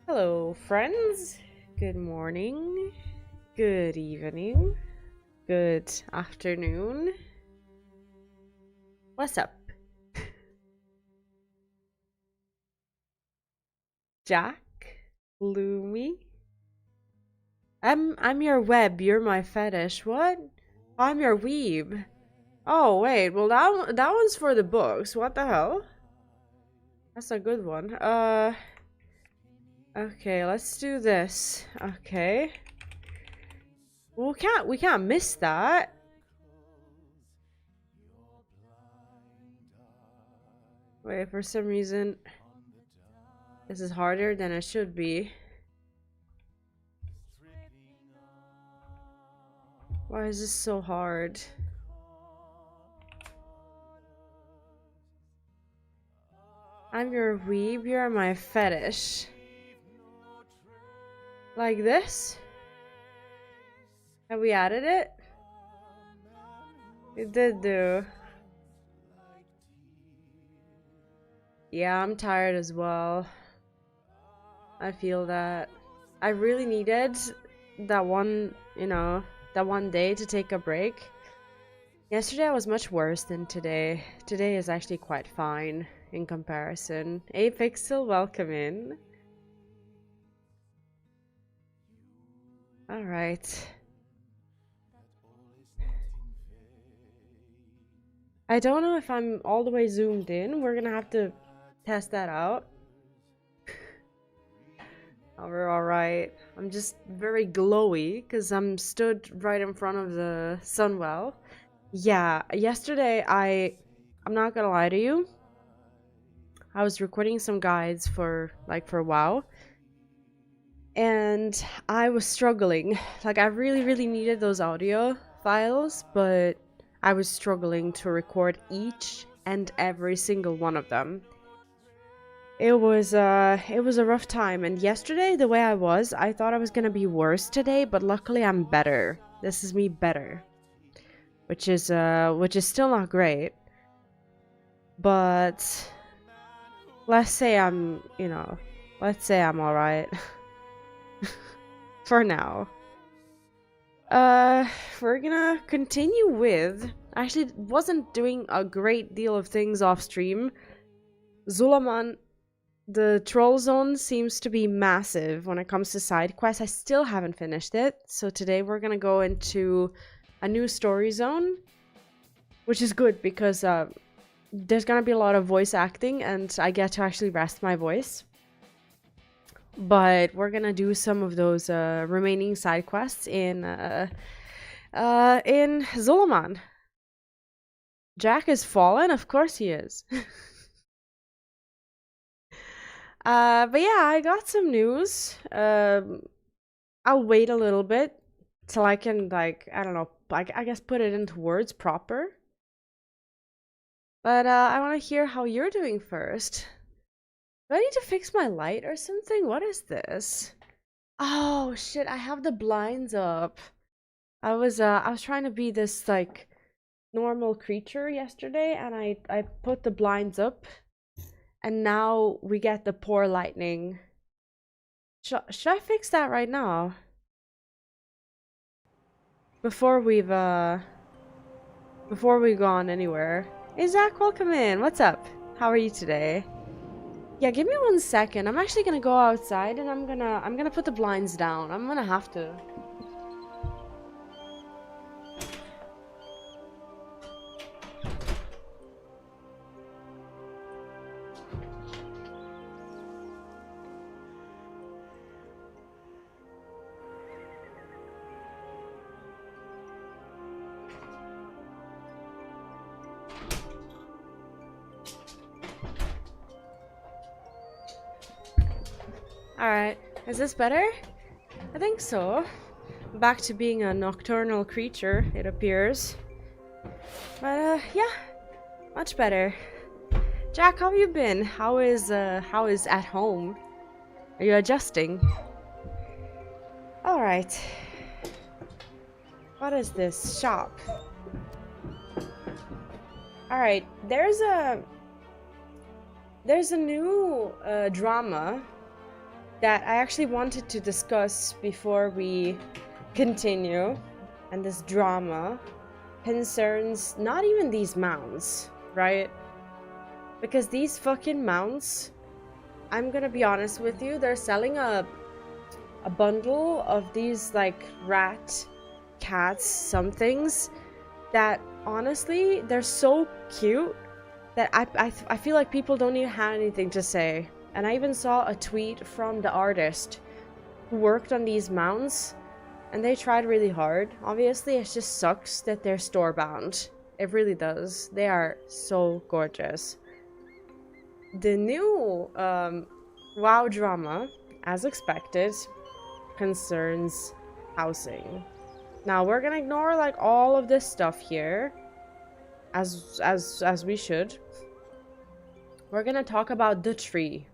Hello, friends. Good morning, good evening, good afternoon. What's up? Jack? Loomy? I'm your web, you're my fetish. What? I'm your weeb. Oh, wait, well that one's for the books. What the hell? That's a good one. Okay, let's do this. Okay. Well, we can't miss that. Wait, for some reason this is harder than it should be. Why is this so hard? I'm your weeb, you're my fetish. Like this? Have we added it? It did do. Yeah, I'm tired as well. I feel that. I really needed that one, that one day to take a break. Yesterday I was much worse than today. Today is actually quite fine in comparison. Apixel, welcome in. Alright. I don't know if I'm all the way zoomed in. We're gonna have to test that out. Oh, we're alright. I'm just very glowy because I'm stood right in front of the sunwell. Yeah, yesterday I'm not gonna lie to you. I was recording some guides for WoW. And I was struggling. Like I really needed those audio files, but I was struggling to record each and every single one of them. It was a rough time, and yesterday the way I thought I was gonna be worse today, but luckily I'm better. This is me better. Which is still not great. But let's say I'm alright. For now. We're gonna continue with... I actually wasn't doing a great deal of things off stream. Zul'Aman, the troll zone seems to be massive when it comes to side quests. I still haven't finished it, so today we're gonna go into a new story zone, which is good because there's gonna be a lot of voice acting and I get to actually rest my voice. But we're gonna do some of those remaining side quests in Zul'Aman. Jack is fallen? Of course he is. But yeah, I got some news. I'll wait a little bit till I can, like, I don't know, I guess put it into words proper. But I want to hear how you're doing first. Do I need to fix my light or something? What is this? Oh shit, I have the blinds up. I was trying to be this like normal creature yesterday and I put the blinds up and now we get the poor lightning. Should I fix that right now? Before we've gone anywhere. Hey Zach, welcome in. What's up? How are you today? Yeah, give me 1 second. I'm actually gonna go outside and I'm gonna put the blinds down. I'm gonna have to. Alright, is this better? I think so. Back to being a nocturnal creature, it appears. But yeah, much better. Jack, how have you been? How is at home? Are you adjusting? Alright. What is this? Shop. Alright, there's a new drama that I actually wanted to discuss before we continue, and this drama concerns not even these mounts, right? Because these fucking mounts, I'm gonna be honest with you, they're selling a bundle of these like rat, cats, somethings that honestly, they're so cute that I feel like people don't even have anything to say. And I even saw a tweet from the artist who worked on these mounts, and they tried really hard. Obviously, it just sucks that they're store-bound. It really does. They are so gorgeous. The new WoW drama, as expected, concerns housing. Now, we're gonna ignore like all of this stuff here, as we should. We're gonna talk about the tree.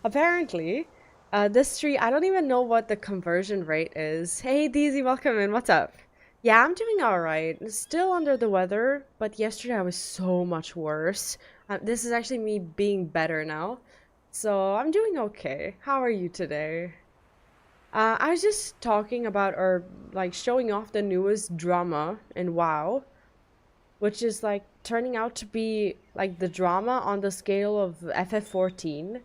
Apparently, this tree, I don't even know what the conversion rate is. Hey, DZ, welcome in. What's up? Yeah, I'm doing alright. Still under the weather, but yesterday I was so much worse. This is actually me being better now. So, I'm doing okay. How are you today? I was just talking about, or like showing off the newest drama in WoW, which is like turning out to be like the drama on the scale of FF14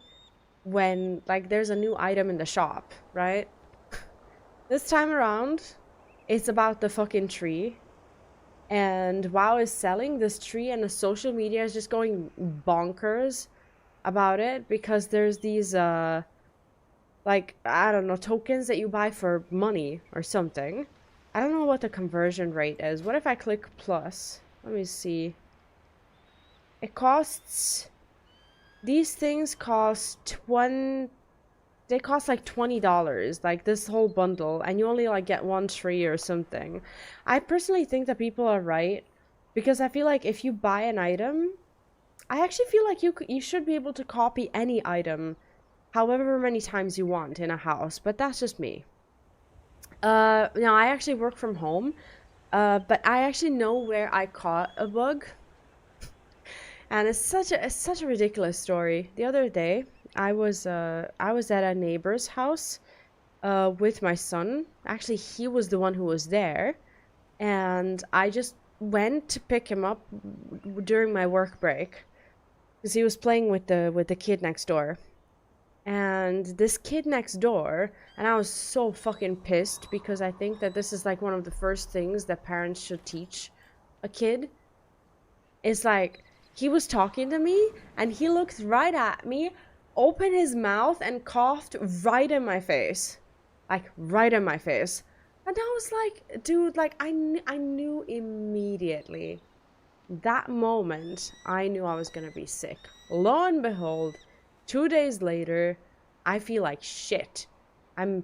when like there's a new item in the shop, right? This time around, it's about the fucking tree. And WoW is selling this tree, and the social media is just going bonkers about it because there's these like, I don't know, tokens that you buy for money or something. I don't know what the conversion rate is. What if I click plus? Let me see. It costs... These things cost they cost like $20, like this whole bundle, and you only like get one tree or something. I personally think that people are right, because I feel like if you buy an item, I actually feel like you should be able to copy any item however many times you want in a house, but that's just me. Now I actually work from home, but I actually know where I caught a bug, and it's such a ridiculous story. The other day, I was at a neighbor's house, with my son. Actually, he was the one who was there, and I just went to pick him up during my work break, because he was playing with the kid next door. And this kid next door, and I was so fucking pissed because I think that this is like one of the first things that parents should teach a kid. It's like, he was talking to me and he looked right at me, opened his mouth and coughed right in my face. Like, right in my face. And I was like, dude, like, I knew immediately. That moment, I knew I was gonna be sick. Lo and behold, 2 days later, I feel like shit. I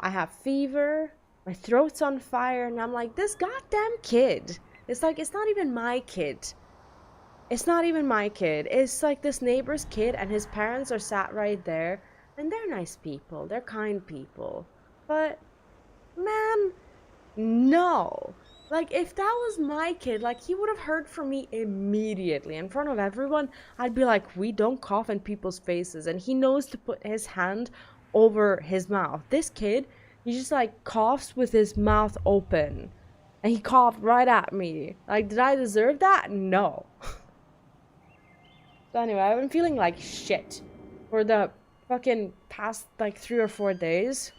have fever, my throat's on fire, and I'm like, this goddamn kid. It's like, it's not even my kid. It's not even my kid. It's like this neighbor's kid, and his parents are sat right there, and they're nice people. They're kind people. But, man, no. Like, if that was my kid, like, he would have heard from me immediately. In front of everyone, I'd be like, we don't cough in people's faces. And he knows to put his hand over his mouth. This kid, he just, like, coughs with his mouth open. And he coughed right at me. Like, did I deserve that? No. So anyway, I've been feeling like shit for the fucking past, like, 3 or 4 days.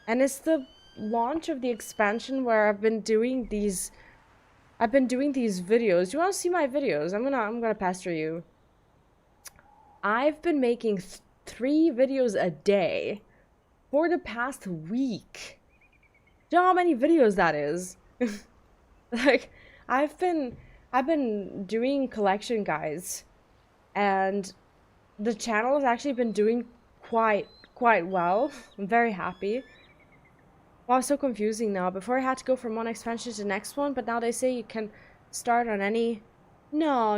And it's the launch of the expansion where I've been doing these videos. Do you want to see my videos? I'm gonna pester you. I've been making 3 videos a day for the past week. Do you know how many videos that is? Like, I've been doing collection guides, and the channel has actually been doing quite well. I'm very happy. Wow, so confusing now. Before I had to go from one expansion to the next one, but now they say you can start on any... No.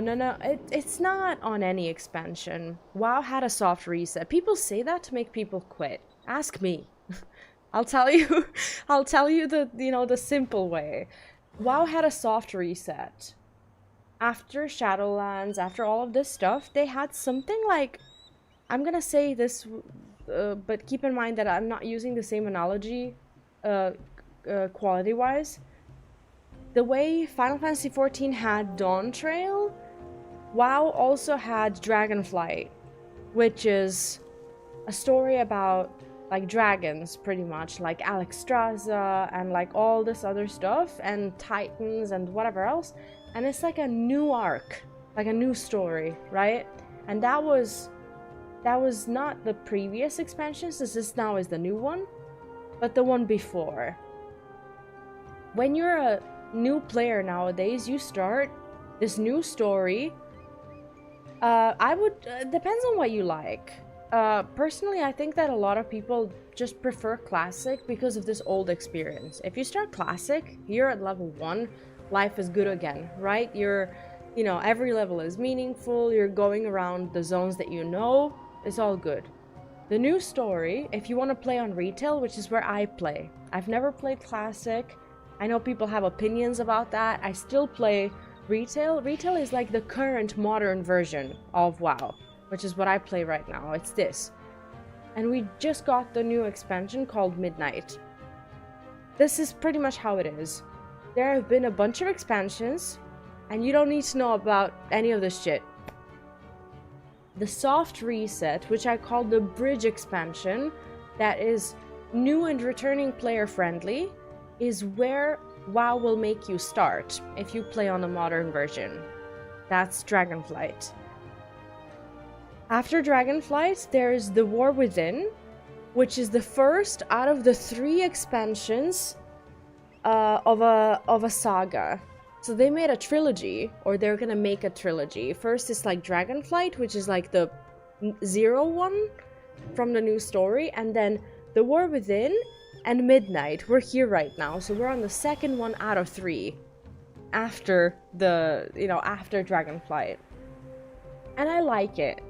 It's not on any expansion. WoW had a soft reset. People say that to make people quit. Ask me. I'll tell you the simple way. WoW had a soft reset. after Shadowlands, after all of this stuff, they had something like, I'm gonna say this, but keep in mind that I'm not using the same analogy quality-wise. The way Final Fantasy XIV had Dawn Trail, WoW also had Dragonflight, which is a story about like dragons, pretty much, like Alexstrasza and like all this other stuff, and Titans and whatever else. And it's like a new arc, like a new story, right? And that was not the previous expansions. This now is the new one, but the one before. When you're a new player nowadays, you start this new story. Depends on what you like. Personally, I think that a lot of people just prefer Classic because of this old experience. If you start Classic, you're at level 1, life is good again, right? Every level is meaningful, you're going around the zones that you know, it's all good. The new story, if you want to play on retail, which is where I play. I've never played Classic. I know people have opinions about that. I still play retail. Retail is like the current modern version of WoW, which is what I play right now. It's this. And we just got the new expansion called Midnight. This is pretty much how it is. There have been a bunch of expansions, and you don't need to know about any of this shit. The soft reset, which I call the bridge expansion, that is new and returning player friendly, is where WoW will make you start if you play on the modern version. That's Dragonflight. After Dragonflight, there's The War Within, which is the first out of the 3 expansions of a saga. So they made a trilogy, or they're gonna make a trilogy. First is like Dragonflight, which is like the 0 one from the new story, and then The War Within and Midnight. We're here right now, so we're on the second one out of 3 after after Dragonflight. And I like it.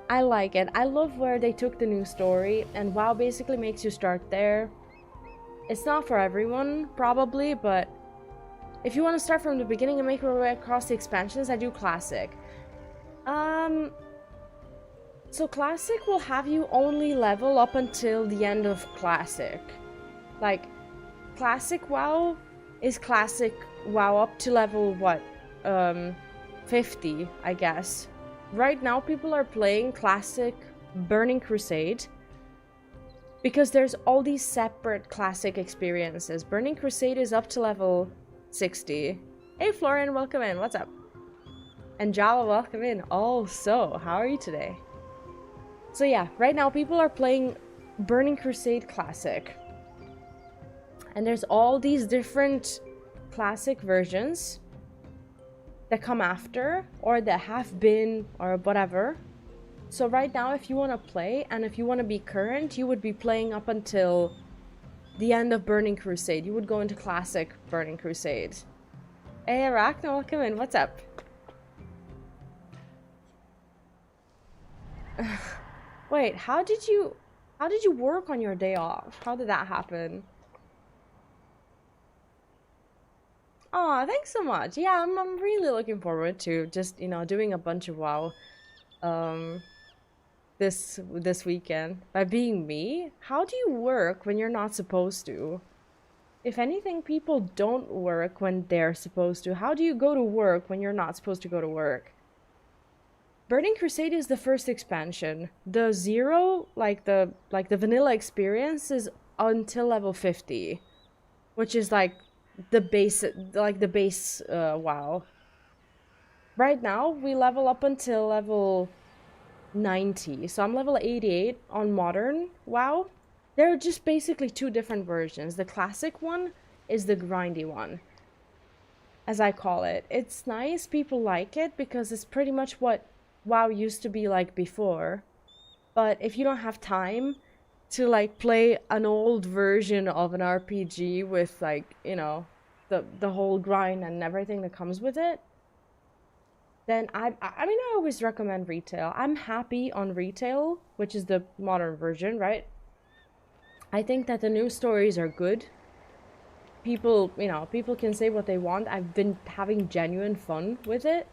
I love where they took the new story, and WoW basically makes you start there. It's not for everyone, probably, but if you want to start from the beginning and make your way across the expansions, I do Classic. So Classic will have you only level up until the end of Classic. Like, Classic WoW is Classic WoW up to level, what? 50, I guess. Right now, people are playing Classic Burning Crusade because there's all these separate Classic experiences. Burning Crusade is up to level 60. Hey Florian, welcome in. What's up? And Java, welcome in. Oh, so how are you today? So yeah, right now people are playing Burning Crusade Classic. And there's all these different Classic versions that come after, or that have been, or whatever. So right now, if you want to play, and if you want to be current, you would be playing up until the end of Burning Crusade. You would go into Classic Burning Crusade. Hey Arachna, welcome in. What's up? Wait, how did you work on your day off? How did that happen? Aw, thanks so much. Yeah, I'm really looking forward to just, doing a bunch of WoW this weekend. By being me, how do you work when you're not supposed to? If anything, people don't work when they're supposed to. How do you go to work when you're not supposed to go to work? Burning Crusade is the first expansion. The 0, like the vanilla experience, is until level 50, which is like the base WoW. Right now we level up until level 90, so I'm level 88 on modern WoW. There are just basically 2 different versions. The classic one is the grindy one, as I call it. It's nice, people like it because it's pretty much what WoW used to be like before. But if you don't have time to like play an old version of an RPG with like, the whole grind and everything that comes with it, then I always recommend retail. I'm happy on retail, which is the modern version, right? I think that the new stories are good. People can say what they want. I've been having genuine fun with it.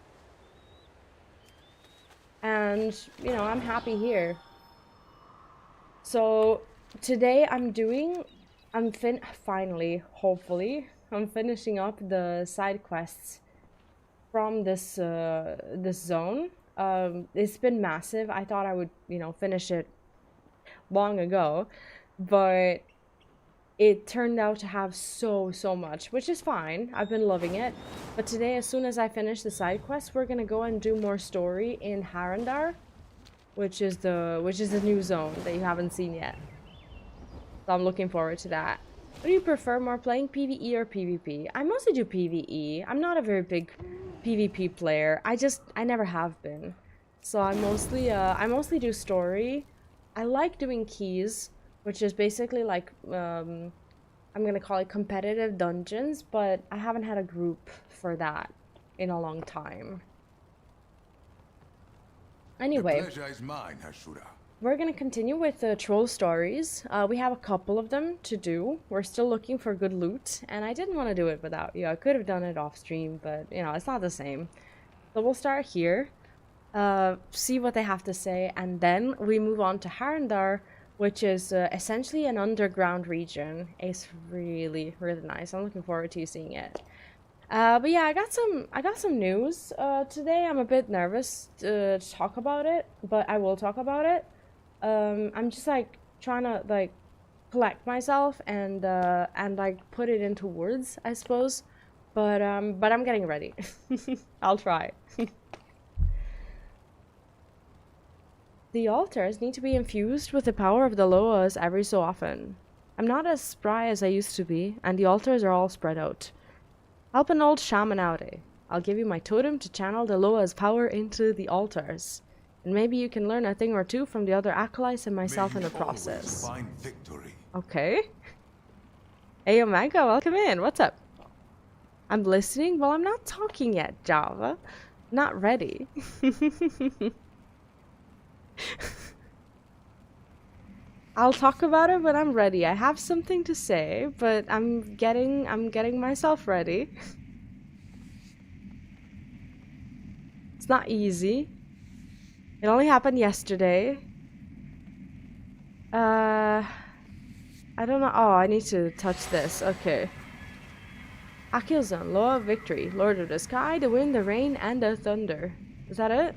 And, you know, I'm happy here. So today finally, hopefully, I'm finishing up the side quests from this zone. It's been massive. I thought I would, you know, finish it long ago, but it turned out to have so much, which is fine. I've been loving it. But today, as soon as I finish the side quest, we're gonna go and do more story in Harandar, which is the new zone that you haven't seen yet. So I'm looking forward to that. What do you prefer more, playing PvE or PvP? I mostly do PvE. I'm not a very big PvP player. I never have been. So I mostly do story. I like doing keys, which is basically like I'm gonna call it competitive dungeons, but I haven't had a group for that in a long time. Anyway, the pleasure is mine, Hashura. We're gonna continue with the troll stories. We have a couple of them to do. We're still looking for good loot, and I didn't want to do it without you. I could have done it off stream, but you know, it's not the same. So we'll start here, see what they have to say, and then we move on to Harandar, which is essentially an underground region. It's really nice. I'm looking forward to you seeing it. But yeah, I got some news today. I'm a bit nervous to talk about it, but I will talk about it. I'm just like trying to like collect myself and like put it into words, I suppose. But I'm getting ready. I'll try. The altars need to be infused with the power of the Loas every so often. I'm not as spry as I used to be, and the altars are all spread out. Help an old shaman out, eh? I'll give you my totem to channel the Loa's power into the altars. And maybe you can learn a thing or two from the other acolytes and myself in the process. Find victory. Okay. Hey Omega, welcome in. What's up? I'm listening? Well, I'm not talking yet, Java. Not ready. I'll talk about it when I'm ready. I have something to say, but I'm getting myself ready. It's not easy. It only happened yesterday. I don't know. Oh, I need to touch this. Okay. Akilzon, Loa of Victory, Lord of the Sky, the Wind, the Rain, and the Thunder. Is that it?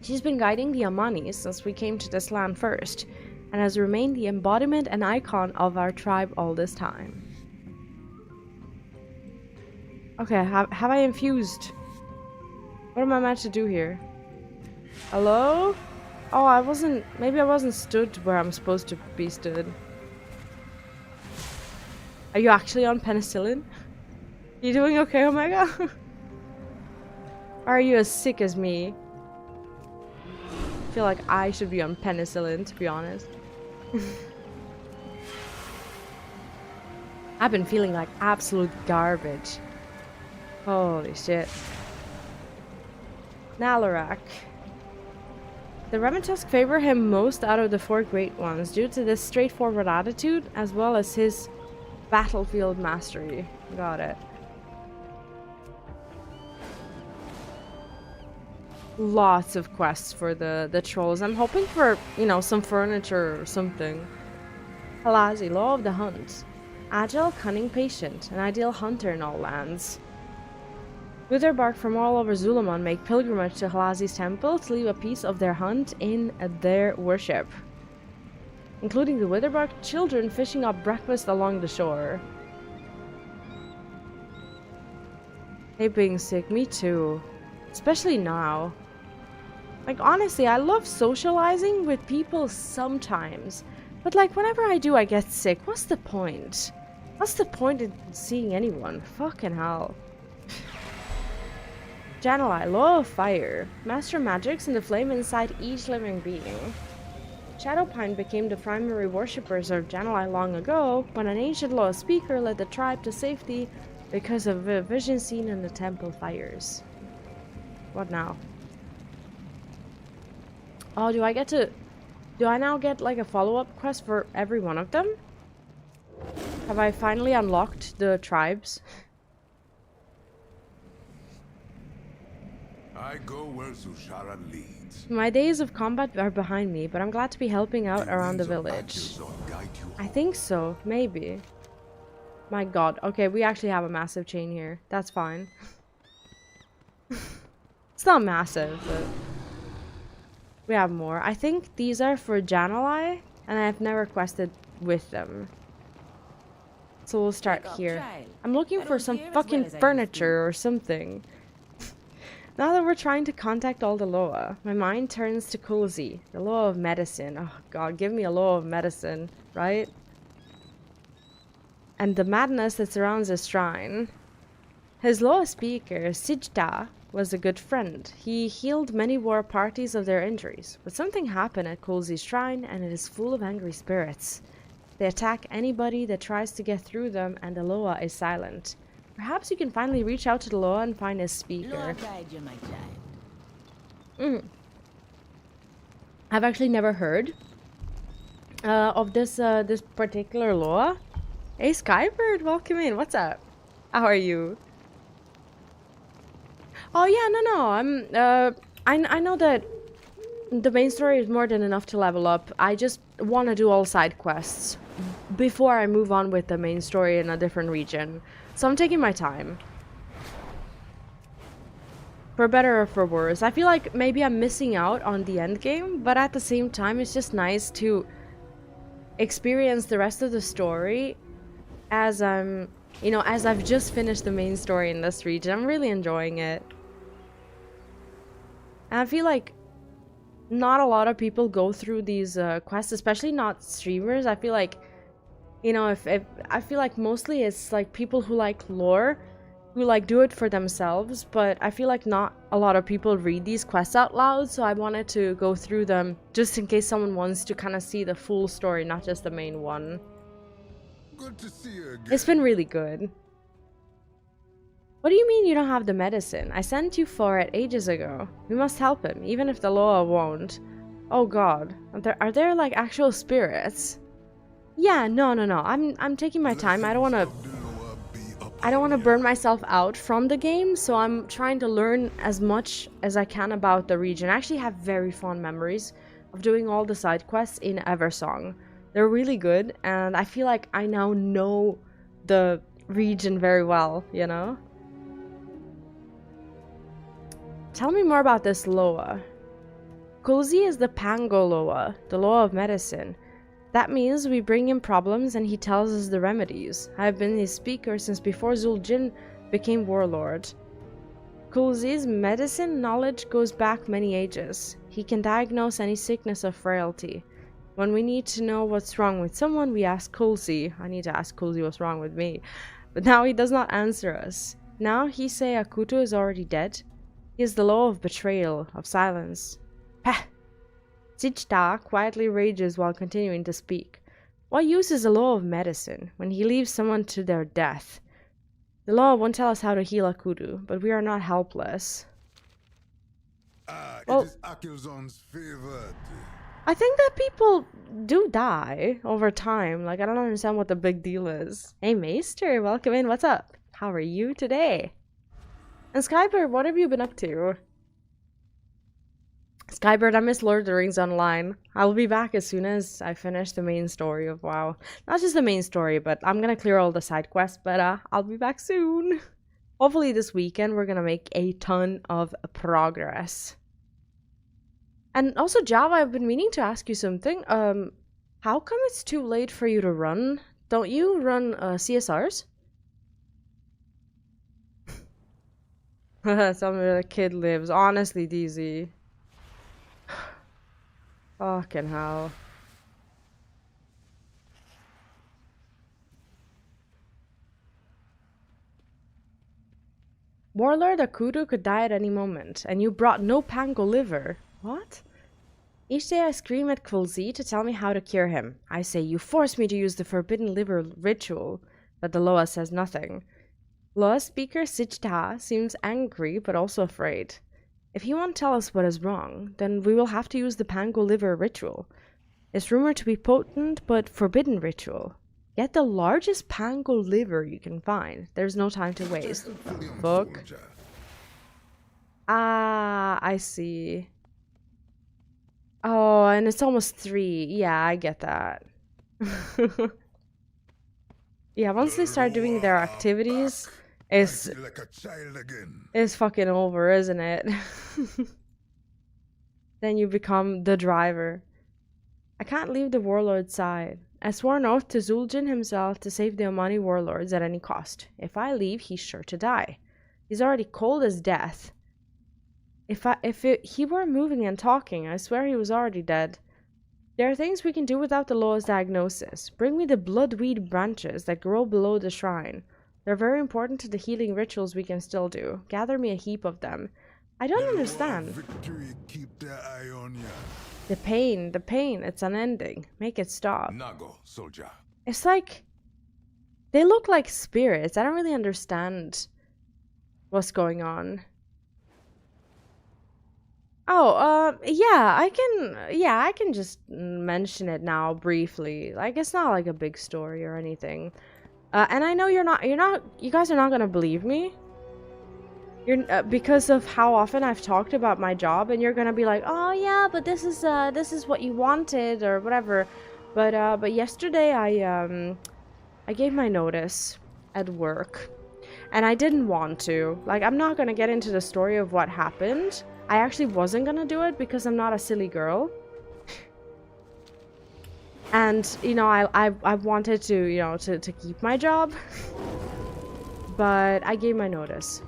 She's been guiding the Amani since we came to this land first, and has remained the embodiment and icon of our tribe all this time. Okay, have I infused? What am I meant to do here? Hello? Oh, maybe I wasn't stood where I'm supposed to be stood. Are you actually on penicillin? You doing okay, Omega? Or are you as sick as me? I feel like I should be on penicillin, to be honest. I've been feeling like absolute garbage. Holy shit. Nalarak. The Remetusk favor him most out of the four great ones due to this straightforward attitude as well as his battlefield mastery. Got it. Lots of quests for the trolls. I'm hoping for, you know, some furniture or something. Halazi, Law of the Hunt. Agile, cunning, patient. An ideal hunter in all lands. Witherbark from all over Zul'Aman make pilgrimage to Halazi's temple to leave a piece of their hunt in their worship. Including the Witherbark children fishing up breakfast along the shore. Hey, being sick, me too. Especially now. Like, honestly, I love socializing with people sometimes. But, like, whenever I do, I get sick. What's the point? What's the point in seeing anyone? Fucking hell. Jan'alai, Law of Fire. Master magics and the flame inside each living being. Shadowpine became the primary worshippers of Jan'alai long ago, when an ancient Law speaker led the tribe to safety because of a vision seen in the temple fires. What now? Oh, do I now get like a follow-up quest for every one of them? Have I finally unlocked the tribes? I go where Zul'Aman leads. My days of combat are behind me, but I'm glad to be helping out around the village. I think so, maybe. My god. Okay, we actually have a massive chain here. That's fine. It's not massive, but we have more. I think these are for Janalai, and I've never quested with them. So we'll start here. I'm looking for some fucking furniture or something. Now that we're trying to contact all the Loa, my mind turns to Kulzi, the Loa of medicine. Oh god, give me a Loa of medicine, right? And the madness that surrounds his shrine. His Loa speaker, Sijta, was a good friend. He healed many war parties of their injuries, but something happened at Kulzi's shrine and it is full of angry spirits. They attack anybody that tries to get through them and the Loa is silent. Perhaps you can finally reach out to the Loa and find his speaker. I've actually never heard of this this particular Loa. Hey Skybird, welcome in. What's up? How are you? Oh yeah, no. I know that the main story is more than enough to level up. I just want to do all side quests before I move on with the main story in a different region. So I'm taking my time. For better or for worse. I feel like maybe I'm missing out on the end game, but at the same time it's just nice to experience the rest of the story as as I've just finished the main story in this region. I'm really enjoying it. And I feel like not a lot of people go through these quests, especially not streamers. I feel like, if I feel like mostly it's like people who like lore, who like do it for themselves, but I feel like not a lot of people read these quests out loud, so I wanted to go through them just in case someone wants to kind of see the full story, not just the main one. Good to see you again. It's been really good. What do you mean you don't have the medicine? I sent you for it ages ago. We must help him, even if the Loa won't. Oh god. Are there like actual spirits? Yeah, no. I'm taking my time. I don't want to burn myself out from the game, so I'm trying to learn as much as I can about the region. I actually have very fond memories of doing all the side quests in Eversong. They're really good, and I feel like I now know the region very well, Tell me more about this Loa. Kulzi is the Pangolin Loa, the Loa of medicine. That means we bring him problems and he tells us the remedies. I have been his speaker since before Zul'Jin became warlord. Kulzi's medicine knowledge goes back many ages. He can diagnose any sickness or frailty. When we need to know what's wrong with someone, we ask Kulzi. I need to ask Kulzi what's wrong with me. But now he does not answer us. Now Hisei Akuto is already dead. He is the Loa of betrayal, of silence. Pah! Sijta quietly rages while continuing to speak. What use is the Loa of medicine when he leaves someone to their death? The Loa won't tell us how to heal Akuto, but we are not helpless. Well, it is Akilzon's favorite. I think that people do die over time. Like, I don't understand what the big deal is. Hey, Maester, welcome in. What's up? How are you today? And Skybird, what have you been up to? Skybird, I miss Lord of the Rings Online. I'll be back as soon as I finish the main story of WoW. Not just the main story, but I'm gonna clear all the side quests, but I'll be back soon. Hopefully this weekend we're gonna make a ton of progress. And also, Java, I've been meaning to ask you something. How come it's too late for you to run? Don't you run CSRs? Somewhere the kid lives. Honestly, DZ. Fucking hell. Warlord Akuto could die at any moment, and you brought no Pango liver. What? Each day I scream at Kulzi to tell me how to cure him. I say, you forced me to use the forbidden liver ritual, but the Loa says nothing. Loa speaker Sijta seems angry, but also afraid. If he won't tell us what is wrong, then we will have to use the Pango liver ritual. It's rumored to be potent, but forbidden ritual. Get the largest Pango liver you can find. There's no time to waste. Fuck. Ah, I see. Oh, and it's almost 3. Yeah, I get that. Yeah, once they start doing their activities, I it's feel like a child again. it's fucking over, isn't it? Then you become the driver. I can't leave the warlord's side. I swore an oath to Zul'Jin himself to save the Amani warlords at any cost. If I leave, he's sure to die. He's already cold as death. He were moving and talking, I swear he was already dead. There are things we can do without the Loa's diagnosis. Bring me the bloodweed branches that grow below the shrine. They're very important to the healing rituals we can still do. Gather me a heap of them. I don't understand. Victory keep their eye on ya. The pain, it's unending. Make it stop. Nago, soldier. It's like, they look like spirits. I don't really understand what's going on. Oh, yeah, I can just mention it now briefly. Like, it's not like a big story or anything. And I know you guys are not gonna believe me. Because of how often I've talked about my job, and you're gonna be like, oh yeah, but this is what you wanted or whatever. But yesterday I gave my notice at work, and I didn't want to. Like, I'm not gonna get into the story of what happened. I actually wasn't gonna do it because I'm not a silly girl. And, you know, I wanted to, you know, to keep my job. But I gave my notice.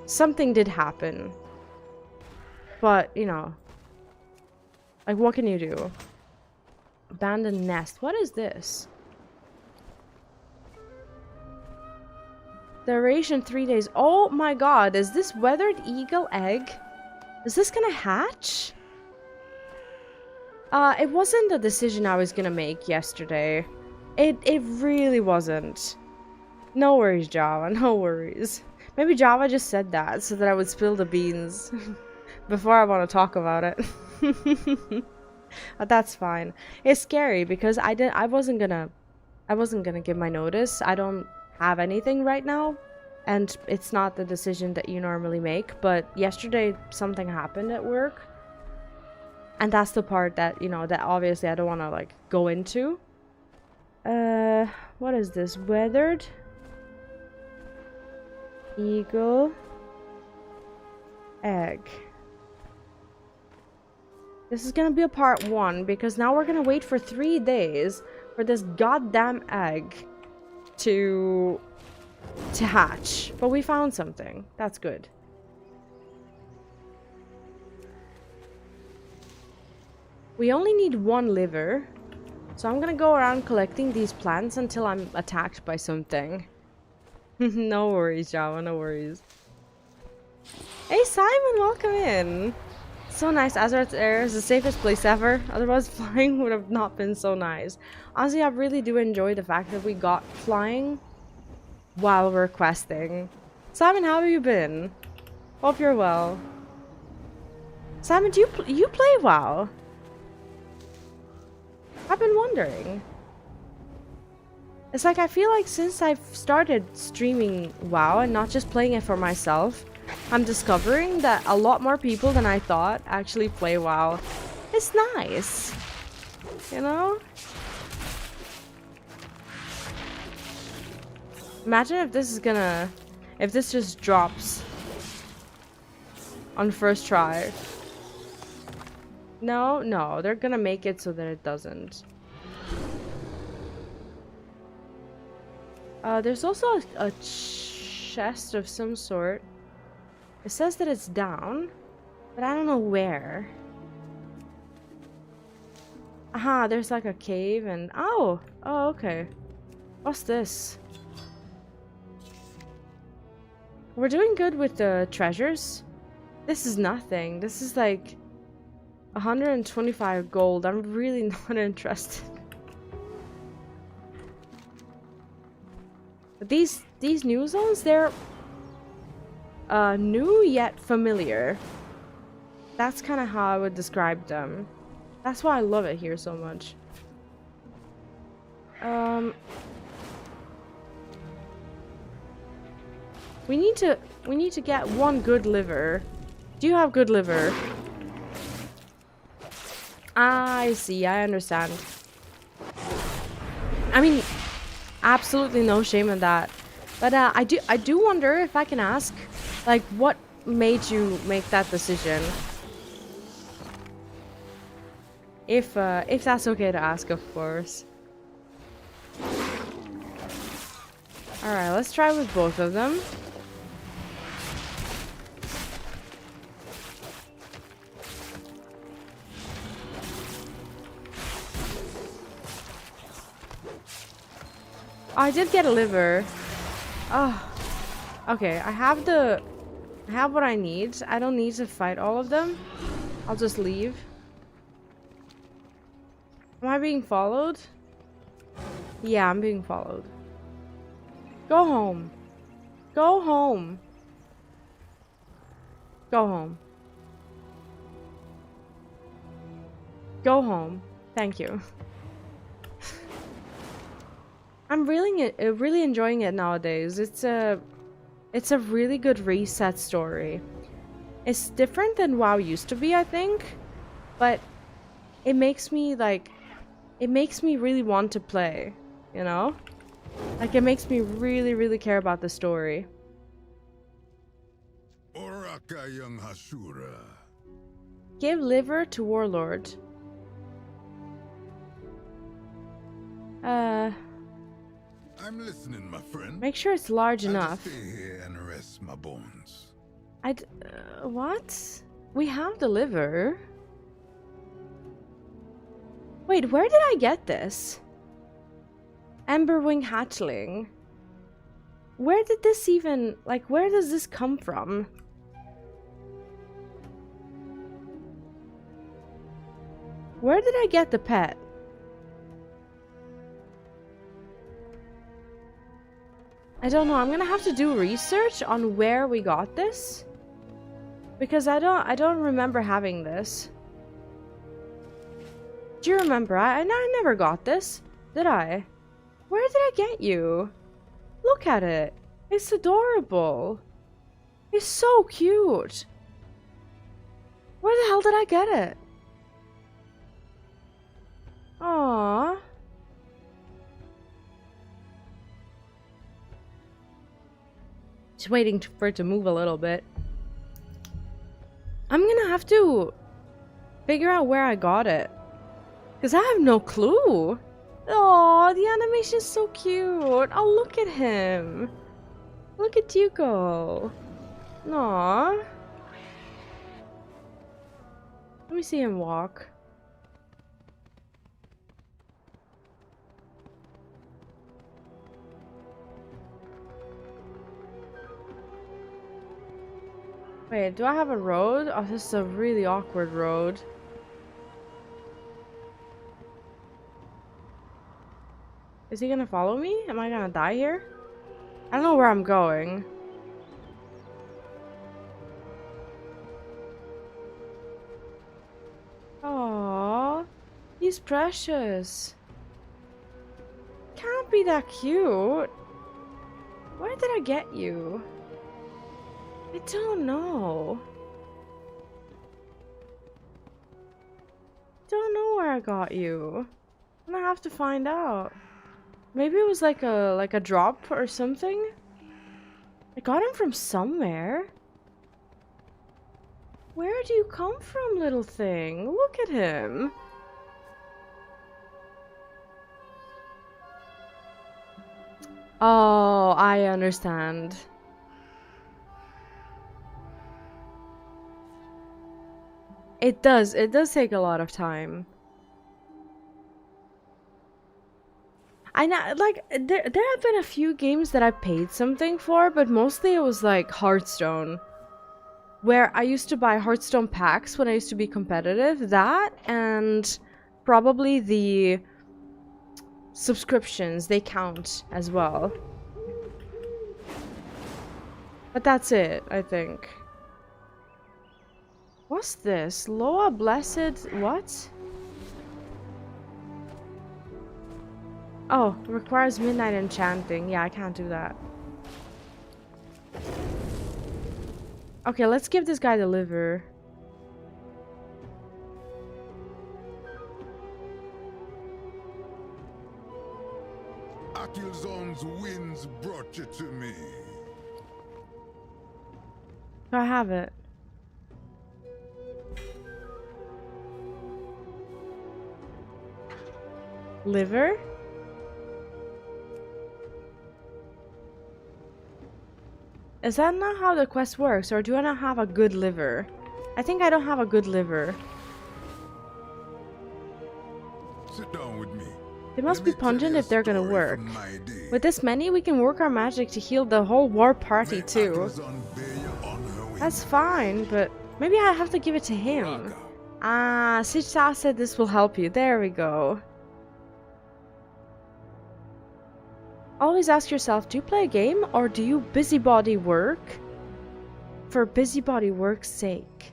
Something did happen. But, you know, like, what can you do? Abandoned nest. What is this? Duration 3 days. Oh my god, is this weathered eagle egg? Is this gonna hatch? It wasn't a decision I was gonna make yesterday. It really wasn't. No worries, Java, no worries. Maybe Java just said that so that I would spill the beans before I want to talk about it. But that's fine. It's scary because I wasn't gonna give my notice. I don't have anything right now, and it's not the decision that you normally make. But yesterday something happened at work, and that's the part that, you know, that obviously I don't want to like go into. What is this? Weathered eagle egg. This is gonna be a part 1 because now we're gonna wait for 3 days for this goddamn egg to hatch. But we found something. That's good. We only need 1 liver. So I'm gonna go around collecting these plants until I'm attacked by something. No worries, Java, no worries. Hey Simon, welcome in. So nice. Azar's Air is the safest place ever. Otherwise flying would have not been so nice. Honestly, I really do enjoy the fact that we got flying while we're questing. Simon, how have you been? Hope you're well. Simon, do you play WoW? I've been wondering. It's like, I feel like since I've started streaming WoW and not just playing it for myself, I'm discovering that a lot more people than I thought actually play WoW. It's nice. You know? Imagine if this is gonna... if this just drops on first try. No, they're gonna make it so that it doesn't. There's also a chest of some sort. It says that it's down, but I don't know where. Aha, there's like a cave and... Oh, okay. What's this? We're doing good with the treasures. This is nothing. This is like 125 gold. I'm really not interested. But these new zones, they're new yet familiar. That's kind of how I would describe them. That's why I love it here so much. We need to We need to get one good liver. Do you have good liver? I see, I understand. I mean, absolutely no shame in that. But I do wonder if I can ask, like, what made you make that decision? If that's okay to ask, of course. Alright, let's try with both of them. Oh, I did get a liver. Oh. Okay, I have what I need. I don't need to fight all of them. I'll just leave. Am I being followed? Yeah, I'm being followed. Go home. Go home. Go home. Go home. Thank you. I'm really enjoying it nowadays. It's a really good reset story. It's different than WoW used to be, I think, but it makes me really want to play, you know? Like, it makes me really, really care about the story. Oraka young Hasura. Give liver to Warlord. I'm listening, my friend. Make sure it's large I'll enough. just stay here and rest my bones. What? We have the liver. Wait, where did I get this? Emberwing hatchling. Where did this even, like, where does this come from? Where did I get the pet? I don't know. I'm gonna have to do research on where we got this, because I don't remember having this. Do you remember? I never got this, did I? Where did I get you? Look at it. It's adorable. It's so cute. Where the hell did I get it? Aww. Just waiting for it to move a little bit. I'm gonna have to figure out where I got it, because I have no clue. Oh, the animation's so cute. Oh, look at him. Look at you go. Aww. Let me see him walk. Wait, do I have a road? Oh, this is a really awkward road. Is he gonna follow me? Am I gonna die here? I don't know where I'm going. Aww, he's precious. Can't be that cute. Where did I get you? I don't know. Don't know where I got you. I'm gonna have to find out. Maybe it was like a drop or something. I got him from somewhere. Where do you come from, little thing? Look at him. Oh, I understand. It does take a lot of time. I know, like, there have been a few games that I paid something for, but mostly it was like Hearthstone, where I used to buy Hearthstone packs when I used to be competitive. That, and probably the subscriptions, they count as well. But that's it, I think. What's this? Loa Blessed... what? Oh, requires midnight enchanting. Yeah, I can't do that. Okay, let's give this guy the liver. Akilzon's winds brought you to me. I have it. Liver? Is that not how the quest works, or do I not have a good liver? I think I don't have a good liver. Sit down with me. They must be pungent if they're gonna work. With this many, we can work our magic to heal the whole war party too. That's fine, but maybe I have to give it to him. Ah, Sijta said this will help you. There we go. Always ask yourself, do you play a game or do you busybody work? For busybody work's sake.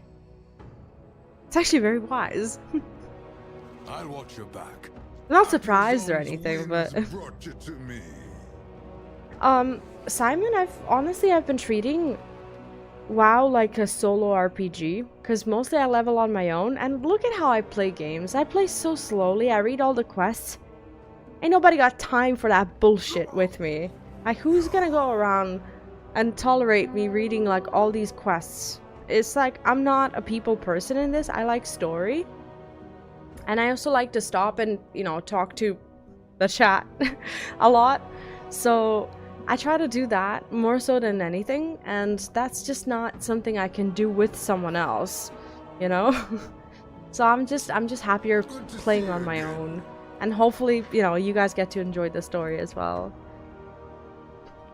It's actually very wise. I'll watch your back. Not surprised or anything, but Simon, I've been treating WoW like a solo RPG, because mostly I level on my own, and look at how I play games. I play so slowly, I read all the quests. Ain't nobody got time for that bullshit with me. Like, who's gonna go around and tolerate me reading like all these quests? It's like, I'm not a people person in this. I like story. And I also like to stop and, you know, talk to the chat a lot. So I try to do that more so than anything. And that's just not something I can do with someone else, you know? So I'm just happier playing on my own. And hopefully, you know, you guys get to enjoy the story as well.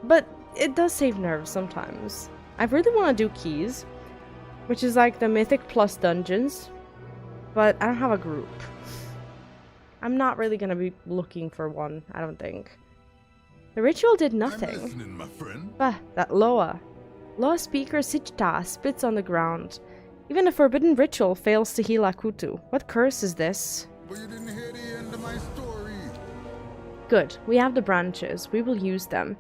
But it does save nerves sometimes. I really want to do keys, which is like the Mythic Plus dungeons. But I don't have a group. I'm not really gonna be looking for one, I don't think. The ritual did nothing. I'm listening, my friend. Bah, that Loa. Loa speaker Sijta spits on the ground. Even a forbidden ritual fails to heal Akutu. What curse is this? But you didn't hear the end of my story. Good, we have the branches. We will use them.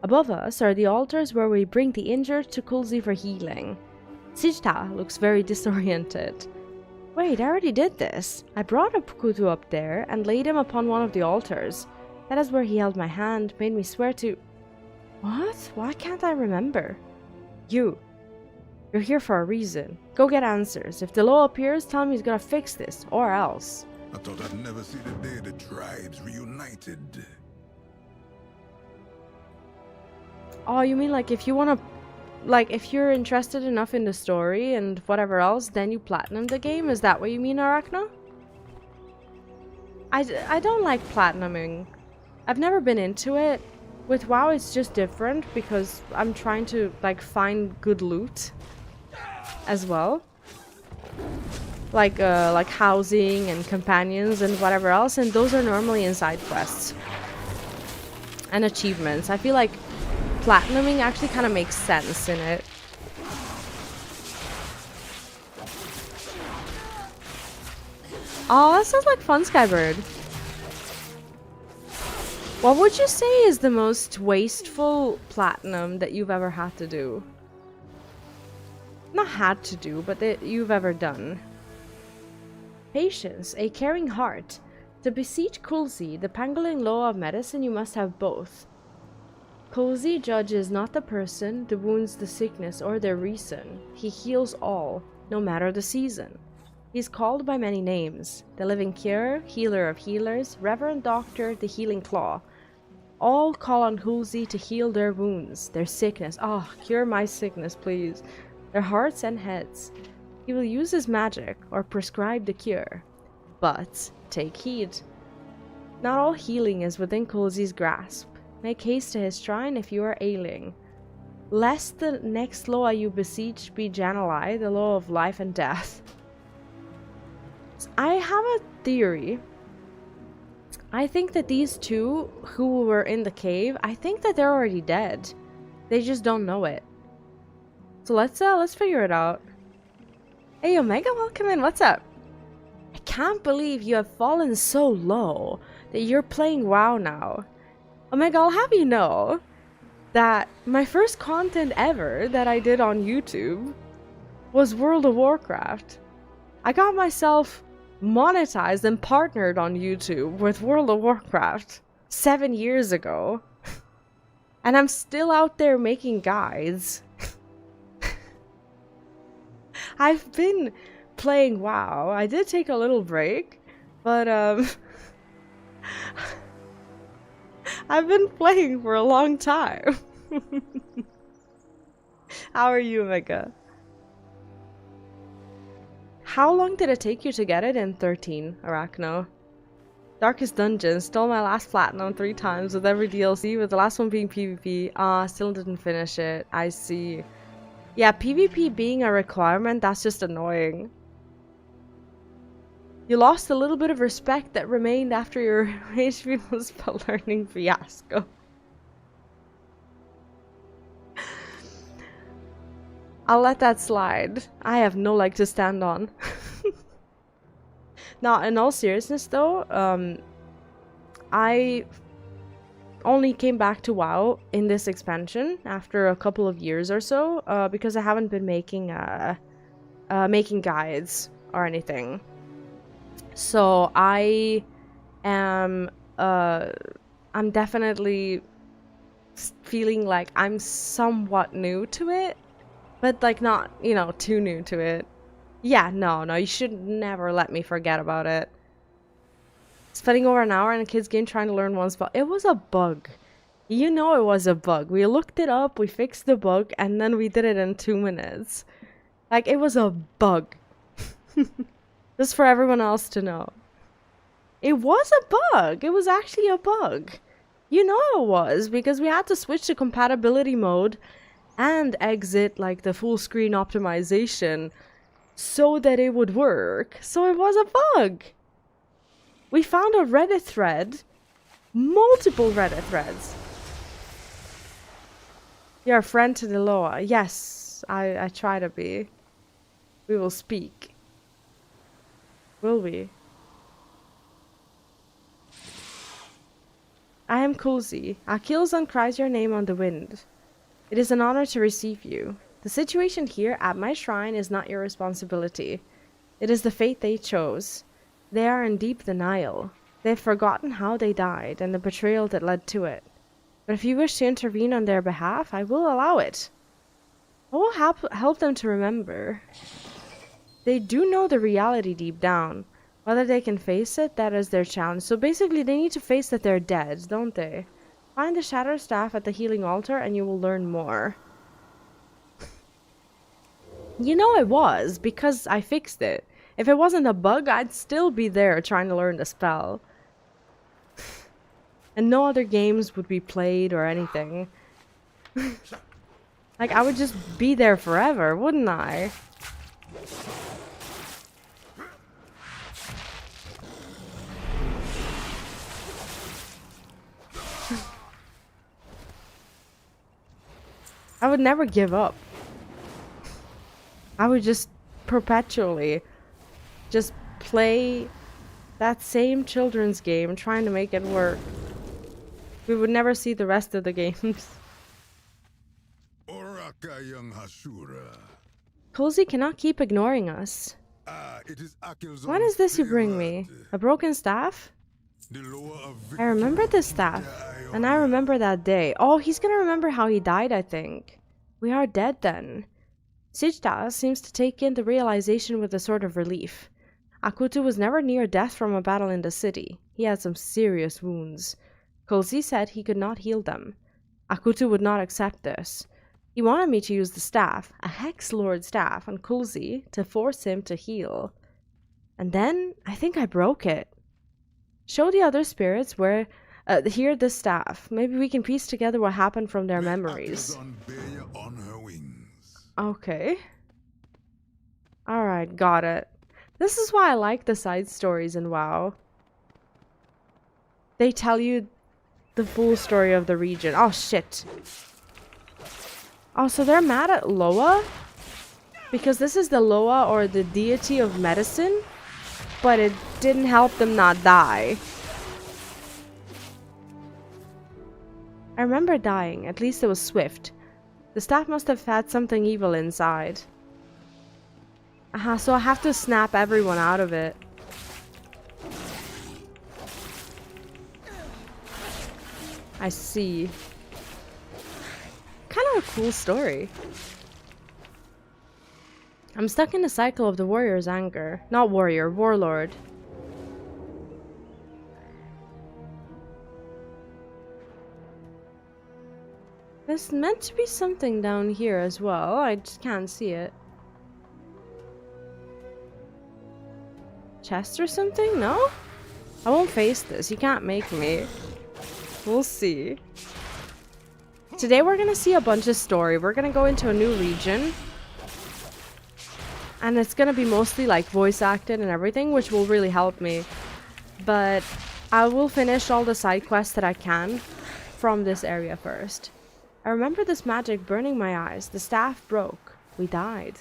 Above us are the altars where we bring the injured to Kulzi for healing. Sijta looks very disoriented. Wait, I already did this. I brought Akutu up there and laid him upon one of the altars. That is where he held my hand, made me swear to... What? Why can't I remember? You're here for a reason. Go get answers. If the law appears, tell him he's gonna fix this, or else. I thought I'd never see the day the tribes reunited. Oh, you mean like if you wanna... Like, if you're interested enough in the story and whatever else, then you platinum the game? Is that what you mean, Arachna? I don't like platinuming. I've never been into it. With WoW, it's just different because I'm trying to, like, find good loot as well. Like housing and companions and whatever else, and those are normally in side quests. And achievements. I feel like platinuming actually kind of makes sense in it. Oh, that sounds like fun, Skybird. What would you say is the most wasteful platinum that you've ever had to do? Not had to do, but that you've ever done. Patience, a caring heart. To beseech Kulzi, the Pangolin Loa of medicine, you must have both. Kulzi judges not the person, the wounds, the sickness, or their reason. He heals all, no matter the season. He is called by many names. The living cure, healer of healers, reverend doctor, the healing claw. All call on Kulzi to heal their wounds, their sickness. Oh, cure my sickness, please. Their hearts and heads. He will use his magic or prescribe the cure. But take heed. Not all healing is within Kulzi's grasp. Make haste to his shrine if you are ailing. Lest the next Loa you beseech be Janalai, the law of life and death. I have a theory. I think that these two who were in the cave, I think that they're already dead. They just don't know it. So let's figure it out. Hey Omega, welcome in. What's up? I can't believe you have fallen so low that you're playing WoW now. Omega, I'll have you know that my first content ever that I did on YouTube was World of Warcraft. I got myself monetized and partnered on YouTube with World of Warcraft 7 years ago. And I'm still out there making guides. I've been playing WoW. I did take a little break, but I've been playing for a long time. How are you, Mega? How long did it take you to get it in 13, Arachno? Darkest Dungeon, stole my last platinum 3 times with every DLC, with the last one being PvP. Still didn't finish it. I see. Yeah, PvP being a requirement, that's just annoying. You lost a little bit of respect that remained after your HP was a learning fiasco. I'll let that slide. I have no leg to stand on. Now, in all seriousness though, I only came back to WoW in this expansion after a couple of years or so, because I haven't been making guides or anything. So I am I'm definitely feeling like I'm somewhat new to it, but like not, you know, too new to it. Yeah, no, you should never let me forget about it. Spending over an hour in a kid's game trying to learn one spell. It was a bug. You know it was a bug. We looked it up, we fixed the bug, and then we did it in 2 minutes. Like, it was a bug. Just for everyone else to know. It was a bug. It was actually a bug. You know it was, because we had to switch to compatibility mode and exit, like, the full screen optimization so that it would work. So it was a bug. We found a Reddit thread. Multiple Reddit threads. You're a friend to the Loa. Yes, I try to be. We will speak. Will we? I am Kulzi. Akilzan cries your name on the wind. It is an honor to receive you. The situation here at my shrine is not your responsibility. It is the fate they chose. They are in deep denial. They've forgotten how they died and the betrayal that led to it. But if you wish to intervene on their behalf, I will allow it. I will help them to remember. They do know the reality deep down. Whether they can face it, that is their challenge. So basically they need to face that they're dead, don't they? Find the Shattered Staff at the healing altar and you will learn more. You know it was, because I fixed it. If it wasn't a bug, I'd still be there trying to learn the spell. And no other games would be played or anything. Like, I would just be there forever, wouldn't I? I would never give up. I would just perpetually just play that same children's game trying to make it work. We would never see the rest of the games. Cozy cannot keep ignoring us. What is this you bring me? A broken staff? I remember this staff, and I remember that day. Oh, he's gonna remember how he died, I think. We are dead then. Sijda seems to take in the realization with a sort of relief. Akutu was never near death from a battle in the city. He had some serious wounds. Kulzi said he could not heal them. Akutu would not accept this. He wanted me to use the staff, a Hex Lord staff, on Kulzi to force him to heal. And then, I think I broke it. Show the other spirits where, here the staff. Maybe we can piece together what happened from their memories. Okay. Alright, got it. This is why I like the side stories in WoW. They tell you the full story of the region. Oh, shit. Oh, so they're mad at Loa? Because this is the Loa, or the deity of medicine, but it didn't help them not die. I remember dying. At least it was swift. The staff must have had something evil inside. So I have to snap everyone out of it. I see. Kind of a cool story. I'm stuck in the cycle of the warrior's anger. Not warrior, warlord. There's meant to be something down here as well. I just can't see it. Chest or something? No? I won't face this. You can't make me. We'll see. Today we're gonna see a bunch of story. We're gonna go into a new region. And it's gonna be mostly like voice acted and everything, which will really help me. But I will finish all the side quests that I can from this area first. I remember this magic burning my eyes. The staff broke. We died.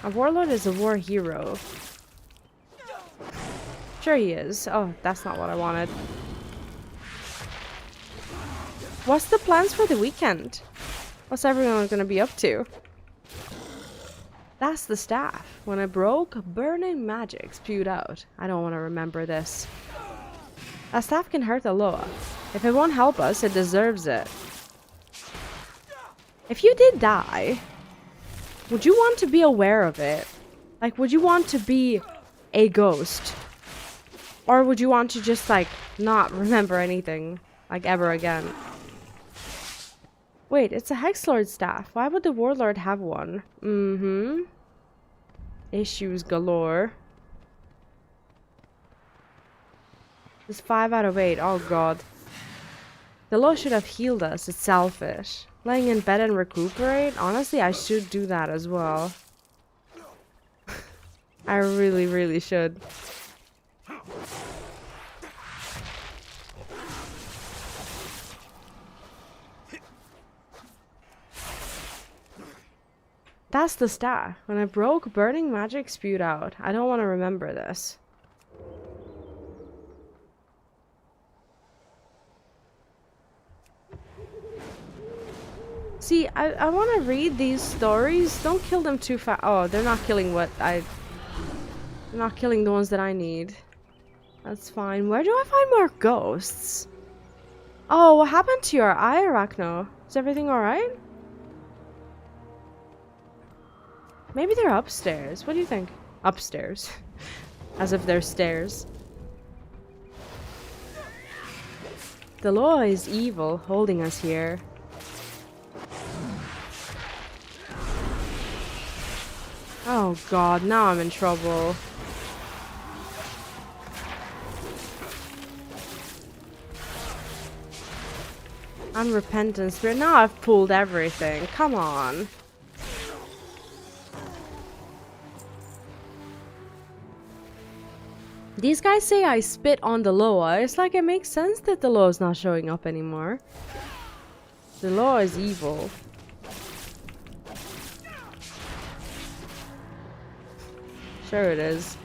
A warlord is a war hero. Sure he is. Oh, that's not what I wanted. What's the plans for the weekend? What's everyone gonna be up to? That's the staff. When it broke, burning magic spewed out. I don't want to remember this. A staff can hurt a Loa. If it won't help us, it deserves it. If you did die, would you want to be aware of it? Like, would you want to be a ghost? Or would you want to just, like, not remember anything, like, ever again? Wait, it's a Hexlord staff. Why would the Warlord have one? Issues galore. It's 5 out of 8. Oh god. The law should have healed us. It's selfish. Laying in bed and recuperate? Honestly, I should do that as well. I really, really should. That's the staff. When it broke, burning magic spewed out. I don't want to remember this. See, I want to read these stories. Don't kill them too fast. Oh, they're not killing what I... They're not killing the ones that I need. That's fine. Where do I find more ghosts? Oh, what happened to your eye, Arachno? Is everything alright? Maybe they're upstairs. What do you think? Upstairs. As if they're stairs. The law is evil, holding us here. Oh god, now I'm in trouble. Unrepentant spirit. Now I've pulled everything. Come on. These guys say I spit on the Loa. It's like it makes sense that the Loa is not showing up anymore. The Loa is evil. Sure it is.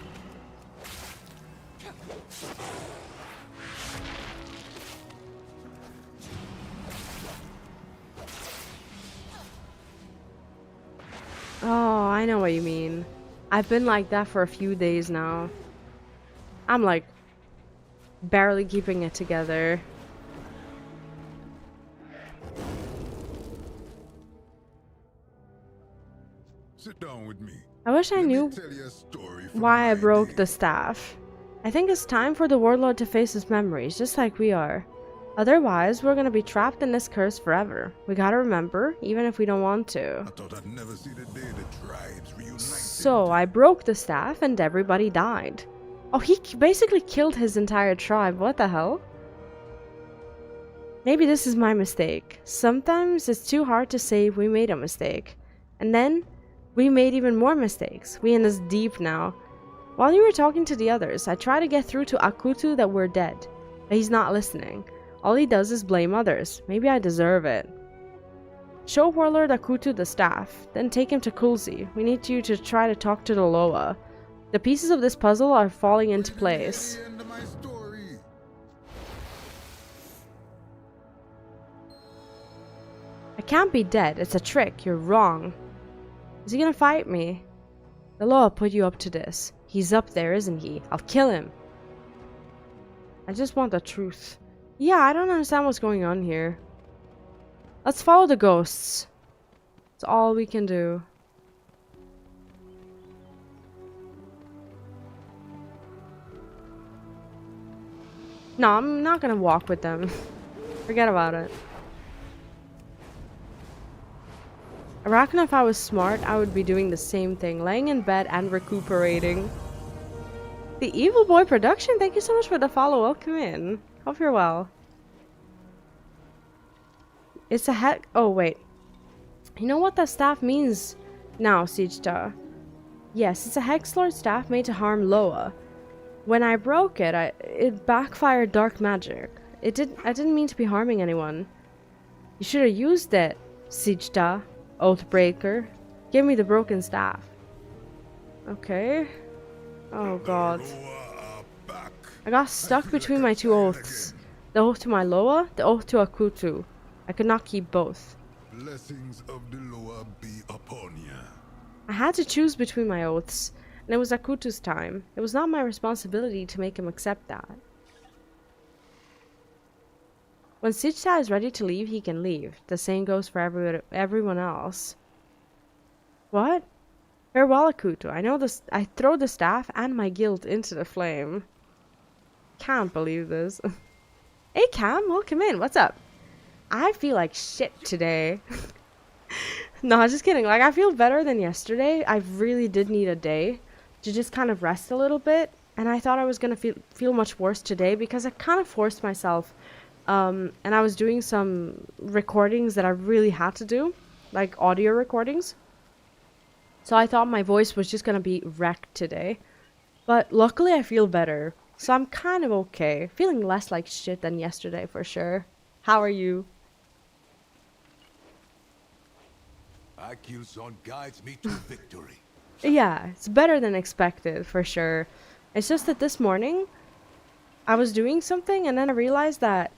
Oh, I know what you mean. I've been like that for a few days now. I'm like barely keeping it together. Sit down with me. I wish I knew why I broke the staff. I think it's time for the warlord to face his memories, just like we are. Otherwise, we're gonna be trapped in this curse forever. We gotta remember, even if we don't want to. I thought I'd never see the day the tribes reunited. So, I broke the staff and everybody died. Oh, he basically killed his entire tribe. What the hell? Maybe this is my mistake. Sometimes it's too hard to say we made a mistake. And then, we made even more mistakes. We in this deep now. While you were talking to the others, I tried to get through to Akutu that we're dead. But he's not listening. All he does is blame others. Maybe I deserve it. Show Warlord Akutu the staff, then take him to Kulzi. We need you to try to talk to the Loa. The pieces of this puzzle are falling into place. I can't be dead. It's a trick. You're wrong. Is he gonna fight me? The Loa put you up to this. He's up there, isn't he? I'll kill him. I just want the truth. Yeah, I don't understand what's going on here. Let's follow the ghosts. That's all we can do. No, I'm not gonna walk with them. Forget about it. I reckon if I was smart, I would be doing the same thing. Laying in bed and recuperating. The Evil Boy Production, thank you so much for the follow. Welcome in. Hope you're well. It's a heck. Oh, wait. You know what that staff means now, Siegeta? Yes, it's a Hexlord staff made to harm Loa. When I broke it, it backfired dark magic. I didn't mean to be harming anyone. You should have used it, Siegeta, Oathbreaker. Give me the broken staff. Okay. Oh god. I got stuck between my two oaths. The oath to my Loa, the oath to Akutu. I could not keep both. Blessings of the Loa be upon ya. I had to choose between my oaths, and it was Akutu's time. It was not my responsibility to make him accept that. When Siegeta is ready to leave, he can leave. The same goes for everyone else. What? Farewell, Akutu. I know this. I throw the staff and my guild into the flame. Can't believe this. Hey Cam, welcome in. What's up? I feel like shit today. No, just kidding. Like, I feel better than yesterday. I really did need a day to just kind of rest a little bit. And I thought I was going to feel much worse today because I kind of forced myself. And I was doing some recordings that I really had to do. Like, audio recordings. So I thought my voice was just going to be wrecked today. But luckily I feel better. So I'm kind of okay. Feeling less like shit than yesterday for sure. How are you? Akilson guides me to victory. Yeah, it's better than expected for sure. It's just that this morning I was doing something and then I realized that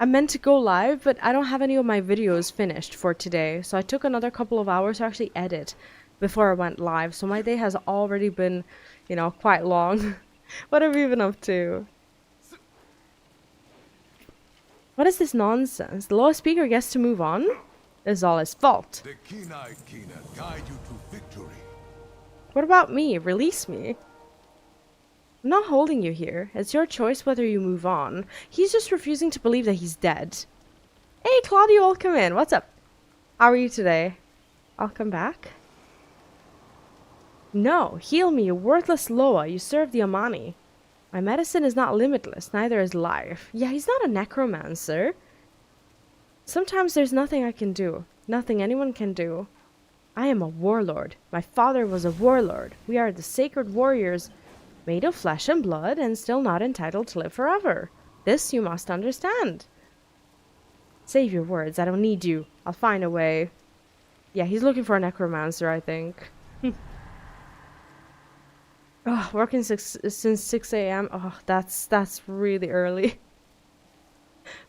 I meant to go live, but I don't have any of my videos finished for today. So I took another couple of hours to actually edit before I went live. So my day has already been, you know, quite long. What have you been up to? What is this nonsense? The Loa speaker gets to move on? It's all his fault. The keen-eyed Kina guide you to victory. What about me? Release me. I'm not holding you here. It's your choice whether you move on. He's just refusing to believe that he's dead. Hey, Claudia, welcome in. What's up? How are you today? I'll come back. No, heal me, you worthless Loa. You serve the Amani. My medicine is not limitless, neither is life. Yeah, he's not a necromancer. Sometimes there's nothing I can do. Nothing anyone can do. I am a warlord. My father was a warlord. We are the sacred warriors, made of flesh and blood, and still not entitled to live forever. This you must understand. Save your words. I don't need you. I'll find a way. Yeah, he's looking for a necromancer, I think. Oh, working since 6 a.m. Oh, that's really early.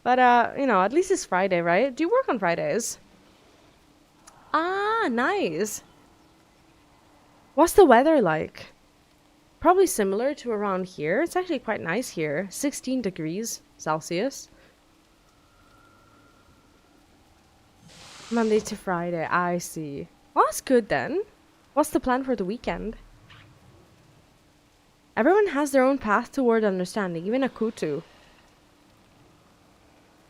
But, you know, at least it's Friday, right? Do you work on Fridays? Ah, nice. What's the weather like? Probably similar to around here. It's actually quite nice here. 16 degrees Celsius. Monday to Friday, I see. Well, that's good then. What's the plan for the weekend? Everyone has their own path toward understanding, even Akutu.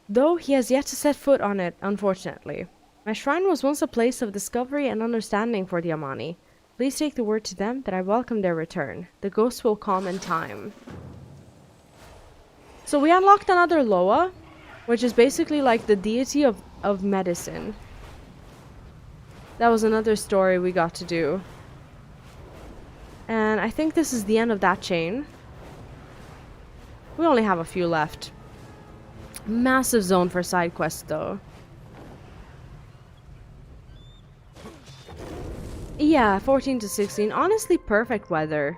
Though he has yet to set foot on it, unfortunately. My shrine was once a place of discovery and understanding for the Amani. Please take the word to them that I welcome their return. The ghosts will come in time. So we unlocked another Loa, which is basically like the deity of medicine. That was another story we got to do. And I think this is the end of that chain. We only have a few left. Massive zone for side quests though. Yeah, 14 to 16. Honestly, perfect weather.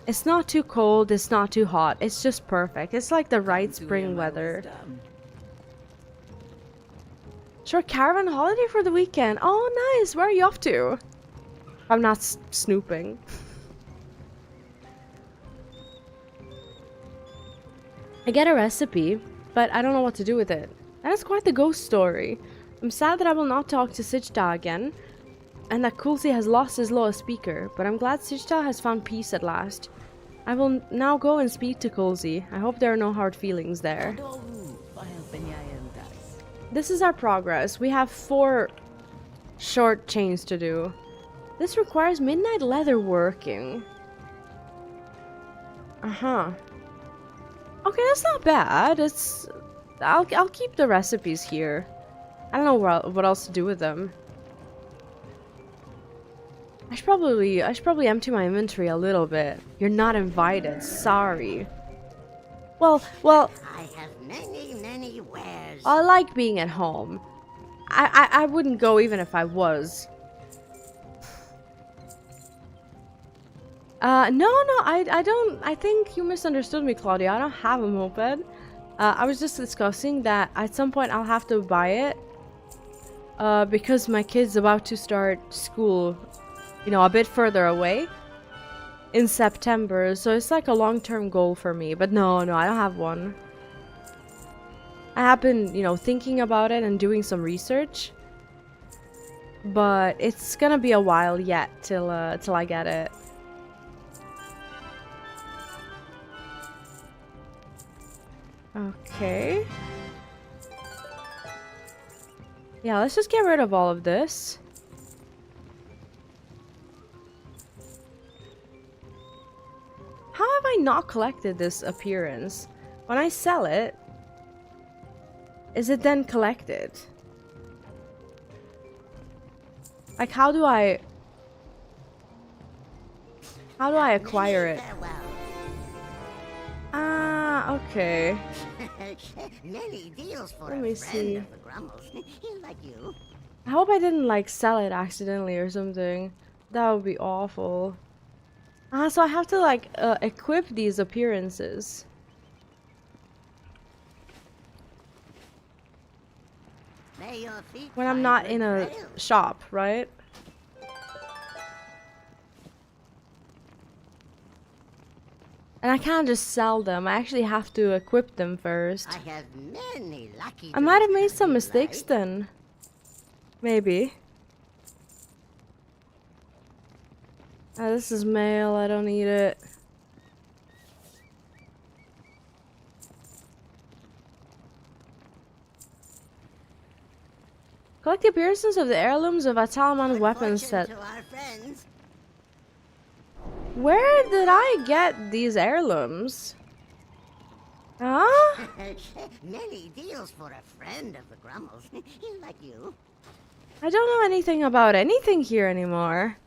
It's not too cold, it's not too hot. It's just perfect. It's like the right spring weather. Short caravan holiday for the weekend. Oh, nice. Where are you off to? I'm not snooping. I get a recipe, but I don't know what to do with it. That is quite the ghost story. I'm sad that I will not talk to Sichta again, and that Kulsi has lost his Loa speaker, but I'm glad Sichta has found peace at last. I will now go and speak to Kulsi. I hope there are no hard feelings there. This is our progress. We have 4 short chains to do. This requires midnight leather working. Uh-huh. Okay, that's not bad. I'll keep the recipes here. I don't know what else to do with them. I should probably empty my inventory a little bit. You're not invited. Sorry. Well. I have many wares. I like being at home. I wouldn't go even if I was. No, I don't. I think you misunderstood me, Claudia. I don't have a moped. I was just discussing that at some point I'll have to buy it. Because my kid's about to start school, you know, a bit further away in September. So it's like a long-term goal for me. But no, I don't have one. I have been, you know, thinking about it and doing some research. But it's gonna be a while yet till I get it. Okay. Yeah, let's just get rid of all of this. How have I not collected this appearance? When I sell it, is it then collected? Like, how do I acquire it? Ah, okay. Many deals for Let me a friend see. of the Grummles. Like you. I hope I didn't like sell it accidentally or something. That would be awful. Ah, so I have to like equip these appearances. May your feet When I'm find not good in a trails. shop, right? And I can't just sell them. I actually have to equip them first. I have many lucky. I might have made tools some you mistakes like. then. Maybe. This is mail. I don't need it. Collect the appearances of the heirlooms of Zul'Aman Good weapons fortune set. to our friends. Where did I get these heirlooms? Huh? Many deals for a friend of the Grummles. Like you. I don't know anything about anything here anymore.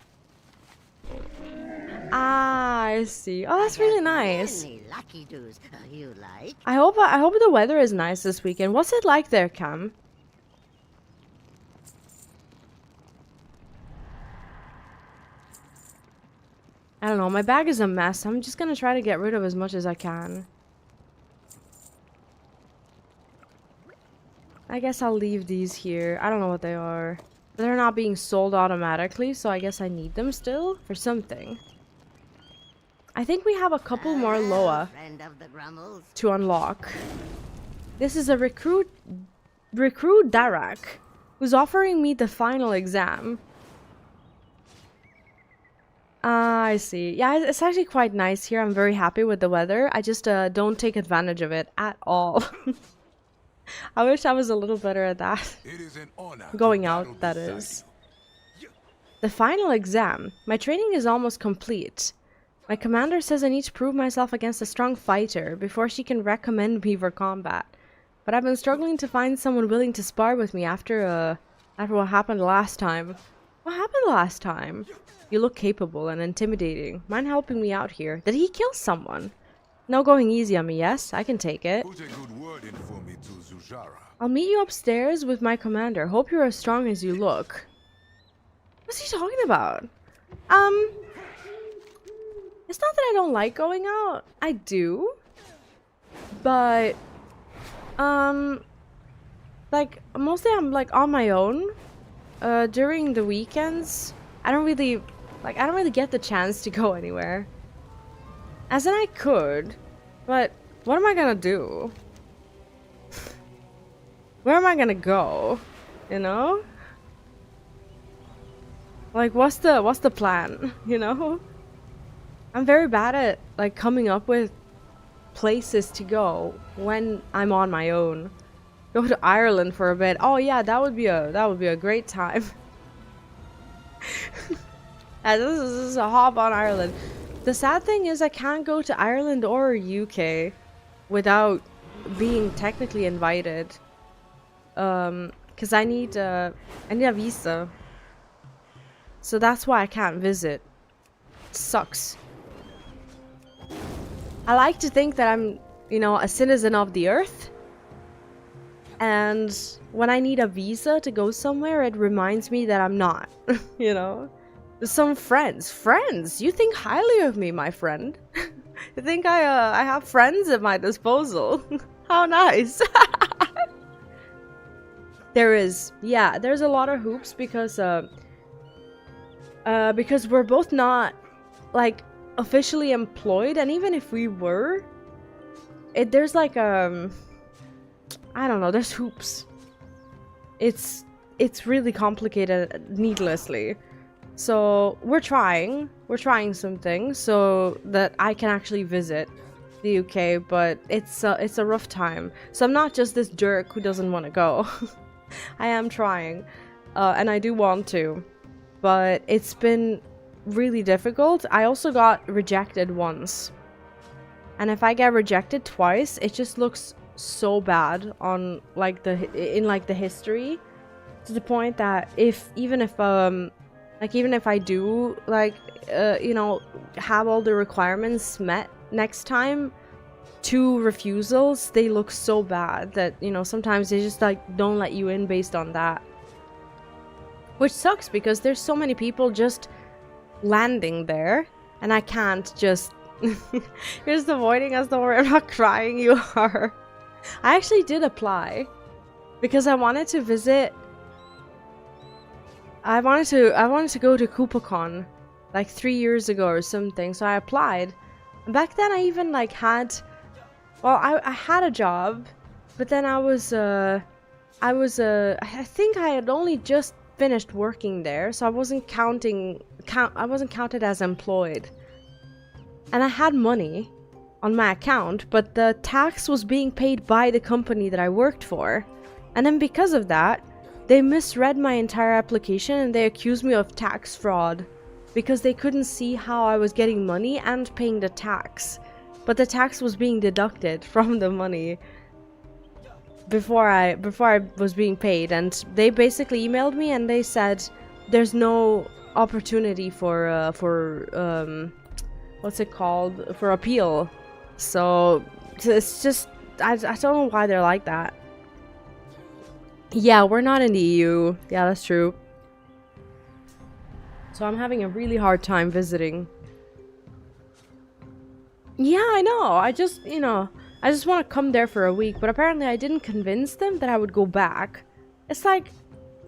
Ah, I see. Oh, that's really nice. Many lucky doos you like. I hope the weather is nice this weekend. What's it like there, Cam? I don't know. My bag is a mess. I'm just gonna try to get rid of as much as I can. I guess I'll leave these here. I don't know what they are. They're not being sold automatically, so I guess I need them still for something. I think we have a couple more Loa Friend of the Grummles. to unlock. This is a recruit Darak, who's offering me the final exam. Ah, I see. Yeah, it's actually quite nice here. I'm very happy with the weather. I just don't take advantage of it at all. I wish I was a little better at that. It is an honor Going to out, battle that beside is. you. The final exam. My training is almost complete. My commander says I need to prove myself against a strong fighter before she can recommend me for combat. But I've been struggling to find someone willing to spar with me after what happened last time. What happened last time? You look capable and intimidating. Mind helping me out here? Did he kill someone? No going easy on me, yes? I can take it. Put a good word in for me to Zujara. I'll meet you upstairs with my commander. Hope you're as strong as you look. What's he talking about? It's not that I don't like going out. I do. But, like, mostly I'm like on my own. During the weekends, I don't really get the chance to go anywhere. As in I could, but what am I gonna do? Where am I gonna go? You know? Like, what's the plan? You know? I'm very bad at like coming up with places to go when I'm on my own. Go to Ireland for a bit. Oh yeah, that would be a great time. This is a hop on Ireland. The sad thing is I can't go to Ireland or UK without being technically invited. Cause I need a visa. So that's why I can't visit. It sucks. I like to think that I'm, you know, a citizen of the earth. And when I need a visa to go somewhere, it reminds me that I'm not, you know? Some friends. Friends? You think highly of me, my friend. You think I have friends at my disposal. How nice. There's a lot of hoops because we're both not, like, officially employed, and even if we were, there's like I don't know, there's hoops. It's really complicated needlessly. So we're trying some things so that I can actually visit the UK, but it's a rough time. So I'm not just this jerk who doesn't want to go. I am trying, and I do want to, but it's been really difficult. I also got rejected once, and if I get rejected twice, it just looks so bad on like the history, to the point that even if I do like you know, have all the requirements met next time, 2 refusals, they look so bad that, you know, sometimes they just like don't let you in based on that, which sucks because there's so many people just landing there, and I can't just you're just avoiding us. Don't worry, I'm not crying, you are. I actually did apply because I wanted to visit. I wanted to go to KoopaCon like 3 years ago or something, so I applied. And back then I even like had, well, I had a job, but then I think I had only just finished working there, so I wasn't counted as employed. And I had money on my account, but the tax was being paid by the company that I worked for. And then because of that, they misread my entire application and they accused me of tax fraud because they couldn't see how I was getting money and paying the tax. But the tax was being deducted from the money before I was being paid, and they basically emailed me and they said there's no opportunity for what's it called, for appeal. So it's just I don't know why they're like that. Yeah, we're not in the EU. Yeah, that's true. So I'm having a really hard time visiting. Yeah, I know. I just want to come there for a week, but apparently I didn't convince them that I would go back. It's like,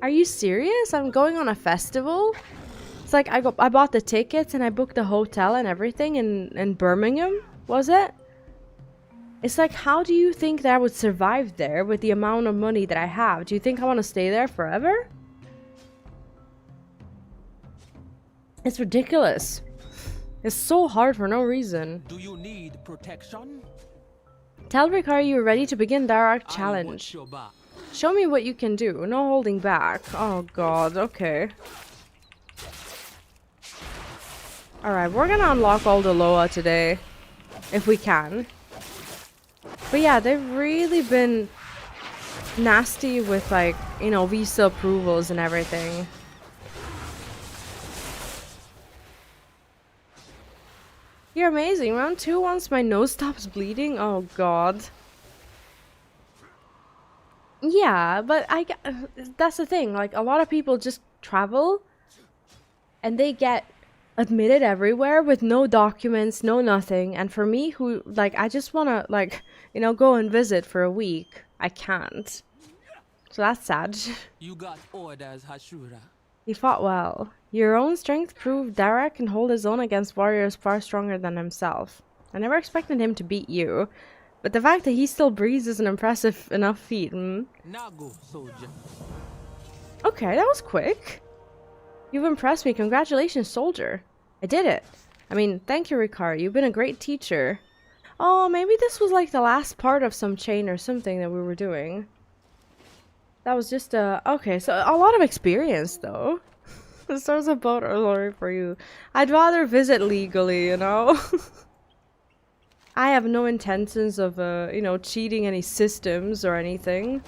are you serious? I'm going on a festival? It's like I bought the tickets and I booked the hotel and everything in Birmingham, was it? It's like, how do you think that I would survive there with the amount of money that I have? Do you think I want to stay there forever? It's ridiculous. It's so hard for no reason. Do you need protection? Tell Ricardo you're ready to begin Dark Challenge. Show me what you can do. No holding back. Oh god, okay. Alright, we're gonna unlock all the Loa today. If we can. But yeah, they've really been nasty with, like, you know, visa approvals and everything. You're amazing. Round 2, once my nose stops bleeding. Oh god. Yeah, but that's the thing. Like, a lot of people just travel and they get admitted everywhere with no documents, no nothing. And for me, who, like, I just want to, like, you know, go and visit for a week. I can't. So that's sad. You got orders, Hashura. He fought well. Your own strength proved Derek can hold his own against warriors far stronger than himself. I never expected him to beat you, but the fact that he still breathes is an impressive enough feat. Now go, soldier. Okay, that was quick. You've impressed me. Congratulations, soldier. I did it. I mean, thank you, Ricard. You've been a great teacher. Oh, maybe this was like the last part of some chain or something that we were doing. That was just okay, so a lot of experience though. There's a boat or lorry for you. I'd rather visit legally, you know? I have no intentions of, you know, cheating any systems or anything.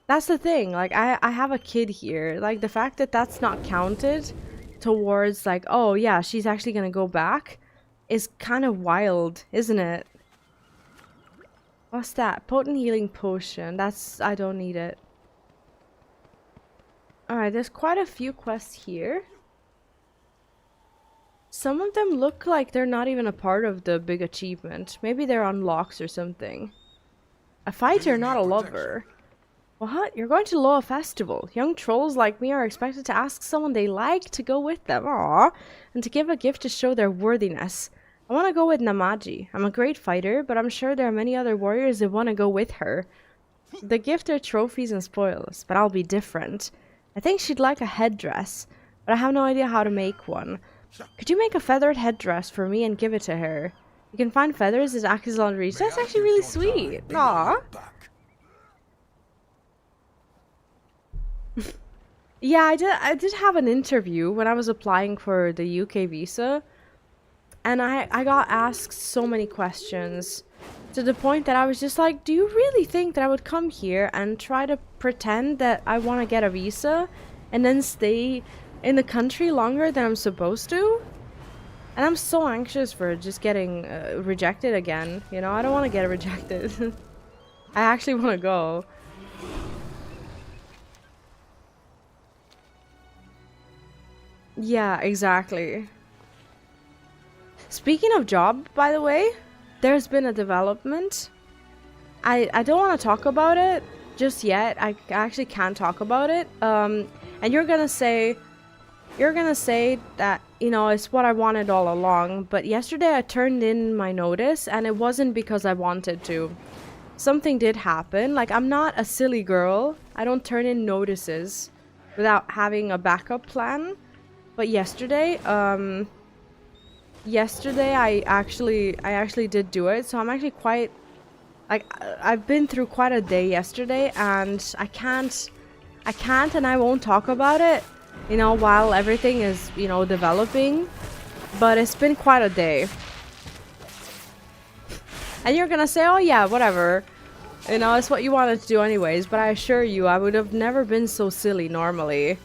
That's the thing, like, I have a kid here. Like, the fact that that's not counted towards, like, oh yeah, she's actually gonna go back is kind of wild, isn't it? What's that? Potent healing potion. That's... I don't need it. Alright, there's quite a few quests here. Some of them look like they're not even a part of the big achievement. Maybe they're unlocks or something. A fighter, not a lover. What? You're going to Loa Festival. Young trolls like me are expected to ask someone they like to go with them. Aww. And to give a gift to show their worthiness. I want to go with Namaji. I'm a great fighter, but I'm sure there are many other warriors that want to go with her. The gift are trophies and spoils, but I'll be different. I think she'd like a headdress, but I have no idea how to make one. Could you make a feathered headdress for me and give it to her? You can find feathers at Axelon Reach. That's actually really sweet. Aww. Yeah, I did have an interview when I was applying for the UK visa. And I got asked so many questions to the point that I was just like, do you really think that I would come here and try to pretend that I want to get a visa and then stay in the country longer than I'm supposed to? And I'm so anxious for just getting rejected again. You know, I don't want to get rejected. I actually want to go. Yeah, exactly. Speaking of job, by the way, there's been a development. I don't want to talk about it just yet. I actually can't talk about it. And you're gonna say that, you know, it's what I wanted all along. But yesterday I turned in my notice, and it wasn't because I wanted to. Something did happen. Like, I'm not a silly girl. I don't turn in notices without having a backup plan. But yesterday, I actually did do it, so I'm actually quite, like, I've been through quite a day yesterday, and I can't and I won't talk about it, you know, while everything is, you know, developing, but it's been quite a day. And you're gonna say, oh yeah, whatever, you know, it's what you wanted to do anyways, but I assure you, I would have never been so silly normally.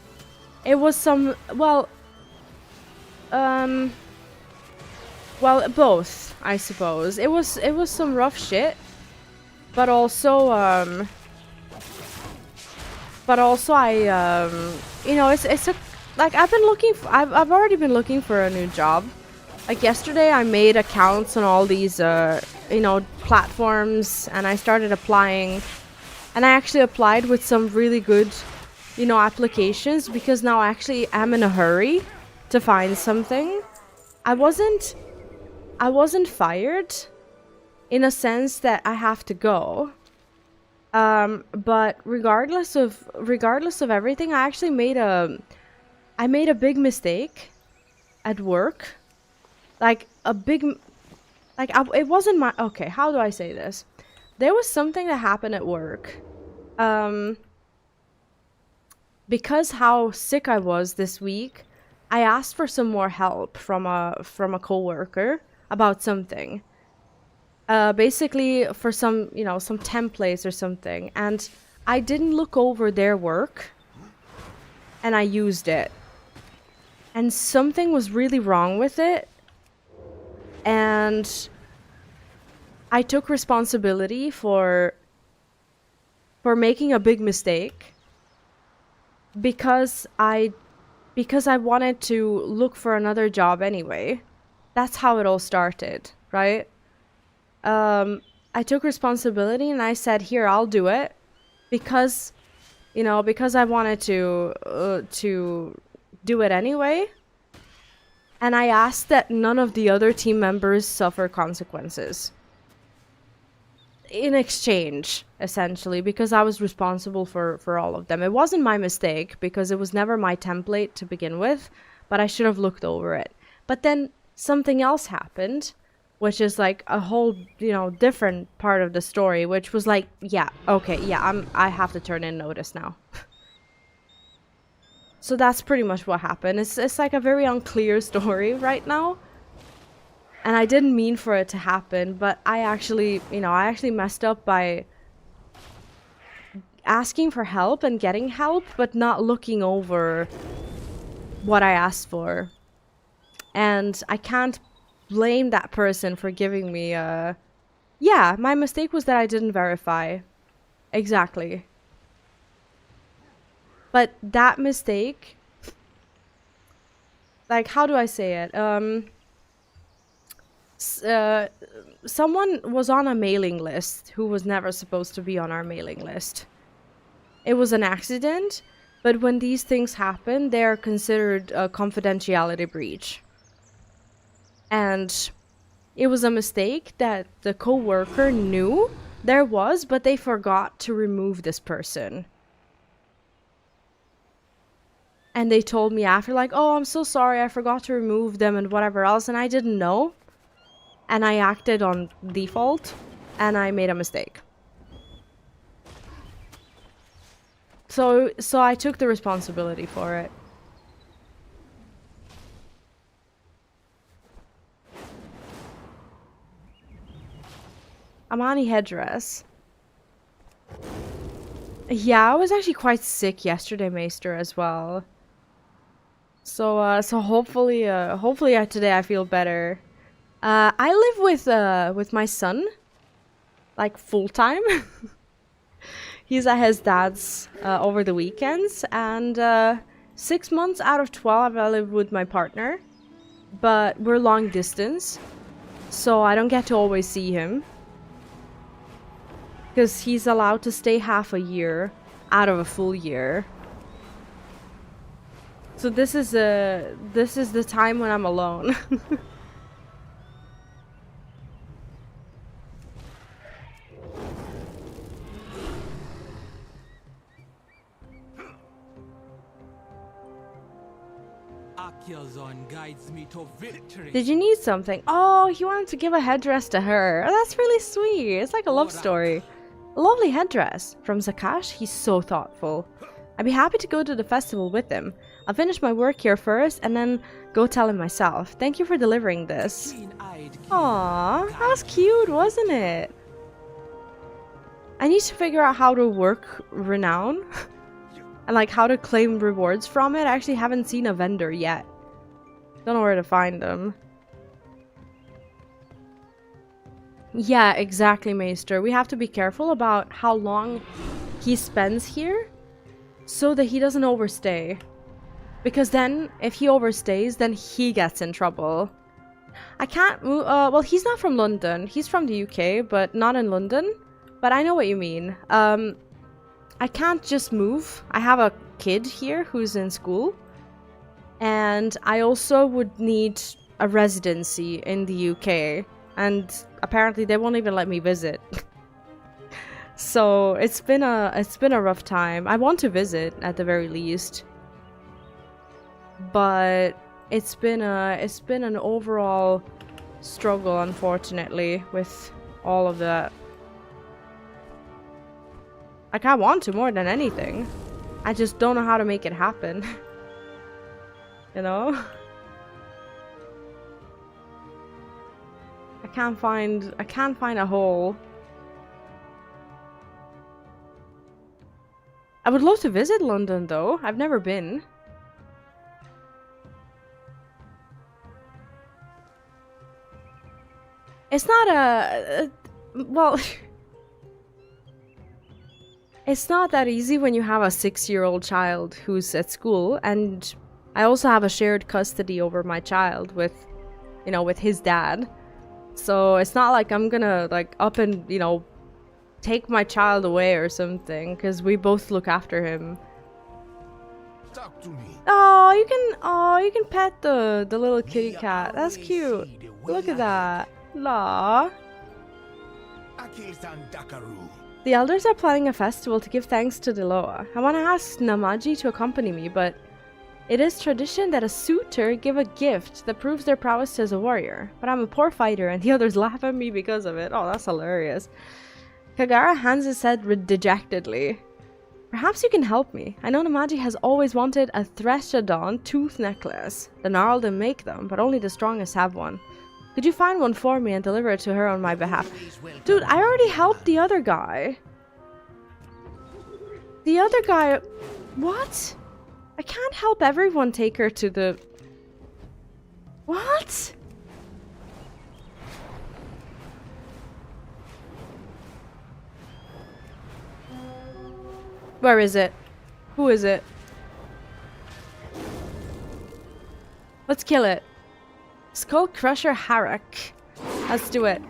It was some, well, both, I suppose. It was some rough shit, but also I, you know, it's a, like, I've I've already been looking for a new job. Like, yesterday I made accounts on all these, you know, platforms, and I started applying, and I actually applied with some really good, you know, applications, because now I actually am in a hurry to find something. I wasn't fired in a sense that I have to go. But regardless of everything, I actually made a big mistake at work. Like, it wasn't my, okay, how do I say this? There was something that happened at work. Because how sick I was this week, I asked for some more help from a coworker about something. Basically for some, you know, some templates or something, and I didn't look over their work, and I used it. And something was really wrong with it, and I took responsibility for making a big mistake because I wanted to look for another job anyway. That's how it all started, right? I took responsibility and I said, here, I'll do it. Because, you know, because I wanted to do it anyway. And I asked that none of the other team members suffer consequences. In exchange, essentially, because I was responsible for all of them. It wasn't my mistake, because it was never my template to begin with, but I should have looked over it. But then something else happened, which is like a whole, you know, different part of the story, which was like, yeah, okay, yeah, I have to turn in notice now. So that's pretty much what happened. It's like a very unclear story right now. And I didn't mean for it to happen, but I actually messed up by asking for help and getting help, but not looking over what I asked for. And I can't blame that person for giving me a... Yeah, my mistake was that I didn't verify. Exactly. But that mistake... Like, how do I say it? Someone was on a mailing list who was never supposed to be on our mailing list. It was an accident, but when these things happen, they are considered a confidentiality breach. And it was a mistake that the co-worker knew there was, but they forgot to remove this person. And they told me after, like, oh, I'm so sorry, I forgot to remove them and whatever else, and I didn't know. And I acted on default, and I made a mistake. So I took the responsibility for it. Amani headdress. Yeah, I was actually quite sick yesterday, Maester, as well. So hopefully today I feel better. I live with my son, like full time. He's at his dad's over the weekends, and 6 months out of 12 I live with my partner, but we're long distance, so I don't get to always see him, because he's allowed to stay half a year out of a full year. So this is the time when I'm alone. Guides me to victory. Did you need something? Oh, he wanted to give a headdress to her. Oh, that's really sweet. It's like a love story. A lovely headdress. From Zakash, he's so thoughtful. I'd be happy to go to the festival with him. I'll finish my work here first and then go tell him myself. Thank you for delivering this. Aww, that was cute, wasn't it? I need to figure out how to work Renown. And like how to claim rewards from it. I actually haven't seen a vendor yet. Don't know where to find them. Yeah, exactly, Maester. We have to be careful about how long he spends here so that he doesn't overstay. Because then, if he overstays, then he gets in trouble. I can't move. Well, he's not from London. He's from the UK, but not in London. But I know what you mean. I can't just move. I have a kid here who's in school. And I also would need a residency in the UK. And apparently they won't even let me visit. So it's been a rough time. I want to visit at the very least. But it's been an overall struggle, unfortunately, with all of that. Like, I want to more than anything. I just don't know how to make it happen. You know? I can't find a hole. I would love to visit London though. I've never been. It's not well, it's not that easy when you have a 6-year-old child who's at school, and I also have a shared custody over my child with, you know, with his dad. So it's not like I'm gonna like up and, you know, take my child away or something, because we both look after him. Talk to me. Oh, you can pet the little kitty cat. That's cute. Look at that. La. The elders are planning a festival to give thanks to the Loa. I want to ask Namaji to accompany me, but it is tradition that a suitor give a gift that proves their prowess as a warrior. But I'm a poor fighter and the others laugh at me because of it. Oh, that's hilarious. Kagara hands his head dejectedly. Perhaps you can help me. I know Namaji has always wanted a Threshodon tooth necklace. The Gnarled make them, but only the strongest have one. Could you find one for me and deliver it to her on my behalf? Dude, I already helped the other guy. The other guy... What? I can't help everyone take her to the... What? Where is it? Who is it? Let's kill it. Skull Crusher Harak. Let's do it.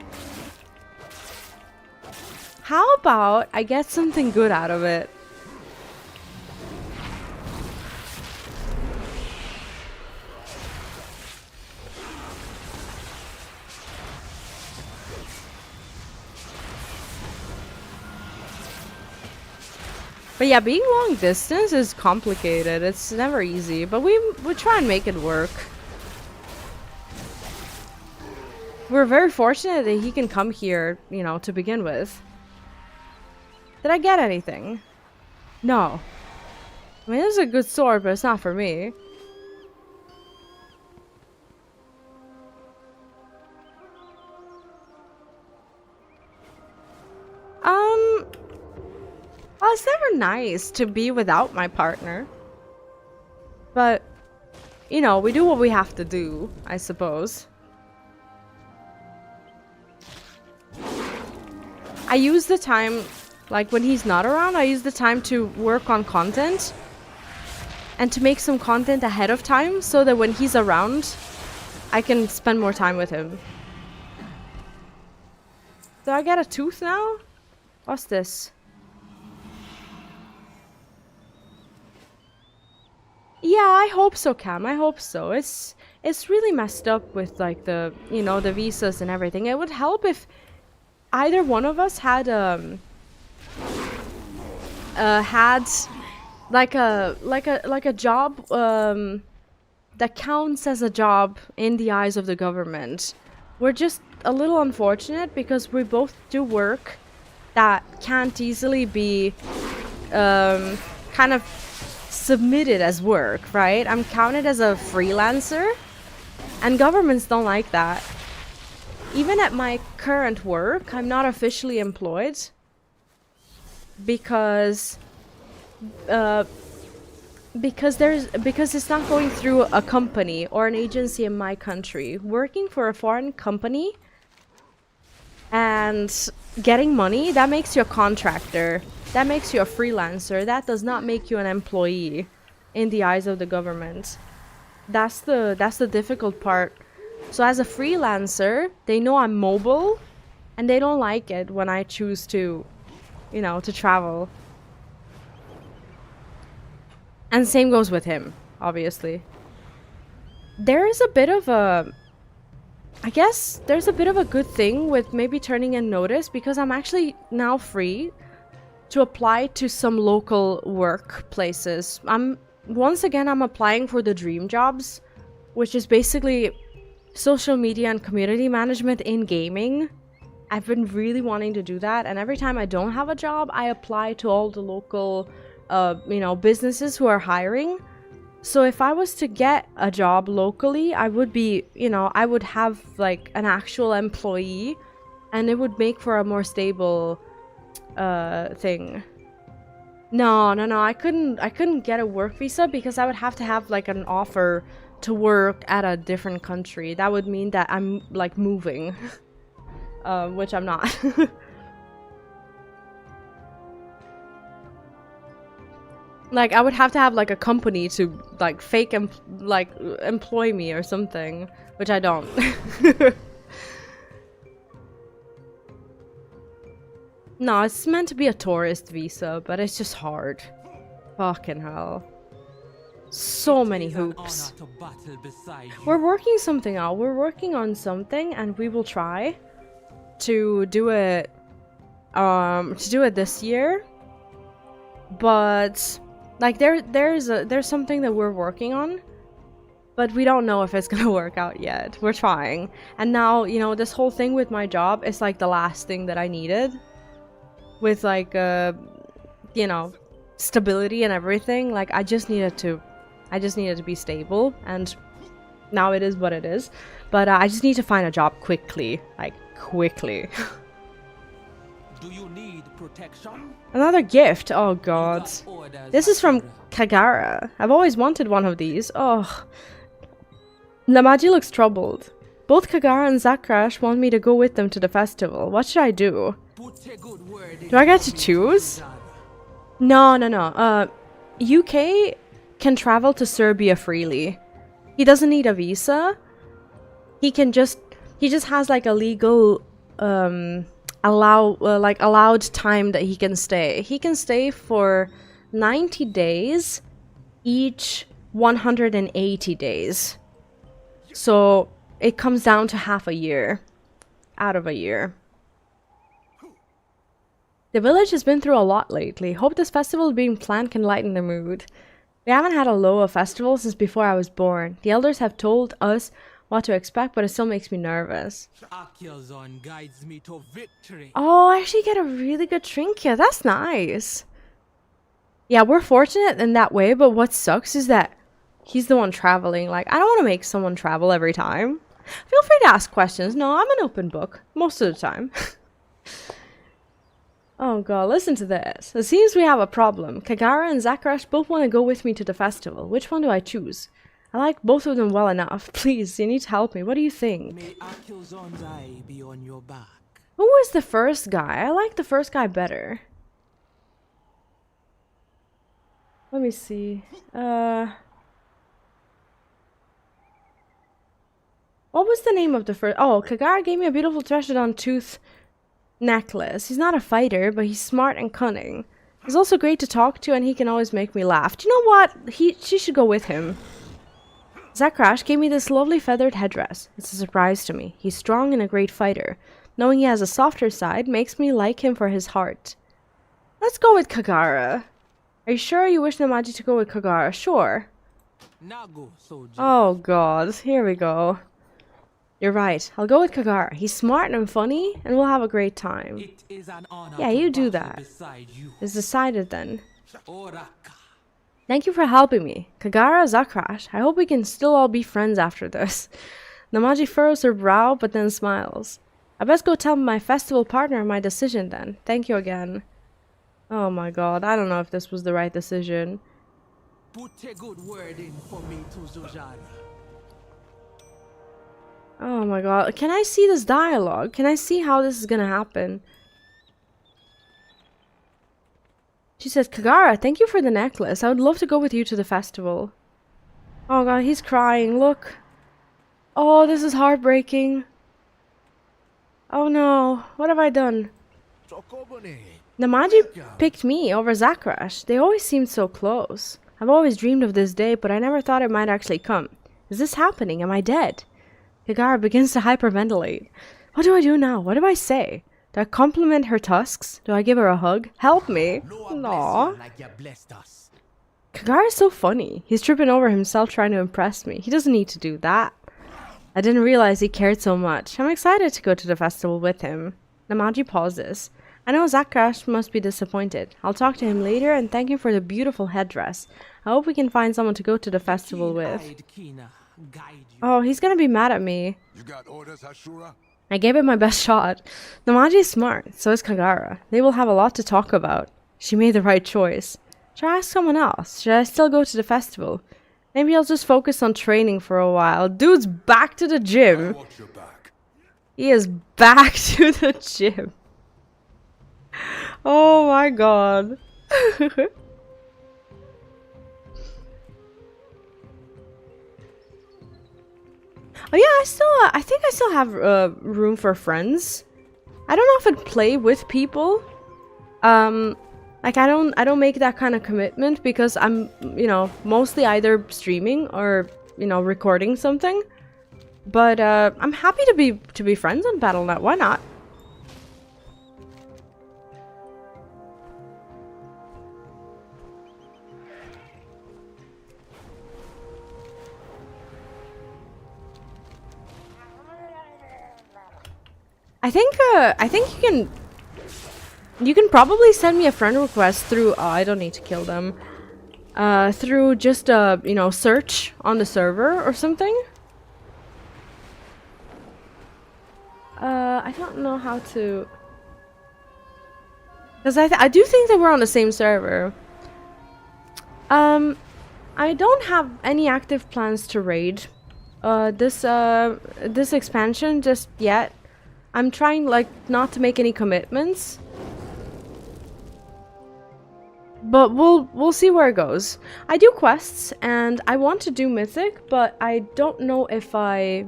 How about I get something good out of it? But yeah, being long distance is complicated. It's never easy, but we try and make it work. We're very fortunate that he can come here, you know, to begin with. Did I get anything? No. I mean, this is a good sword, but it's not for me. Well, it's never nice to be without my partner. But, you know, we do what we have to do, I suppose. I use the time, like when he's not around, I use the time to work on content. And to make some content ahead of time, so that when he's around, I can spend more time with him. Do I get a tooth now? What's this? Yeah, I hope so, Cam. I hope so. It's really messed up with like the, you know, the visas and everything. It would help if either one of us had had like a job that counts as a job in the eyes of the government. We're just a little unfortunate because we both do work that can't easily be kind of submitted as work, right? I'm counted as a freelancer, and governments don't like that. Even at my current work, I'm not officially employed because it's not going through a company or an agency in my country. Working for a foreign company and getting money, that makes you a contractor. That makes you a freelancer. That does not make you an employee in the eyes of the government. That's the difficult part. So as a freelancer, they know I'm mobile and they don't like it when I choose to, you know, to travel. And same goes with him, obviously. There is a bit of a... I guess there's a bit of a good thing with maybe turning in notice, because I'm actually now free to apply to some local workplaces. Once again, I'm applying for the dream jobs, which is basically social media and community management in gaming. I've been really wanting to do that, and every time I don't have a job, I apply to all the local you know, businesses who are hiring. So if I was to get a job locally, I would be, you know, I would have like an actual employee, and it would make for a more stable thing. No, I couldn't get a work visa because I would have to have like an offer to work at a different country. That would mean that I'm like moving, which I'm not. Like, I would have to have like a company to like fake employ me or something, which I don't. No, it's meant to be a tourist visa, but it's just hard. Fucking hell. So many hoops. We're working something out. We're working on something, and we will try to do it this year. But like there's something that we're working on, but we don't know if it's gonna work out yet. We're trying. And now, you know, this whole thing with my job is like the last thing that I needed. With like you know, stability and everything. Like I just needed to be stable, and now it is what it is. But I just need to find a job quickly. Like quickly. Do you need protection? Another gift. Oh god. This is from Kagara. I've always wanted one of these. Oh. Namaji looks troubled. Both Kagara and Zakrash want me to go with them to the festival. What should I do? Do I get to choose? No. UK can travel to Serbia freely. He doesn't need a visa. He just has like a legal allowed time that he can stay. He can stay for 90 days each 180 days. So it comes down to half a year out of a year. The village has been through a lot lately. Hope this festival being planned can lighten the mood. We haven't had a Loa festival since before I was born. The elders have told us what to expect, but it still makes me nervous. Guides me to victory. Oh, I actually get a really good trinket. That's nice. Yeah, we're fortunate in that way, but what sucks is that he's the one traveling. Like, I don't want to make someone travel every time. Feel free to ask questions. No, I'm an open book. Most of the time. Oh god, listen to this. It seems we have a problem. Kagara and Zakrash both want to go with me to the festival. Which one do I choose? I like both of them well enough. Please, you need to help me. What do you think? May Akilzon's eye be on your back. Who was the first guy? I like the first guy better. Let me see. What was the name of the first? Oh, Kagara gave me a beautiful treasure tooth necklace. He's not a fighter, but he's smart and cunning. He's also great to talk to, and he can always make me laugh. Do you know what? She should go with him. Zakrash gave me this lovely feathered headdress. It's a surprise to me. He's strong and a great fighter. Knowing he has a softer side makes me like him for his heart. Let's go with Kagara. Are you sure you wish Namaji to go with Kagara? Sure. Nago, soldier. Oh god, here we go. You're right. I'll go with Kagara. He's smart and funny, and we'll have a great time. It is an honor Yeah, to you do battle that. beside you. It's decided then. Oraka. Thank you for helping me. Kagara, Zakrash, I hope we can still all be friends after this. Namaji furrows her brow, but then smiles. I best go tell my festival partner my decision then. Thank you again. Oh my god, I don't know if this was the right decision. Put a good word in for me to Zojara. Oh my god, can I see this dialogue? Can I see how this is gonna happen? She says, Kagara, thank you for the necklace. I would love to go with you to the festival. Oh god, he's crying. Look. Oh, this is heartbreaking. Oh no, what have I done? Namaji picked me over Zakrash. They always seemed so close. I've always dreamed of this day, but I never thought it might actually come. Is this happening? Am I dead? Kagara begins to hyperventilate. What do I do now? What do I say? Do I compliment her tusks? Do I give her a hug? Help me! Aww. Kagara is so funny. He's tripping over himself trying to impress me. He doesn't need to do that. I didn't realize he cared so much. I'm excited to go to the festival with him. Namaji pauses. I know Zakrash must be disappointed. I'll talk to him later and thank him for the beautiful headdress. I hope we can find someone to go to the festival with. Oh, he's gonna be mad at me. You got orders, Hashura? I gave it my best shot. Namaji is smart, so is Kagara. They will have a lot to talk about. She made the right choice. Should I ask someone else? Should I still go to the festival? Maybe I'll just focus on training for a while. Dude's back to the gym. Watch your back. He is back to the gym. Oh my god. Oh yeah, I think I still have room for friends. I don't know if I'd play with people, Like I don't make that kind of commitment because I'm, you know, mostly either streaming or, you know, recording something. But I'm happy to be friends on Battle.net. Why not? I think you can probably send me a friend request through I don't need to kill them. Through just you know, search on the server or something. I don't know how to, because I do think that we're on the same server. I don't have any active plans to raid this expansion just yet. I'm trying, like, not to make any commitments. But we'll see where it goes. I do quests and I want to do Mythic, but I don't know if I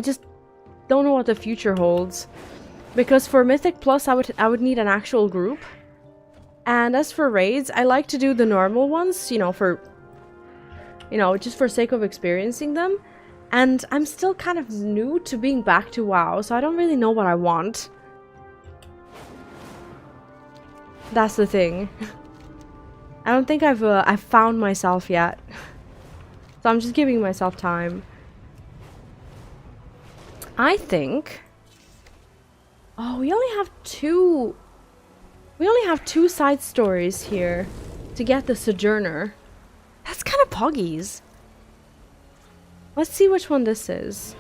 just don't know what the future holds. Because for Mythic Plus I would need an actual group. And as for raids, I like to do the normal ones, you know, just for sake of experiencing them. And I'm still kind of new to being back to WoW, so I don't really know what I want. That's the thing. I don't think I've found myself yet. So I'm just giving myself time. I think... Oh, we only have two side stories here to get the Sojourner. That's kind of poggies. Let's see which one this is.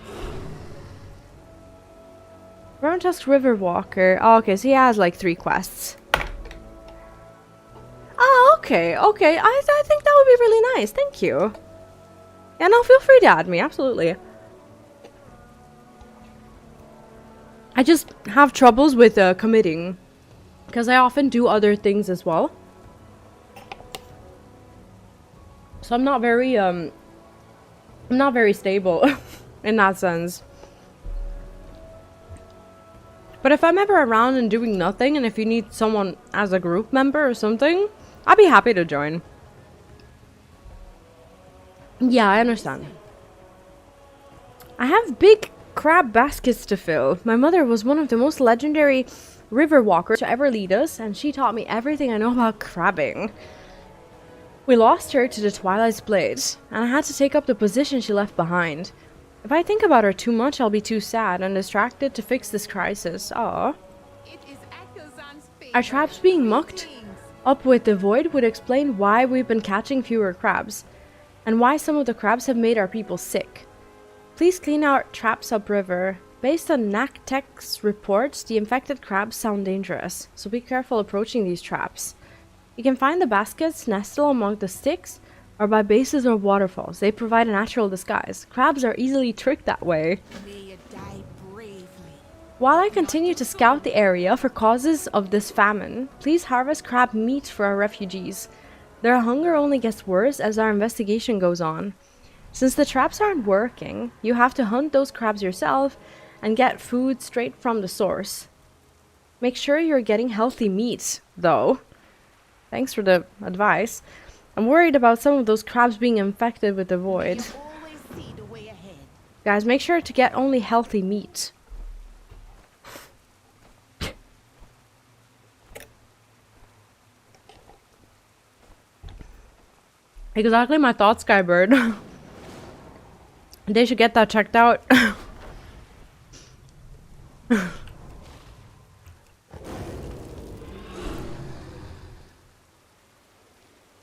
Roundtusk River Walker. Oh, okay, so he has like 3 quests. Oh, okay, okay. I think that would be really nice. Thank you. Yeah, no, feel free to add me. Absolutely. I just have troubles with committing. Because I often do other things as well. So I'm not very stable in that sense. But if I'm ever around and doing nothing, and if you need someone as a group member or something, I'd be happy to join. Yeah, I understand. I have big crab baskets to fill. My mother was one of the most legendary river walkers to ever lead us, and she taught me everything I know about crabbing. We lost her to the Twilight's Blade, and I had to take up the position she left behind. If I think about her too much, I'll be too sad and distracted to fix this crisis. Aww. Our traps being mucked up with the void would explain why we've been catching fewer crabs, and why some of the crabs have made our people sick. Please clean our traps upriver. Based on NACTEC's reports, the infected crabs sound dangerous, so be careful approaching these traps. You can find the baskets nestled among the sticks or by bases or waterfalls. They provide a natural disguise. Crabs are easily tricked that way. While I continue to scout the area for causes of this famine, please harvest crab meat for our refugees. Their hunger only gets worse as our investigation goes on. Since the traps aren't working, you have to hunt those crabs yourself and get food straight from the source. Make sure you're getting healthy meat, though. Thanks for the advice. I'm worried about some of those crabs being infected with the void. Guys, make sure to get only healthy meat. Exactly my thoughts, Skybird. They should get that checked out.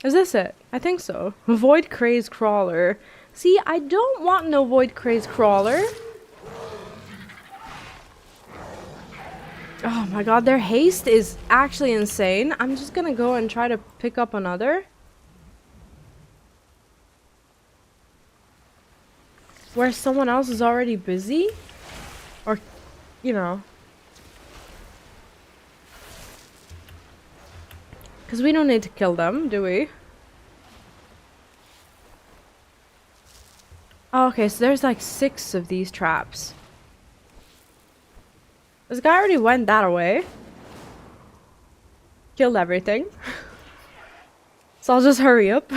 Is this it? I think so. Void Craze Crawler. See, I don't want no Void Craze Crawler. Oh my god, their haste is actually insane. I'm just gonna go and try to pick up another. Where someone else is already busy? Or, you know. Because we don't need to kill them, do we? Oh, okay, so there's like 6 of these traps. This guy already went that away. Killed everything. So I'll just hurry up.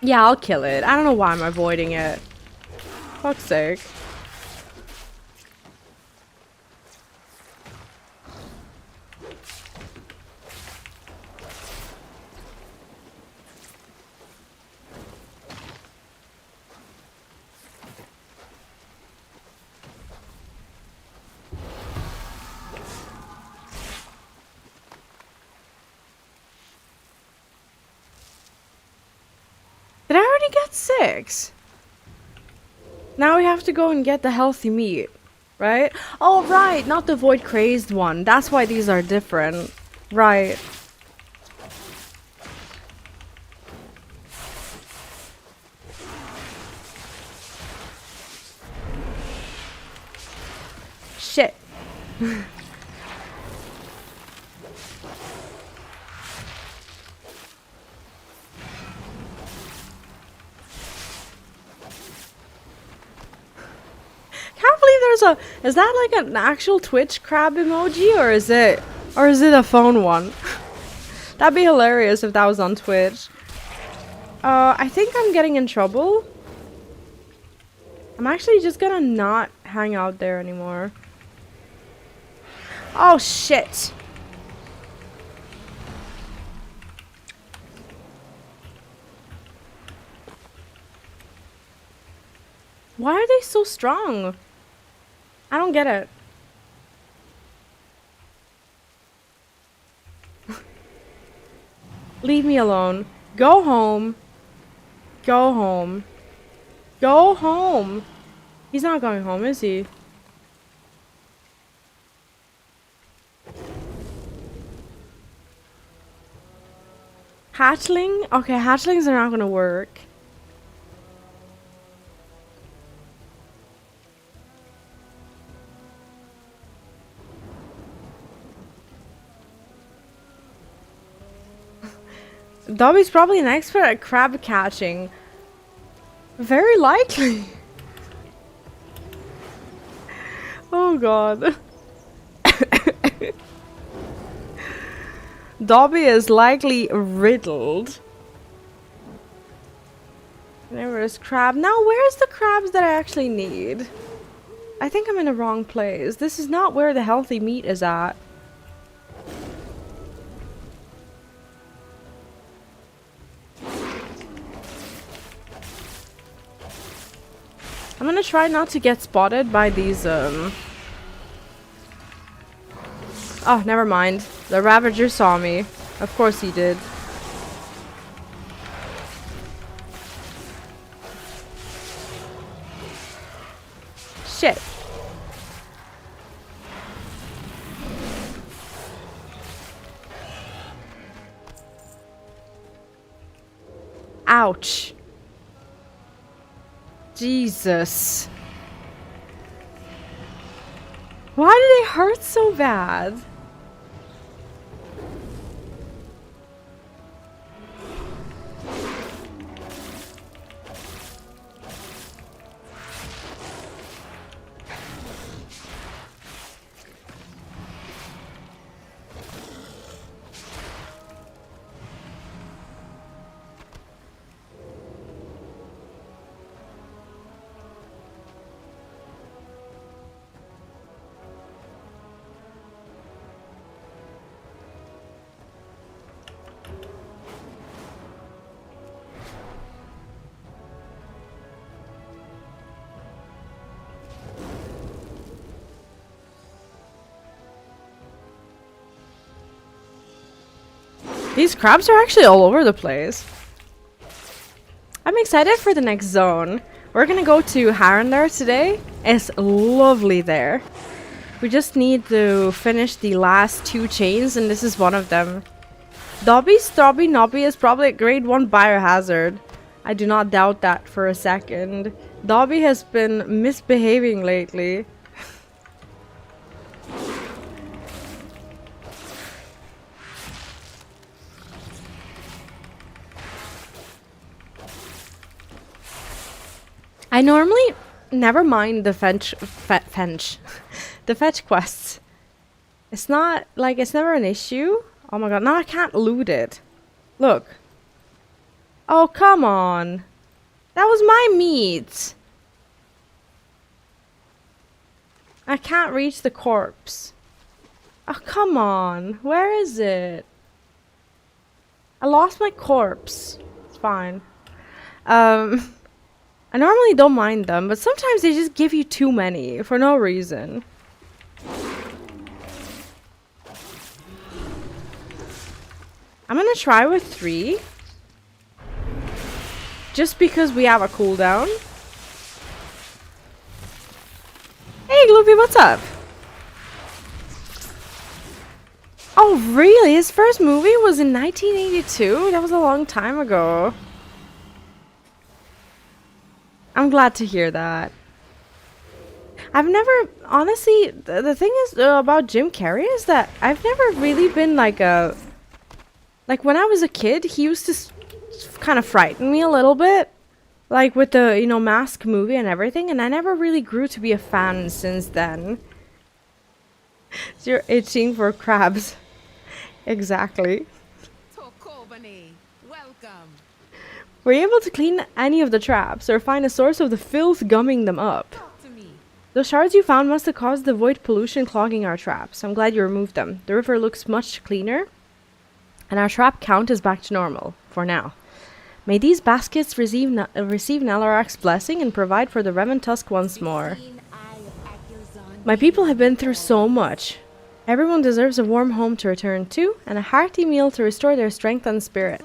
Yeah, I'll kill it. I don't know why I'm avoiding it. Fuck's sake. Did I already get 6? Now we have to go and get the healthy meat, right? Oh, right, not the void crazed one. That's why these are different. Right. Shit. Can't believe there's a, is that like an actual Twitch crab emoji, or is it a phone one? That'd be hilarious if that was on Twitch. I think I'm getting in trouble. I'm actually just gonna not hang out there anymore. Oh shit. Why are they so strong? I don't get it. Leave me alone. Go home. Go home. Go home. He's not going home, is he? Hatchling? Okay, hatchlings are not gonna work. Dobby's probably an expert at crab catching. Very likely. Oh god. Dobby is likely riddled. There is crab. Now where's the crabs that I actually need? I think I'm in the wrong place. This is not where the healthy meat is at. I'm gonna try not to get spotted by these, Oh, never mind. The Ravager saw me. Of course he did. Shit. Ouch. Jesus. Why do they hurt so bad? These crabs are actually all over the place. I'm excited for the next zone. We're gonna go to Harandar today. It's lovely there. We just need to finish the last 2 chains, and this is one of them. Dobby, Stobby, Nobby is probably a grade 1 biohazard. I do not doubt that for a second. Dobby has been misbehaving lately. I normally never mind the the fetch quests. It's not like it's never an issue. Oh my god, now I can't loot it. Look. Oh, come on. That was my meat. I can't reach the corpse. Oh, come on. Where is it? I lost my corpse. It's fine. I normally don't mind them, but sometimes they just give you too many for no reason. I'm gonna try with 3. Just because we have a cooldown. Hey, Gloopy, what's up? Oh, really? His first movie was in 1982? That was a long time ago. I'm glad to hear that. I've never, honestly, the thing is about Jim Carrey is that I've never really been like a, like when I was a kid, he used to kind of frighten me a little bit. Like with the, you know, Mask movie and everything, and I never really grew to be a fan since then. So you're itching for crabs. Exactly. Welcome. Were you able to clean any of the traps or find a source of the filth gumming them up? Talk to me. The shards you found must have caused the void pollution clogging our traps. I'm glad you removed them. The river looks much cleaner, and our trap count is back to normal, for now. May these baskets receive Nalarak's blessing and provide for the Revan Tusk once more. My people have been through so much. Everyone deserves a warm home to return to, and a hearty meal to restore their strength and spirit.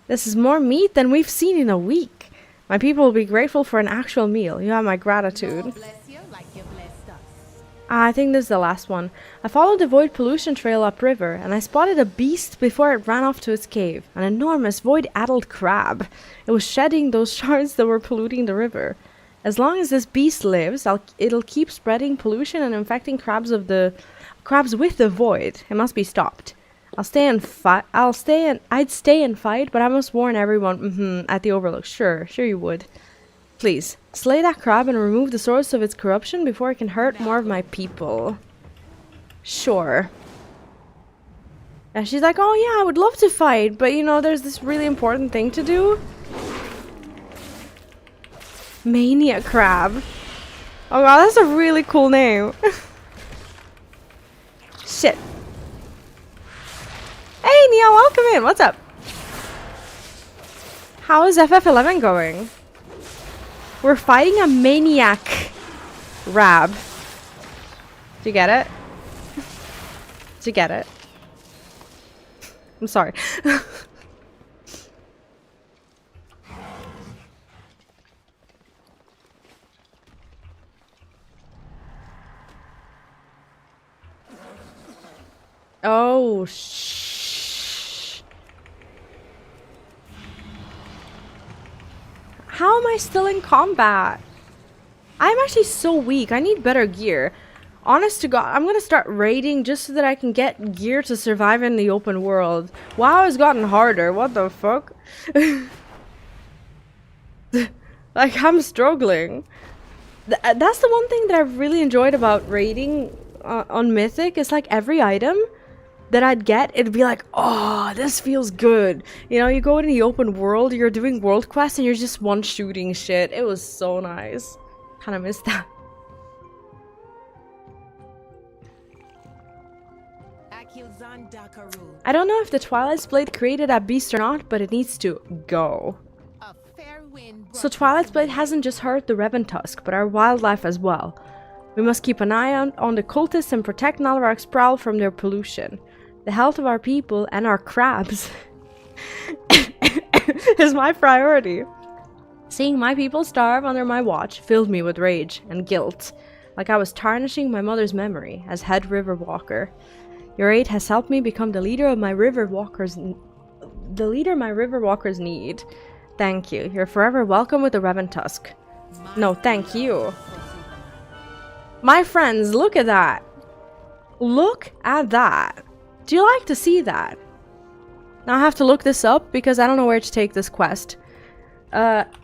This is more meat than we've seen in a week. My people will be grateful for an actual meal. You have my gratitude. I think this is the last one. I followed the void pollution trail upriver, and I spotted a beast before it ran off to its cave. An enormous void-addled crab. It was shedding those shards that were polluting the river. As long as this beast lives, it'll keep spreading pollution and infecting crabs with the void. It must be stopped. I'd stay and fight, but I must warn everyone, at the Overlook. Sure you would. Please, slay that crab and remove the source of its corruption before it can hurt more of my people. Sure. And she's like, oh yeah, I would love to fight, but you know, there's this really important thing to do. Mania Crab. Oh god, that's a really cool name. Shit. Hey Neo, welcome in. What's up? How is FF11 going? We're fighting a maniac rab. Did you get it? Did you get it? I'm sorry. Oh, shh. How am I still in combat? I'm actually so weak. I need better gear. Honest to God, I'm gonna start raiding just so that I can get gear to survive in the open world. WoW has gotten harder. What the fuck? Like, I'm struggling. That's the one thing that I've really enjoyed about raiding on Mythic. Is like every item that I'd get, it'd be like, oh, this feels good. You know, you go in the open world, you're doing world quests, and you're just one-shooting shit. It was so nice. Kinda missed that. I don't know if the Twilight's Blade created that beast or not, but it needs to go. So Twilight's Blade hasn't just hurt the Revan Tusk, but our wildlife as well. We must keep an eye on the cultists and protect Nalarak's prowl from their pollution. The health of our people and our crabs is my priority. Seeing my people starve under my watch filled me with rage and guilt, like I was tarnishing my mother's memory as head river walker. Your aid has helped me become the leader of my river walkers. The leader my river walkers need. Thank you. You're forever welcome with the Revan Tusk. No, thank you. My friends, look at that. Look at that. Do you like to see that? Now I have to look this up because I don't know where to take this quest.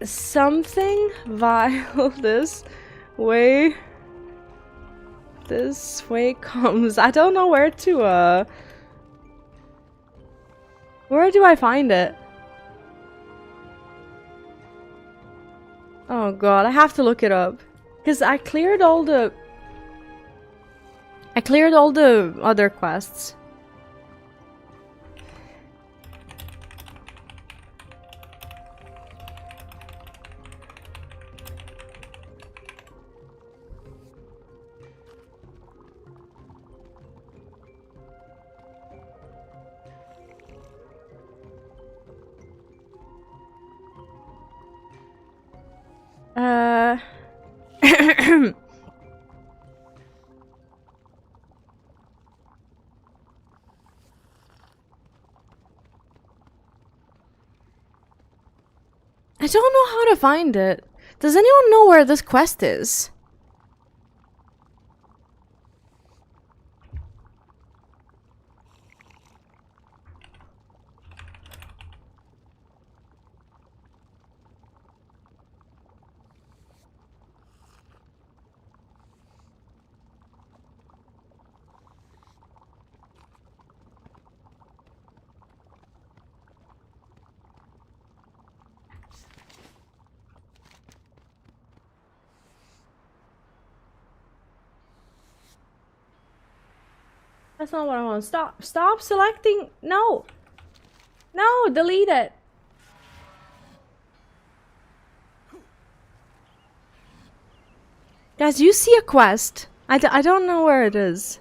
Something vile this way comes. I don't know where to, where do I find it? Oh god, I have to look it up. Because I cleared all the other quests. I don't know how to find it. Does anyone know where this quest is? That's not what I want. Stop selecting. No. No, delete it. Guys, you see a quest. I don't know where it is.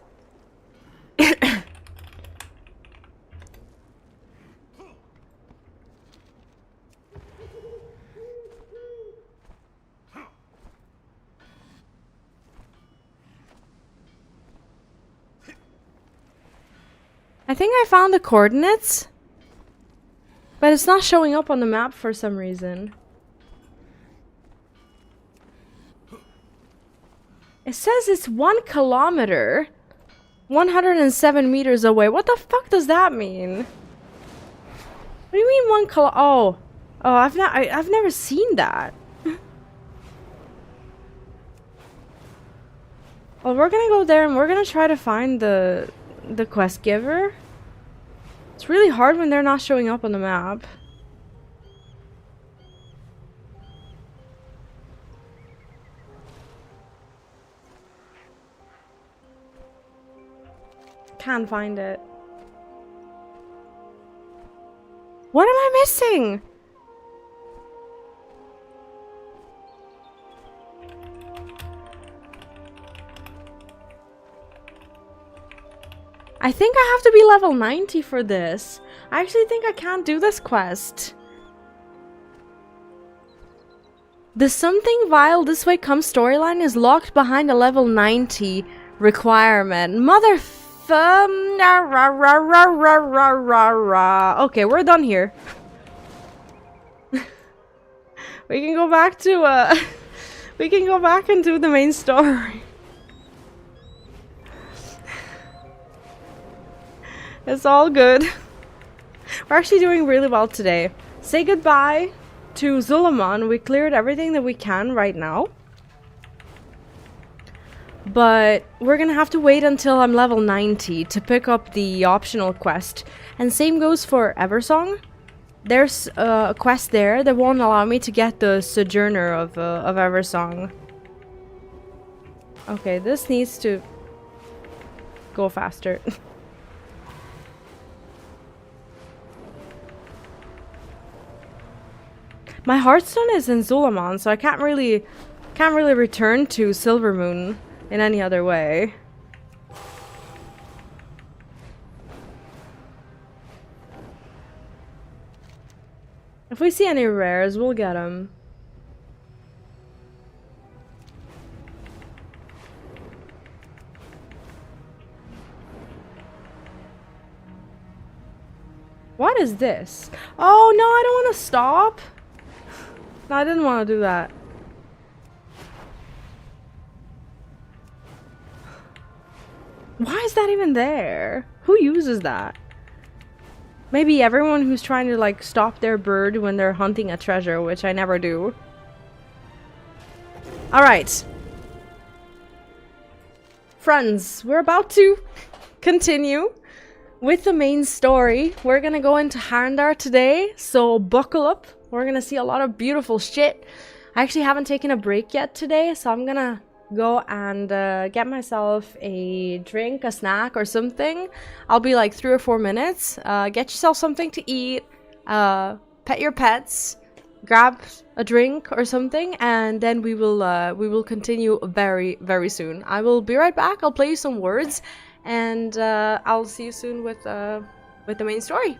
I think I found the coordinates, but it's not showing up on the map for some reason. It says it's 1 kilometer, 107 meters away. What the fuck does that mean? What do you mean 1 kilo? Oh, I've never seen that. Well, we're gonna go there and we're gonna try to find the quest giver. It's really hard when they're not showing up on the map. Can't find it. What am I missing? I think I have to be level 90 for this. I actually think I can't do this quest. The something vile this way comes storyline is locked behind a level 90 requirement. Okay, we're done here. We can go back to we can go back and do the main story. It's all good. We're actually doing really well today. Say goodbye to Zul'Aman. We cleared everything that we can right now. But we're gonna have to wait until I'm level 90 to pick up the optional quest. And same goes for Eversong. There's a quest there that won't allow me to get the Sojourner of Eversong. Okay, this needs to go faster. My Hearthstone is in Zul'Aman, so I can't really return to Silvermoon in any other way. If we see any rares, we'll get them. What is this? Oh no, I don't want to stop. No, I didn't want to do that. Why is that even there? Who uses that? Maybe everyone who's trying to like stop their bird when they're hunting a treasure, which I never do. Alright. Friends, we're about to continue with the main story. We're gonna go into Harandar today, so buckle up. We're gonna see a lot of beautiful shit. I actually haven't taken a break yet today, so I'm gonna go and get myself a drink, a snack, or something. I'll be like 3 or 4 minutes. Get yourself something to eat, pet your pets, grab a drink or something, and then we will continue very, very soon. I will be right back. I'll play you some words, and I'll see you soon with the main story.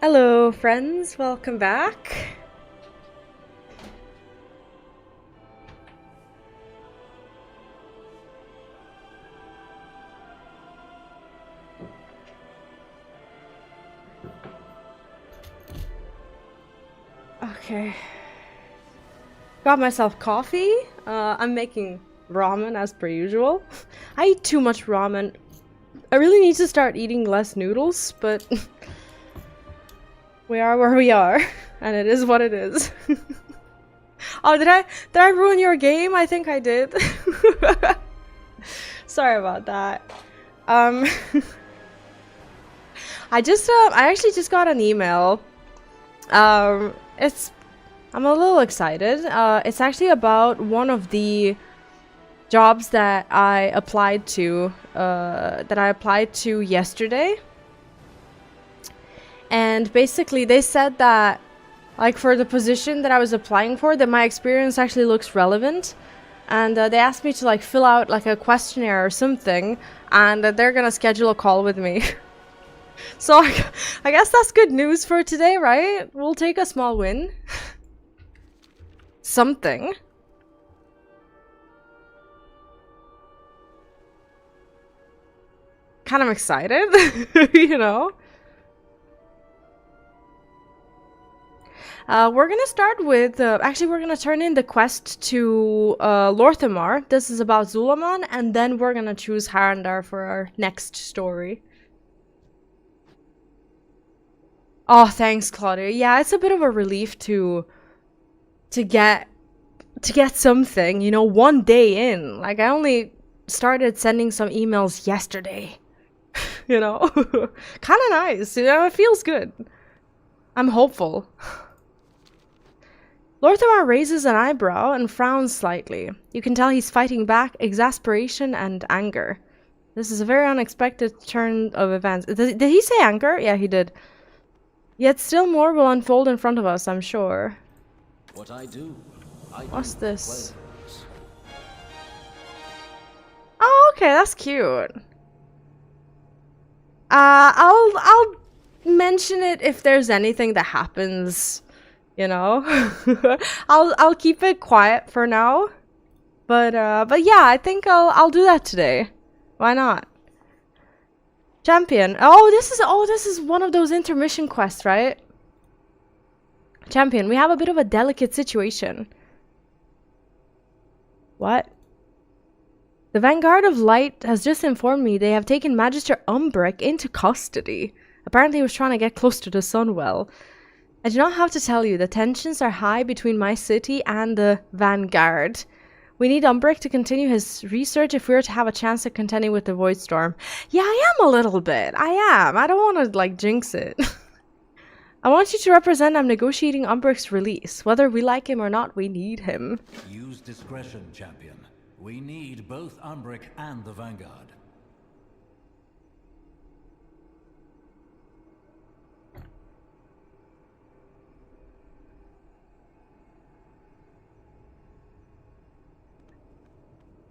Hello, friends. Welcome back. Okay. Got myself coffee. I'm making ramen as per usual. I eat too much ramen. I really need to start eating less noodles, but we are where we are, and it is what it is. Oh, did I ruin your game? I think I did. Sorry about that. I actually just got an email. I'm a little excited. It's actually about one of the jobs that I applied to yesterday. And basically they said that, like, for the position that I was applying for, that my experience actually looks relevant. And they asked me to, like, fill out, like, a questionnaire or something, and they're gonna schedule a call with me. So I guess that's good news for today, right? We'll take a small win. Something. Kind of excited, you know? We're gonna start with, actually we're gonna turn in the quest to Lorthamar. This is about Zul'Aman, and then we're gonna choose Harandar for our next story. Oh, thanks, Claudia. Yeah, it's a bit of a relief to get something, you know, one day in. Like, I only started sending some emails yesterday. You know? Kind of nice, you know, it feels good. I'm hopeful. Lorthamar raises an eyebrow and frowns slightly. You can tell he's fighting back exasperation and anger. This is a very unexpected turn of events. Did he say anger? Yeah, he did. Yet still more will unfold in front of us, I'm sure. What I do What's this? Oh, okay, that's cute. I'll mention it if there's anything that happens, you know. I'll keep it quiet for now. But yeah, I think I'll do that today. Why not? Champion. Oh, this is one of those intermission quests, right? Champion, we have a bit of a delicate situation. What? The Vanguard of Light has just informed me they have taken Magister Umbric into custody. Apparently he was trying to get close to the Sunwell. I do not have to tell you, the tensions are high between my city and the Vanguard. We need Umbric to continue his research if we are to have a chance at contending with the Voidstorm. Yeah, I am a little bit. I am. I don't want to, like, jinx it. I want you to represent I'm negotiating Umbric's release. Whether we like him or not, we need him. use discretion, champion. We need both Umbric and the Vanguard.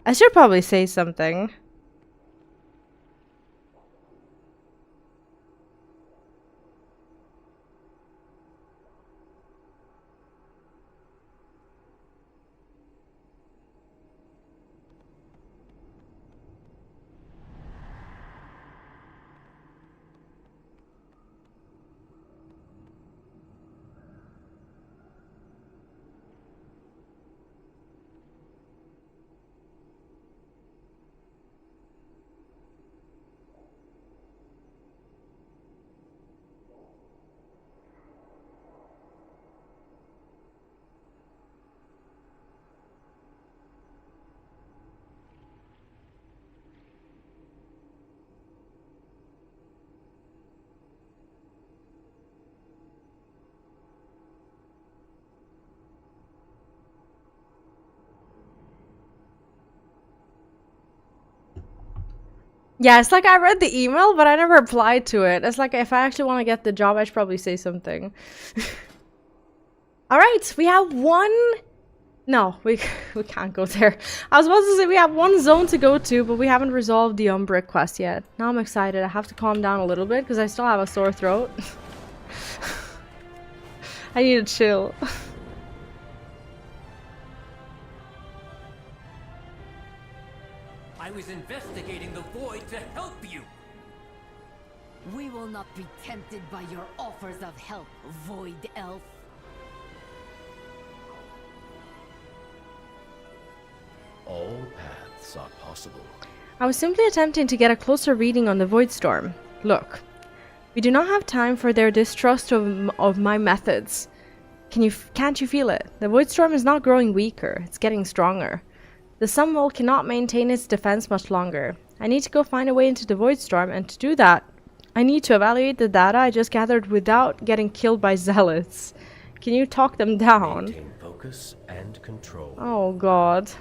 I should probably say something. Yeah, it's like I read the email, but I never replied to it. It's like if I actually want to get the job, I should probably say something. Alright, we have one... No, we can't go there. I was supposed to say we have one zone to go to, but we haven't resolved the Umbric quest yet. Now I'm excited. I have to calm down a little bit because I still have a sore throat. I need to chill. I was investigating the void to help you. We will not be tempted by your offers of help, Void Elf. All paths are possible. I was simply attempting to get a closer reading on the Void Storm. Look, we do not have time for their distrust of my methods. Can't you feel it? The Void Storm is not growing weaker, it's getting stronger. The Sunwell cannot maintain its defense much longer. I need to go find a way into the Void Storm, and to do that, I need to evaluate the data I just gathered without getting killed by zealots. Can you talk them down? Maintain focus and control. Oh god.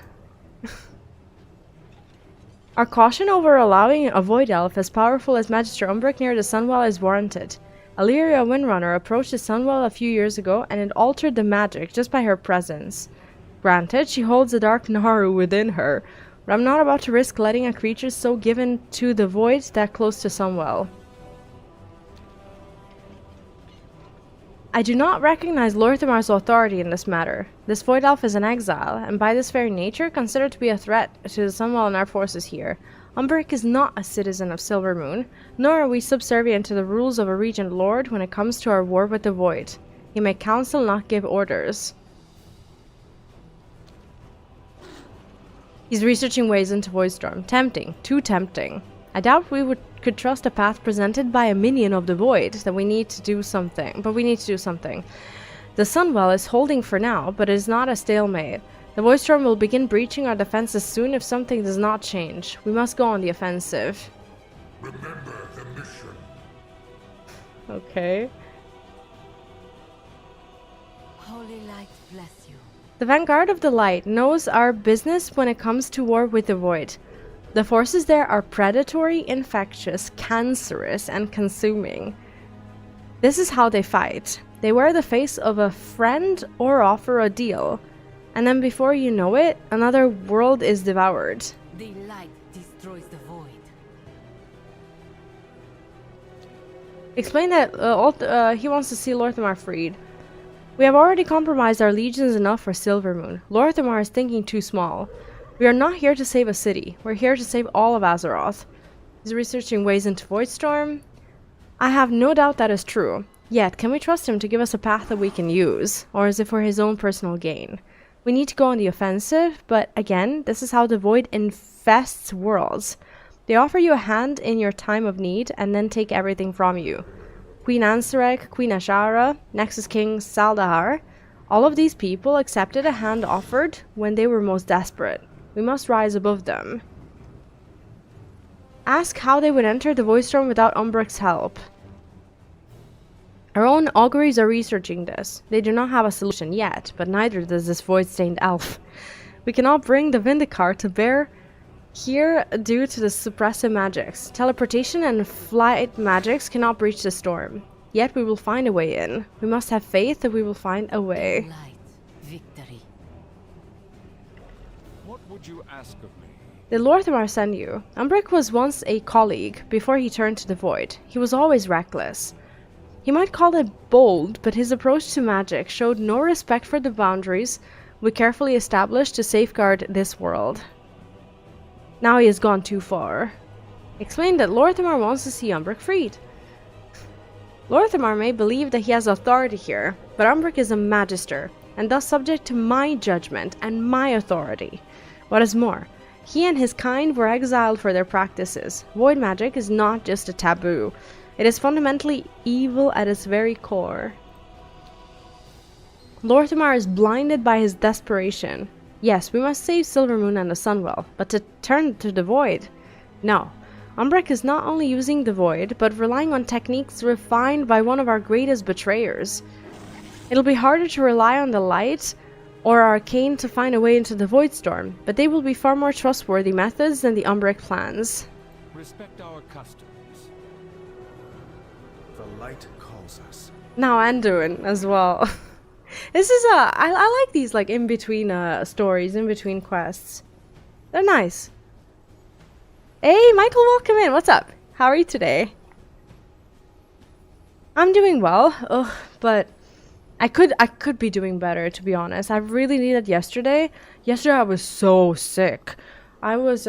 Our caution over allowing a Void Elf as powerful as Magister Umbric near the Sunwell is warranted. Illyria Windrunner approached the Sunwell a few years ago, and it altered the magic just by her presence. Granted, she holds a dark Naru within her, but I'm not about to risk letting a creature so given to the Void that close to Sunwell. I do not recognize Lorthimar's authority in this matter. This Void Elf is an exile, and by this very nature considered to be a threat to the Sunwell and our forces here. Umbric is not a citizen of Silvermoon, nor are we subservient to the rules of a Regent Lord when it comes to our war with the Void. He may counsel, not give orders. He's researching ways into Voidstorm. Tempting. Too tempting. I doubt we could trust a path presented by a minion of the Void, but we need to do something. The Sunwell is holding for now, but it is not a stalemate. The Voidstorm will begin breaching our defenses soon if something does not change. We must go on the offensive. Remember the mission. Okay. Holy light bless you. The Vanguard of the Light knows our business when it comes to war with the Void. The forces there are predatory, infectious, cancerous, and consuming. This is how they fight. They wear the face of a friend or offer a deal. And then before you know it, another world is devoured. The light destroys the void. Explain that he wants to see Lorthimar freed. We have already compromised our legions enough for Silvermoon. Lorthimar is thinking too small. We are not here to save a city. We're here to save all of Azeroth. He's researching ways into Voidstorm. I have no doubt that is true. Yet, can we trust him to give us a path that we can use? Or is it for his own personal gain? We need to go on the offensive, but again, this is how the Void infests worlds. They offer you a hand in your time of need and then take everything from you. Queen Ansarek, Queen Ashara, Nexus King Saldahar, all of these people accepted a hand offered when they were most desperate. We must rise above them. Ask how they would enter the Voidstorm without Umbric's help. Our own auguries are researching this. They do not have a solution yet, but neither does this void-stained elf. We cannot bring the Vindicar to bear here due to the suppressive magics. Teleportation and flight magics cannot breach the storm. Yet we will find a way in. We must have faith that we will find a way. Light, victory. What would you ask of me? Did Lorthimar send you? Umbric was once a colleague before he turned to the Void. He was always reckless. He might call it bold, but his approach to magic showed no respect for the boundaries we carefully established to safeguard this world. Now he has gone too far. Explain that Lorthimar wants to see Umbric freed. Lorthimar may believe that he has authority here, but Umbric is a magister, and thus subject to my judgment and my authority. What is more, he and his kind were exiled for their practices. Void magic is not just a taboo. It is fundamentally evil at its very core. Lorthimar is blinded by his desperation. Yes, we must save Silvermoon and the Sunwell, but to turn to the Void? No. Umbric is not only using the Void, but relying on techniques refined by one of our greatest betrayers. It'll be harder to rely on the light or arcane to find a way into the Voidstorm, but they will be far more trustworthy methods than the Umbric plans. Respect our customs. The light calls us. Now Anduin as well. This is I like these like in between stories, in between quests. They're nice. Hey Michael, welcome in. What's up? How are you today? I'm doing well. But I could be doing better, to be honest. I really needed yesterday. Yesterday I was so sick. I was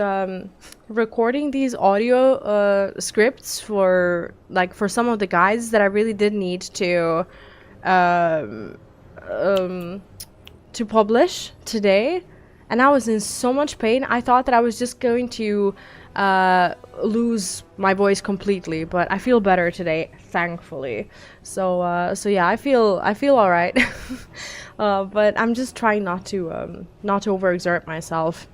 recording these audio scripts for some of the guides that I really did need to publish today, and I was in so much pain. I thought that I was just going to lose my voice completely, but I feel better today, thankfully. So yeah, I feel all right. But I'm just trying not to overexert myself.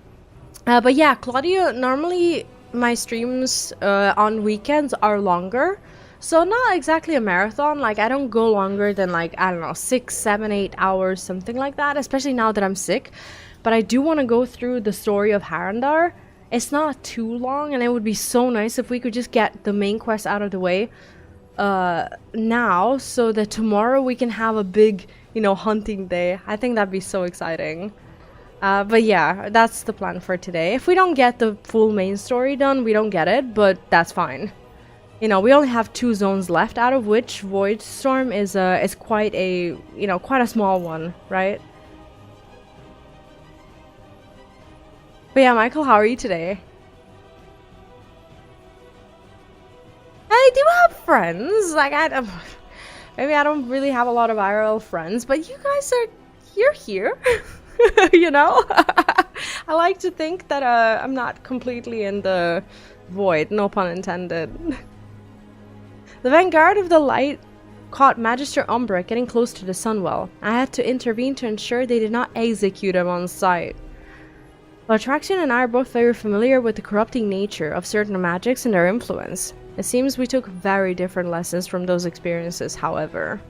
But yeah, Claudia, normally my streams on weekends are longer. So not exactly a marathon, like I don't go longer than like, I don't know, 6, 7, 8 hours, something like that, especially now that I'm sick. But I do want to go through the story of Harandar. It's not too long, and it would be so nice if we could just get the main quest out of the way now, so that tomorrow we can have a big, hunting day. I think that'd be so exciting. But yeah, that's the plan for today. If we don't get the full main story done, we don't get it, but that's fine. We only have 2 zones left, out of which Void Storm is quite a small one, right? But yeah, Michael, how are you today? I do have friends. Like maybe I don't really have a lot of IRL friends, but you guys you're here. I like to think that I'm not completely in the void, no pun intended. The Vanguard of the Light caught Magister Umbra getting close to the Sunwell. I had to intervene to ensure they did not execute him on sight. Well, Traxion and I are both very familiar with the corrupting nature of certain magics and their influence. It seems we took very different lessons from those experiences, however.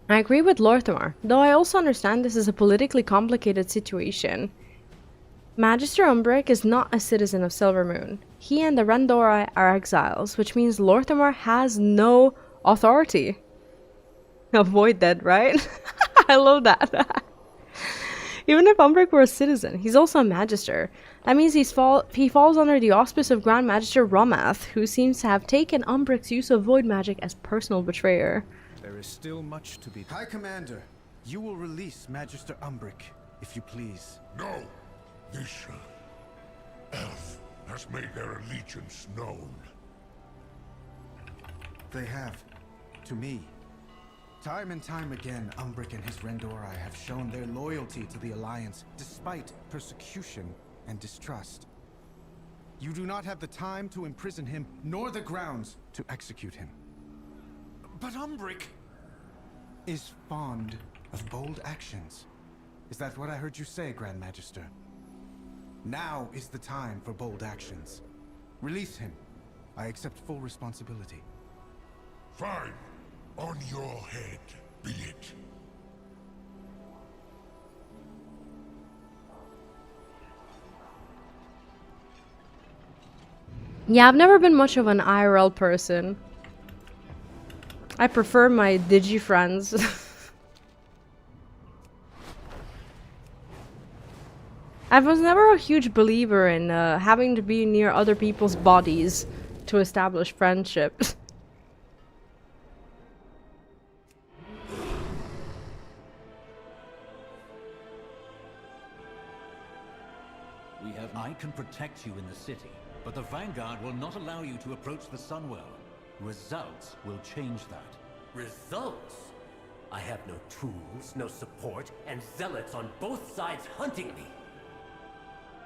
I agree with Lorthamar, though I also understand this is a politically complicated situation. Magister Umbric is not a citizen of Silvermoon. He and the Randori are exiles, which means Lorthamar has no authority. Avoid that, right? I love that. Even if Umbric were a citizen, he's also a Magister. That means he falls under the auspice of Grand Magister Romath, who seems to have taken Umbric's use of void magic as personal betrayer. There is still much to be done. High Commander, you will release Magister Umbric, if you please. No! This elf has made their allegiance known. They have. To me. Time and time again, Umbric and his Randori have shown their loyalty to the Alliance, despite persecution and distrust. You do not have the time to imprison him, nor the grounds to execute him. But Umbric is fond of bold actions. Is that what I heard you say, Grand Magister? Now is the time for bold actions. Release him. I accept full responsibility. Fine. On your head, be it. Yeah, I've never been much of an IRL person. I prefer my digi friends. I was never a huge believer in having to be near other people's bodies to establish friendships. I can protect you in the city, but the Vanguard will not allow you to approach the Sunwell. Results will change that. Results? I have no tools, no support, and zealots on both sides hunting me.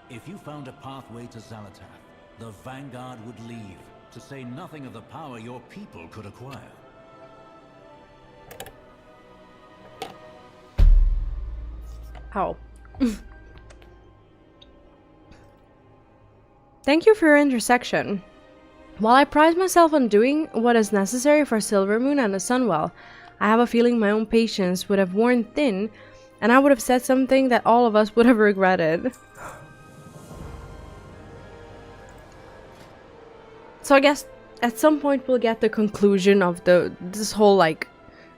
If you found a pathway to Xalatath, the Vanguard would leave, to say nothing of the power your people could acquire. Ow. Thank you for your intersection. While I pride myself on doing what is necessary for Silvermoon and the Sunwell, I have a feeling my own patience would have worn thin, and I would have said something that all of us would have regretted. So I guess at some point we'll get the conclusion of this whole like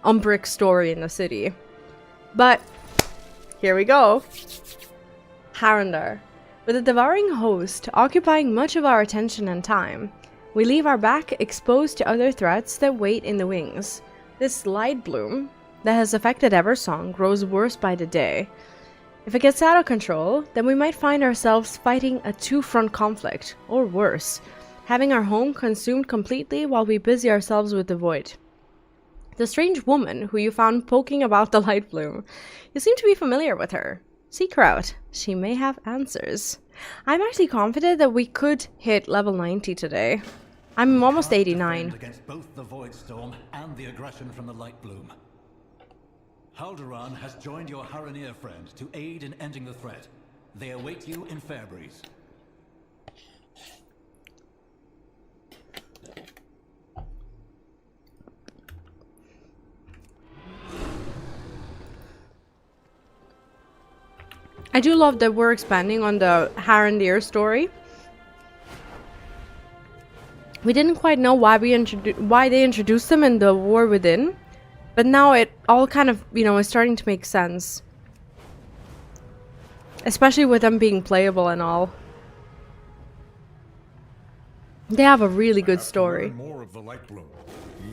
Umbric story in the city. But here we go. Harandar. With the devouring host occupying much of our attention and time, we leave our back exposed to other threats that wait in the wings. This light bloom that has affected Eversong grows worse by the day. If it gets out of control, then we might find ourselves fighting a two-front conflict, or worse, having our home consumed completely while we busy ourselves with the void. The strange woman who you found poking about the light bloom, you seem to be familiar with her. Seek her out. She may have answers. I'm actually confident that we could hit level 90 today. I'm almost 89. Against both the Void Storm and the aggression from the Light Bloom. Haldoran has joined your Harandar friend to aid in ending the threat. They await you in Fairbreeze. I do love that we're expanding on the Harandar story. We didn't quite know why they introduced them in the War Within, but now it all kind of, is starting to make sense. Especially with them being playable and all. They have a really good story. More of the light bloom,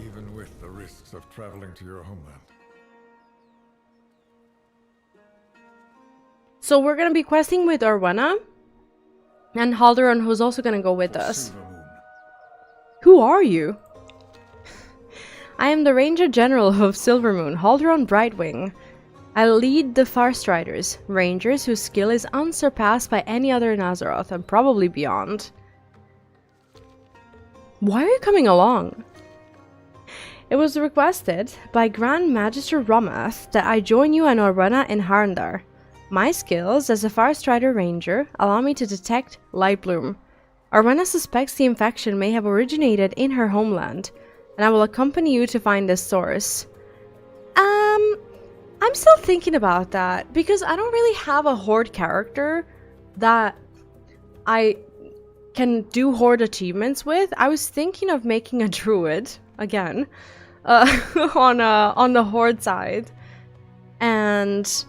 even with the risks of traveling to your homeland. So we're gonna be questing with Orwenna and Haldoran, who's also gonna go with us. Who are you? I am the Ranger General of Silvermoon, Haldoran Brightwing. I lead the Farstriders, Rangers whose skill is unsurpassed by any other in Azeroth and probably beyond. Why are you coming along? It was requested by Grand Magister Romath that I join you and Orwenna in Harandar. My skills as a Farstrider Ranger allow me to detect light bloom. Orwenna suspects the infection may have originated in her homeland, and I will accompany you to find this source. I'm still thinking about that, because I don't really have a Horde character that I can do Horde achievements with. I was thinking of making a druid, again, on the Horde side. And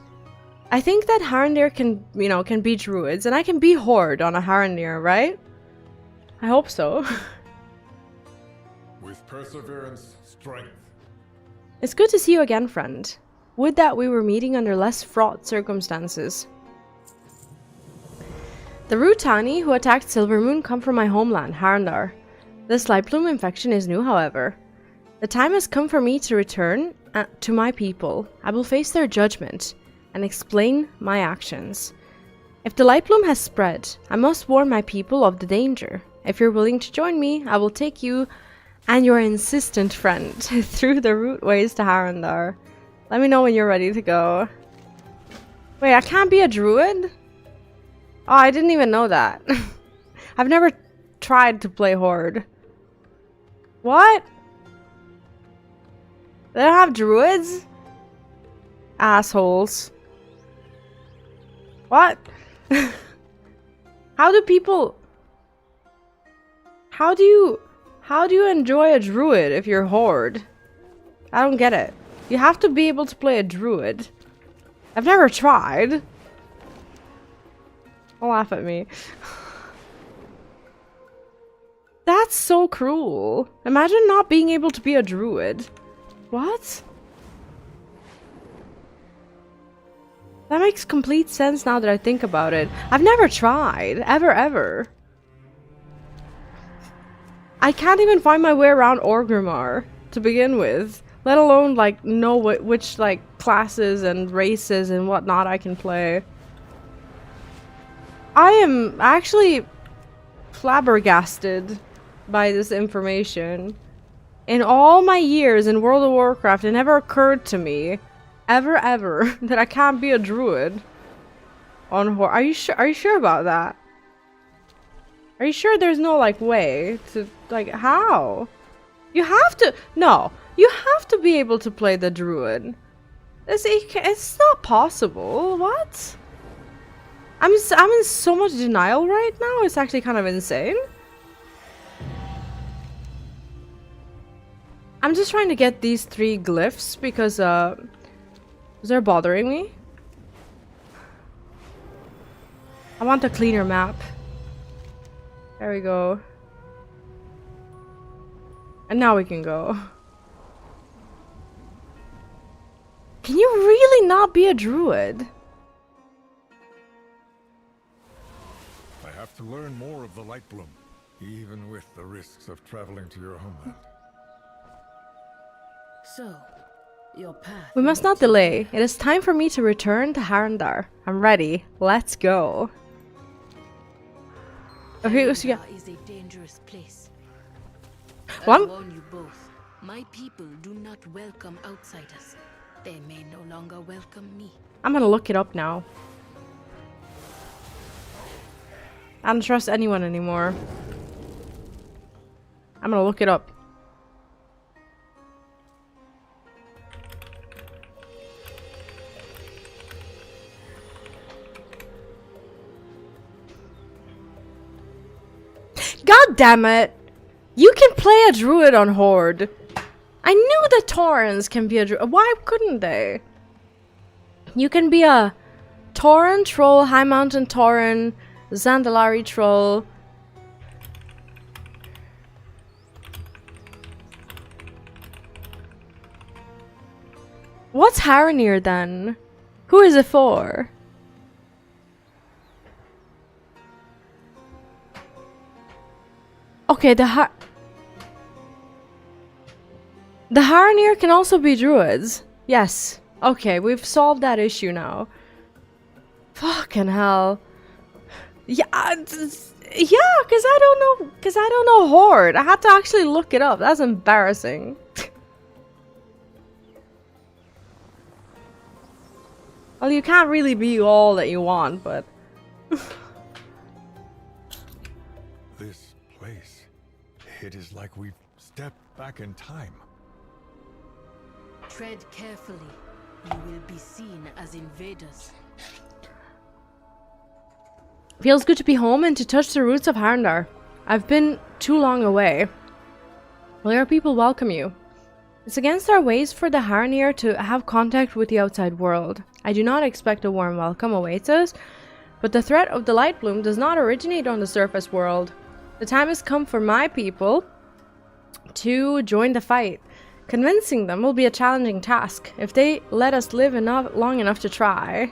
I think that Harandar can be druids, and I can be Horde on a Harandar, right? I hope so. With perseverance, strength. It's good to see you again, friend. Would that we were meeting under less fraught circumstances. The Rutani who attacked Silvermoon come from my homeland, Harandar. This light bloom infection is new, however. The time has come for me to return to my people. I will face their judgment and explain my actions. If the light bloom has spread, I must warn my people of the danger. If you're willing to join me, I will take you and your insistent friend through the route ways to Harandar. Let me know when you're ready to go. Wait, I can't be a druid? Oh, I didn't even know that. I've never tried to play Horde. What? They don't have druids? Assholes. What? How do you enjoy a druid if you're Horde? I don't get it. You have to be able to play a druid. I've never tried. Don't laugh at me. That's so cruel. Imagine not being able to be a druid. What? That makes complete sense now that I think about it. I've never tried. Ever. I can't even find my way around Orgrimmar to begin with. Let alone, like, know which, like, classes and races and whatnot I can play. I am actually flabbergasted by this information. In all my years in World of Warcraft, it never occurred to me, ever, that I can't be a druid on Horde. Are you sure about that? Are you sure there's no, like, way to, like, how? You have to, no, you have to be able to play the druid. It's not possible. What? I'm in so much denial right now. It's actually kind of insane. I'm just trying to get these 3 glyphs because they're bothering me. I want a cleaner map. There we go. And now we can go. Can you really not be a druid? I have to learn more of the Light Bloom, even with the risks of traveling to your homeland. So, your path. We must not delay. It is time for me to return to Harandar. I'm ready. Let's go. Okay, so yeah. Is a dangerous place. What? I warn you both. My people do not welcome outsiders. They may no longer welcome me. I'm gonna look it up now. I don't trust anyone anymore. I'm gonna look it up. God damn it! You can play a druid on Horde. I knew the Taurens can be a druid. Why couldn't they? You can be a Tauren troll, High Mountain Tauren, Zandalari troll. What's Harandar then? Who is it for? Okay, the Harandar can also be druids. Yes. Okay, we've solved that issue now. Fucking hell. Yeah, cause I don't know Horde. I had to actually look it up. That's embarrassing. Well, you can't really be all that you want, but This place, it is like we've stepped back in time. Tread carefully. You will be seen as invaders. feels good to be home and to touch the roots of Harandar. I've been too long away. Will your people welcome you? It's against our ways for the Harandar to have contact with the outside world. I do not expect a warm welcome awaits us, but the threat of the Light Bloom does not originate on the surface world. The time has come for my people to join the fight. Convincing them will be a challenging task, if they let us live long enough to try.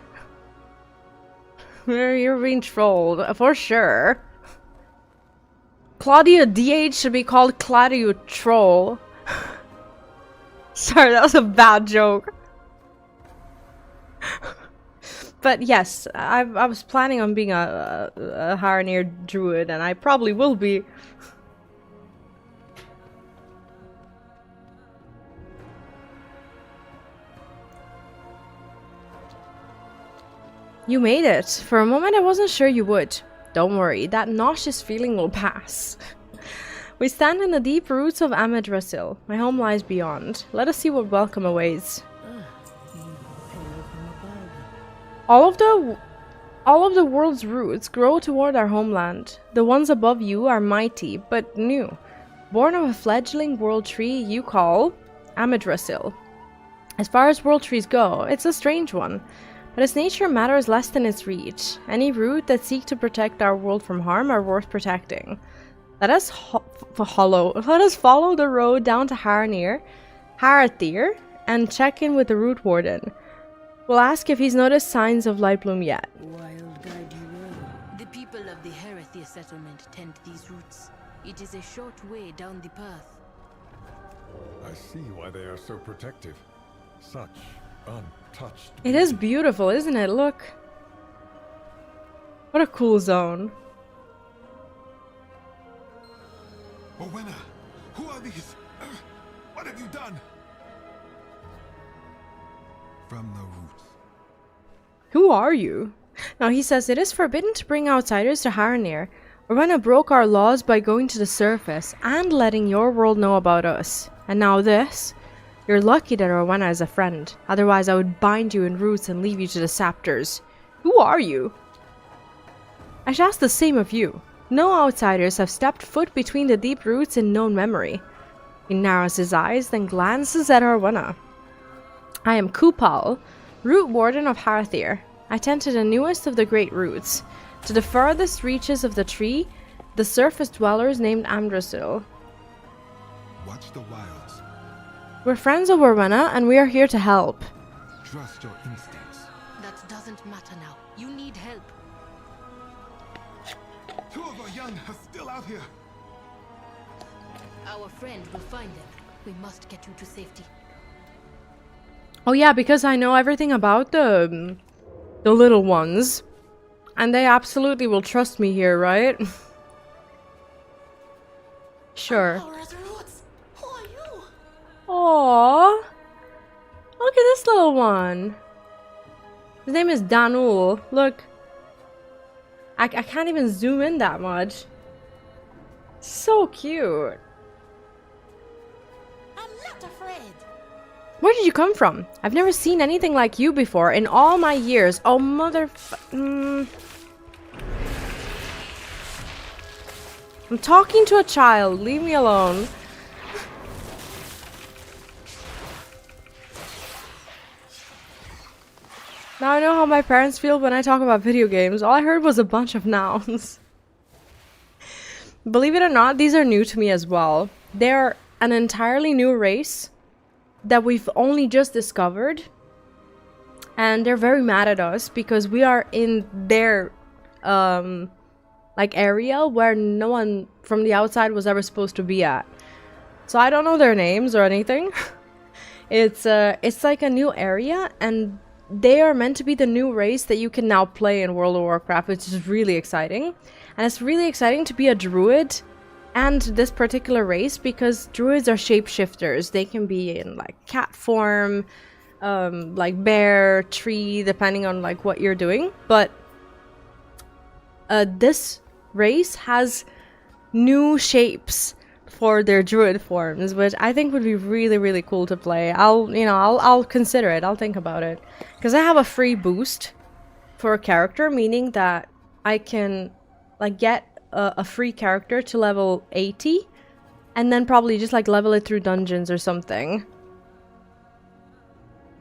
You're being trolled, for sure. Claudia DH should be called Claudia Troll. Sorry, that was a bad joke. But yes, I was planning on being a Harandar druid, and I probably will be. You made it. For a moment I wasn't sure you would. Don't worry, that nauseous feeling will pass. We stand in the deep roots of Amadrasil. My home lies beyond. Let us see what welcome awaits. All of the world's roots grow toward our homeland. The ones above you are mighty, but new. Born of a fledgling world tree you call Amadrasil. As far as world trees go, it's a strange one. But its nature matters less than its reach. Any root that seeks to protect our world from harm are worth protecting. Let us follow the road down to Harathir and check in with the root warden. We'll ask if he's noticed signs of Light Bloom yet. Wild guide you will. The people of the Harathir settlement tend these roots. It is a short way down the path. I see why they are so protective. Such untouched. It is beautiful, isn't it? Look. What a cool zone. Rowena, who are these? What have you done? From the roots. Who are you? Now he says it is forbidden to bring outsiders to Harandar. Rowena broke our laws by going to the surface and letting your world know about us. And now this? You're lucky that Rowena is a friend. Otherwise I would bind you in roots and leave you to the Saptors. Who are you? I should ask the same of you. No outsiders have stepped foot between the deep roots in known memory. He narrows his eyes, then glances at Rowena. I am Kupal, root warden of Harathir. I tend to the newest of the great roots. To the farthest reaches of the tree, the surface dwellers named Amdrasil. Watch the wilds. We're friends of Rowena, and we are here to help. trust your instincts. That doesn't matter now. You need help. 2 of our young are still out here. Our friend will find them. We must get you to safety. Oh yeah, because I know everything about the little ones. And they absolutely will trust me here, right? Sure. Who are you? Aww. Look at this little one. His name is Danul. Look. I can't even zoom in that much. So cute. I'm not afraid. Where did you come from? I've never seen anything like you before in all my years. Oh, I'm talking to a child. Leave me alone. Now I know how my parents feel when I talk about video games. All I heard was a bunch of nouns. Believe it or not, these are new to me as well. They're an entirely new race that we've only just discovered. And they're very mad at us because we are in their like area where no one from the outside was ever supposed to be at. So I don't know their names or anything. It's like a new area, and they are meant to be the new race that you can now play in World of Warcraft, which is really exciting. And it's really exciting to be a druid and this particular race because druids are shapeshifters. They can be in like cat form, like bear, tree, depending on like what you're doing. But this race has new shapes for their druid forms, which I think would be really, really cool to play. I'll consider it. I'll think about it. Because I have a free boost for a character, meaning that I can like get a free character to level 80 and then probably just like level it through dungeons or something.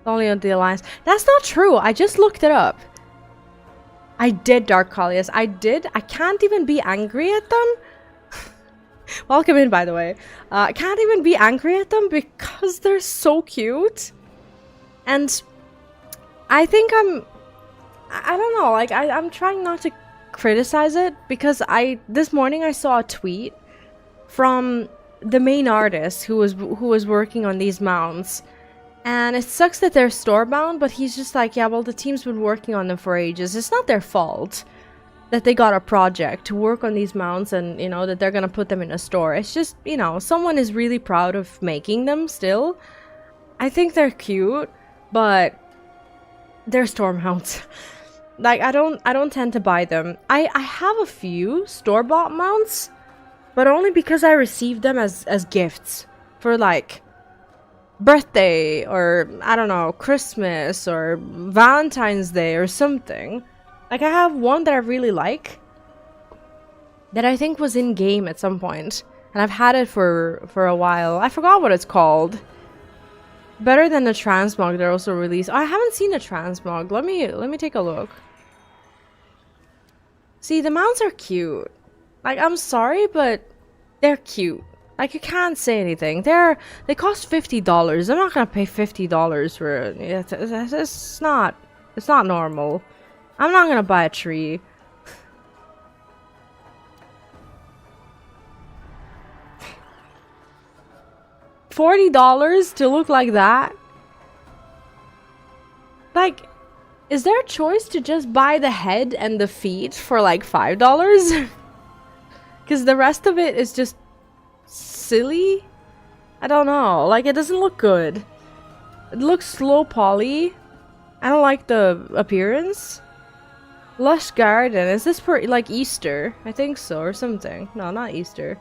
Only on the Alliance. That's not true. I just looked it up. I did, Dark Collius. I did. I can't even be angry at them. Welcome in, by the way. I can't even be angry at them because they're so cute. And I think I don't know, like I'm trying not to criticize it because this morning I saw a tweet from the main artist who was working on these mounts. And it sucks that they're store-bound, but he's just like, yeah, well, the team's been working on them for ages. It's not their fault that they got a project to work on these mounts and, you know, that they're gonna put them in a store. It's just, you know, someone is really proud of making them still. I think they're cute, but they're store mounts. Like, I don't tend to buy them. I have a few store-bought mounts, but only because I received them as gifts for, like, birthday or I don't know, Christmas or Valentine's Day or something. Like I have one that I really like that I think was in game at some point, and I've had it for a while. I forgot what it's called. Better than the transmog they're also released. Oh, I haven't seen the transmog. Let me take a look. See, the mounts are cute. Like, I'm sorry, but they're cute. Like, you can't say anything. They cost $50. I'm not gonna pay $50 for it. It's not normal. I'm not gonna buy a tree. $40 to look like that? Like, is there a choice to just buy the head and the feet for like $5? Because the rest of it is just silly? I don't know. Like, it doesn't look good. It looks slow poly. I don't like the appearance. Lush Garden. Is this for like Easter? I think so, or something. No, not Easter.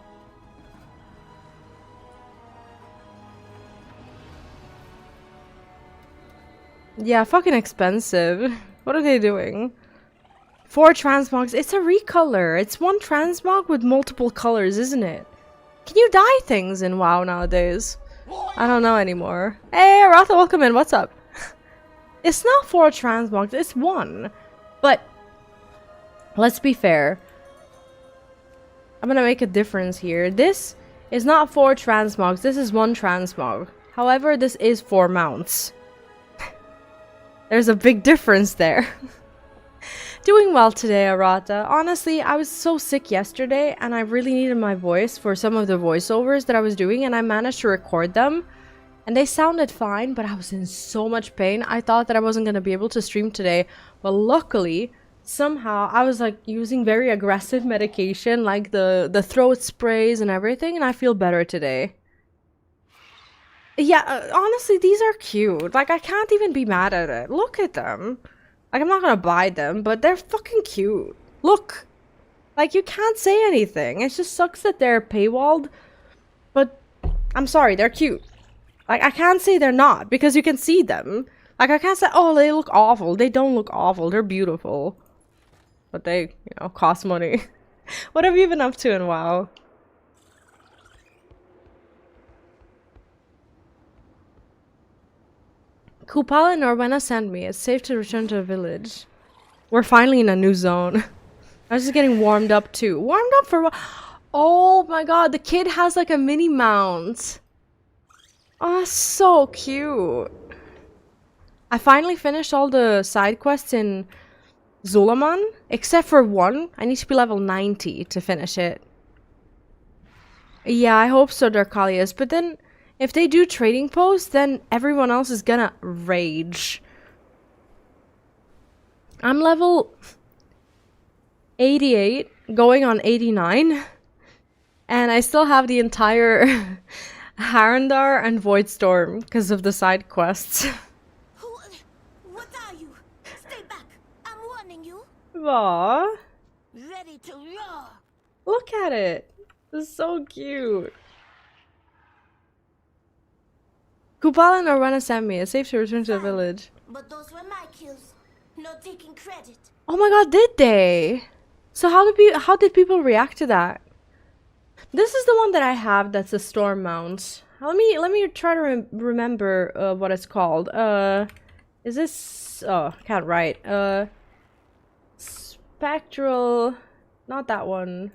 Yeah, fucking expensive. What are they doing? 4 transmogs. It's a recolor. It's one transmog with multiple colors, isn't it? Can you dye things in WoW nowadays? I don't know anymore. Hey, Ratha, welcome in. What's up? It's not 4 transmogs. It's 1. But let's be fair. I'm gonna make a difference here. This is not 4 transmogs. This is 1 transmog. However, this is 4 mounts. There's a big difference there. Doing well today, Arata. Honestly, I was so sick yesterday and I really needed my voice for some of the voiceovers that I was doing, and I managed to record them. And they sounded fine, but I was in so much pain. I thought that I wasn't going to be able to stream today. But luckily, somehow, I was like using very aggressive medication, like the throat sprays and everything, and I feel better today. Yeah, honestly, these are cute. Like, I can't even be mad at it. Look at them. Like, I'm not gonna buy them, but they're fucking cute. Look. Like, you can't say anything. It just sucks that they're paywalled. But, I'm sorry, they're cute. Like, I can't say they're not, because you can see them. Like, I can't say, oh, they look awful. They don't look awful. They're beautiful. But they, you know, cost money. What have you been up to in WoW? Kupala and Norwena sent me. It's safe to return to the village. We're finally in a new zone. I was just getting warmed up too. Warmed up for what? Oh my god, the kid has like a mini mount. Oh, that's so cute. I finally finished all the side quests in Zul'Aman, except for one. I need to be level 90 to finish it. Yeah, I hope so, Darkalius. But then, if they do trading posts, then everyone else is gonna rage. I'm level 88, going on 89. And I still have the entire Harandar and Voidstorm because of the side quests. What are you? Stay back. I'm warning you. Aww. Ready to roar. Look at it. It's so cute. Kupala and Norwena sent me. It's safe to return to the village. But those were my kills. No taking credit. Oh my god, did they? So how did people react to that? This is the one that I have that's a storm mount. Let me try to remember what it's called. Is this... Oh, I can't write. Spectral... Not that one.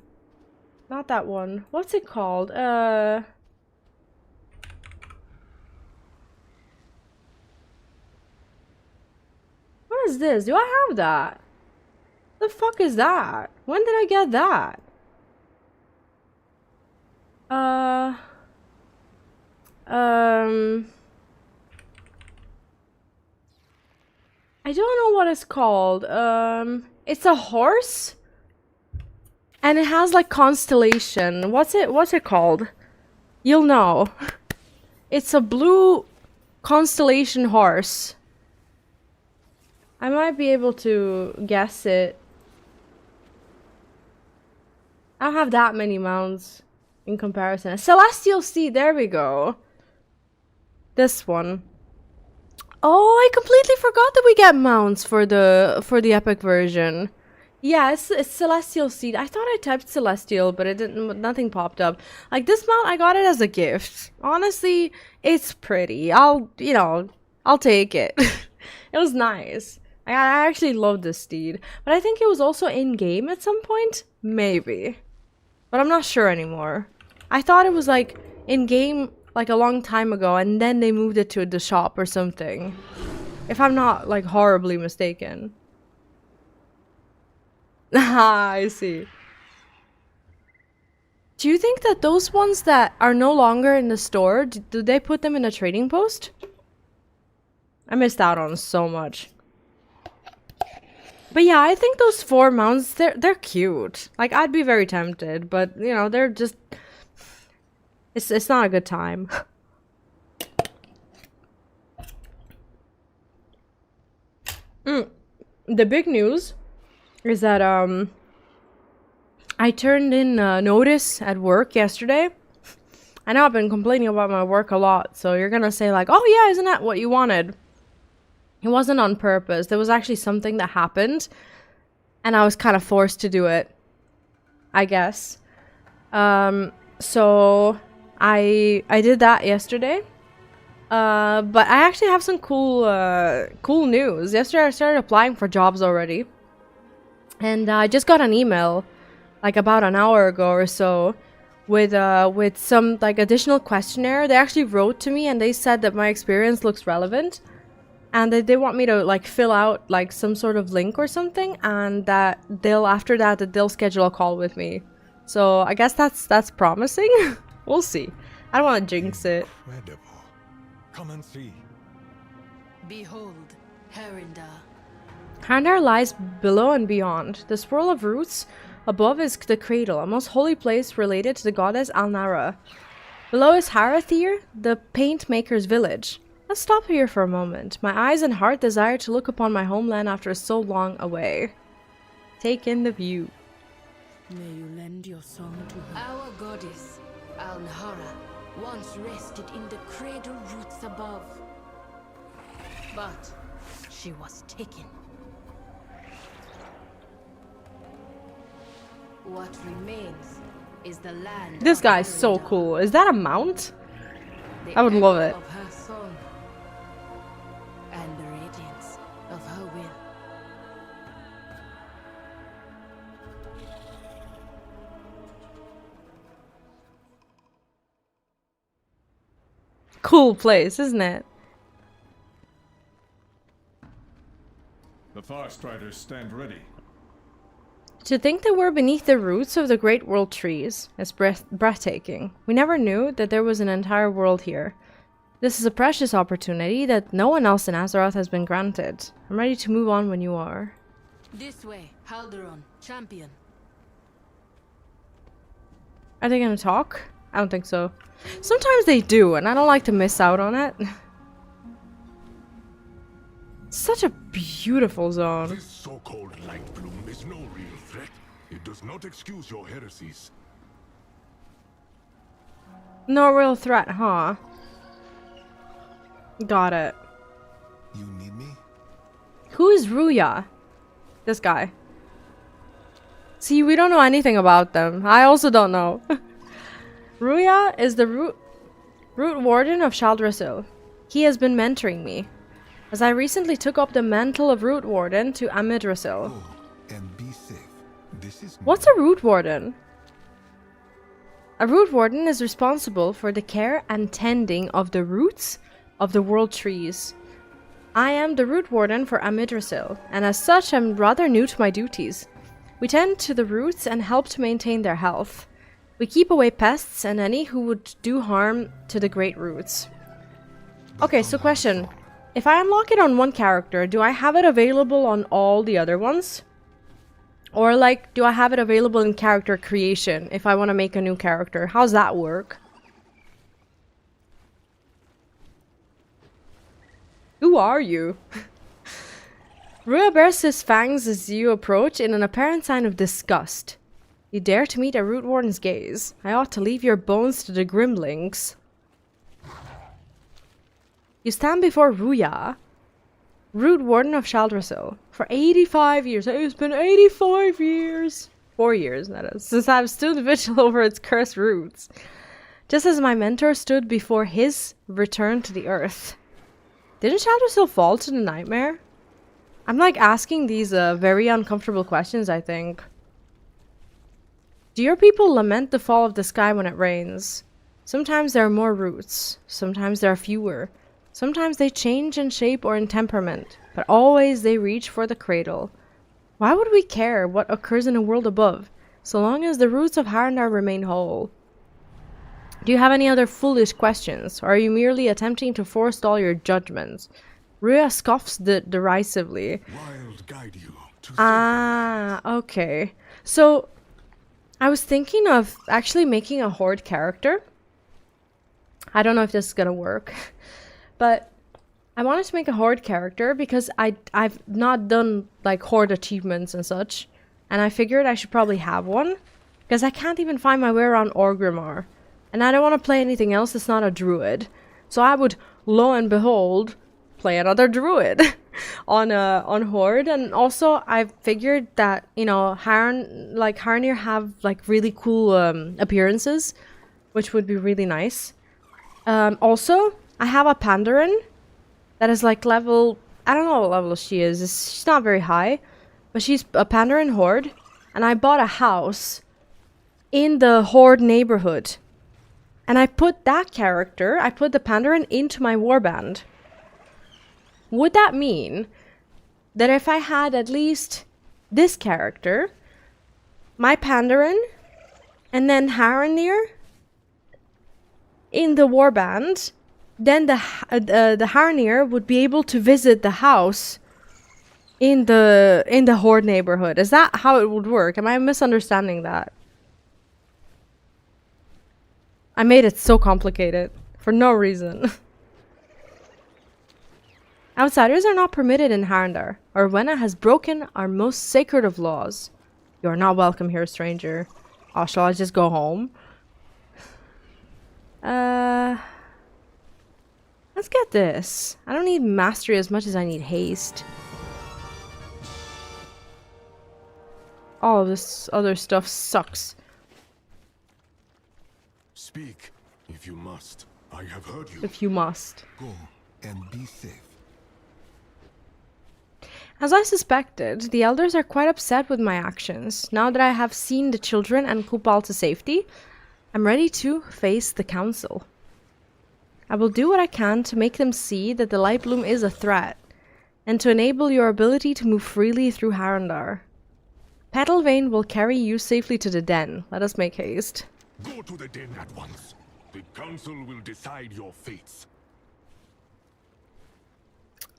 Not that one. What's it called? What is this? Do I have that? The fuck is that? When did I get that? I don't know what it's called. It's a horse? And it has like constellation. What's it called? You'll know. It's a blue constellation horse. I might be able to guess it. I don't have that many mounts in comparison. Celestial Seed, there we go. This one. Oh, I completely forgot that we get mounts for the epic version. Yeah, it's Celestial Seed. I thought I typed Celestial, but it didn't. Nothing popped up. Like this mount, I got it as a gift. Honestly, it's pretty. I'll take it. It was nice. I actually love this steed, but I think it was also in game at some point, maybe, but I'm not sure anymore. I thought it was like in game like a long time ago, and then they moved it to the shop or something. If I'm not like horribly mistaken. I see. Do you think that those ones that are no longer in the store, do they put them in a trading post? I missed out on so much. But yeah, I think those 4 mounts, they're cute. Like, I'd be very tempted, but you know, they're just... It's not a good time. The big news is that I turned in a notice at work yesterday. I know I've been complaining about my work a lot, so you're gonna say like, oh yeah, isn't that what you wanted? It wasn't on purpose. There was actually something that happened, and I was kind of forced to do it, I guess. So I did that yesterday. But I actually have some cool news. Yesterday I started applying for jobs already, and I just got an email like about an hour ago or so with some like additional questionnaire. They actually wrote to me and they said that my experience looks relevant. and they want me to like fill out like some sort of link or something, and that after that they'll schedule a call with me. So I guess that's promising. We'll see. I don't want to jinx it. Incredible. Come and see. Behold, Harandar. Harandar lies below and beyond. The swirl of roots above is the cradle, a most holy place related to the goddess Alnara. Below is Harathir, the paint maker's village. Let's stop here for a moment. My eyes and heart desire to look upon my homeland after so long away. Take in the view. May you lend your song to her. Our goddess, Alnara, once rested in the cradle roots above. But she was taken. What remains is the land. This guy's so cool. Is that a mount? I would love it. Of her song and the radiance of her will. Cool place, isn't it? The Farstriders stand ready. To think that we're beneath the roots of the great world trees is breathtaking. We never knew that there was an entire world here. This is a precious opportunity that no one else in Azeroth has been granted. I'm ready to move on when you are. This way, Halderon, champion. Are they gonna talk? I don't think so. Sometimes they do, and I don't like to miss out on it. Such a beautiful zone. This so-called light bloom is no real threat. It does not excuse your heresies. No real threat, huh? Got it. You need me? Who is Ruya? This guy. See, we don't know anything about them. I also don't know. Ruya is the root warden of Shaldrasil. He has been mentoring me, as I recently took up the mantle of root warden to Amidrasil. Oh, and be safe. This is What's a root warden? A root warden is responsible for the care and tending of the roots of the world trees. I am the root warden for Amidrasil, and as such I'm rather new to my duties. We tend to the roots and help to maintain their health. We keep away pests and any who would do harm to the great roots. Okay, so question. If I unlock it on one character, do I have it available on all the other ones? Or like, do I have it available in character creation if I want to make a new character? How's that work? Who are you? Ruya bears his fangs as you approach in an apparent sign of disgust. You dare to meet a root warden's gaze. I ought to leave your bones to the Grimlings. You stand before Ruya, root warden of Shaldrasil, for 85 years. It has been 85 years. 4 years, that is, since I've stood vigil over its cursed roots. Just as my mentor stood before his return to the earth. Didn't Shaldrasil fall to the nightmare? I'm like asking these very uncomfortable questions, I think. Do your people lament the fall of the sky when it rains? Sometimes there are more roots, sometimes there are fewer. Sometimes they change in shape or in temperament, but always they reach for the cradle. Why would we care what occurs in a world above, so long as the roots of Harandar remain whole? Do you have any other foolish questions, or are you merely attempting to forestall your judgments? Ruya scoffs derisively. Wild guide you to Okay. So, I was thinking of actually making a horde character. I don't know if this is gonna work. But I wanted to make a horde character because I've not done like horde achievements and such. And I figured I should probably have one. Because I can't even find my way around Orgrimmar. And I don't want to play anything else that's not a druid. So I would, lo and behold, play another druid on horde. And also I figured that, you know, Harandar have like really cool appearances. Which would be really nice. Also, I have a Pandaren that is like level... I don't know what level she is. She's not very high. But she's a Pandaren horde. And I bought a house in the horde neighborhood. And I put that character, I put the Pandaren into my warband. would that mean that if I had at least this character, my Pandaren, and then Harandar in the warband, then the Harandar would be able to visit the house in the Horde neighborhood? Is that how it would work? Am I misunderstanding that? I made it so complicated for no reason. Outsiders are not permitted in Harandar. Orwenna has broken our most sacred of laws. You are not welcome here, stranger. Oh, shall I just go home? Let's get this. I don't need mastery as much as I need haste. All of this other stuff sucks. Speak, if you must. I have heard you. If you must. Go and be safe. As I suspected, the elders are quite upset with my actions. Now that I have seen the children and Kupal to safety, I'm ready to face the council. I will do what I can to make them see that the Light Bloom is a threat, and to enable your ability to move freely through Harandar. Petalvain will carry you safely to the den. Let us make haste. Go to the den at once. The council will decide your fates.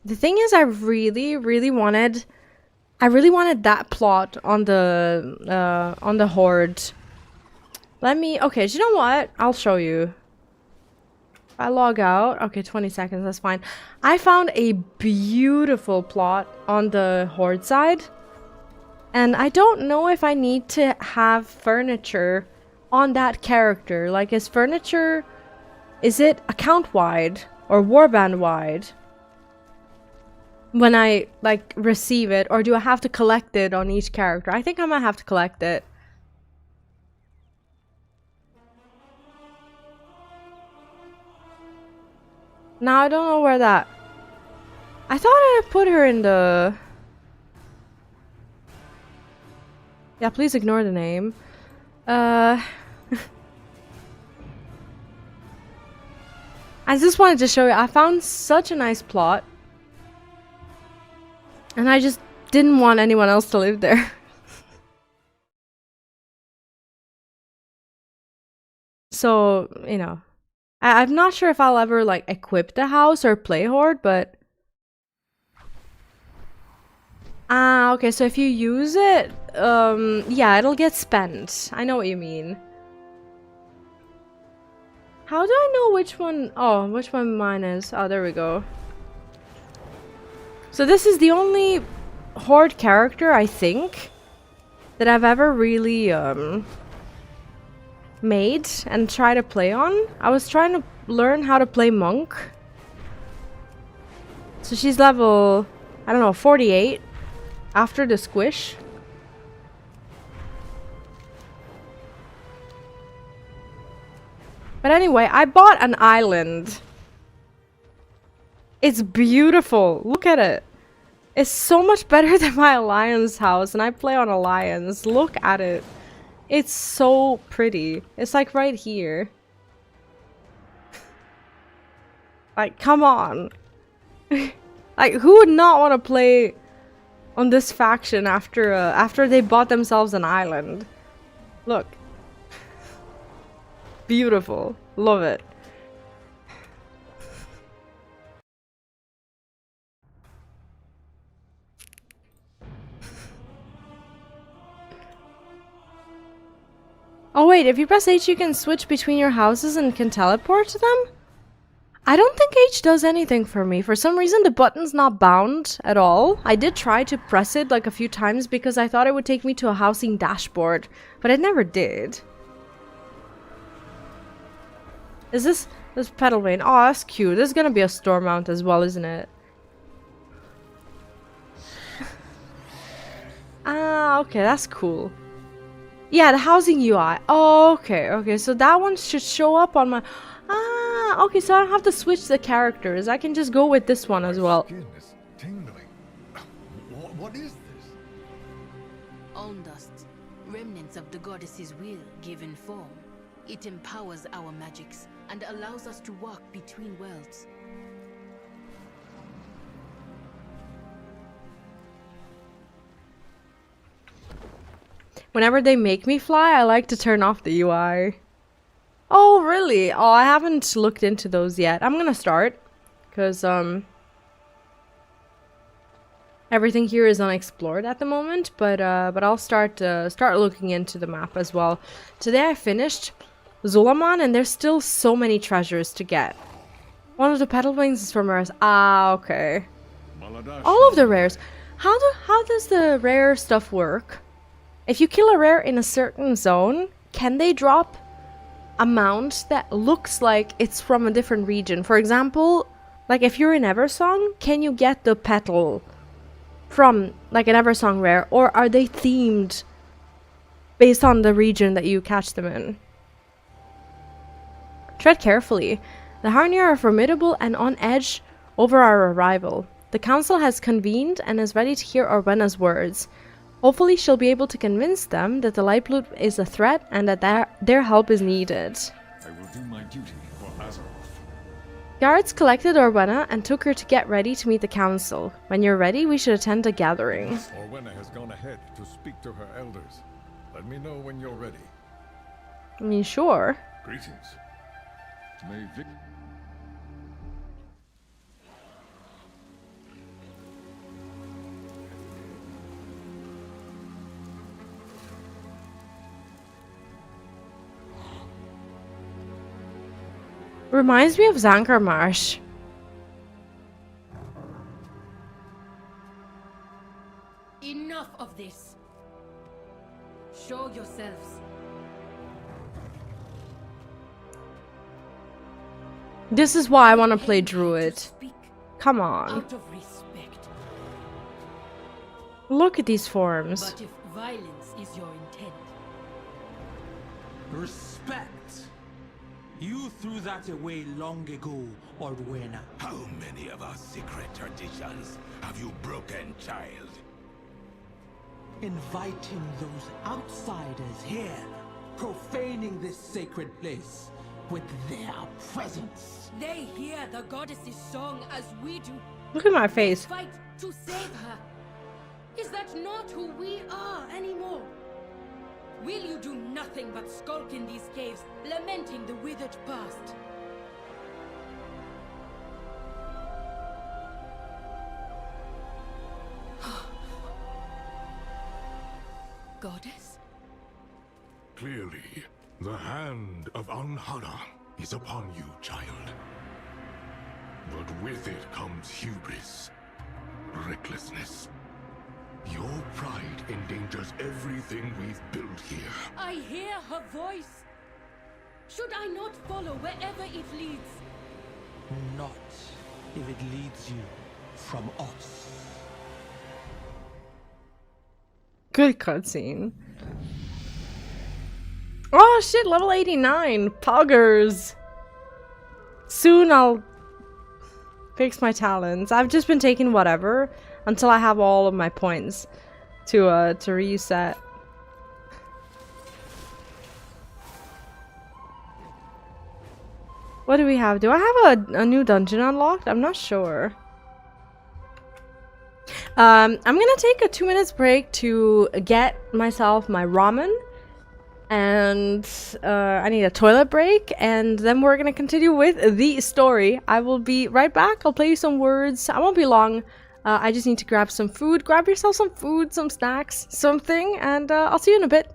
The thing is, I really wanted that plot on the Horde. Let me, okay, do you know what? I'll show you. If I log out, okay, 20 seconds, that's fine. I found a beautiful plot on the Horde side. And I don't know if I need to have furniture on that character. Like, is it account-wide or warband-wide when I, like, receive it? Or do I have to collect it on each character? I think I might have to collect it. Now I don't know where that... I thought I put her in the... Yeah, please ignore the name. I just wanted to show you, I found such a nice plot. And I just didn't want anyone else to live there. So, you know. I'm not sure if I'll ever, like, equip the house or play Horde, but... Ah, okay, so if you use it, yeah, it'll get spent. I know what you mean. How do I know which one? Oh, which one mine is? Oh, there we go. So this is the only Horde character, I think, that I've ever really, made and try to play on. I was trying to learn how to play Monk. So she's level, I don't know, 48 after the squish. But anyway, I bought an island. It's beautiful. Look at it. It's so much better than my Alliance house, and I play on Alliance. Look at it. It's so pretty. It's like right here. Like, come on. Like, who would not want to play on this faction after they bought themselves an island? Look. Beautiful. Love it. Oh wait, if you press H you can switch between your houses and can teleport to them? I don't think H does anything for me. For some reason the button's not bound at all. I did try to press it like a few times because I thought it would take me to a housing dashboard, but it never did. Is this Petalvain? Oh, that's cute. This is gonna be a store mount as well, isn't it? Ah, okay, that's cool. Yeah, the housing UI. Oh, okay, okay. So that one should show up on my... Ah, okay, so I don't have to switch the characters. I can just go with this one as well. Skin is tingling. What is this? Alm dust, remnants of the goddess's will given form. It empowers our magics and allows us to walk between worlds. Whenever they make me fly, I like to turn off the UI. Oh, really? Oh, I haven't looked into those yet. I'm gonna start. Because, everything here is unexplored at the moment, but I'll start looking into the map as well. Today I finished Zul'Aman, and there's still so many treasures to get. One of the petal wings is from rares. Ah, okay. All of the rares. How does the rare stuff work? If you kill a rare in a certain zone, can they drop amount that looks like it's from a different region? For example, like if you're in Eversong, can you get the petal from like an Eversong rare, or are they themed based on the region that you catch them in? Tread carefully. The Harandar are formidable and on edge over our arrival. The council has convened and is ready to hear Orwena's words. Hopefully she'll be able to convince them that the Lightblood is a threat and that their help is needed. I will do my duty for Azeroth. Guards collected Orwena and took her to get ready to meet the council. When you're ready, we should attend a gathering. Orwena has gone ahead to speak to her elders. Let me know when you're ready. I mean, sure. Greetings. May Vic... Reminds me of Zankar Marsh. Enough of this. Show yourselves. This is why I want to play Druid. Come on. Out of respect. Look at these forms. But if violence is your intent. Respect. You threw that away long ago, Orwena. How many of our secret traditions have you broken, child? Inviting those outsiders here, profaning this sacred place with their presence. They hear the goddess's song as we do. Look at my face. Fight to save her. Is that not who we are anymore? Will you do nothing but skulk in these caves, lamenting the withered past? Goddess? Clearly, the hand of Anhara is upon you, child. But with it comes hubris, recklessness. Your pride endangers everything we've built here. I hear her voice. Should I not follow wherever it leads? Not if it leads you from us. Good cutscene. Oh shit, level 89. Poggers. Soon I'll fix my talents. I've just been taking whatever until I have all of my points to reset. What do we have? Do I have a new dungeon unlocked? I'm not sure. I'm gonna take a 2 minutes break to get myself my ramen, and I need a toilet break, and then we're gonna continue with the story. I will be right back. I'll play you some words. I won't be long. I just need to grab some food. Grab yourself some food, some snacks, something, and I'll see you in a bit.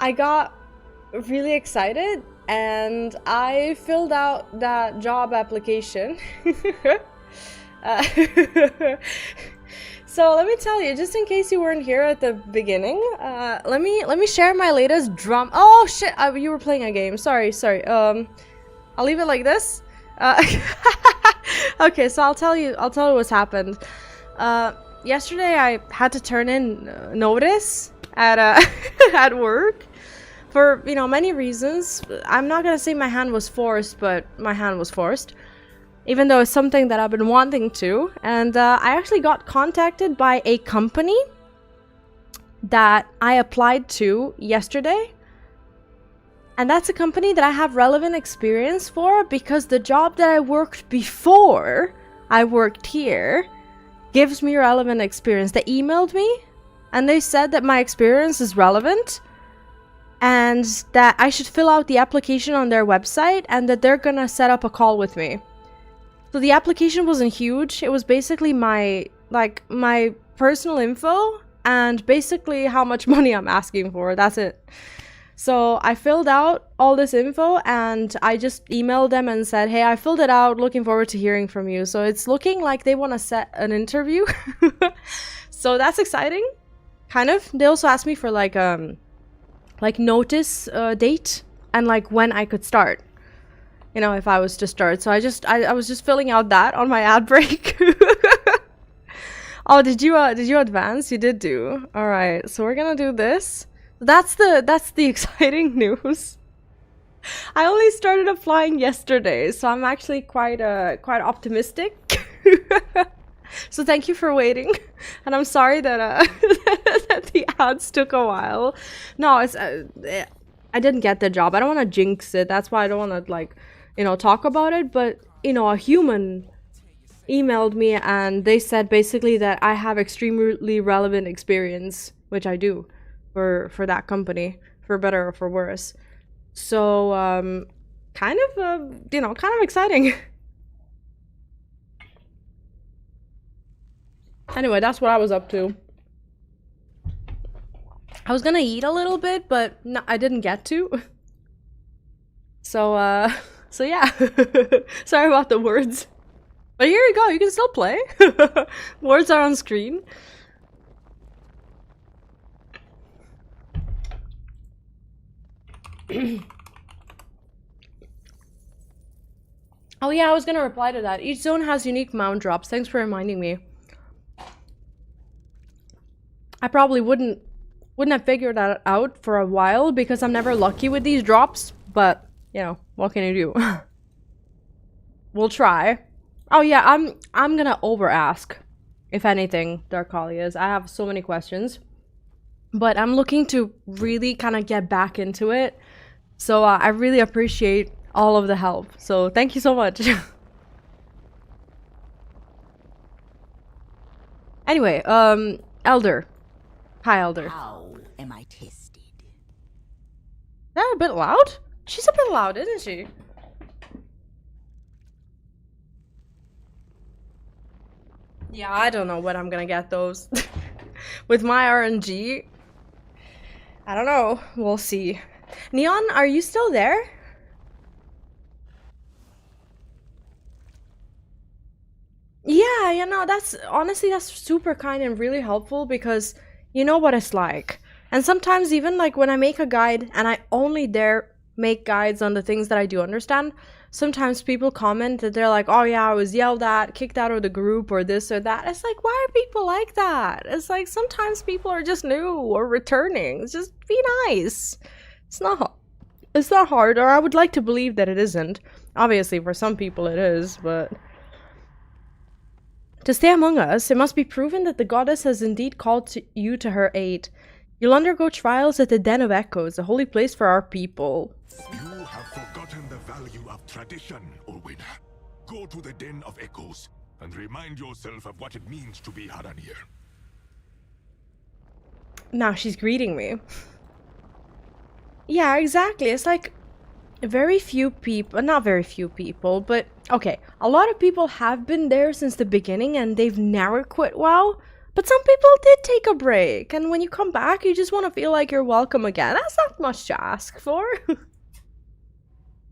I got really excited and I filled out that job application. So let me tell you, just in case you weren't here at the beginning, let me share my latest drum. Oh shit! You were playing a game. Sorry. I'll leave it like this. Okay, so I'll tell you what's happened. Yesterday I had to turn in notice at at work for many reasons. I'm not gonna say my hand was forced, but my hand was forced. Even though it's something that I've been wanting to. And I actually got contacted by a company that I applied to yesterday. And that's a company that I have relevant experience for because the job that I worked before I worked here gives me relevant experience. They emailed me and they said that my experience is relevant and that I should fill out the application on their website and that they're gonna set up a call with me. So the application wasn't huge. It was basically my personal info and basically how much money I'm asking for. That's it. So I filled out all this info and I just emailed them and said, hey, I filled it out. Looking forward to hearing from you. So it's looking like they want to set an interview. So that's exciting. Kind of. They also asked me for like notice date and like when I could start. If I was to start. So I was just filling out that on my ad break. Oh, did you advance? You did do. All right. So we're going to do this. That's the exciting news. I only started applying yesterday, so I'm actually quite optimistic. So thank you for waiting. And I'm sorry that that the ads took a while. No, it's I didn't get the job. I don't want to jinx it. That's why I don't want to talk about it, but a human emailed me and they said basically that I have extremely relevant experience, which I do for that company, for better or for worse. So kind of exciting. Anyway, that's what I was up to. I was gonna eat a little bit, but no, I didn't get to. So yeah. Sorry about the words. But here you go, you can still play. Words are on screen. Oh yeah, I was gonna reply to that. Each zone has unique mount drops. Thanks for reminding me. I probably wouldn't have figured that out for a while because I'm never lucky with these drops, but what can you do? We'll try. Oh yeah, I'm gonna over ask, if anything, Darkalias. I have so many questions, but I'm looking to really kind of get back into it. So I really appreciate all of the help. So thank you so much. Anyway, Elder. Hi, Elder. How am I tested? That a bit loud? She's a bit loud, isn't she? Yeah, I don't know when I'm gonna get those. With my RNG, I don't know. We'll see. Neon, are you still there? Yeah, that's honestly, that's super kind and really helpful because you know what it's like. And sometimes even like when I make a guide and I only dare make guides on the things that I do understand, sometimes people comment that they're like, oh yeah, I was yelled at, kicked out of the group or this or that. It's like, why are people like that? It's like sometimes people are just new or returning. Just be nice. It's not hard, or I would like to believe that it isn't. Obviously for some people it is, but to stay among us, it must be proven that the goddess has indeed called you to her aid. You'll undergo trials at the Den of Echoes, a holy place for our people. You have forgotten the value of tradition, Orwin. Go to the Den of Echoes and remind yourself of what it means to be Harandar. Now she's greeting me. Yeah, exactly. It's like very few people, not very few people, but okay, a lot of people have been there since the beginning and they've never quit WoW, But some people did take a break, and when you come back, you just want to feel like you're welcome again. That's not much to ask for.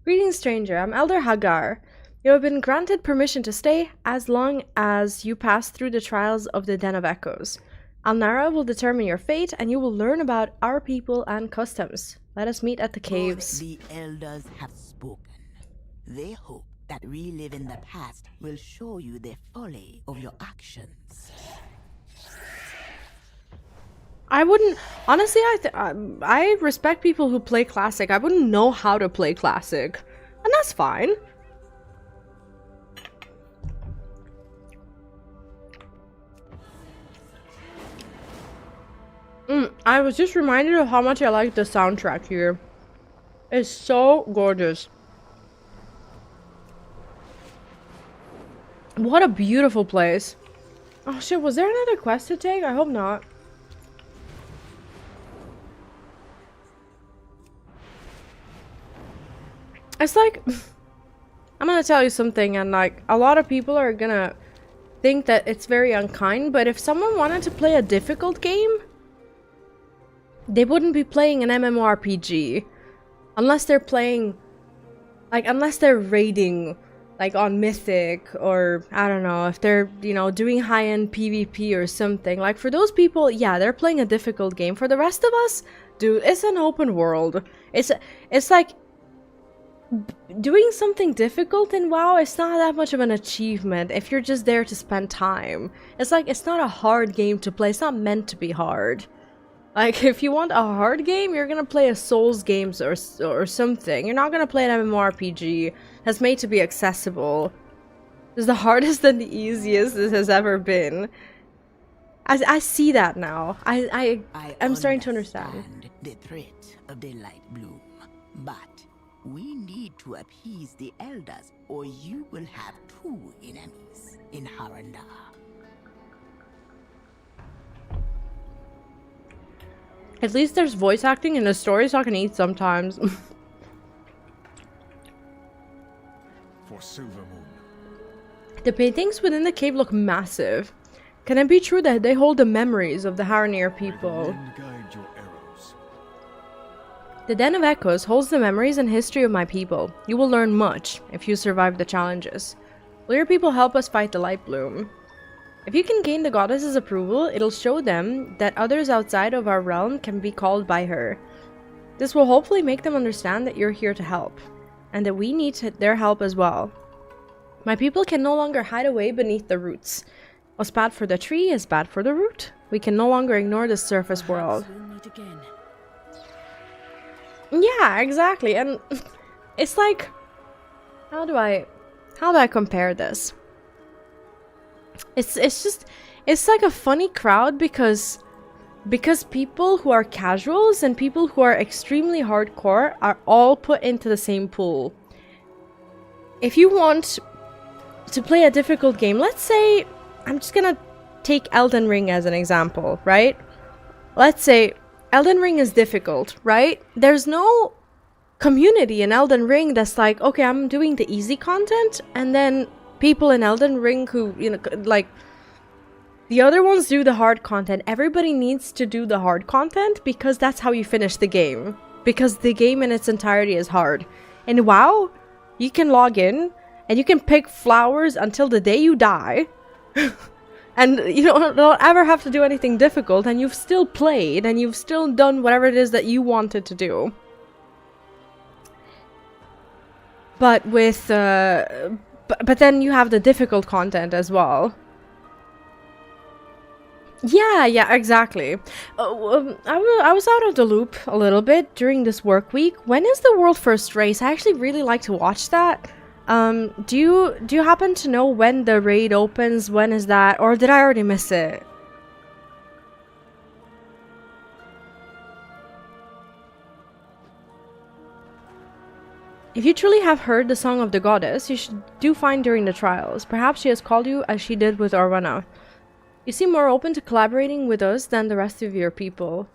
Greetings, stranger. I'm Elder Hagar. You have been granted permission to stay as long as you pass through the trials of the Den of Echoes. Alnara will determine your fate, and you will learn about our people and customs. Let us meet at the caves. The elders have spoken. They hope that reliving the past will show you the folly of your actions. I wouldn't... Honestly, I respect people who play Classic. I wouldn't know how to play Classic. And that's fine. I was just reminded of how much I like the soundtrack here. It's so gorgeous. What a beautiful place. Oh shit, was there another quest to take? I hope not. It's like... I'm gonna tell you something, and like, a lot of people are gonna think that it's very unkind, but if someone wanted to play a difficult game, they wouldn't be playing an MMORPG. Unless they're playing... Like, unless they're raiding, like, on Mythic, or, I don't know, if they're, you know, doing high-end PvP or something. Like, for those people, yeah, they're playing a difficult game. For the rest of us, dude, it's an open world. It's like... Doing something difficult in WoW is not that much of an achievement if you're just there to spend time. It's like, it's not a hard game to play. It's not meant to be hard. Like, if you want a hard game, you're gonna play a Souls games or something. You're not gonna play an MMORPG that's made to be accessible. It's the hardest and the easiest this has ever been. I see that now. I'm starting to understand. The threat of the light bloom, but we need to appease the elders, or you will have two enemies in Harandar. At least there's voice acting in the story, so I can eat sometimes. For Silvermoon. The paintings within the cave look massive. Can it be true that they hold the memories of the Harandar people? Guide your arrows. The Den of Echoes holds the memories and history of my people. You will learn much if you survive the challenges. Will your people help us fight the Light Bloom? If you can gain the goddess's approval, it'll show them that others outside of our realm can be called by her. This will hopefully make them understand that you're here to help, and that we need their help as well. My people can no longer hide away beneath the roots. What's bad for the tree is bad for the root. We can no longer ignore the surface world. Yeah, exactly, and it's like... How do I compare this? It's like a funny crowd because people who are casuals and people who are extremely hardcore are all put into the same pool. If you want to play a difficult game, let's say, I'm just gonna take Elden Ring as an example, right? Let's say Elden Ring is difficult, right? There's no community in Elden Ring that's like, okay, I'm doing the easy content, and then people in Elden Ring who, you know, like, the other ones do the hard content. Everybody needs to do the hard content because that's how you finish the game. Because the game in its entirety is hard. In WoW, you can log in and you can pick flowers until the day you die. And you don't ever have to do anything difficult, and you've still played and you've still done whatever it is that you wanted to do. But with... But then you have the difficult content as well. Yeah, exactly. I was out of the loop a little bit during this work week. When is the world first race? I actually really like to watch that. Do you happen to know when the raid opens? When is that? Or did I already miss it? If you truly have heard the song of the goddess, you should do fine during the trials. Perhaps she has called you as she did with Orwana. You seem more open to collaborating with us than the rest of your people.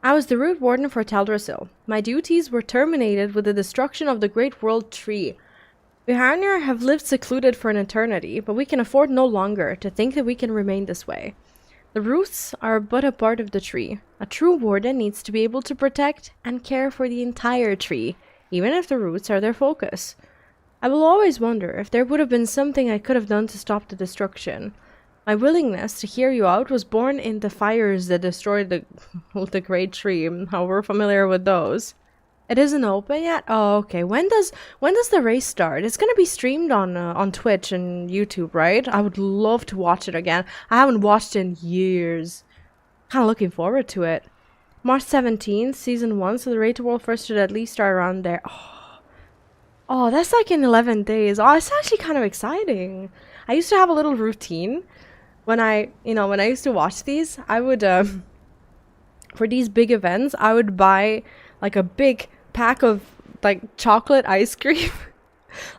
I was the root warden for Teldrassil. My duties were terminated with the destruction of the Great World Tree. We Harandar have lived secluded for an eternity, but we can afford no longer to think that we can remain this way. The roots are but a part of the tree. A true warden needs to be able to protect and care for the entire tree, even if the roots are their focus. I will always wonder if there would have been something I could have done to stop the destruction. My willingness to hear you out was born in the fires that destroyed the great tree. How we're familiar with those. It isn't open yet? Oh, okay. When does the race start? It's gonna be streamed on Twitch and YouTube, right? I would love to watch it again. I haven't watched it in years. Kind of looking forward to it. March 17th, Season 1, so the Raid to World First should at least start around there. Oh, that's like in 11 days. Oh, it's actually kind of exciting. I used to have a little routine. When I used to watch these, I would, for these big events, I would buy like a big pack of like chocolate ice cream.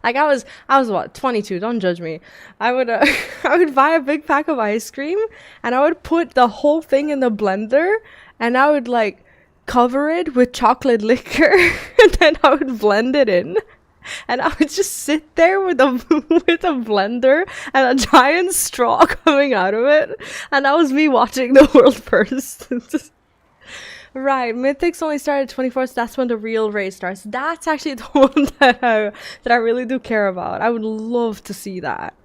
Like I was what, 22, don't judge me. I would buy a big pack of ice cream and I would put the whole thing in the blender and I would like cover it with chocolate liquor and then I would blend it in. And I would just sit there with a blender and a giant straw coming out of it. And that was me watching the world first. Right, Mythics only started 24th, so that's when the real race starts. That's actually the one that I really do care about. I would love to see that.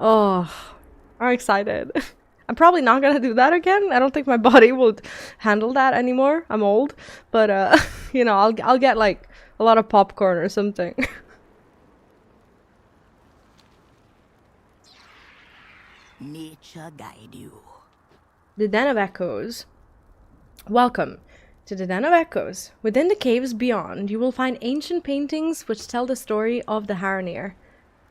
Oh, I'm excited. I'm probably not gonna do that again. I don't think my body will handle that anymore. I'm old. But, you know, I'll get like a lot of popcorn or something. Nature guide you. The Den of Echoes. Welcome to the Den of Echoes. Within the caves beyond, you will find ancient paintings which tell the story of the Harandar.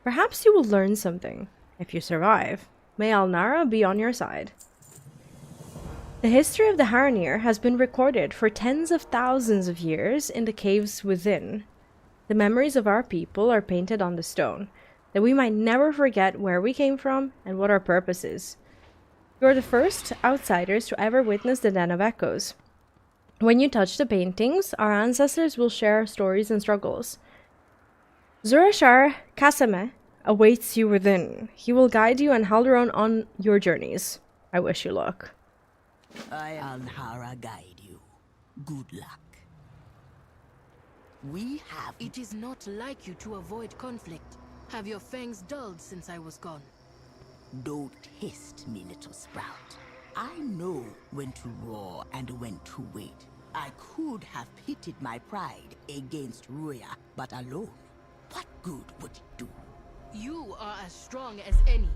Perhaps you will learn something. If you survive, may Alnara be on your side. The history of the Harandar has been recorded for tens of thousands of years in the caves within. The memories of our people are painted on the stone, that we might never forget where we came from and what our purpose is. You are the first outsiders to ever witness the Den of Echoes. When you touch the paintings, our ancestors will share stories and struggles. Zurashar Kasame awaits you within. He will guide you and Halderon on your journeys. I wish you luck. Alnara guide you. Good luck. We have... It is not like you to avoid conflict. Have your fangs dulled since I was gone? Don't test me, little sprout. I know when to roar and when to wait. I could have pitted my pride against Ruya, but alone, what good would it do? You are as strong as any.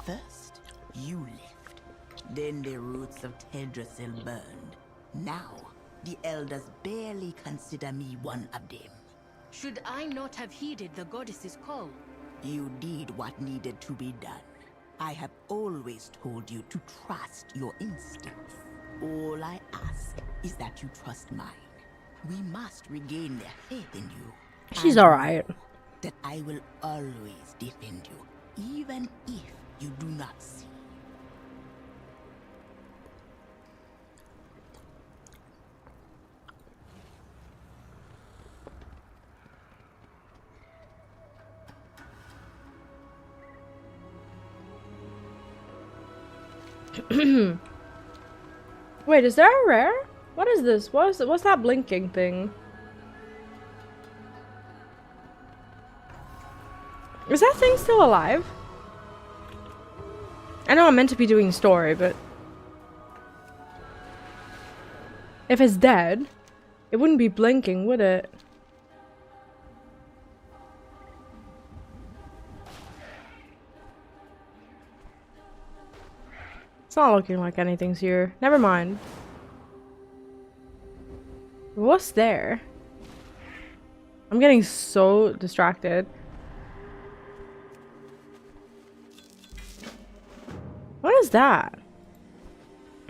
First, you left. Then the roots of Tedrasil burned. Now, the elders barely consider me one of them. Should I not have heeded the goddess's call? You did what needed to be done. I have always told you to trust your instincts. All I ask is that you trust mine. We must regain their faith in you. She's alright. That I will always defend you, even if you do not see. Wait, is there a rare? What is this? What's that blinking thing? Is that thing still alive? I know I'm meant to be doing story, but if it's dead, it wouldn't be blinking, would it? It's not looking like anything's here. Never mind. What's there? I'm getting so distracted. What is that?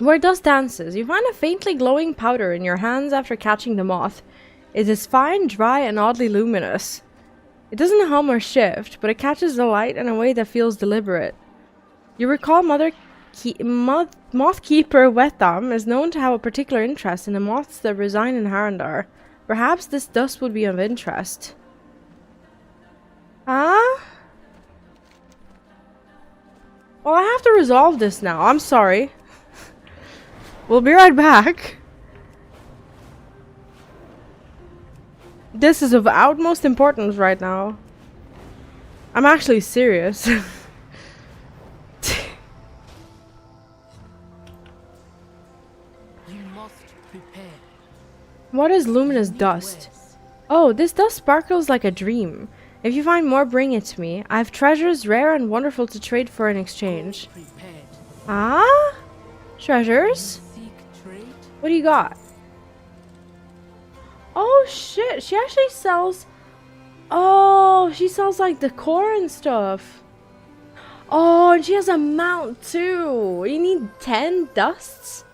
Where dust dances, you find a faintly glowing powder in your hands after catching the moth. It is fine, dry, and oddly luminous. It doesn't hum or shift, but it catches the light in a way that feels deliberate. You recall Moth Keeper Wetham is known to have a particular interest in the moths that reside in Harandar. Perhaps this dust would be of interest. Huh? Well, I have to resolve this now. I'm sorry. We'll be right back. This is of utmost importance right now. I'm actually serious. You must prepare. What is luminous dust? Oh, this dust sparkles like a dream. If you find more, bring it to me. I have treasures rare and wonderful to trade for in exchange. Ah? Treasures? What do you got? Oh shit, she actually sells... Oh, she sells like decor and stuff. Oh, and she has a mount too. You need 10 dusts?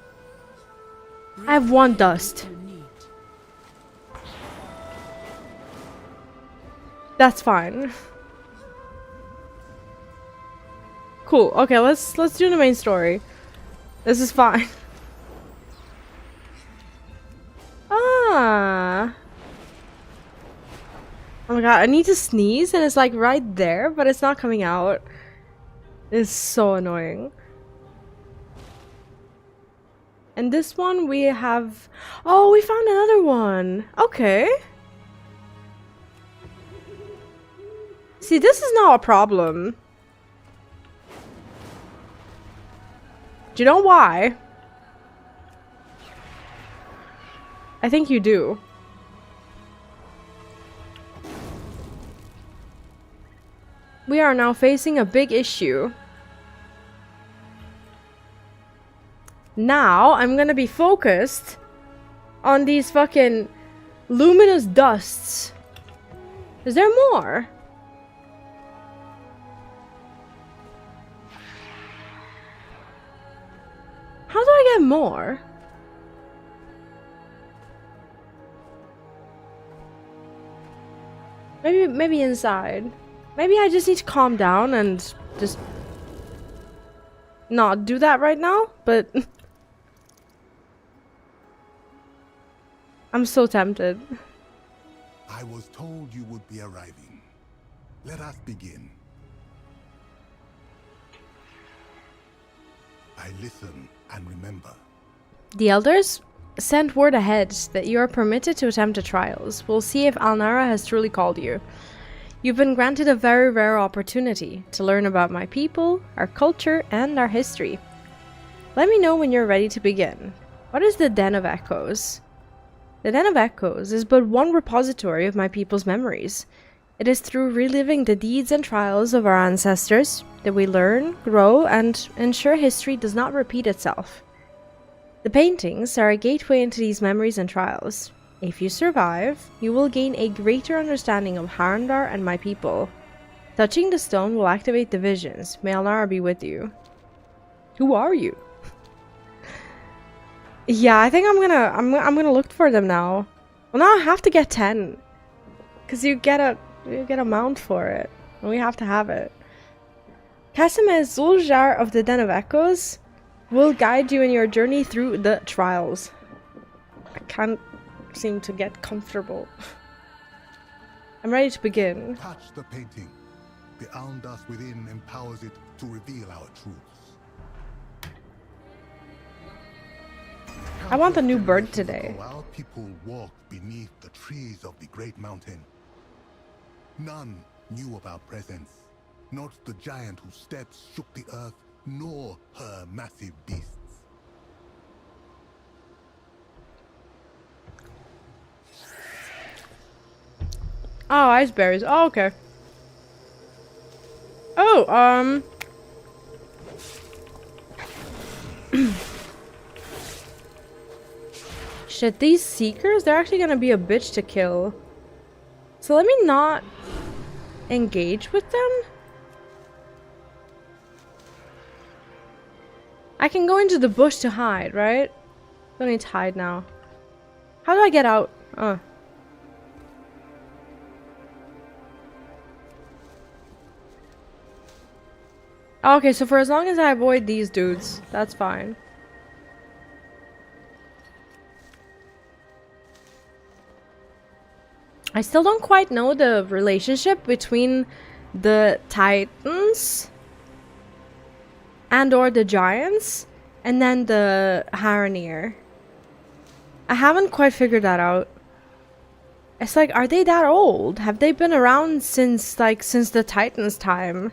I have 1 dust. That's fine. Cool. Okay, let's do the main story. This is fine. Ah. Oh my god, I need to sneeze and it's like right there, but it's not coming out. It's so annoying. And this one we have... Oh, we found another one. Okay. See, this is not a problem. Do you know why? I think you do. We are now facing a big issue. Now, I'm gonna be focused on these fucking luminous dusts. Is there more? How do I get more? Maybe inside. Maybe I just need to calm down and just not do that right now, but I'm so tempted. I was told you would be arriving. Let us begin. I listen and remember. The elders sent word ahead that you are permitted to attempt the trials. We'll see if Alnara has truly called you. You've been granted a very rare opportunity to learn about my people, our culture, and our history. Let me know when you're ready to begin. What is the Den of Echoes? The Den of Echoes is but one repository of my people's memories. It is through reliving the deeds and trials of our ancestors that we learn, grow, and ensure history does not repeat itself. The paintings are a gateway into these memories and trials. If you survive, you will gain a greater understanding of Harandar and my people. Touching the stone will activate the visions. May Alnara be with you. Who are you? Yeah, I think I'm gonna look for them now. Well, now I have to get 10, cause you get a mount for it, and we have to have it. Casimir Zul'Aman of the Den of Echoes will guide you in your journey through the trials. I can't seem to get comfortable. I'm ready to begin. Touch the painting. The Aun dust within empowers it to reveal our truths. I want a new bird today. Our people walked beneath the trees of the great mountain. None knew of our presence. Not the giant whose steps shook the earth, nor her massive beasts. Oh, ice berries. Oh, okay. Oh, shit, these seekers, they're actually gonna be a bitch to kill. So let me not engage with them. I can go into the bush to hide, right? Don't need to hide now. How do I get out? Okay, so for as long as I avoid these dudes, that's fine. I still don't quite know the relationship between the Titans and or the giants, and then the Harandar. I haven't quite figured that out. It's like, are they that old? Have they been around since the Titans' time?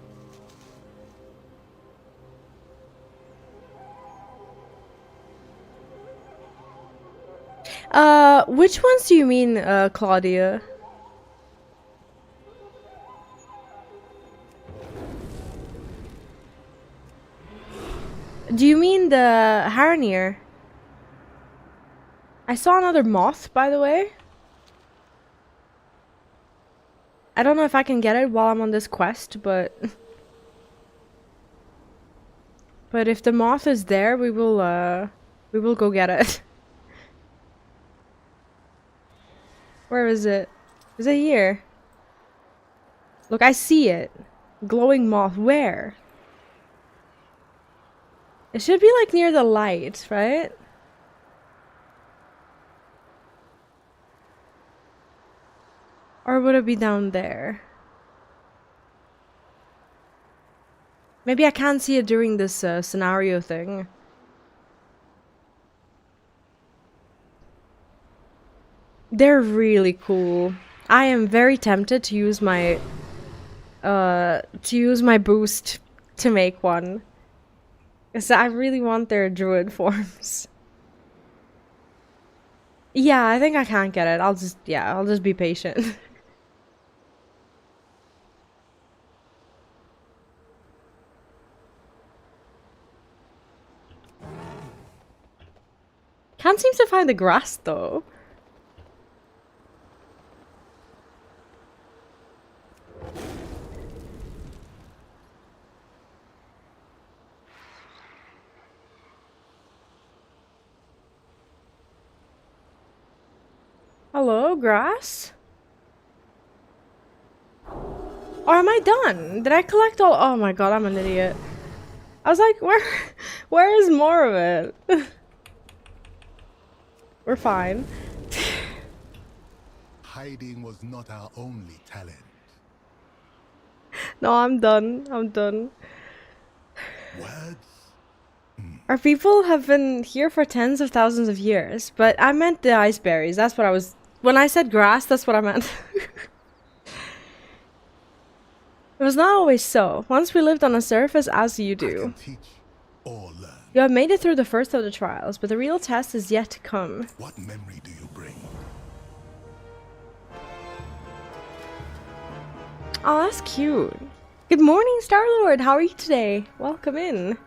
Which ones do you mean, Claudia? Do you mean the Harandar? I saw another moth, by the way. I don't know if I can get it while I'm on this quest, but if the moth is there, we will go get it. Where is it? Is it here? Look, I see it. Glowing moth. Where? It should be like near the light, right? Or would it be down there? Maybe I can't see it during this scenario thing. They're really cool. I am very tempted to use my boost to make one. Because I really want their druid forms. Yeah, I think I can't get it. I'll just be patient. Can't seem to find the grass though. Hello, grass? Or am I done? Did I collect all? Oh my god, I'm an idiot. I was like, where is more of it? We're fine. Hiding was not our only talent. No, I'm done. I'm done. Words? Our people have been here for tens of thousands of years, but I meant the ice berries. That's what I was... When I said grass, that's what I meant. It was not always so. Once we lived on the surface as you do. You have made it through the first of the trials, but the real test is yet to come. What memory do you bring? Oh, that's cute. Good morning, Star-Lord. How are you today? Welcome in.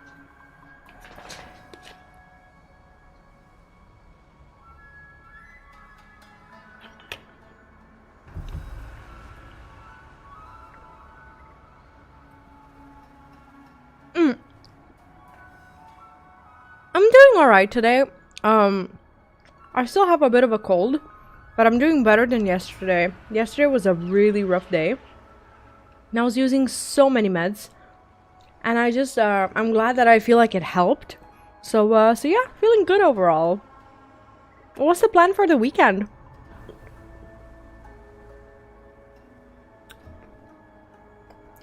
I'm doing alright today. I still have a bit of a cold, but I'm doing better than yesterday. Yesterday was a really rough day. And I was using so many meds. And I just, I'm glad that I feel like it helped. So yeah, feeling good overall. What's the plan for the weekend?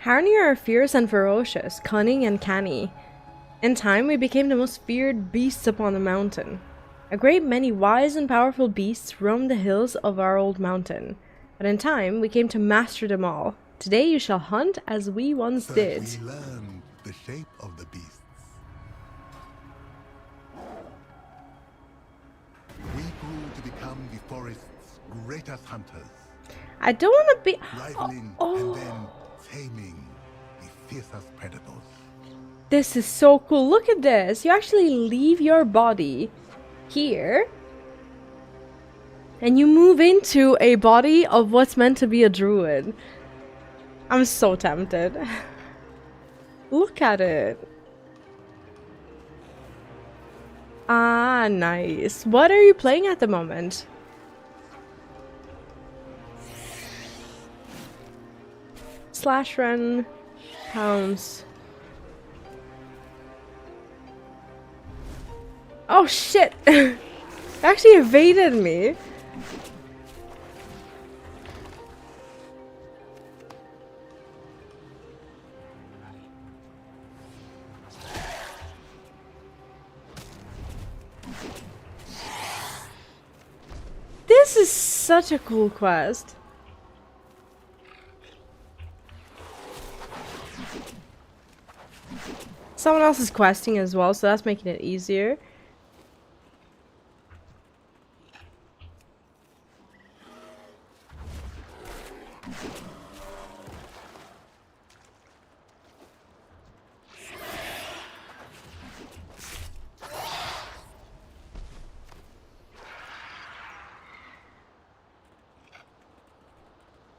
Harandar are fierce and ferocious, cunning and canny. In time, we became the most feared beasts upon the mountain. A great many wise and powerful beasts roamed the hills of our old mountain. But in time, we came to master them all. Today you shall hunt as we once did. We learned the shape of the beasts. We grew to become the forest's greatest hunters. I don't want to be... Rivaling and then taming the fiercest predators. This is so cool. Look at this. You actually leave your body here. And you move into a body of what's meant to be a druid. I'm so tempted. Look at it. Ah, nice. What are you playing at the moment? Slash run. Pounds. Oh shit! It actually evaded me. This is such a cool quest. Someone else is questing as well, so that's making it easier.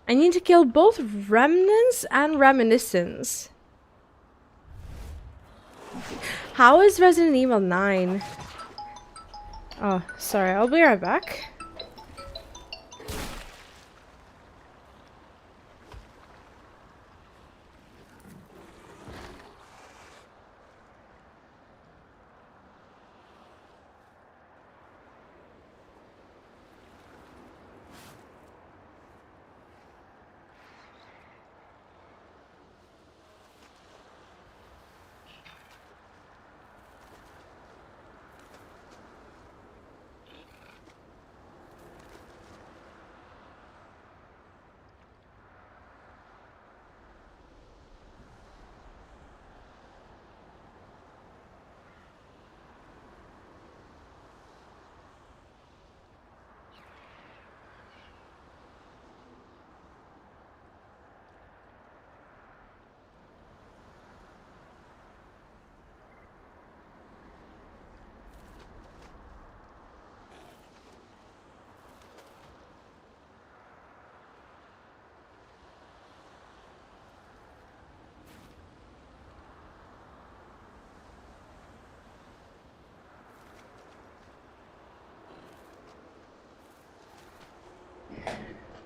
I need to kill both remnants and reminiscence. How is Resident Evil 9? Oh, sorry, I'll be right back.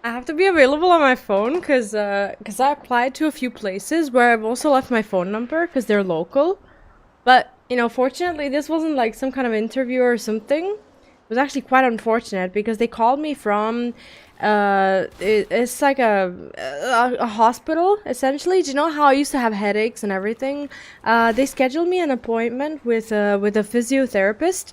I have to be available on my phone because I applied to a few places where I've also left my phone number because they're local. But, you know, fortunately this wasn't like some kind of interview or something. It was actually quite unfortunate because they called me from it's like a hospital essentially. Do you know how I used to have headaches and everything? They scheduled me an appointment with a physiotherapist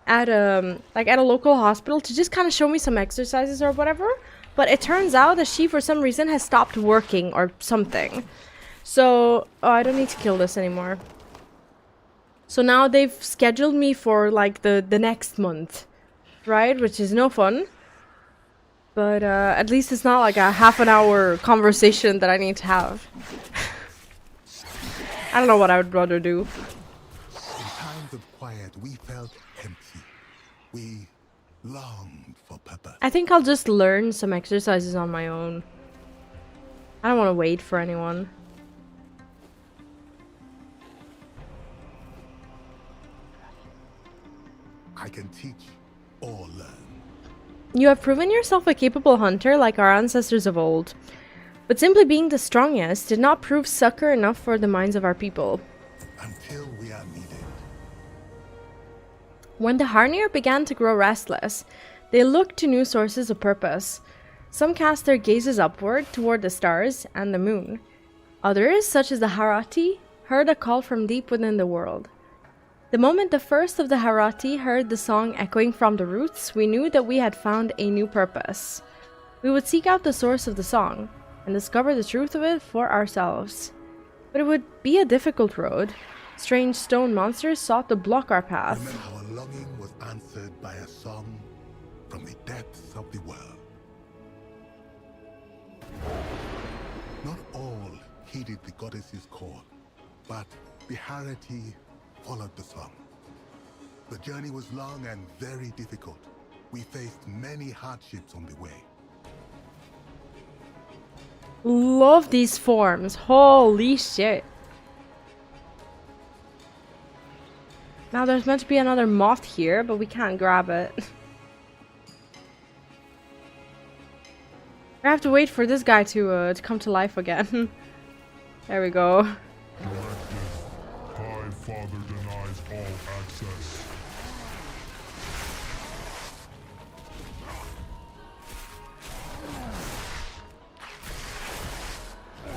at a local hospital to just kind of show me some exercises or whatever. But it turns out that she, for some reason, has stopped working or something. So, oh, I don't need to kill this anymore. So now they've scheduled me for, like, the next month. Right? Which is no fun. But, at least it's not like a half an hour conversation that I need to have. I don't know what I would rather do. In times of quiet, we felt empty. We longed for purpose. I think I'll just learn some exercises on my own. I don't want to wait for anyone. I can teach or learn. You have proven yourself a capable hunter like our ancestors of old. But simply being the strongest did not prove succor enough for the minds of our people. Until we are needed. When the Harnier began to grow restless, they looked to new sources of purpose. Some cast their gazes upward toward the stars and the moon. Others, such as the Harati, heard a call from deep within the world. The moment the first of the Harati heard the song echoing from the roots, we knew that we had found a new purpose. We would seek out the source of the song and discover the truth of it for ourselves. But it would be a difficult road. Strange stone monsters sought to block our path. When our longing was answered by a song from the depths of the world. Not all heeded the goddess's call, but the Harati followed the song. The journey was long and very difficult. We faced many hardships on the way. Love these forms. Holy shit. Now there's meant to be another moth here, but we can't grab it. I have to wait for this guy to come to life again. There we go. High Father denies all access.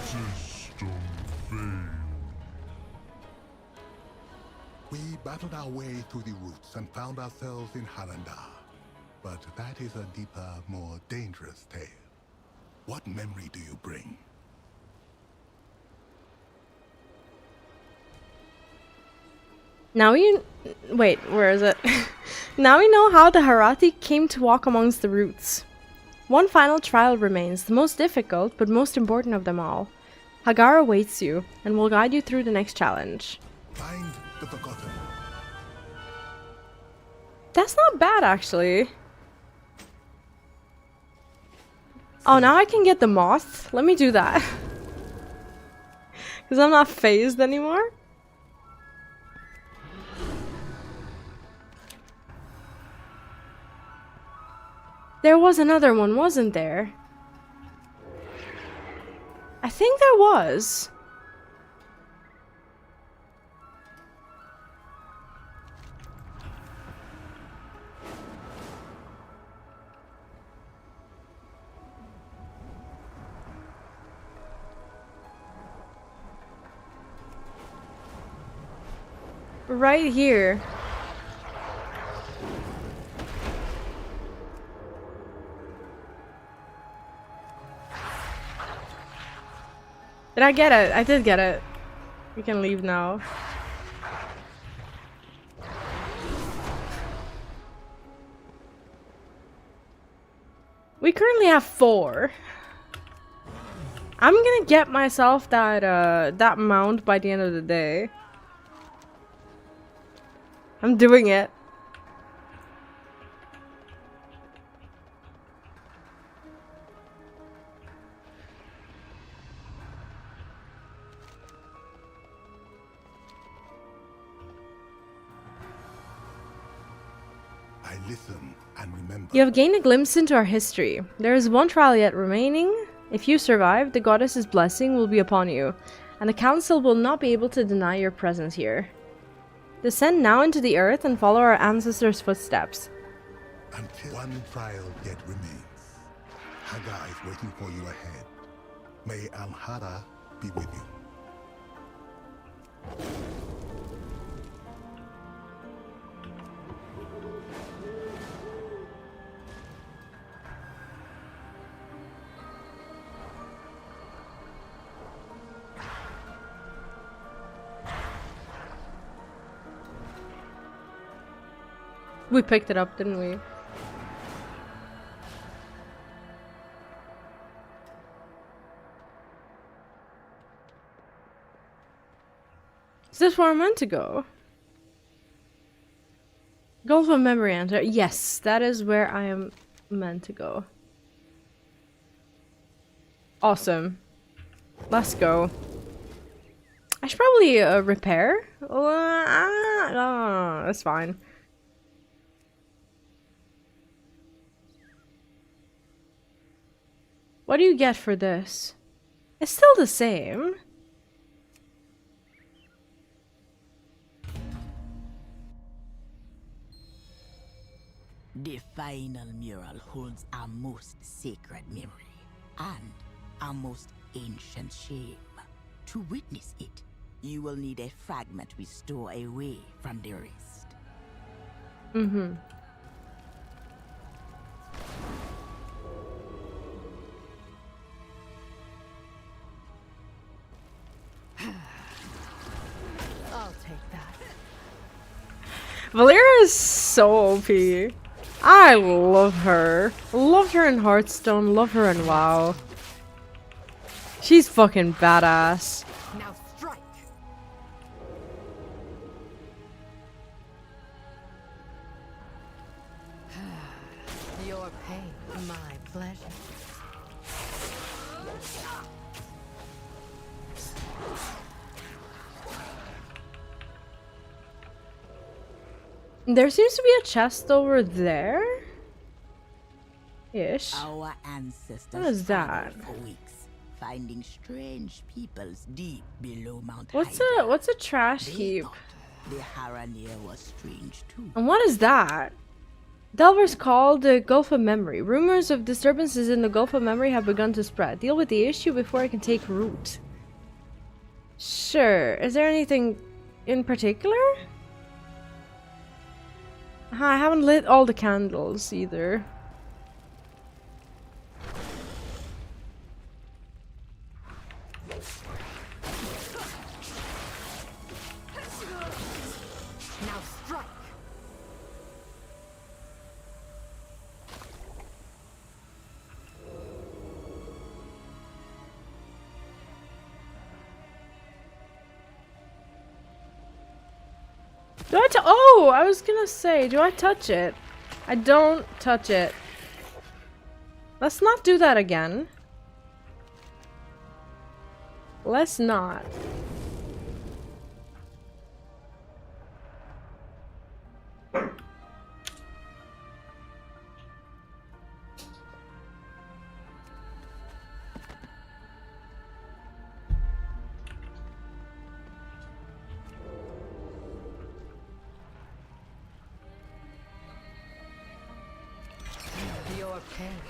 System failed. We battled our way through the roots and found ourselves in Harandar. But that is a deeper, more dangerous tale. What memory do you bring? Now you... Wait, where is it? Now we know how the Harati came to walk amongst the roots. One final trial remains, the most difficult, but most important of them all. Hagar awaits you, and will guide you through the next challenge. Find the forgotten. That's not bad, actually. Oh, now I can get the moth? Let me do that. Because I'm not phased anymore. There was another one, wasn't there? I think there was. Right here. Did I get it? I did get it. We can leave now. We currently have 4. I'm gonna get myself that mount by the end of the day. I'm doing it. I listen and remember. You have gained a glimpse into our history. There is one trial yet remaining. If you survive, the goddess's blessing will be upon you, and the council will not be able to deny your presence here. Descend now into the earth and follow our ancestors' footsteps. Until one trial yet remains. Hagar is waiting for you ahead. May Alhara be with you. We picked it up, didn't we? Is this where I'm meant to go? Gulf of Memory Enter. Yes, that is where I am meant to go. Awesome. Let's go. I should probably repair. No, that's fine. What do you get for this? It's still the same. The final mural holds our most sacred memory and our most ancient shame. To witness it, you will need a fragment we store away from the rest. Mm-hmm. I'll take that. Valeria is so OP. I love her. Loved her in Hearthstone, love her in WoW. She's fucking badass. Now strike. Your pain, my pleasure. There seems to be a chest over there. Ish. Our ancestors What is that? struggled for weeks, finding strange peoples deep below Mount What's Hydra. a trash They heap? thought the Harandar was strange too. And what is that? Delvers called the Gulf of Memory. Rumors of disturbances in the Gulf of Memory have begun to spread. Deal with the issue before it can take root. Sure. Is there anything in particular? I haven't lit all the candles either. Now strike. Do I oh, I was gonna say, do I touch it? I don't touch it. Let's not do that again. Let's not.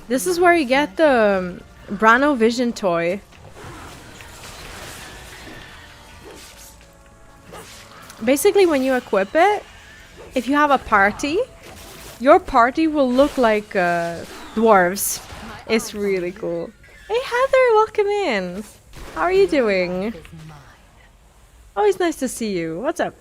This is where you get the Brano Vision toy. Basically, when you equip it, if you have a party, your party will look like dwarves. It's really cool. Hey Heather, welcome in. How are you doing? Always nice to see you. What's up?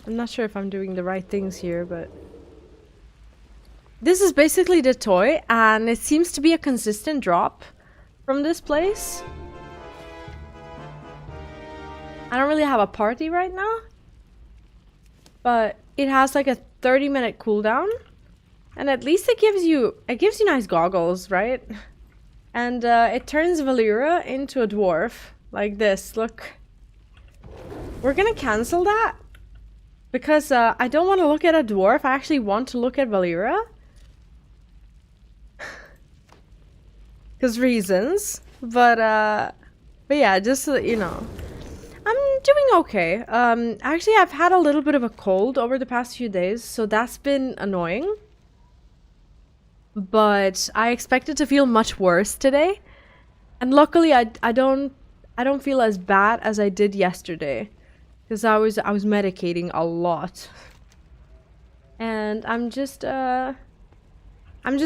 I'm not sure if I'm doing the right things here, but this is basically the toy, and it seems to be a consistent drop from this place. I don't really have a party right now, but it has like a 30-minute cooldown, and at least it gives you nice goggles, right? And it turns Valera into a dwarf like this. Look, we're gonna cancel that. Because I don't want to look at a dwarf, I actually want to look at Valera. Because reasons. But yeah, just so that you know. I'm doing okay. Actually, I've had a little bit of a cold over the past few days, so that's been annoying. But I expected to feel much worse today. And luckily, I don't feel as bad as I did yesterday. Because I was medicating a lot, and I'm just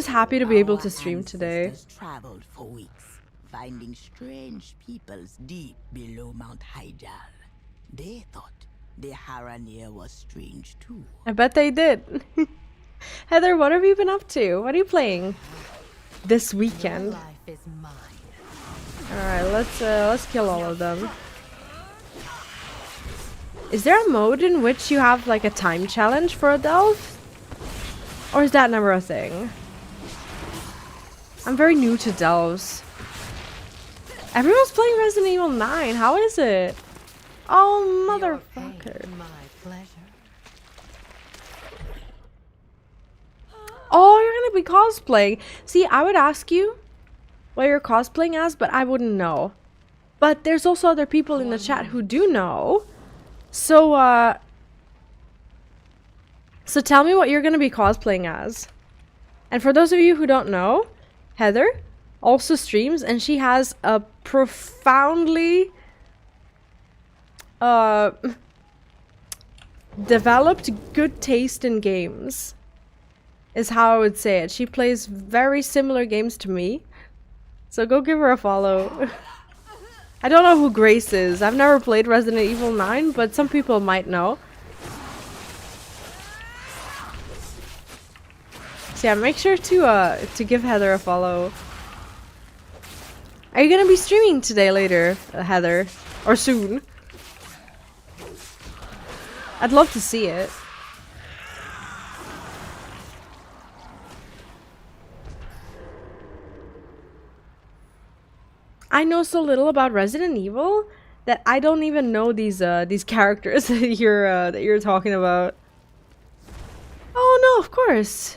happy to be able to stream today. Our traveled for weeks, finding strange peoples deep below Mount Hyjal. They thought the Harandar was strange too. I bet they did. Heather, what have you been up to? What are you playing this weekend? All right, let's kill all of them. Is there a mode in which you have like a time challenge for a delve? Or is that never a thing? I'm very new to delves. Everyone's playing Resident Evil 9. How is it? Oh, motherfucker. Oh, you're gonna be cosplaying. See, I would ask you what you're cosplaying as, but I wouldn't know. But there's also other people in the chat who do know. So, so tell me what you're gonna be cosplaying as. And for those of you who don't know, Heather also streams, and she has a profoundly developed good taste in games, is how I would say it. She plays very similar games to me, so go give her a follow. I don't know who Grace is. I've never played Resident Evil 9, but some people might know. So yeah, make sure to give Heather a follow. Are you gonna be streaming today later, Heather? Or soon? I'd love to see it. I know so little about Resident Evil that I don't even know these characters that you're talking about. Oh no, of course.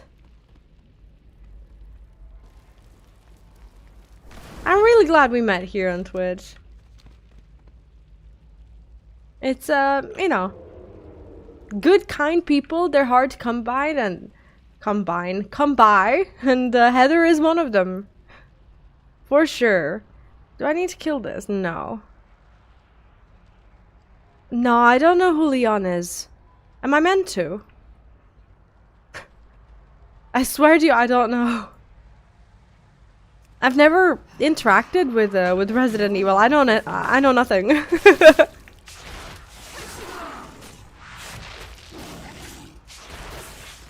I'm really glad we met here on Twitch. It's you know, good, kind people. They're hard to come by, and come by, and Heather is one of them, for sure. Do I need to kill this? No. No, I don't know who Leon is. Am I meant to? I swear to you, I don't know. I've never interacted with Resident Evil. I know nothing.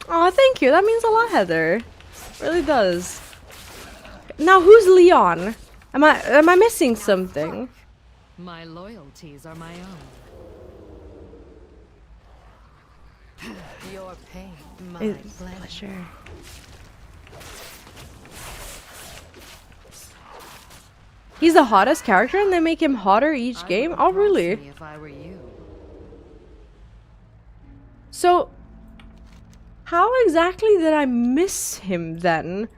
Oh, thank you. That means a lot, Heather. It really does. Now, who's Leon? Am I missing something? My loyalties are my own. Your pain, my pleasure. He's the hottest character and they make him hotter each game? Oh, really? If I were you. So, how exactly did I miss him then?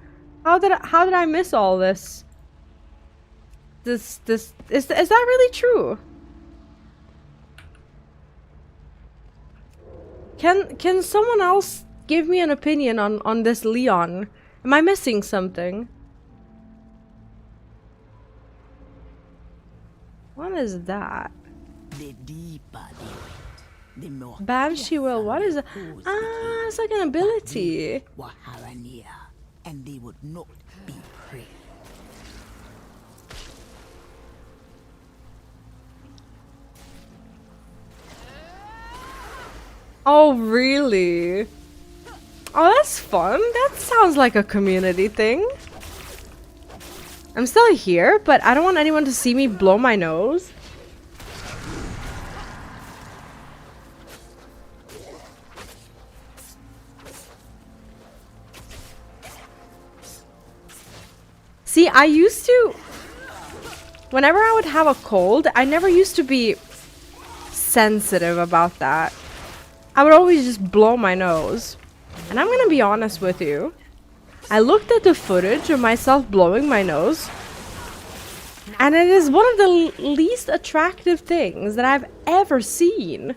How did I miss all this? Is that really true? Can someone else give me an opinion on this Leon? Am I missing something? What is that? The deeper they went, the more Banshee will. What is it? Ah, it's like an ability. were Harandar, and they would not be prey. Oh, really? Oh, that's fun. That sounds like a community thing. I'm still here, but I don't want anyone to see me blow my nose. See, I used to... Whenever I would have a cold, I never used to be sensitive about that. I would always just blow my nose. And I'm gonna be honest with you. I looked at the footage of myself blowing my nose, and it is one of the least attractive things that I've ever seen.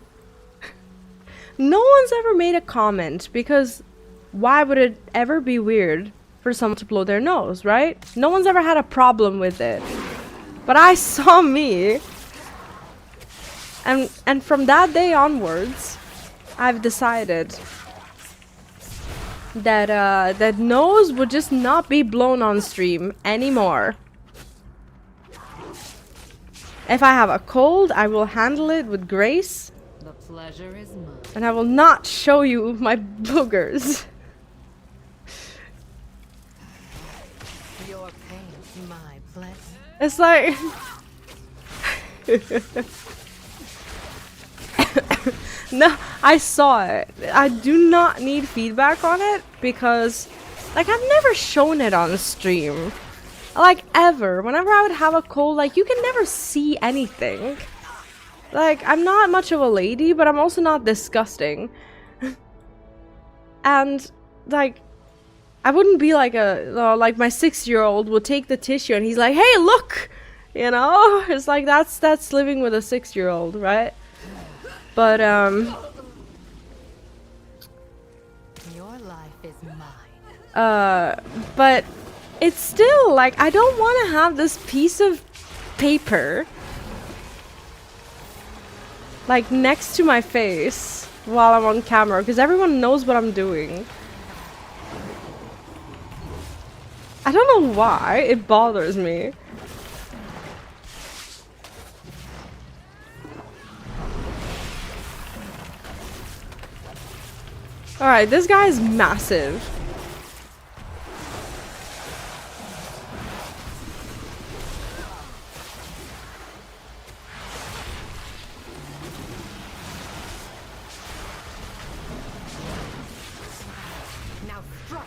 No one's ever made a comment, because why would it ever be weird for someone to blow their nose, right? No one's ever had a problem with it. But I saw me, and from that day onwards, I've decided that that nose would just not be blown on stream anymore. If I have a cold, I will handle it with grace. The pleasure is mine. And I will not show you my boogers. Your pain, my pleasure. It's like... No, I saw it. I do not need feedback on it because, like, I've never shown it on stream. Like, ever. Whenever I would have a cold, like, you can never see anything. Like, I'm not much of a lady, but I'm also not disgusting. And, like, I wouldn't be like like my 6-year-old would take the tissue and he's like, hey, look! You know? It's like, that's living with a 6-year-old, right? But, your life is mine. but it's still, like, I don't want to have this piece of paper, like, next to my face while I'm on camera, because everyone knows what I'm doing. I don't know why, it bothers me. Alright, this guy is massive. Now strike.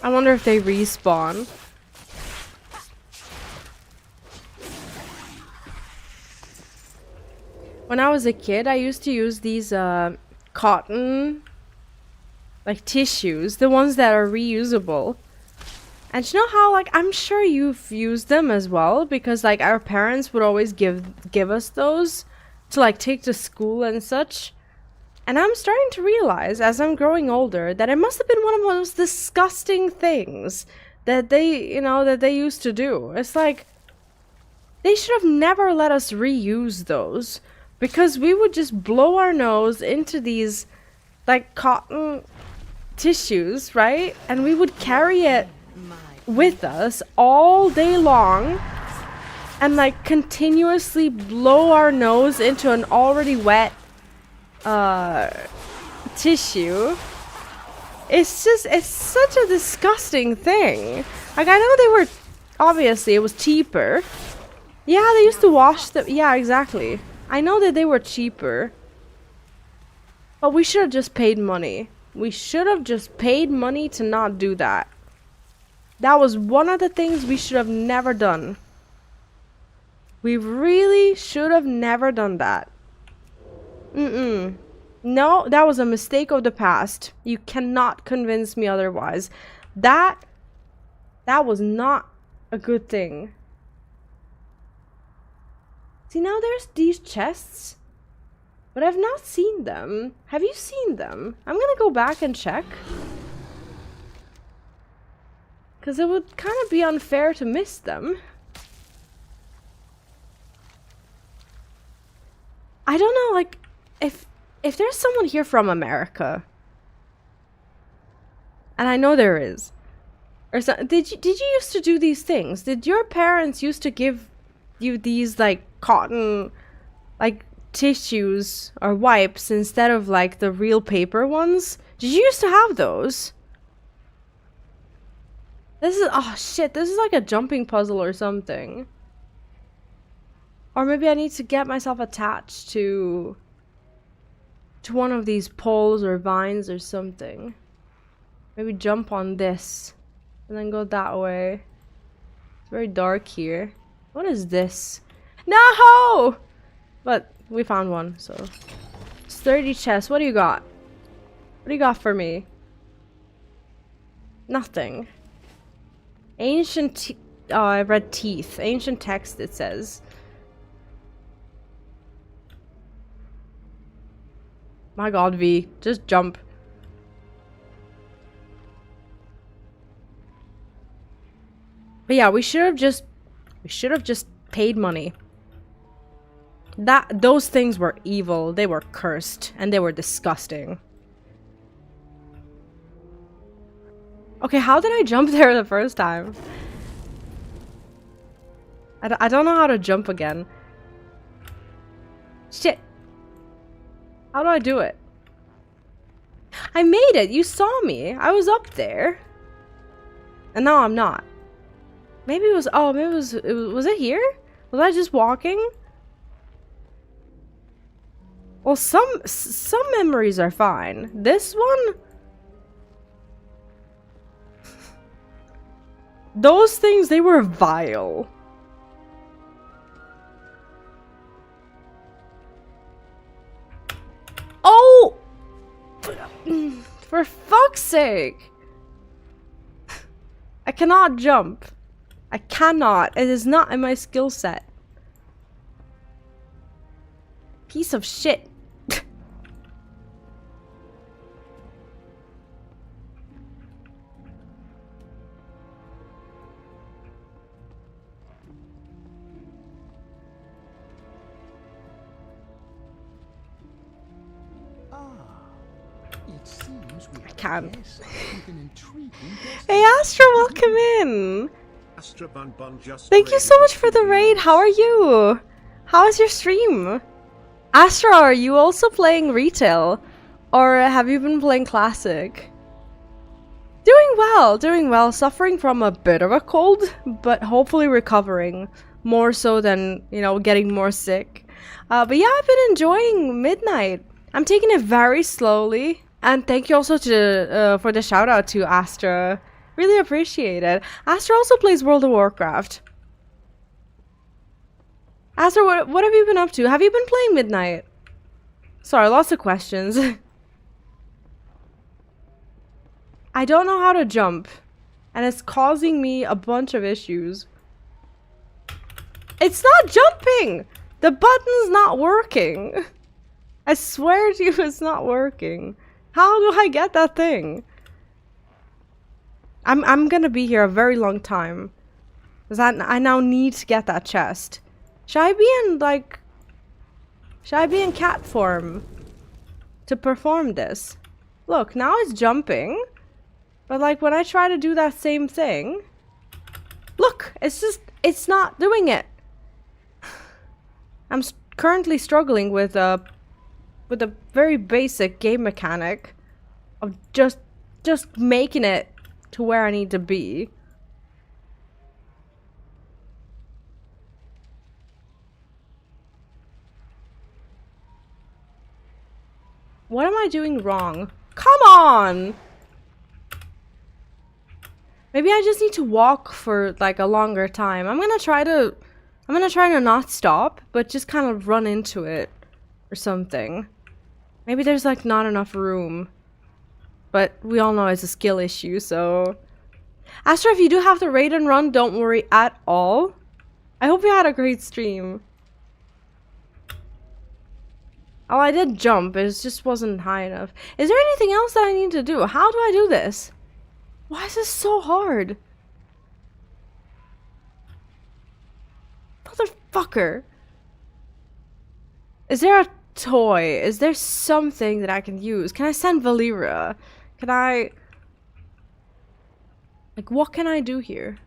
I wonder if they respawn. When I was a kid, I used to use these cotton, like, tissues, the ones that are reusable. And you know how, like, I'm sure you've used them as well, because, like, our parents would always give us those to, like, take to school and such. And I'm starting to realize, as I'm growing older, that it must have been one of the most disgusting things that they, you know, that they used to do. It's like, They should have never let us reuse those, because we would just blow our nose into these like cotton tissues, right? And we would carry it with us all day long and like continuously blow our nose into an already wet tissue. It's such a disgusting thing. Like, I know they were, obviously it was cheaper. Yeah, they used to wash them. Yeah, exactly. I know that they were cheaper. But we should have just paid money. We should have just paid money to not do that. That was one of the things we should have never done. We really should have never done that. No, that was a mistake of the past. You cannot convince me otherwise. That was not a good thing. See, now there's these chests, but I've not seen them. Have you seen them? I'm gonna go back and check. Because it would kind of be unfair to miss them. I don't know, like, if there's someone here from America, and I know there is, or so, did you used to do these things? Did your parents used to give you these like cotton, like tissues or wipes instead of like the real paper ones? Did you used to have those? This is, oh shit, this is like a jumping puzzle or something. Or maybe I need to get myself attached to one of these poles or vines or something. Maybe jump on this and then go that way. It's very dark here. What is this? No! But we found one, so. Sturdy chest. What do you got? What do you got for me? Nothing. Ancient oh, I read teeth. Ancient text, it says. My god, V. Just jump. But yeah, we should have just paid money. Those things were evil. They were cursed. And they were disgusting. Okay, how did I jump there the first time? I don't know how to jump again. Shit. How do I do it? I made it! You saw me! I was up there. And now I'm not. Maybe it was... Oh, maybe was it here? Was I just walking? Well, some memories are fine. This one? Those things, they were vile. Oh! For fuck's sake! I cannot jump. I cannot. It is not in my skill set. Piece of shit. I can't. Hey Astra, welcome in! Thank you so much for the raid. How are you? How is your stream? Astra, are you also playing retail? Or have you been playing classic? Doing well. Suffering from a bit of a cold, but hopefully recovering. More so than, you know, getting more sick. But yeah, I've been enjoying Midnight. I'm taking it very slowly. And thank you also to for the shout out to Astra. Really appreciate it. Astra also plays World of Warcraft. Astra, what have you been up to? Have you been playing Midnight? Sorry, lots of questions. I don't know how to jump. And it's causing me a bunch of issues. It's not jumping! The button's not working. I swear to you it's not working. How do I get that thing? I'm gonna be here a very long time. Because I now need to get that chest. Should I be in, like... Should I be in cat form to perform this? Look, now it's jumping. But, like, when I try to do that same thing... Look! It's just... It's not doing it. I'm currently struggling with a very basic game mechanic of just making it to where I need to be. What am I doing wrong? Come on! Maybe I just need to walk for like a longer time. I'm gonna try to not stop, but just kind of run into it or something. Maybe there's like not enough room. But we all know it's a skill issue, so... Astra, if you do have to raid and run, don't worry at all. I hope you had a great stream. Oh, I did jump, it just wasn't high enough. Is there anything else that I need to do? How do I do this? Why is this so hard? Motherfucker. Is there a toy? Is there something that I can use? Can I send Valera? Can I... Like, what can I do here?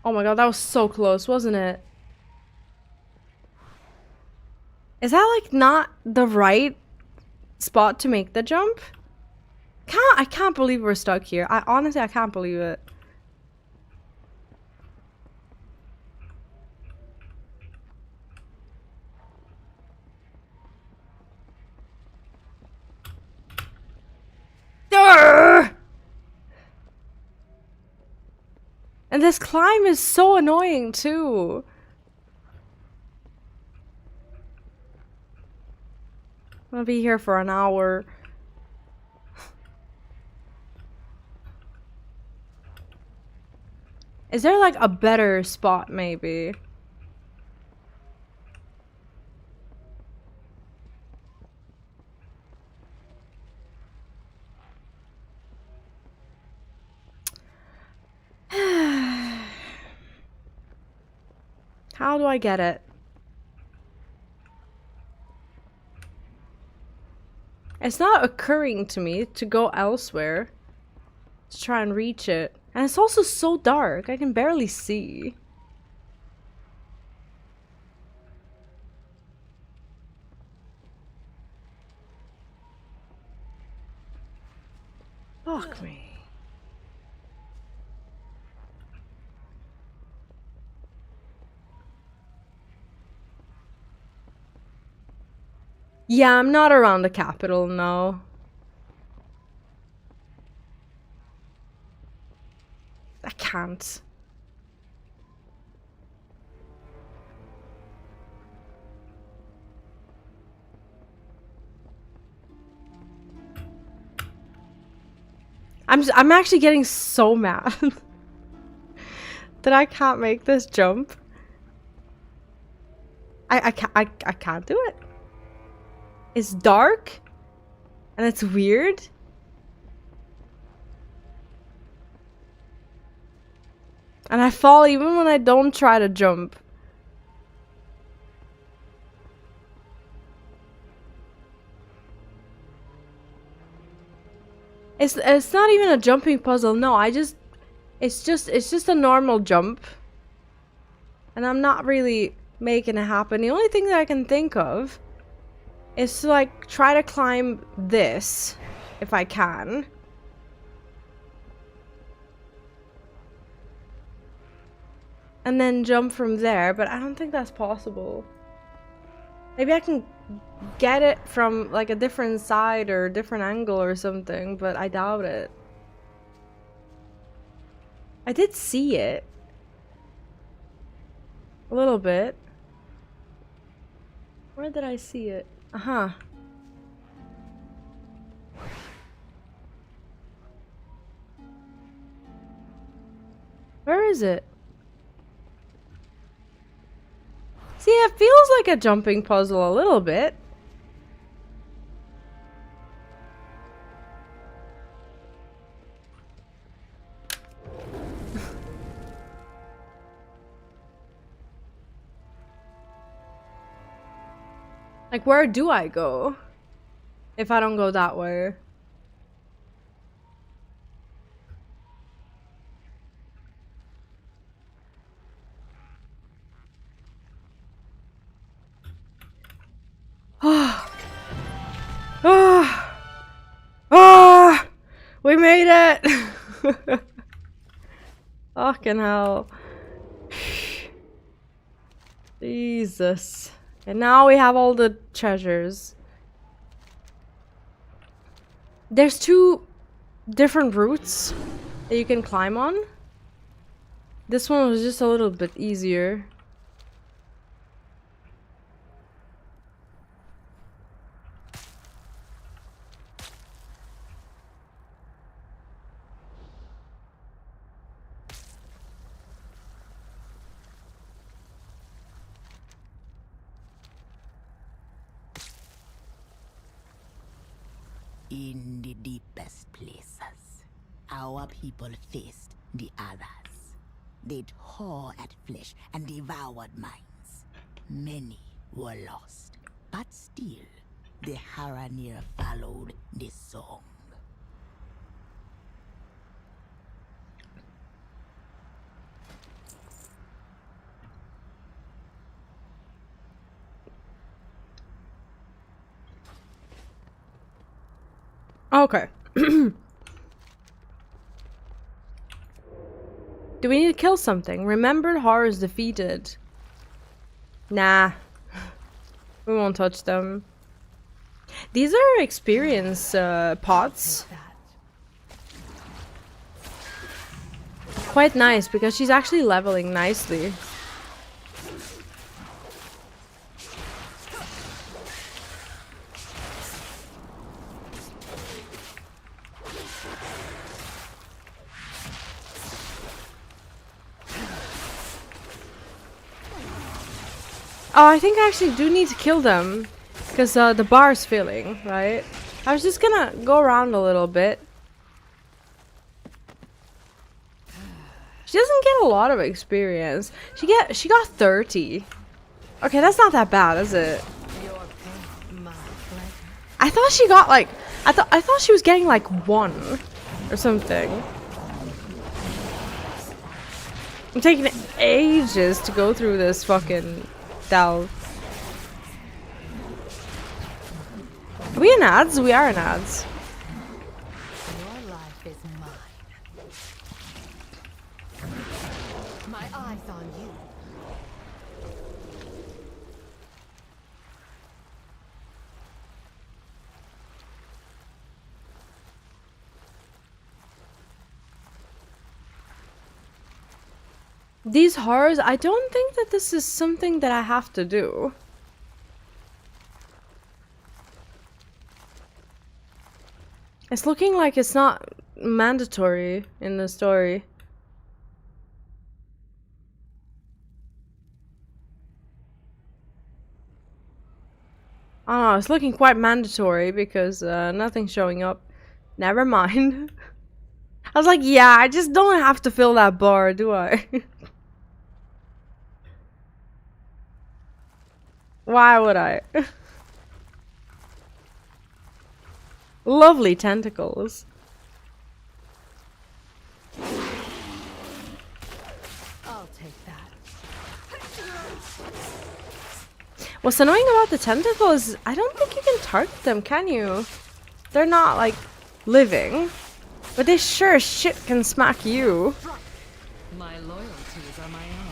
Oh my god, that was so close, wasn't it? Is that, like, not the right spot to make the jump? I can't believe we're stuck here. Honestly, I can't believe it. Urgh! And this climb is so annoying, too. I'll be here for an hour. Is there like a better spot maybe? How do I get it? It's not occurring to me to go elsewhere to try and reach it. And it's also so dark, I can barely see. Fuck me. Yeah, I'm not around the capital, no. I can't. I'm actually getting so mad that I can't make this jump. I can't do it. It's dark and it's weird. And I fall even when I don't try to jump. It's not even a jumping puzzle. No, it's just a normal jump. And I'm not really making it happen. The only thing that I can think of is to like try to climb this if I can. And then jump from there, but I don't think that's possible. Maybe I can get it from like a different side or a different angle or something, but I doubt it. I did see it. A little bit. Where did I see it? Uh-huh. Where is it? See, it feels like a jumping puzzle a little bit. Like, where do I go if I don't go that way? Ah. Ah. Ah. We made it. Fucking hell. Jesus. And now we have all the treasures. There's 2 different routes that you can climb on. This one was just a little bit easier. In the deepest places, our people faced the others. They tore at flesh and devoured minds. Many were lost, but still, the Harandar followed the song. Okay. Do we need to kill something? Remembered horrors defeated. Nah. We won't touch them. These are experience pots. Quite nice because she's actually leveling nicely. Oh, I think I actually do need to kill them because the bar is filling, right? I was just gonna go around a little bit. She doesn't get a lot of experience. She got 30. Okay, that's not that bad, is it? I thought she got like I thought she was getting like 1 or something. I'm taking ages to go through this fucking delve. Are we in ads? We are in ads. Your life is mine. My eyes on you. These horrors, I don't think that this is something that I have to do. It's looking like it's not mandatory in the story. I don't know, it's looking quite mandatory because nothing's showing up. Never mind. I was like, yeah, I just don't have to fill that bar, do I? Why would I? Lovely tentacles. I'll take that. What's annoying about the tentacles is I don't think you can target them, can you? They're not like living, but they sure as shit can smack you. My loyalties are my own.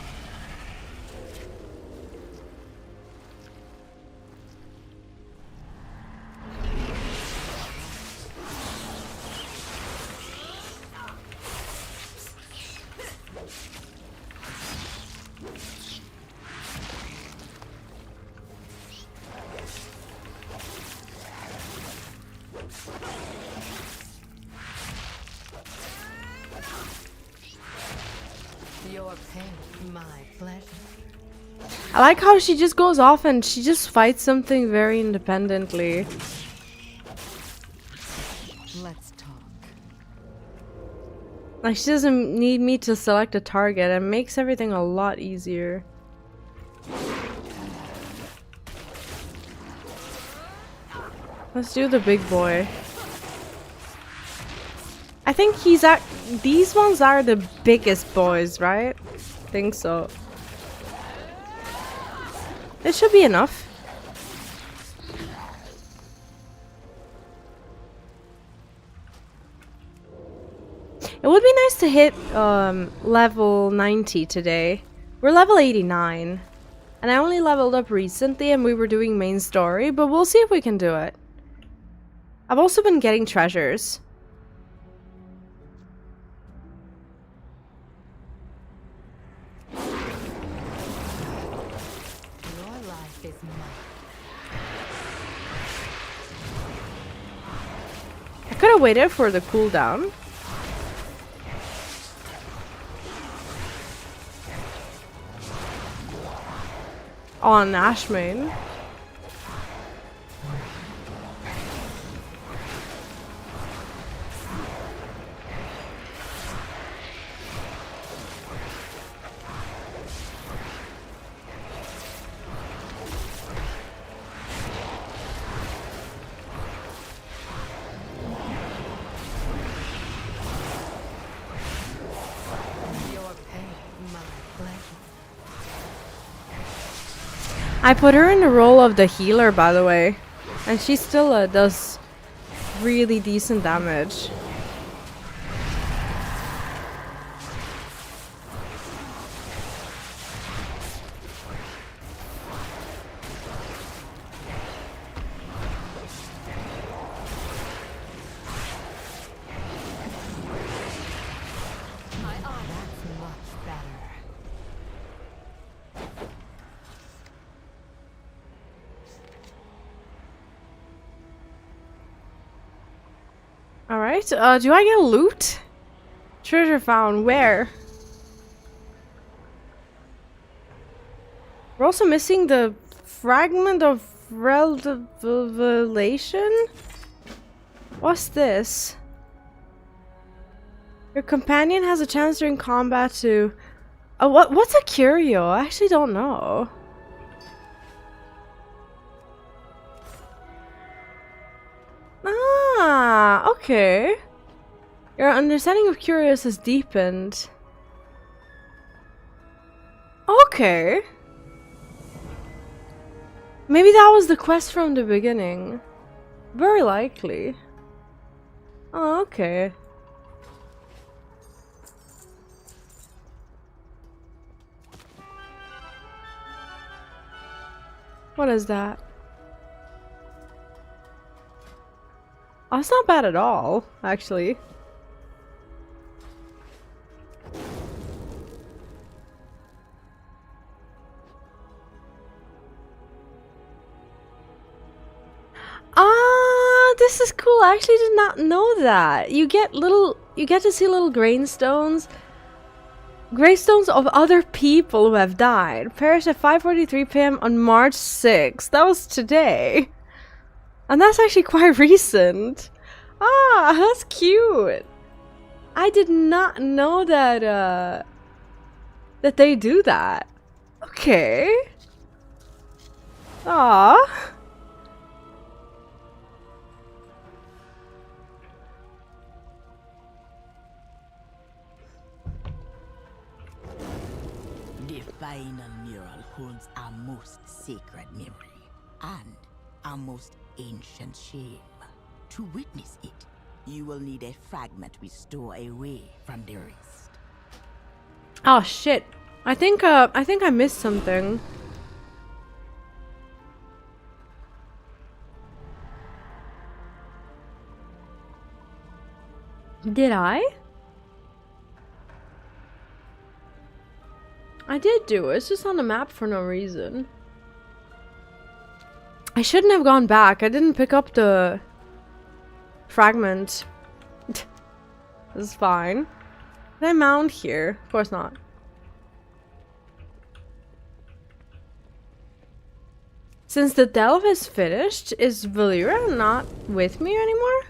Your pain, my pleasure. I like how she just goes off and she just fights something very independently. Let's talk. Like, she doesn't need me to select a target and makes everything a lot easier. Let's do the big boy. I think he's at these ones are the biggest boys, right? Think so. It should be enough. It would be nice to hit level 90 today. We're level 89. And I only leveled up recently and we were doing main story, but we'll see if we can do it. I've also been getting treasures. I could have waited for the cooldown. On Ashmane. I put her in the role of the healer, by the way, and she still does really decent damage. Alright, do I get loot? Treasure found, where? We're also missing the fragment of revelation? What's this? Your companion has a chance during combat to... what's a curio? I actually don't know. Ah, okay. Your understanding of curious has deepened. Okay. Maybe that was the quest from the beginning. Very likely. Oh, okay. What is that? Oh, it's not bad at all, actually. Ah, this is cool. I actually did not know that. You get to see little gravestones of other people who have died. Perished at 5:43 p.m. on March 6th. That was today. And that's actually quite recent. Ah, that's cute. I did not know that that they do that. Okay. Ah. The final mural holds our most sacred memory and our most ancient shame. To witness it, you will need a fragment we store away from the rest. Oh shit. I think I missed something. Did I? I did do it. It's just on the map for no reason. I shouldn't have gone back. I didn't pick up the fragment. This is fine. Can I mount here? Of course not. Since the delve is finished, is Valera not with me anymore?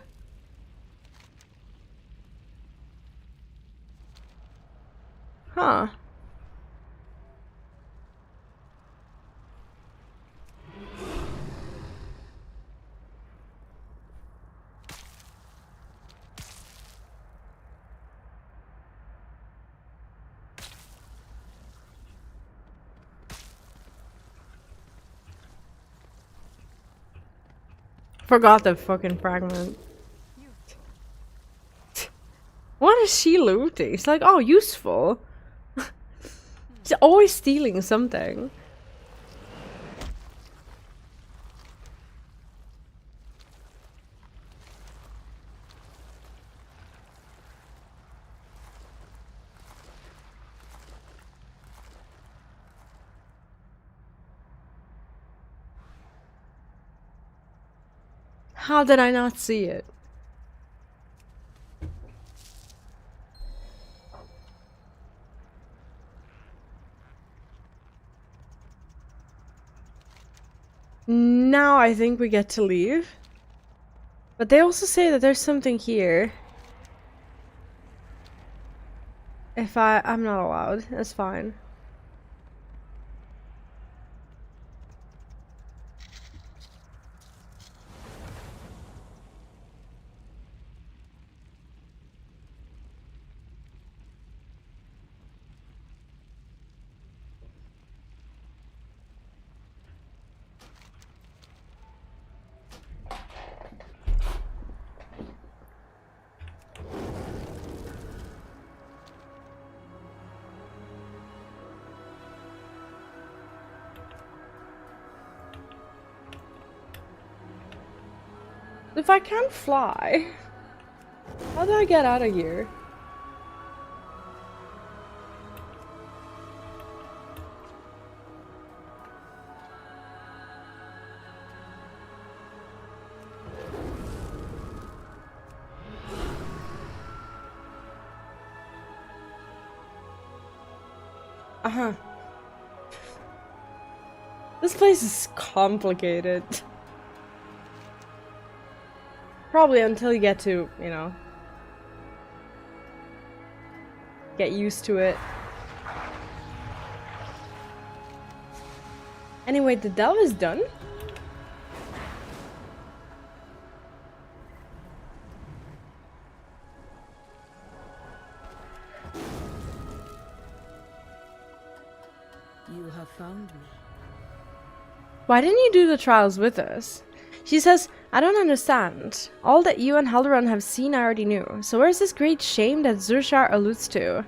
Huh. Forgot the fucking fragment. What is she looting? It's like, oh, useful. She's always stealing something. How did I not see it? Now I think we get to leave. But they also say that there's something here. If I'm not allowed, that's fine. If I can't fly, how do I get out of here? Uh-huh. This place is complicated. Probably until you get to, you know, get used to it. Anyway, the delve is done. You have found me. Why didn't you do the trials with us? She says, I don't understand. All that you and Haldoran have seen I already knew. So where's this great shame that Zurshar alludes to?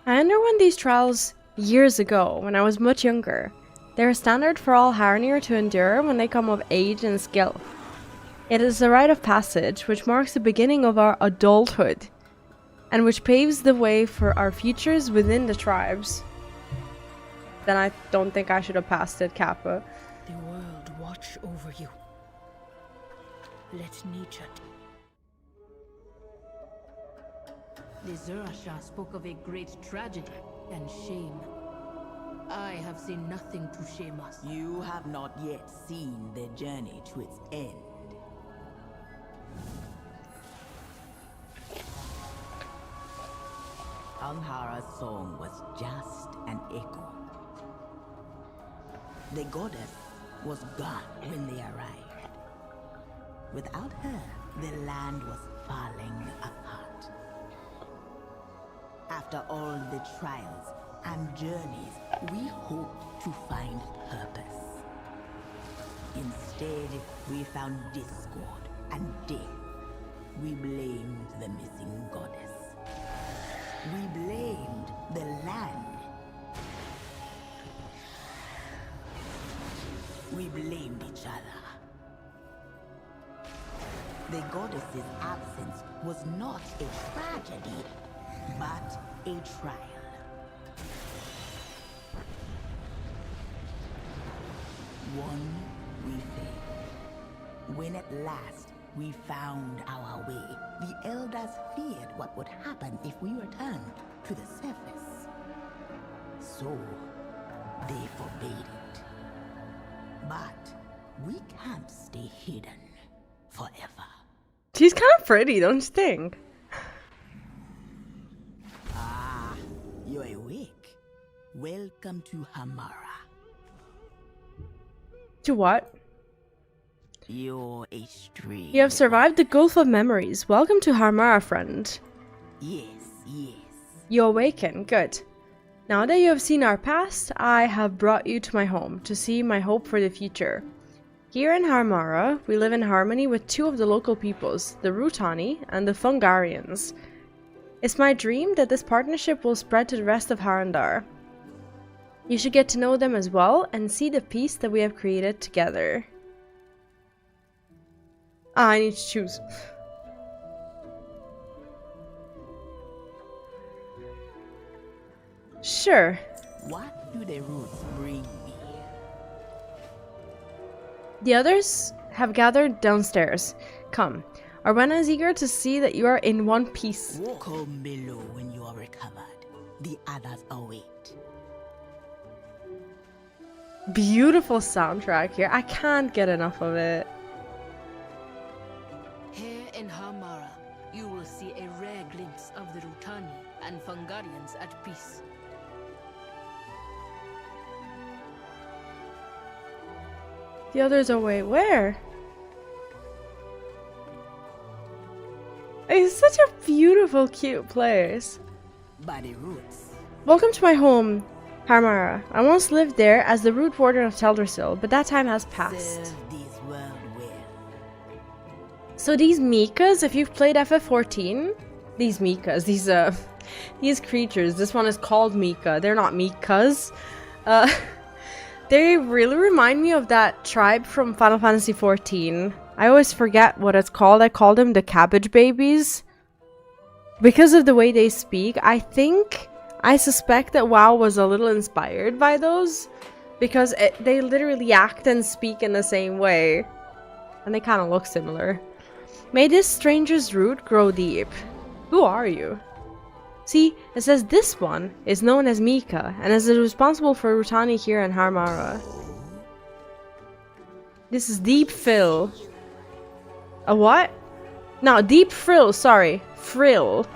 I underwent these trials years ago when I was much younger. They are standard for all Harandar to endure when they come of age and skill. It is a rite of passage which marks the beginning of our adulthood, and which paves the way for our futures within the tribes. Then I don't think I should have passed it, Kappa. The world watch over you. Let nature. The Zurashar spoke of a great tragedy and shame. I have seen nothing to shame us. You have not yet seen the journey to its end. Alhara's song was just an echo. The goddess was gone when they arrived. Without her, the land was falling apart. After all the trials and journeys, we hoped to find purpose. Instead, we found discord and death. We blamed the missing goddess. We blamed the land. We blamed each other. The goddess's absence was not a tragedy, but a trial. One we failed. When at last we found our way, the elders feared what would happen if we returned to the surface. So, they forbade it. But we can't stay hidden forever. She's kind of pretty, don't you think? Ah, you're awake. Welcome to Hamara. To what? You're a strange. You have survived the Gulf of Memories. Welcome to Harmara, friend. Yes, yes. You awaken. Good. Now that you have seen our past, I have brought you to my home to see my hope for the future. Here in Harmara, we live in harmony with two of the local peoples, the Rutani and the Fungarians. It's my dream that this partnership will spread to the rest of Harandar. You should get to know them as well and see the peace that we have created together. I need to choose. Sure. What do the roots bring me? The others have gathered downstairs. Come. Arwena is eager to see that you are in one piece. Come below when you are recovered. The others await. Beautiful soundtrack here. I can't get enough of it. Here in Harmara, you will see a rare glimpse of the Rutani and Fungarians at peace. The others are away. Where? It's such a beautiful, cute place. By the roots. Welcome to my home, Harmara. I once lived there as the root warden of Teldrassil, but that time has passed. So these Mikas, if you've played FF14, these Mikas, these creatures, this one is called Mika. They're not Mikas. They really remind me of that tribe from Final Fantasy XIV. I always forget what it's called. I call them the Cabbage Babies. Because of the way they speak, I suspect that WoW was a little inspired by those. Because they literally act and speak in the same way. And they kind of look similar. May this stranger's root grow deep. Who are you? See, it says this one is known as Mika and is responsible for Rutani here in Harmara. This is Deep Fill. A what? No, Deep Frill, sorry. Frill.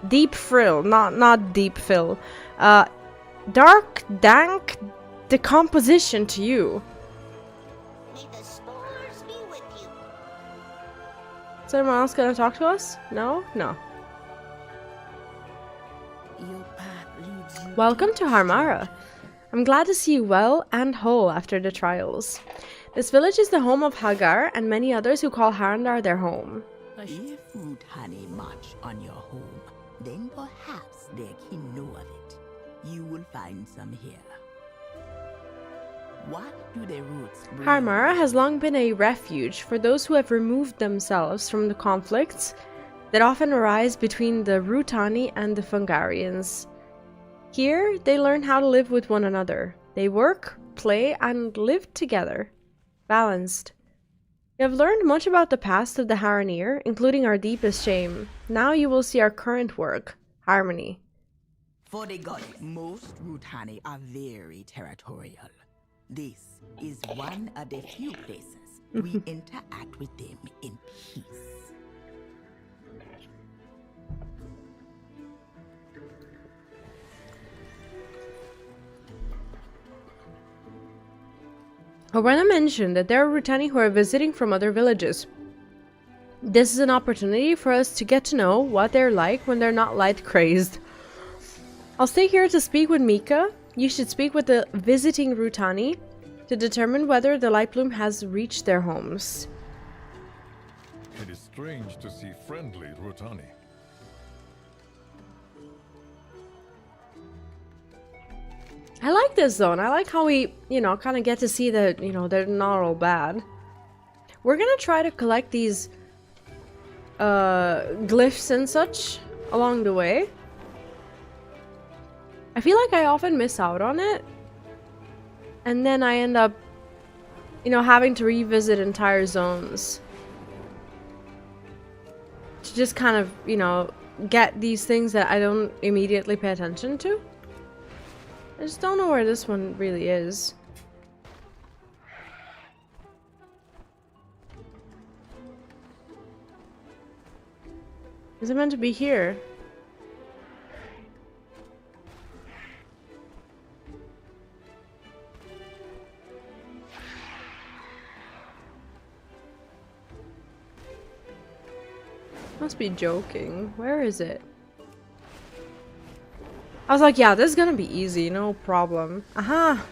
Deep Frill, not Deep Fill. Dark, dank decomposition to you. May the spores be with you. Is anyone else gonna talk to us? No? No. Welcome to Harmara. I'm glad to see you well and whole after the trials. This village is the home of Hagar and many others who call Harandar their home. If Rutani march on your home, then perhaps there can know of it. You will find some here. What do the roots bring? Harmara has long been a refuge for those who have removed themselves from the conflicts that often arise between the Rutani and the Fungarians. Here, they learn how to live with one another. They work, play, and live together. Balanced. You have learned much about the past of the Haranir, including our deepest shame. Now you will see our current work, Harmony. For the goddess, most Rutani are very territorial. This is one of the few places we interact with them in peace. Arwena mentioned that there are Rutani who are visiting from other villages. This is an opportunity for us to get to know what they're like when they're not light crazed. I'll stay here to speak with Mika. You should speak with the visiting Rutani to determine whether the light bloom has reached their homes. It is strange to see friendly Rutani. I like this zone. I like how we, kind of get to see that, they're not all bad. We're gonna try to collect these glyphs and such along the way. I feel like I often miss out on it. And then I end up, having to revisit entire zones. To just kind of, get these things that I don't immediately pay attention to. I just don't know where this one really is. Is it meant to be here? Must be joking. Where is it? I was like, yeah, this is gonna be easy, no problem. Aha!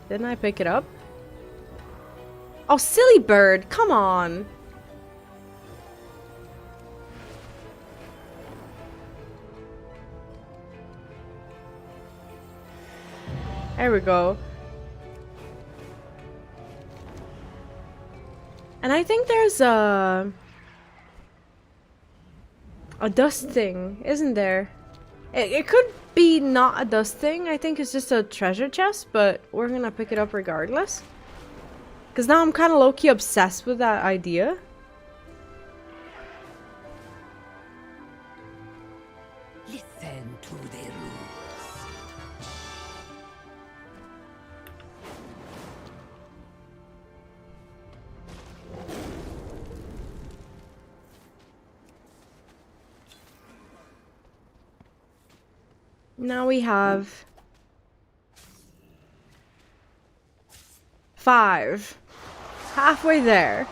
Didn't I pick it up? Oh, silly bird! Come on! There we go. And I think there's a dust thing, isn't there? It could be not a dust thing. I think it's just a treasure chest, but we're gonna pick it up regardless. Because now I'm kind of low-key obsessed with that idea. Listen to the rules. Now we have 5. Halfway there.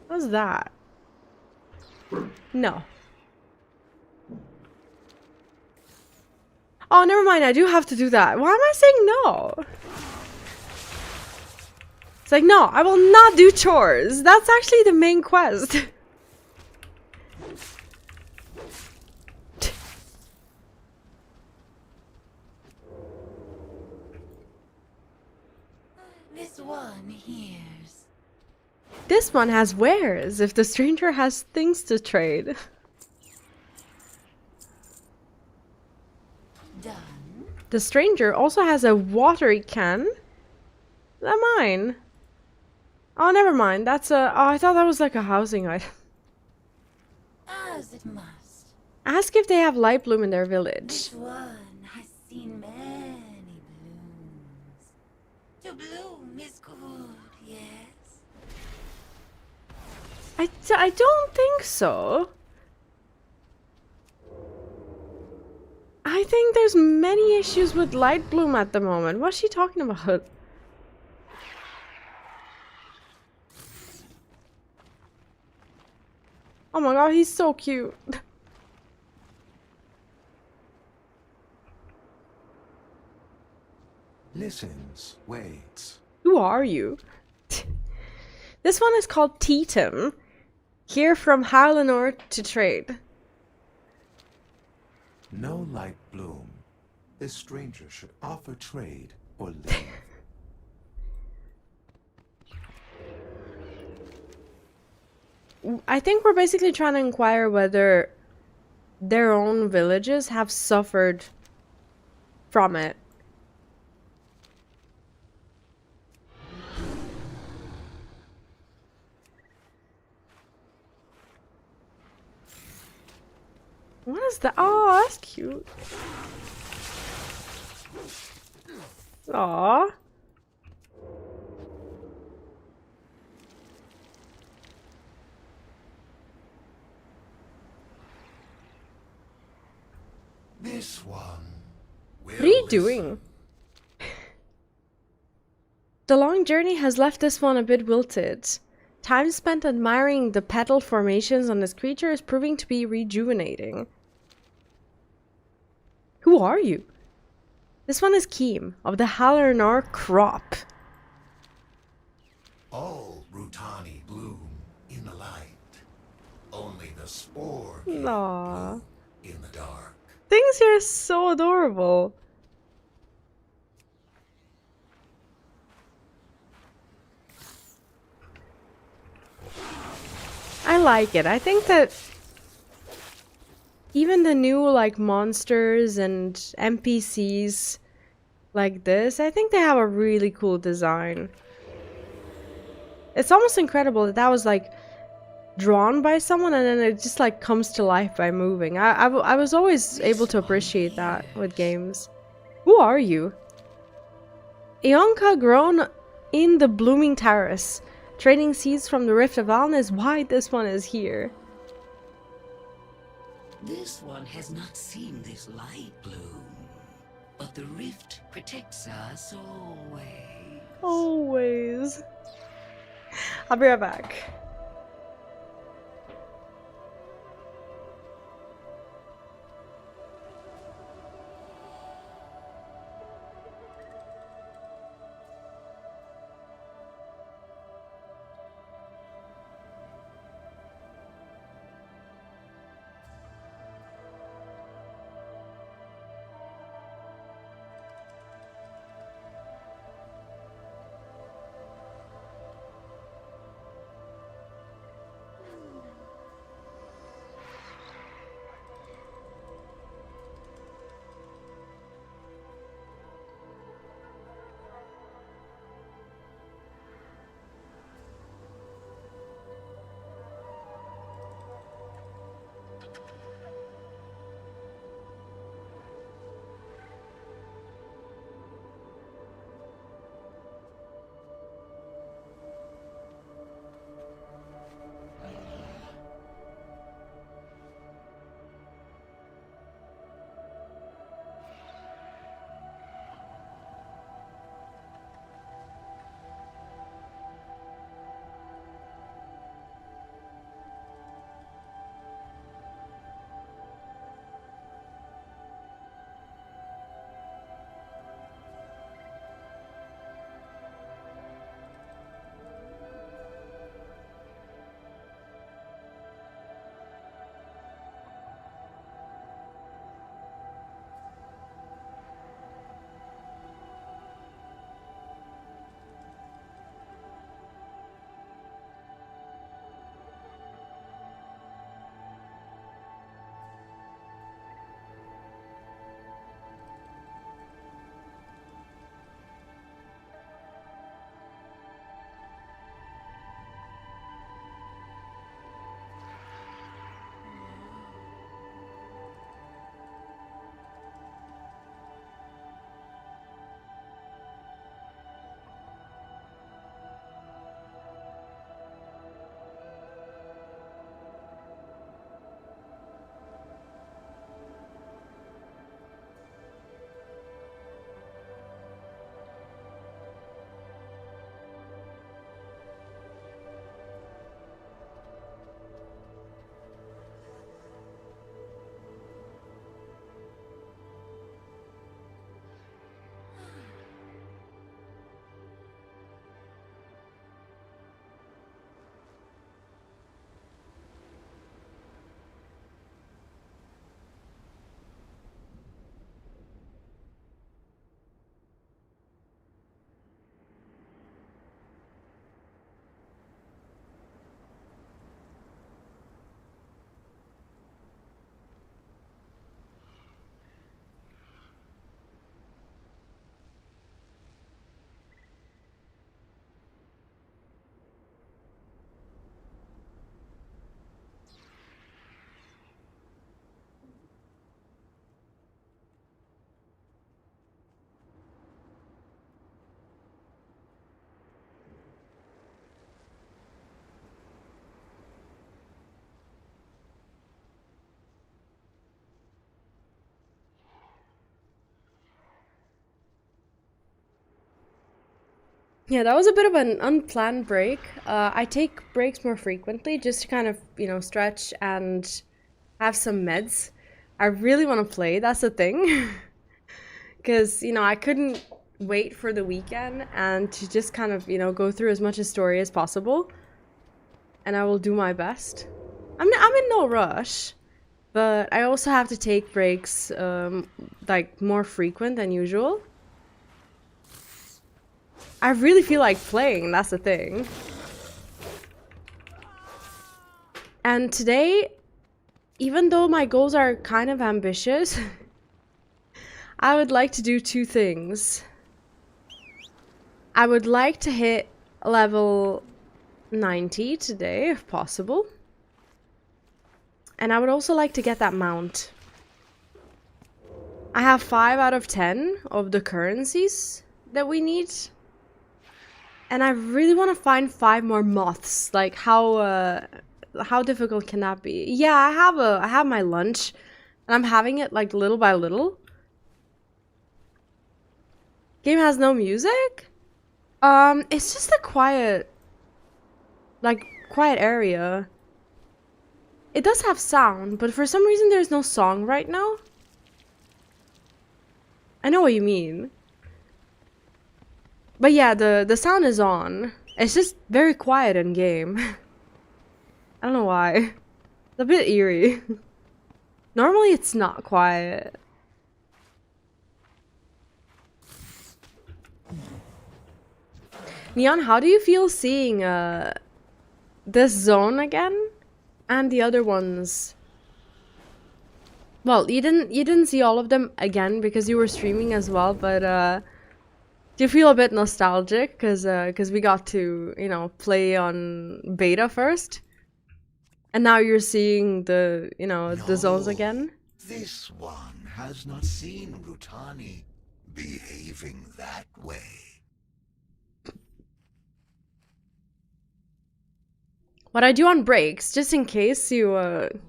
What's that? No. Oh, never mind. I do have to do that. Why am I saying no? It's like, no, I will not do chores. That's actually the main quest. This one hears. This one has wares if the stranger has things to trade. Done. The stranger also has a watery can. Is that mine? Oh, never mind. That's a... Oh, I thought that was like a housing item. As it must. Ask if they have light bloom in their village. This one has seen many blooms. To bloom is good, yes. I don't think so. I think there's many issues with light bloom at the moment. What's she talking about? Oh my god, he's so cute. Listens, waits. Who are you? This one is called Teetum. Here from Harandar to trade. No light bloom. This stranger should offer trade or leave. I think we're basically trying to inquire whether their own villages have suffered from it. What is that? Oh, that's cute. Aww. This one. What are you doing? The long journey has left this one a bit wilted. Time spent admiring the petal formations on this creature is proving to be rejuvenating. Who are you? This one is Keem, of the Harandar crop. All Rutani bloom in the light. Only the spore Aww. in the dark. Things here are so adorable. I like it. I think that even the new like monsters and NPCs like this, I think they have a really cool design. It's almost incredible that that was like drawn by someone and then it just like comes to life by moving. I was always able to appreciate that with games. Who are you? Ionka grown in the blooming terrace. Trading seeds from the Rift of Alodi is why this one is here. This one has not seen this light bloom, but the rift protects us always. Always. I'll be right back. Yeah, that was a bit of an unplanned break. I take breaks more frequently just to kind of, stretch and have some meds. I really want to play, that's the thing. Because, I couldn't wait for the weekend and to just kind of, go through as much a story as possible. And I will do my best. I'm in no rush, but I also have to take breaks, like, more frequent than usual. I really feel like playing, that's the thing. And today, even though my goals are kind of ambitious, I would like to do two things. I would like to hit level 90 today, if possible. And I would also like to get that mount. I have 5 out of 10 of the currencies that we need. And I really want to find 5 more moths. Like, how difficult can that be? Yeah, I have my lunch, and I'm having it like little by little. Game has no music? It's just a quiet like, quiet area. It does have sound, but for some reason there's no song right now. I know what you mean. But yeah, the sound is on. It's just very quiet in game. I don't know why. It's a bit eerie. Normally it's not quiet. Neon, how do you feel seeing this zone again? And the other ones? Well, you didn't see all of them again because you were streaming as well, but do you feel a bit nostalgic because we got to, you know, play on beta first? And now you're seeing the, you know, the zones again? This one has not seen Rutani behaving that way. What I do on breaks, just in case you,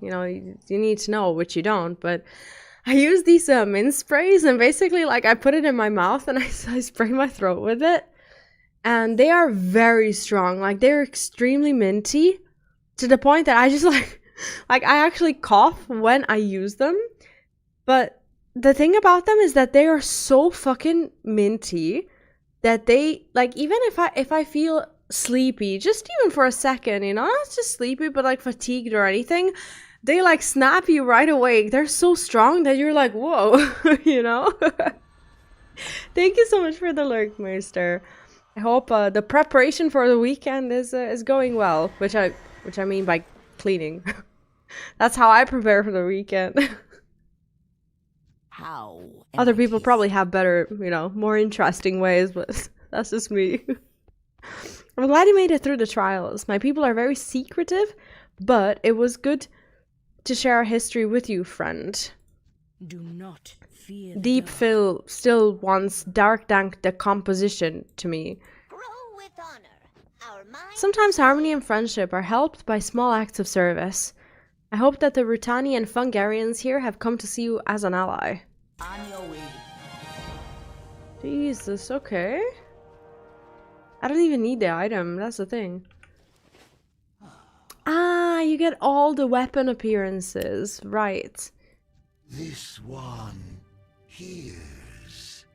you know, you need to know, which you don't, but I use these mint sprays, and basically, like, I put it in my mouth and I spray my throat with it. And they are very strong. Like, they're extremely minty to the point that I just, like I actually cough when I use them. But the thing about them is that they are so fucking minty that they, like, even if I feel sleepy, just even for a second, you know, not just sleepy but like fatigued or anything, they like snap you right awake. They're so strong that you're like, whoa. You know. Thank you so much for the lurk, Meister. I hope the preparation for the weekend is going well, which I mean by cleaning. That's how I prepare for the weekend. How other people probably have better, you know, more interesting ways, but that's just me. I'm glad you made it through the trials. My people are very secretive, but it was good to share our history with you, friend. Do not fear. Deep Phil still wants dark dank decomposition to me. Grow with honor. Our minds. Sometimes harmony and friendship are helped by small acts of service. I hope that the Rutani and Fungarians here have come to see you as an ally. On your way. Jesus, okay. I don't even need the item, that's the thing. Ah, you get all the weapon appearances, right. This one hears.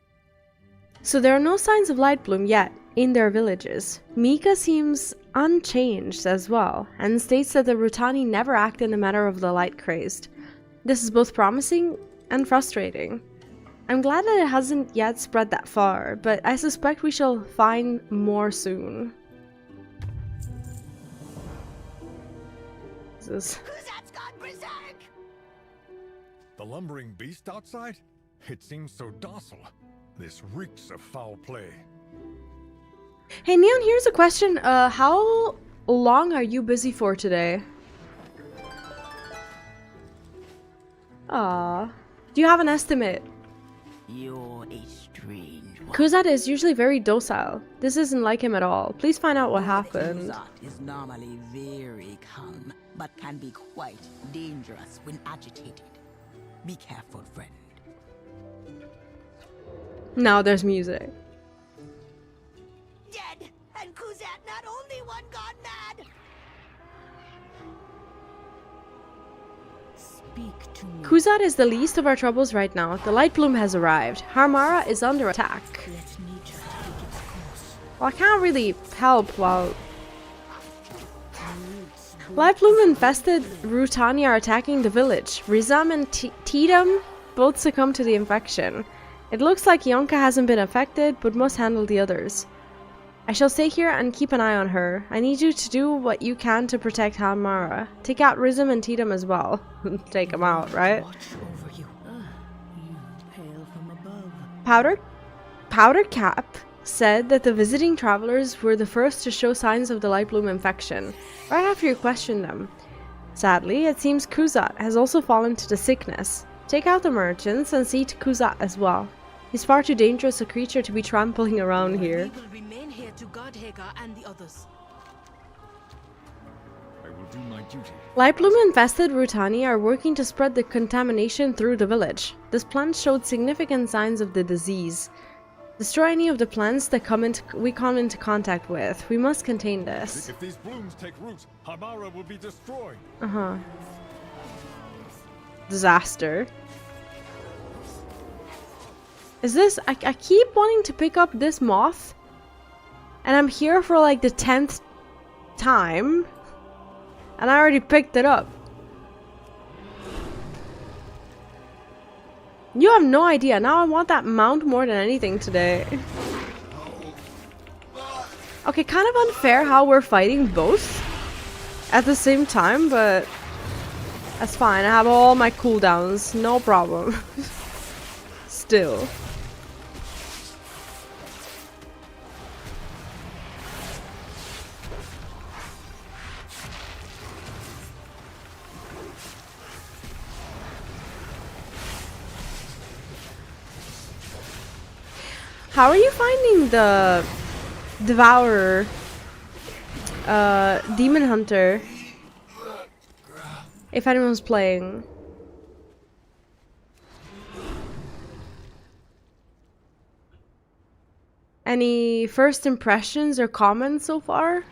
So there are no signs of Lightbloom yet in their villages. Mika seems unchanged as well, and states that the Rutani never act in the matter of the light crazed. This is both promising and frustrating. I'm glad that it hasn't yet spread that far, but I suspect we shall find more soon. Jesus. The lumbering beast outside? It seems so docile. This reeks of foul play. Hey Neon, here's a question. How long are you busy for today? Ah, do you have an estimate? You're a strange one. Kuzat is usually very docile. This isn't like him at all. Please find out what happened. Kuzat is normally very calm, but can be quite dangerous when agitated. Be careful, friend. Now there's music. Dead, and Kuzat not only one gone mad. Speak to me. Kuzat is the least of our troubles right now. The Lightbloom has arrived. Harmara is under attack. Let nature take its course. Well, I can't really help while... Lightbloom infested Rutani are attacking the village. Rizam and Tidam both succumb to the infection. It looks like Yonka hasn't been affected, but must handle the others. I shall stay here and keep an eye on her. I need you to do what you can to protect Harmara. Take out Rizam and Tidam as well. Take them out, right? Watch over you. You hail from above. Powder Cap said that the visiting travelers were the first to show signs of the Lightbloom infection, right after you questioned them. Sadly, it seems Kuzat has also fallen to the sickness. Take out the merchants and see to Kuzat as well. He's far too dangerous a creature to be trampling around here. We will remain here to guard Hagar and the others. I will do my duty. Lightbloom-infested Rutani are working to spread the contamination through the village. This plant showed significant signs of the disease. Destroy any of the plants that we come into contact with. We must contain this. If these blooms take root, Hamara will be destroyed. Uh-huh. Disaster. Is this... I keep wanting to pick up this moth. And I'm here for like the 10th time. And I already picked it up. You have no idea. Now I want that mount more than anything today. Okay, kind of unfair how we're fighting both at the same time, but that's fine. I have all my cooldowns. No problem. Still. How are you finding the Devourer, Demon Hunter? If anyone's playing. Any first impressions or comments so far?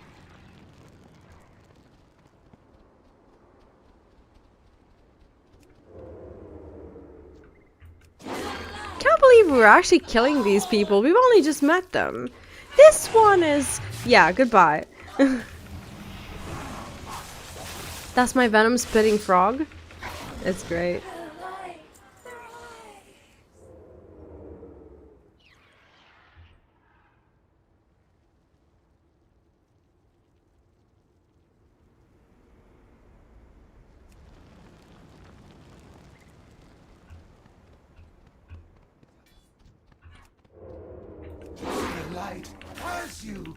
Can't believe we're actually killing these people. We've only just met them. This one is... yeah, goodbye. That's my venom spitting frog. It's great. The light has you.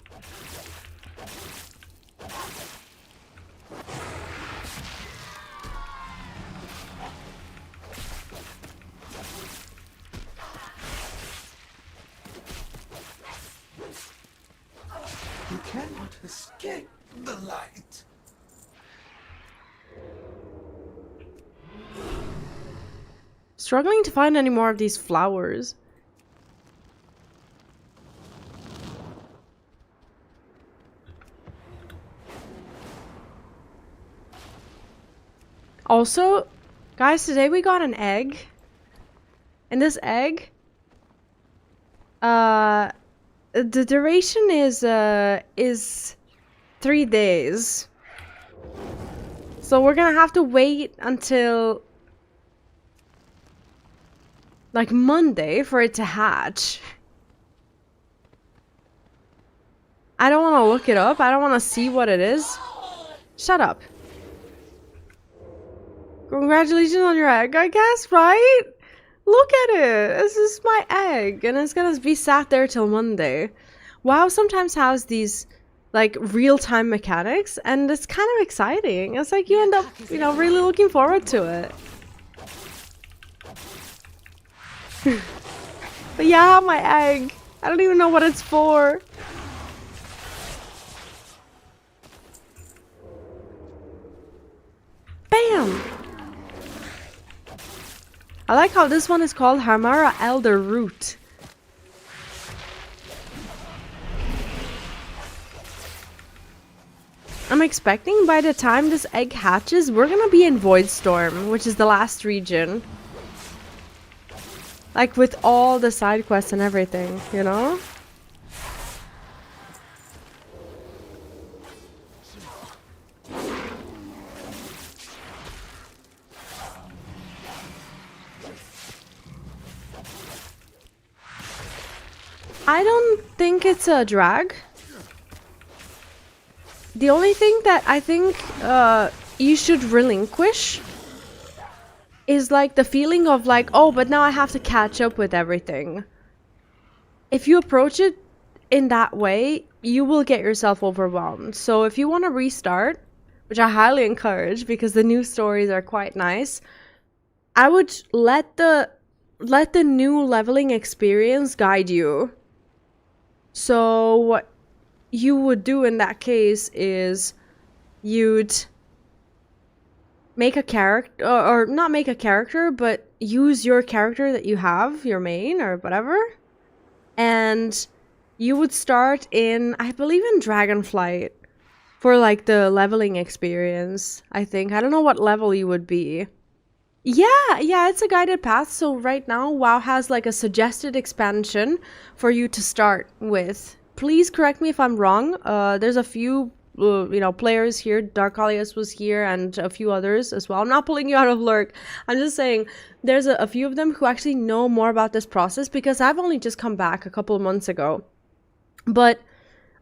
You cannot escape the light. Struggling to find any more of these flowers. Also, guys, today we got an egg. And this egg, the duration is 3 days. So we're gonna have to wait until like Monday for it to hatch. I don't want to look it up. I don't want to see what it is. Shut up. Congratulations on your egg, I guess, right? Look at it. This is my egg, and it's gonna be sat there till Monday. WoW sometimes has these like real-time mechanics, and it's kind of exciting. It's like you end up, you know, really looking forward to it. But yeah, my egg. I don't even know what it's for. Bam! I like how this one is called Hamara Elder Root. I'm expecting by the time this egg hatches, we're gonna be in Voidstorm, which is the last region. Like with all the side quests and everything, you know? I don't think it's a drag. The only thing that I think you should relinquish is like the feeling of like, oh, but now I have to catch up with everything. If you approach it in that way, you will get yourself overwhelmed. So if you want to restart, which I highly encourage because the new stories are quite nice, I would let the new leveling experience guide you. So what you would do in that case is you'd make a character, or not make a character, but use your character that you have, your main or whatever, and you would start in, I believe, in Dragonflight for like the leveling experience, I think. I don't know what level you would be. Yeah, it's a guided path. So right now, WoW has like a suggested expansion for you to start with. Please correct me if I'm wrong. There's a few, players here. Darkalius was here and a few others as well. I'm not pulling you out of Lurk. I'm just saying there's a few of them who actually know more about this process because I've only just come back a couple of months ago. But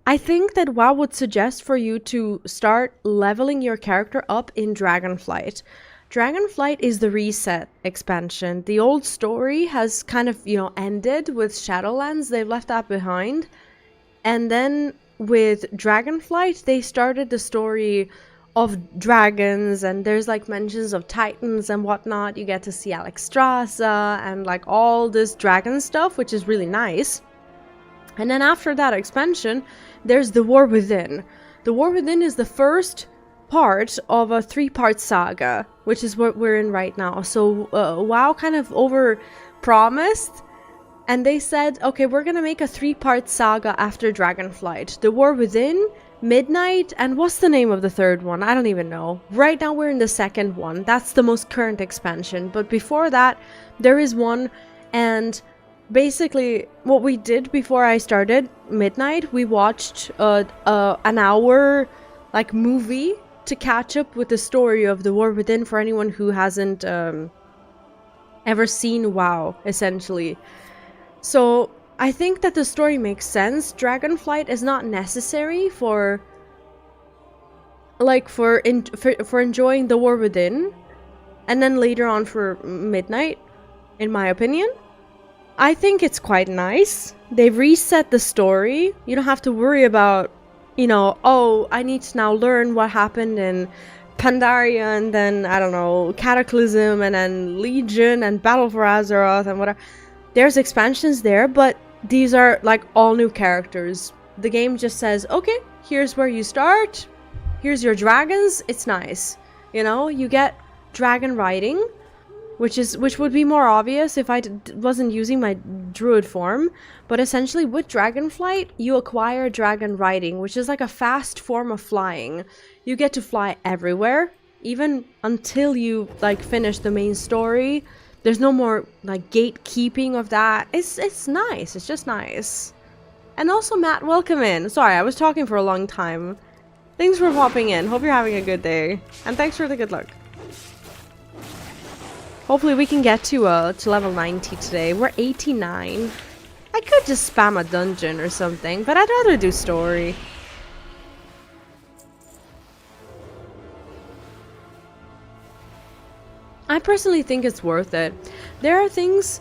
I think that WoW would suggest for you to start leveling your character up in Dragonflight. Dragonflight is the reset expansion. The old story has kind of, ended with Shadowlands. They've left that behind. And then with Dragonflight, they started the story of dragons, and there's like mentions of titans and whatnot. You get to see Alexstrasza and like all this dragon stuff, which is really nice. And then after that expansion, there's the War Within. The War Within is the first part of a 3-part saga, which is what we're in right now. So WoW kind of over-promised, and they said, okay, we're gonna make a 3-part saga after Dragonflight. The War Within, Midnight, and what's the name of the third one? I don't even know. Right now we're in the second one. That's the most current expansion. But before that, there is one, and basically what we did before I started Midnight, we watched an hour like movie to catch up with the story of the War Within for anyone who hasn't ever seen WoW, essentially. So I think that the story makes sense. Dragonflight is not necessary for enjoying the War Within, and then later on for Midnight, in my opinion. I think it's quite nice. They've reset the story. You don't have to worry about, oh, I need to now learn what happened in Pandaria, and then, I don't know, Cataclysm, and then Legion, and Battle for Azeroth, and whatever. There's expansions there, but these are like all new characters. The game just says, okay, here's where you start. Here's your dragons. It's nice. You get dragon riding, which would be more obvious if I wasn't using my druid form. But essentially with Dragonflight, you acquire dragon riding, which is like a fast form of flying. You get to fly everywhere, even until you like finish the main story. There's no more like gatekeeping of that. It's nice. It's just nice. And also, Matt, welcome in. Sorry, I was talking for a long time. Thanks for popping in. Hope you're having a good day. And thanks for the good luck. Hopefully we can get to level 90 today. We're 89. I could just spam a dungeon or something, but I'd rather do story. I personally think it's worth it. There are things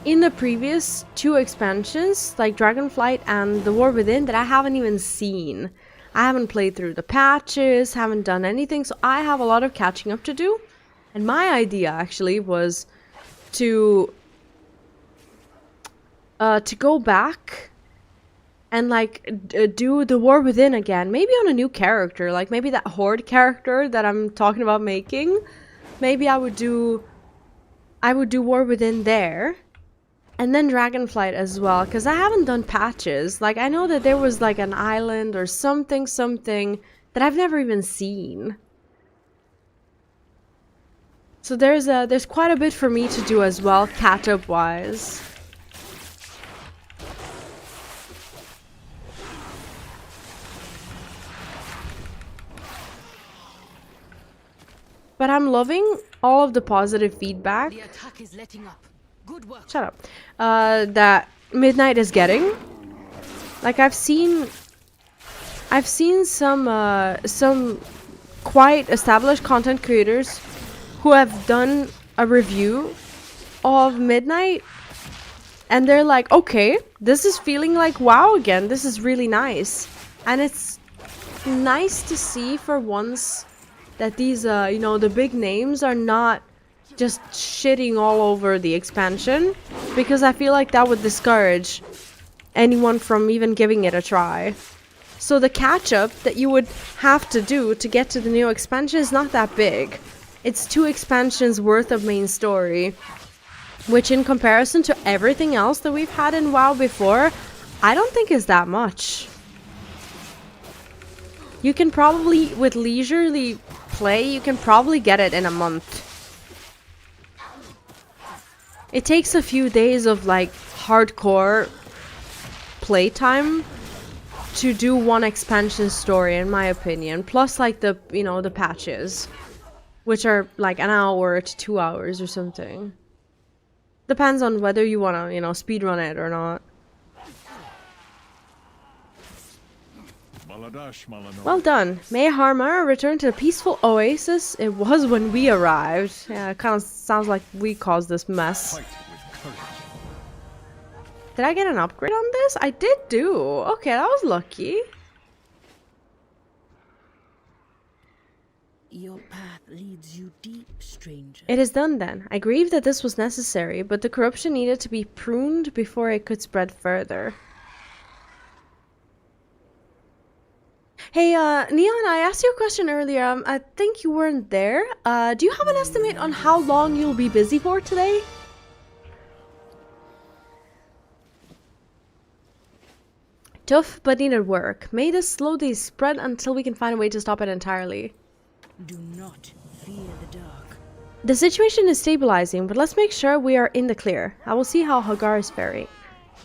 in the previous 2 expansions, like Dragonflight and the War Within, that I haven't even seen. I haven't played through the patches, haven't done anything, so I have a lot of catching up to do. And my idea actually was to go back and like do the War Within again, maybe on a new character, like maybe that Horde character that I'm talking about making. Maybe I would do War Within there, and then Dragonflight as well, because I haven't done patches. Like, I know that there was like an island or something that I've never even seen. So there's quite a bit for me to do as well, catch-up wise. But I'm loving all of the positive feedback. The attack is letting up. Good work. Shut up. That Midnight is getting. Like, I've seen some quite established content creators who have done a review of Midnight, and they're like, okay, this is feeling like WoW again. This is really nice. And it's nice to see for once that these, the big names are not just shitting all over the expansion, because I feel like that would discourage anyone from even giving it a try. So the catch-up that you would have to do to get to the new expansion is not that big. It's 2 expansions worth of main story. which in comparison to everything else that we've had in WoW before, I don't think is that much. You can probably, with leisurely play, you can probably get it in a month. It takes a few days of like hardcore playtime to do one expansion story, in my opinion, plus like the, you know, the patches, which are like an hour to 2 hours or something. Depends on whether you want to, you know, speedrun it or not. Well done. May Harandar return to the peaceful oasis it was when we arrived. Yeah, it kind of sounds like we caused this mess. Did I get an upgrade on this? I did do. Okay, that was lucky. Your path leads you deep, stranger. It is done then. I grieve that this was necessary, but the corruption needed to be pruned before it could spread further. Hey, Neon, I asked you a question earlier. I think you weren't there. Do you have an estimate on how long you'll be busy for today? Tough, but needed work. May this slowly spread until we can find a way to stop it entirely. Do not fear the dark. The situation is stabilizing, but let's make sure we are in the clear. I will see how Hagar is faring.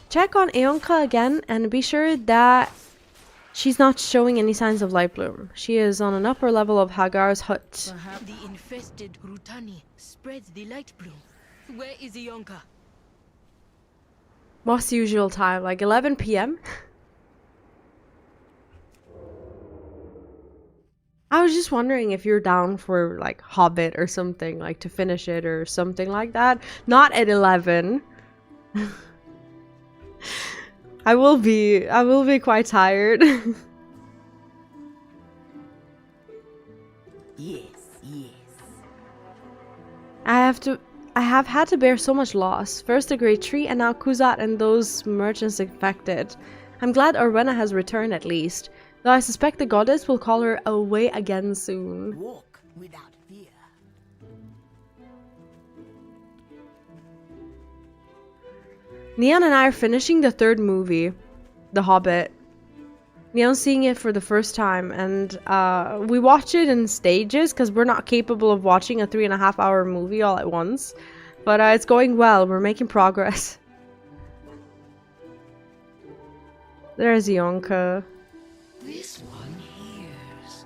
Check on Eonka again and be sure that she's not showing any signs of light bloom. She is on an upper level of Hagar's hut. Perhaps the infested Rutani spreads the light bloom. Where is Eonka? What's the usual time? Like 11 PM? I was just wondering if you're down for like Hobbit or something, like to finish it or something like that. Not at 11. I will be quite tired. Yes, yes. I have had to bear so much loss. First the great tree and now Kuzat and those merchants infected. I'm glad Orwenna has returned at least. Though I suspect the goddess will call her away again soon. Walk without fear. Neon and I are finishing the third movie, The Hobbit. Neon's seeing it for the first time, and we watch it in stages because we're not capable of watching a 3.5 hour movie all at once. But it's going well, we're making progress. There's Yonka. This one hears.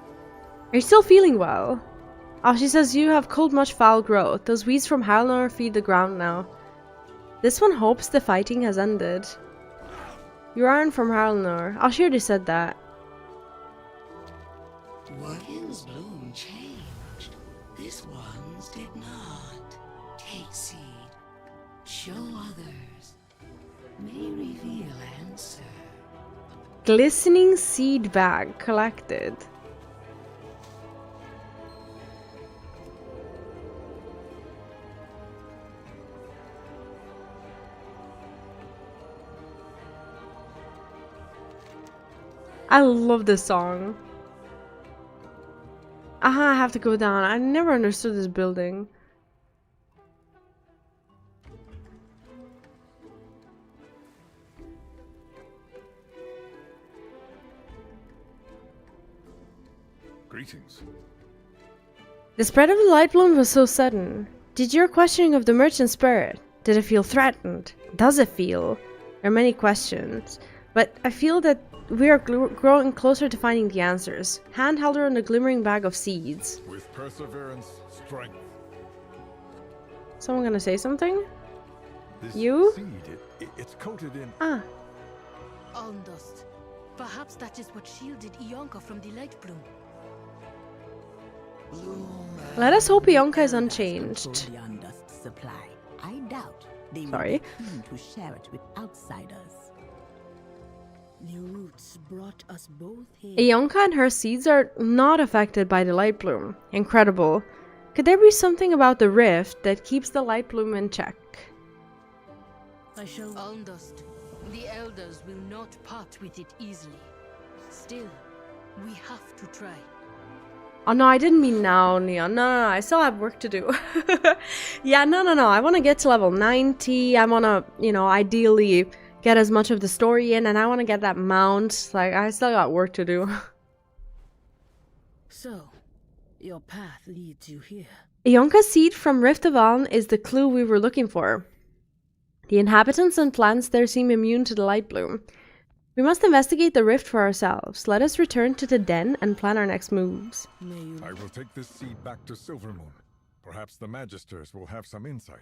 Are you still feeling well? Oh, she says you have culled much foul growth. Those weeds from Harandar feed the ground now. This one hopes the fighting has ended. You aren't from Harandar. Oh, she already said that. Working's bloom changed. This one's did not. Take seed. Show others. May reveal answer. Glistening seed bag collected. I love this song. I have to go down. I never understood this building. Greetings. The spread of the light bloom was so sudden. Did your questioning of the merchant spirit? Did it feel threatened? Does it feel? There are many questions, but I feel that we are growing closer to finding the answers. Hand held her on the glimmering bag of seeds. With perseverance, strength. Someone gonna say something? This You? seed, it's coated in... Ah. Almdust. Perhaps that is what shielded Eonka from the light bloom. Let us hope Eonka is unchanged. The undust supply. I doubt they will Sorry. be keen to share it with outsiders. The roots brought us both here. Eonka and her seeds are not affected by the light bloom. Incredible. Could there be something about the rift that keeps the light bloom in check? I shall. Almdust. The elders will not part with it easily. Still, we have to try. Oh no, I didn't mean now, Neon. No, I still have work to do. Yeah, no. I want to get to level 90. I want to, you know, ideally get as much of the story in, and I want to get that mount. Like, I still got work to do. So, your path leads you here. Ionka seed from Rift of Alodi is the clue we were looking for. The inhabitants and plants there seem immune to the light bloom. We must investigate the rift for ourselves. Let us return to the den and plan our next moves. I will take this seed back to Silvermoon. Perhaps the Magisters will have some insight.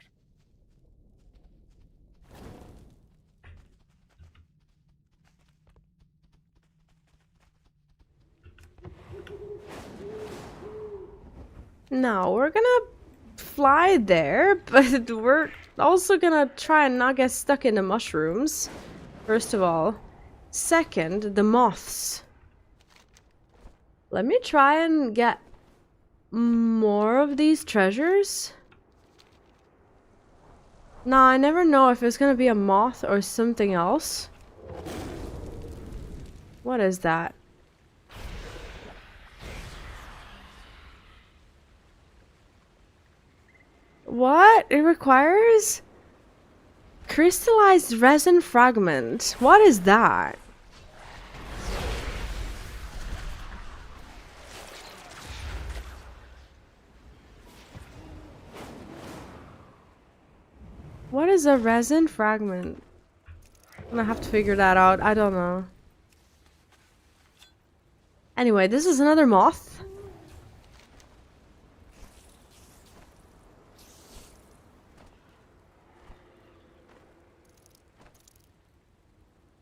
Now, we're gonna fly there, but we're also gonna try and not get stuck in the mushrooms. First of all. Second, the moths. Let me try and get more of these treasures. Now, I never know if it's gonna be a moth or something else. What is that? What? It requires crystallized resin fragment. What is that? What is a resin fragment? I'm gonna have to figure that out. I don't know. Anyway, this is another moth.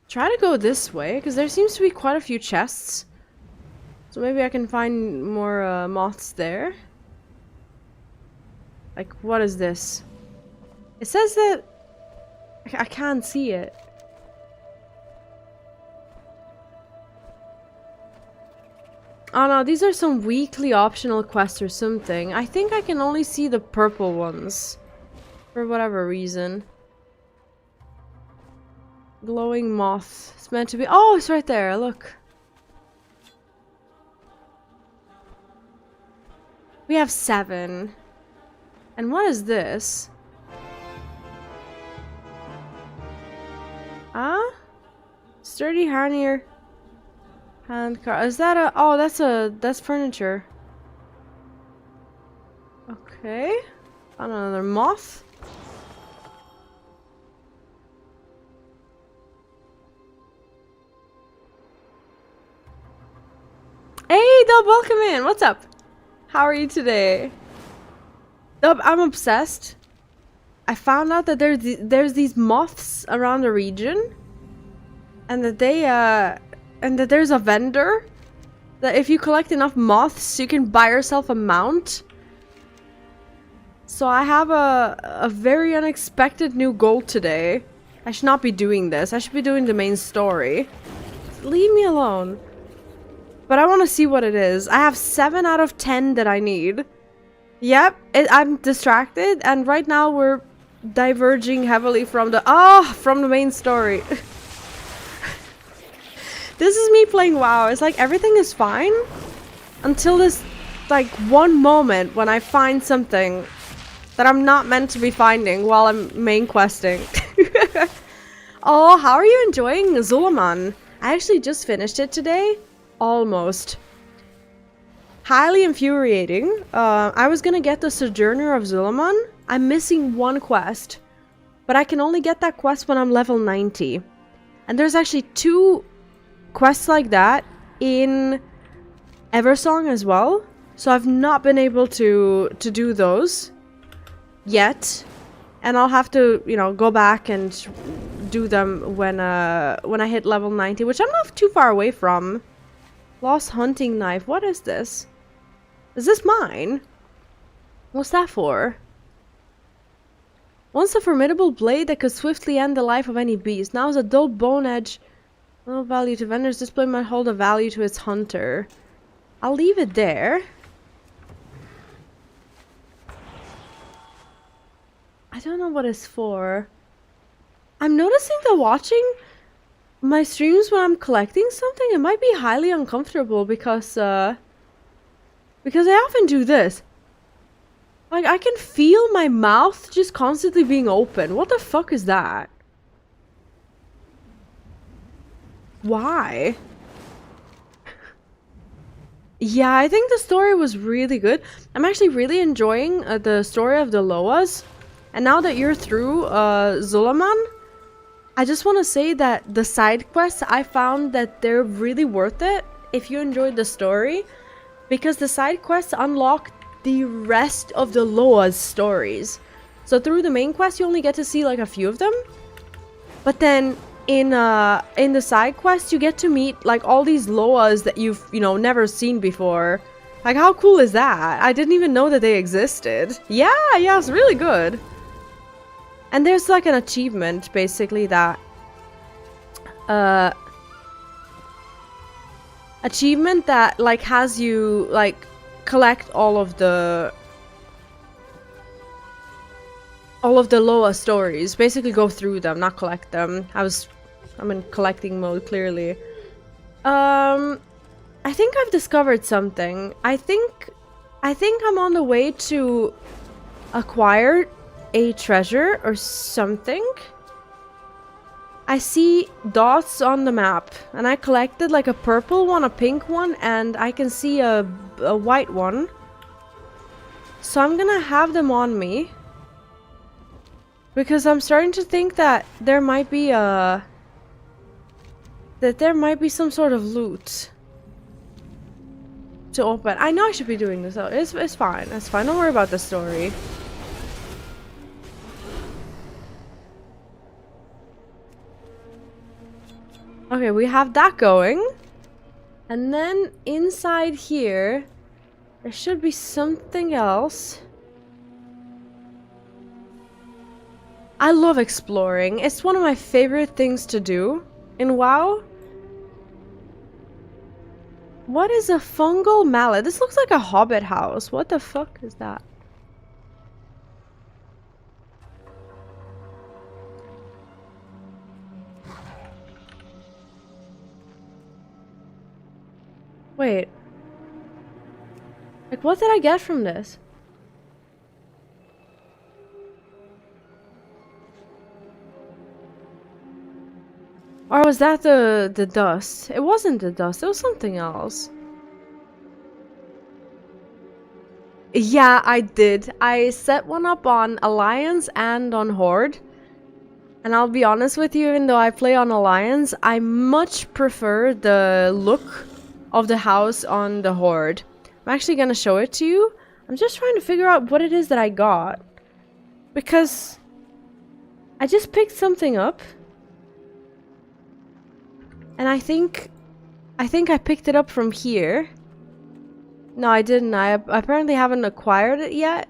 Try to go this way, because there seems to be quite a few chests. So maybe I can find more moths there. Like, what is this? It says that... I can't see it. Oh no, these are some weekly optional quests or something. I think I can only see the purple ones. For whatever reason. Glowing moth. It's meant to be... Oh, it's right there. Look. We have 7. And what is this? Ah? Sturdy harnier. Handcar. Is that a... Oh, that's furniture. Okay. Another moth. Hey, Dub, welcome in. What's up? How are you today? Dub, I'm obsessed. I found out that there's these moths around the region, and that there's a vendor that if you collect enough moths, you can buy yourself a mount. So I have a very unexpected new goal today. I should not be doing this. I should be doing the main story. Leave me alone. But I want to see what it is. I have 7 out of 10 that I need. Yep, I'm distracted, and right now we're diverging heavily from the main story. This is me playing WoW. It's like everything is fine until this like one moment when I find something that I'm not meant to be finding while I'm main questing. Oh, how are you enjoying Zul'Aman? I actually just finished it today. Almost. Highly infuriating. I was gonna get the Sojourner of Zul'Aman. I'm missing one quest. But I can only get that quest when I'm level 90. And there's actually 2 quests like that in Eversong as well. So I've not been able to do those yet. And I'll have to, you know, go back and do them when I hit level 90, which I'm not too far away from. Lost hunting knife. What is this? Is this mine? What's that for? Once a formidable blade that could swiftly end the life of any beast. Now is a dull bone edge. No value to vendors. This blade might hold a value to its hunter. I'll leave it there. I don't know what it's for. I'm noticing that watching my streams when I'm collecting something, it might be highly uncomfortable because Because I often do this. Like, I can feel my mouth just constantly being open. What the fuck is that? Why? Yeah, I think the story was really good. I'm actually really enjoying the story of the Loas. And now that you're through Zul'Aman, I just want to say that the side quests, I found that they're really worth it if you enjoyed the story. Because the side quests unlock the rest of the Loa's stories. So through the main quest, you only get to see like a few of them. But then in the side quest, you get to meet like all these Loas that you've, you know, never seen before. Like, how cool is that? I didn't even know that they existed. Yeah, it's really good. And there's like an achievement basically that like has you like collect all of the Loa stories. Basically go through them, not collect them. I'm in collecting mode clearly. I think I've discovered something. I think I'm on the way to acquire a treasure or something. I see dots on the map, and I collected like a purple one, a pink one, and I can see a white one. So I'm gonna have them on me. Because I'm starting to think that there might be some sort of loot to open. I know I should be doing this though. It's fine. It's fine. Don't worry about the story. Okay, we have that going. And then inside here, there should be something else. I love exploring. It's one of my favorite things to do in WoW. What is a fungal mallet? This looks like a hobbit house. What the fuck is that? Wait. Like, what did I get from this? Or was that the dust? It wasn't the dust, it was something else. Yeah, I did. I set one up on Alliance and on Horde. And I'll be honest with you, even though I play on Alliance, I much prefer the look of the house on the Horde. I'm actually gonna show it to you. I'm just trying to figure out what it is that I got. Because I just picked something up. And I think I picked it up from here. No, I didn't. I apparently haven't acquired it yet.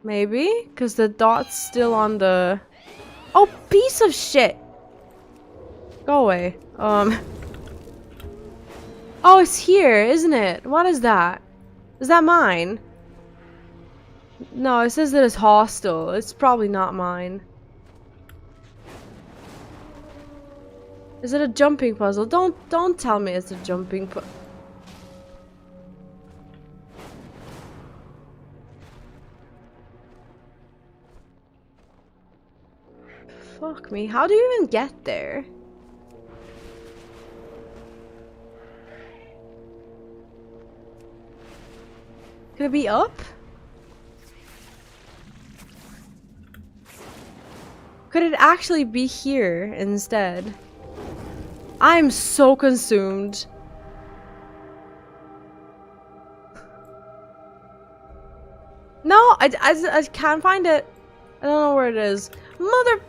Maybe? Because the dot's still on the... Oh, piece of shit! Go away. Oh, it's here, isn't it? What is that? Is that mine? No, it says that it's hostile. It's probably not mine. Is it a jumping puzzle? Don't tell me it's a jumping puzzle. Fuck me. How do you even get there? Could it be up? Could it actually be here instead? I'm so consumed. No, I can't find it. I don't know where it is. Mother...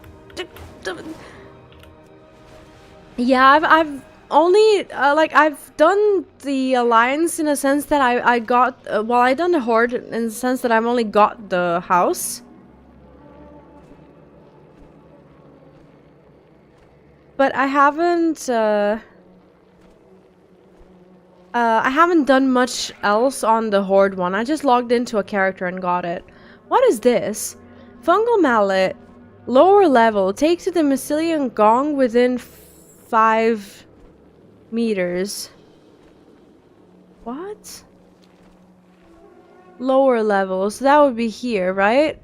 Yeah, I've only, like, I've done the Alliance in a sense that I got... well, I done the Horde in the sense that I've only got the house. But I haven't done much else on the Horde one. I just logged into a character and got it. What is this? Fungal mallet. Lower level. Take to the Mycelian gong within 5 meters. What? lower level, so that would be here, right?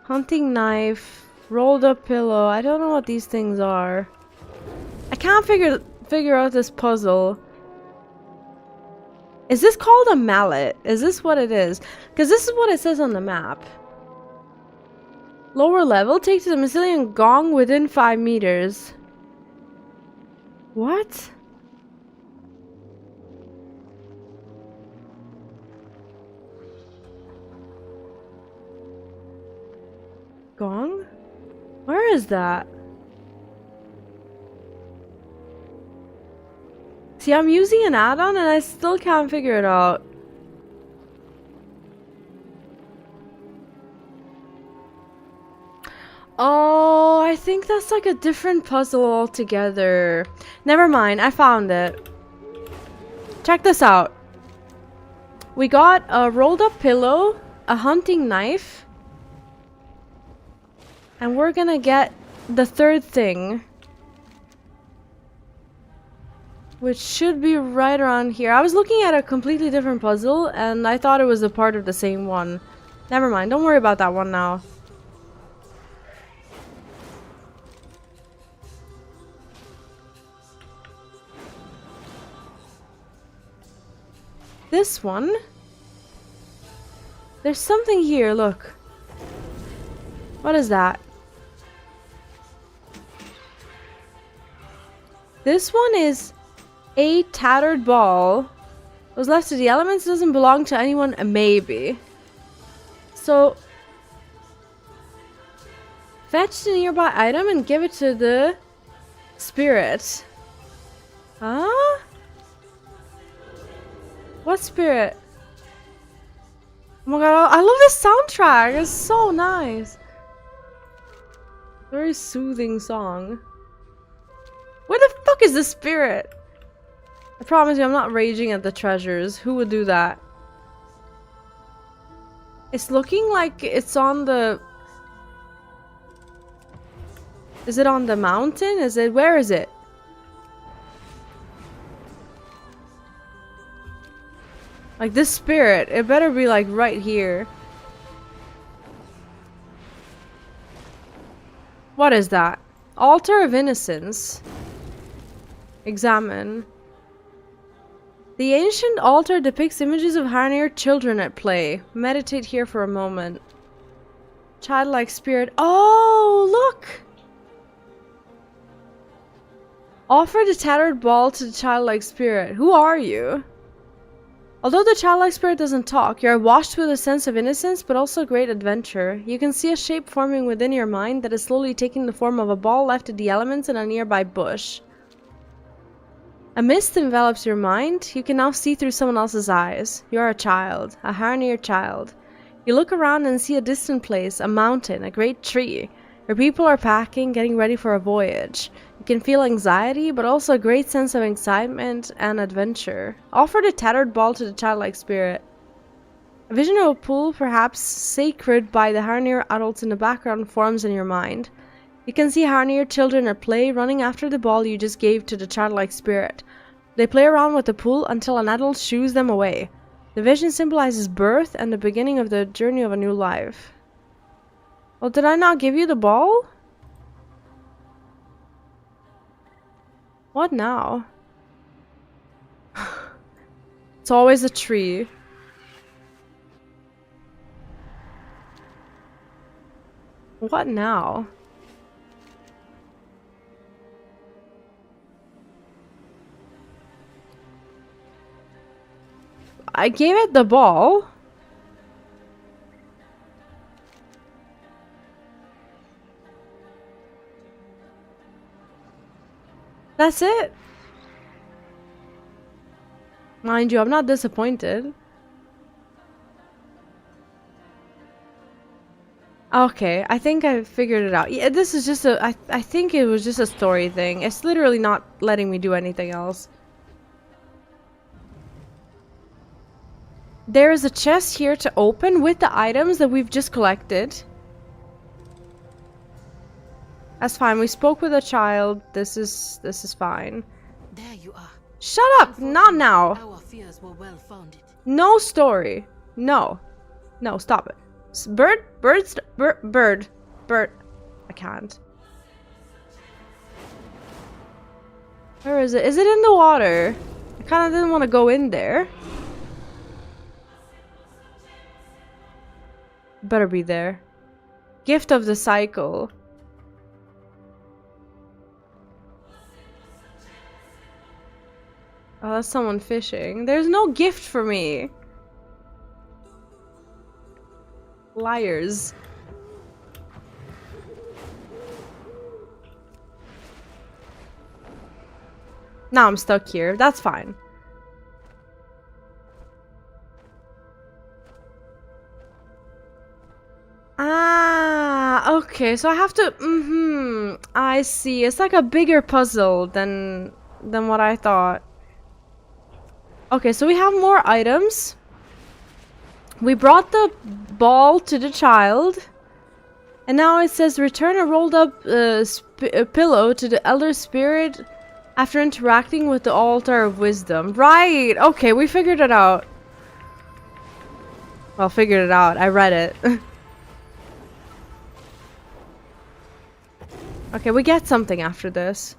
Hunting knife, rolled up pillow. I don't know what these things are. I can't figure out this puzzle. Is this called a mallet? Is this what it is? Because this is what it says on the map. Lower level, take to the Mycelian gong within 5 meters. What? Gong? Where is that? See, I'm using an add-on and I still can't figure it out. Oh, I think that's like a different puzzle altogether. Never mind, I found it. Check this out. We got a rolled up pillow, a hunting knife, and we're gonna get the third thing, which should be right around here. I was looking at a completely different puzzle and I thought it was a part of the same one. Never mind, don't worry about that one now. This one? There's something here, look. What is that? This one is a tattered ball. Was left to the elements, doesn't belong to anyone, maybe. So, fetch the nearby item and give it to the spirit. Huh? What spirit? Oh my god, I love this soundtrack. It's so nice. Very soothing song. Where the fuck is the spirit? I promise you I'm not raging at the treasures. Who would do that? It's looking like it's on the... Is it on the mountain? Is it... Where is it? Like this spirit, it better be like right here. What is that? Altar of Innocence. Examine. The ancient altar depicts images of Harandar children at play. Meditate here for a moment. Childlike spirit. Oh, look! Offer the tattered ball to the childlike spirit. Who are you? Although the childlike spirit doesn't talk, you are washed with a sense of innocence, but also great adventure. You can see a shape forming within your mind that is slowly taking the form of a ball left to the elements in a nearby bush. A mist envelops your mind. You can now see through someone else's eyes. You are a child, a Harandar child. You look around and see a distant place, a mountain, a great tree. Your people are packing, getting ready for a voyage. You can feel anxiety, but also a great sense of excitement and adventure. Offer the tattered ball to the childlike spirit. A vision of a pool, perhaps sacred by the Harandar adults in the background, forms in your mind. You can see Harandar children at play, running after the ball you just gave to the childlike spirit. They play around with the pool until an adult shoos them away. The vision symbolizes birth and the beginning of the journey of a new life. Well, did I not give you the ball? What now? It's always a tree. What now? I gave it the ball. That's it. Mind you, I'm not disappointed. Okay, I think I figured it out. Yeah, this is just a... I think it was just a story thing. It's literally not letting me do anything else. There is a chest here to open with the items that we've just collected. That's fine. We spoke with a child. This is fine. There you are. Shut up! Not now. Our fears were well founded. No story. No. No, stop it. Bird. I can't. Where is it? Is it in the water? I kind of didn't want to go in there. Better be there. Gift of the cycle. Oh, that's someone fishing. There's no gift for me. Liars. Now I'm stuck here. That's fine. Ah, okay. So I have to. I see. It's like a bigger puzzle than what I thought. Okay, so we have more items. We brought the ball to the child. And now it says return a rolled up pillow to the elder spirit after interacting with the altar of wisdom. Right, okay, we figured it out. Well, figured it out. I read it. Okay, we get something after this.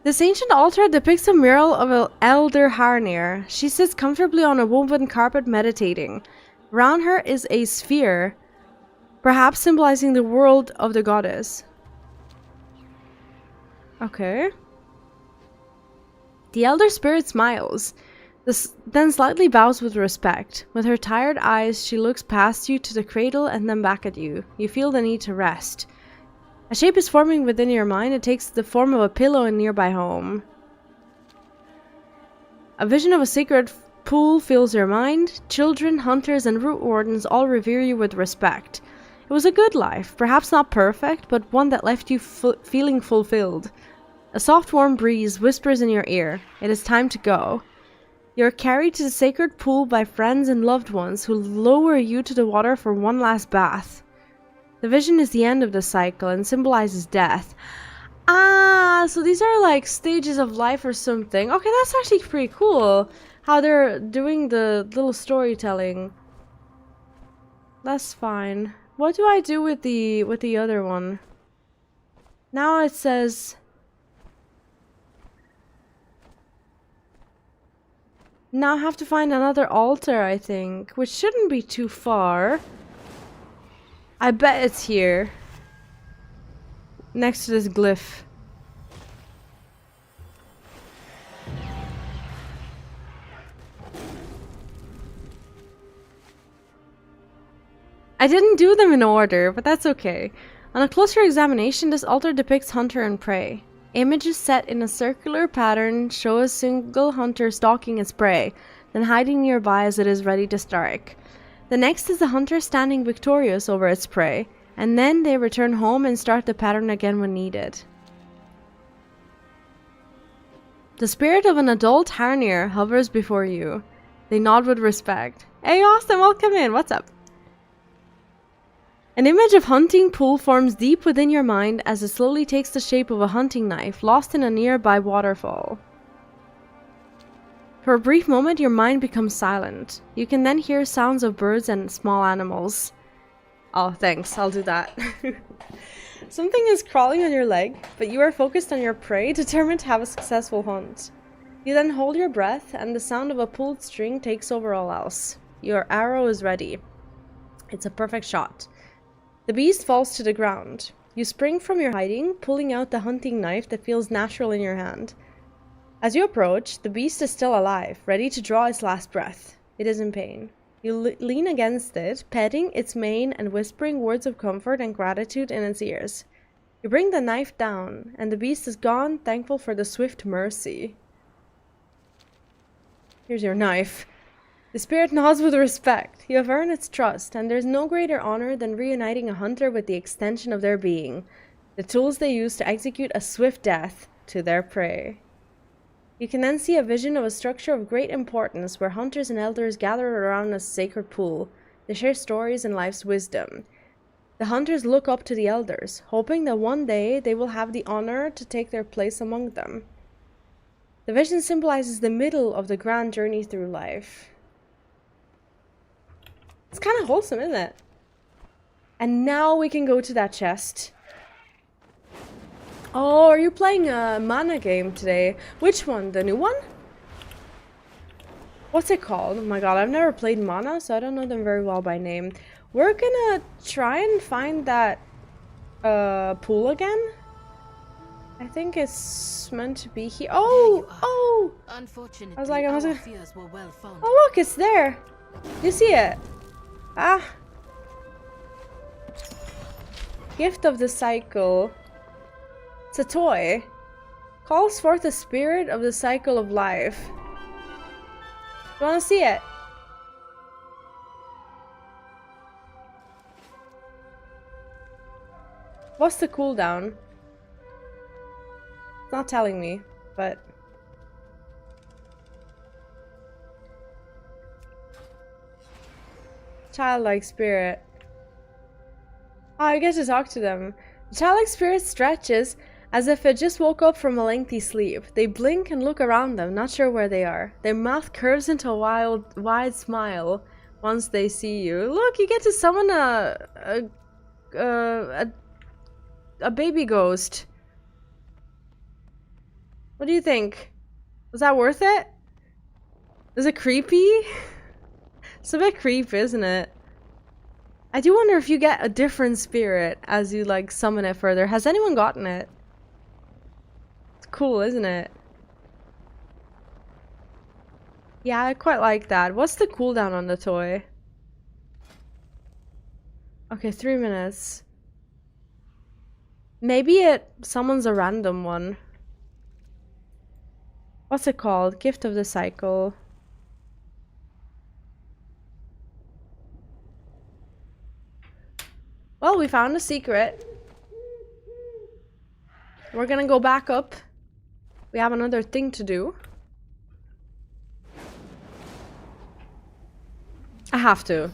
This ancient altar depicts a mural of an elder Harandar. She sits comfortably on a woven carpet meditating. Around her is a sphere, perhaps symbolizing the world of the goddess. Okay. The elder spirit smiles, then slightly bows with respect. With her tired eyes, she looks past you to the cradle and then back at you. You feel the need to rest. A shape is forming within your mind. It takes the form of a pillow in nearby home. A vision of a sacred pool fills your mind. Children, hunters, and root wardens all revere you with respect. It was a good life, perhaps not perfect, but one that left you feeling fulfilled. A soft warm breeze whispers in your ear. It is time to go. You're carried to the sacred pool by friends and loved ones who lower you to the water for one last bath. The vision is the end of the cycle and symbolizes death. Ah, so these are like stages of life or something. Okay, that's actually pretty cool. How they're doing the little storytelling. That's fine. What do I do with the other one? Now it says... Now I have to find another altar, I think. Which shouldn't be too far. I bet it's here. Next to this glyph. I didn't do them in order, but that's okay. On a closer examination, this altar depicts hunter and prey. Images set in a circular pattern show a single hunter stalking its prey, then hiding nearby as it is ready to strike. The next is the hunter standing victorious over its prey, and then they return home and start the pattern again when needed. The spirit of an adult Harandar hovers before you. They nod with respect. Hey Austin, welcome in, what's up? An image of hunting pool forms deep within your mind as it slowly takes the shape of a hunting knife lost in a nearby waterfall. For a brief moment, your mind becomes silent. You can then hear sounds of birds and small animals. Oh, thanks. I'll do that. Something is crawling on your leg, but you are focused on your prey, determined to have a successful hunt. You then hold your breath, and the sound of a pulled string takes over all else. Your arrow is ready. It's a perfect shot. The beast falls to the ground. You spring from your hiding, pulling out the hunting knife that feels natural in your hand. As you approach, the beast is still alive, ready to draw its last breath. It is in pain. You lean against it, petting its mane and whispering words of comfort and gratitude in its ears. You bring the knife down, and the beast is gone, thankful for the swift mercy. Here's your knife. The spirit nods with respect. You have earned its trust, and there's no greater honor than reuniting a hunter with the extension of their being, the tools they use to execute a swift death to their prey. You can then see a vision of a structure of great importance where hunters and elders gather around a sacred pool. They share stories and life's wisdom. The hunters look up to the elders, hoping that one day they will have the honor to take their place among them. The vision symbolizes the middle of the grand journey through life. It's kind of wholesome, isn't it? And now we can go to that chest. Oh, are you playing a mana game today? Which one? The new one? What's it called? Oh my god, I've never played mana, so I don't know them very well by name. We're gonna try and find that pool again. I think it's meant to be here. Oh! Oh! Unfortunately, I was like, our fears were well founded. oh look, it's there. You see it? Ah. Gift of the cycle. It's a toy. Calls forth the spirit of the cycle of life. You wanna see it? What's the cooldown? It's not telling me, but... Childlike spirit. Oh, I get to talk to them. The childlike spirit stretches as if it just woke up from a lengthy sleep. They blink and look around them, not sure where they are. Their mouth curves into a wide smile once they see you. Look, you get to summon a baby ghost. What do you think? Was that worth it? Is it creepy? It's a bit creepy, isn't it? I do wonder if you get a different spirit as you like summon it further. Has anyone gotten it? It's cool, isn't it? Yeah, I quite like that. What's the cooldown on the toy? Okay, 3 minutes. Maybe it summons a random one. What's it called? Gift of the cycle. Well, we found a secret. We're gonna go back up. We have another thing to do. I have to.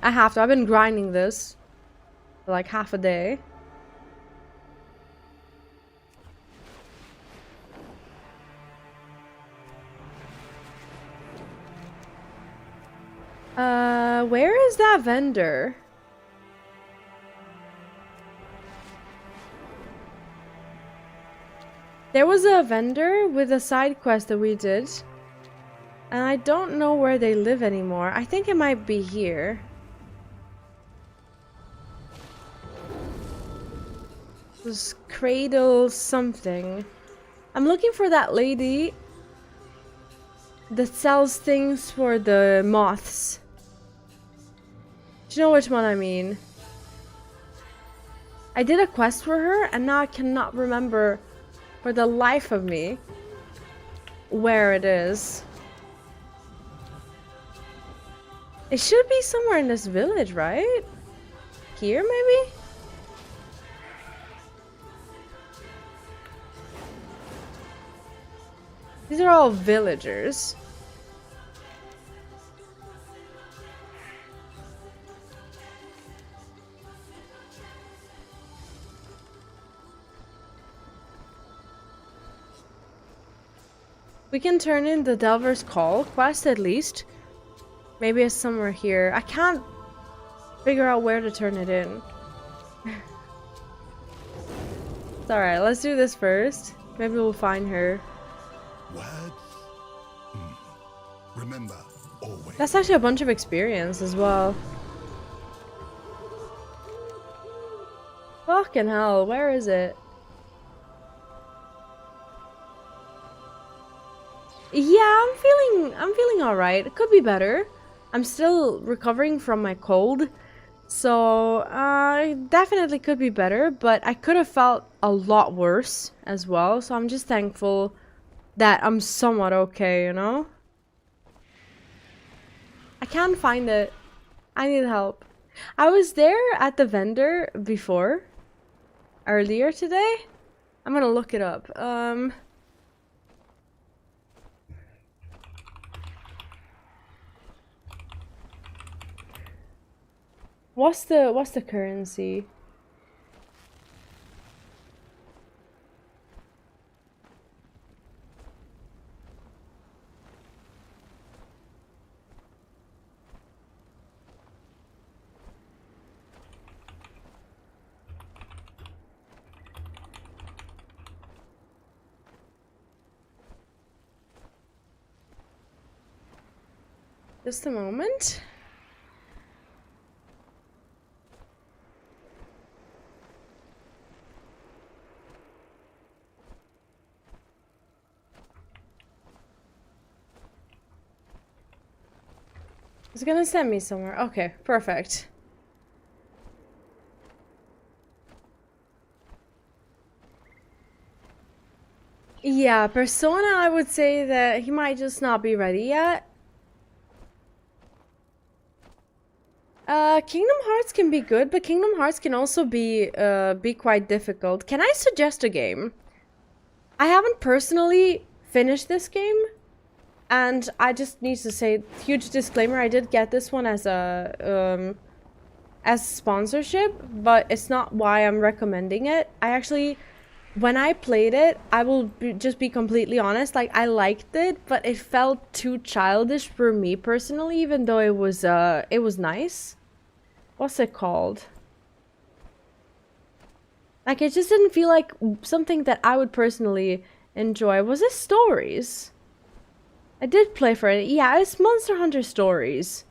I've been grinding this for like half a day. Where is that vendor? There was a vendor with a side quest that we did. And I don't know where they live anymore. I think it might be here. This cradle something. I'm looking for that lady that sells things for the moths. Do you know which one I mean? I did a quest for her and now I cannot remember for the life of me where it is. It should be somewhere in this village, right? Here, maybe? These are all villagers. We can turn in the Delver's Call quest at least. Maybe it's somewhere here. I can't figure out where to turn it in. It's alright, let's do this first. Maybe we'll find her. Words? Remember, always. That's actually a bunch of experience as well. Fucking hell, where is it? Yeah, I'm feeling alright. It could be better. I'm still recovering from my cold. So, definitely could be better, but I could have felt a lot worse as well. So I'm just thankful that I'm somewhat okay, you know? I can't find it. I need help. I was there at the vendor before. Earlier today. I'm gonna look it up. What's the currency? Just a moment. It's gonna send me somewhere. Okay, perfect. Yeah, Persona, I would say that he might just not be ready yet. Kingdom Hearts can be good, but Kingdom Hearts can also be quite difficult. Can I suggest a game? I haven't personally finished this game, and I just need to say, huge disclaimer, I did get this one as a sponsorship, but it's not why I'm recommending it. I actually, when I played it, I will just be completely honest, like, I liked it, but it felt too childish for me personally, even though it was nice. What's it called? Like, it just didn't feel like something that I would personally enjoy. Was it Stories? I did play for it. Yeah, it's Monster Hunter Stories.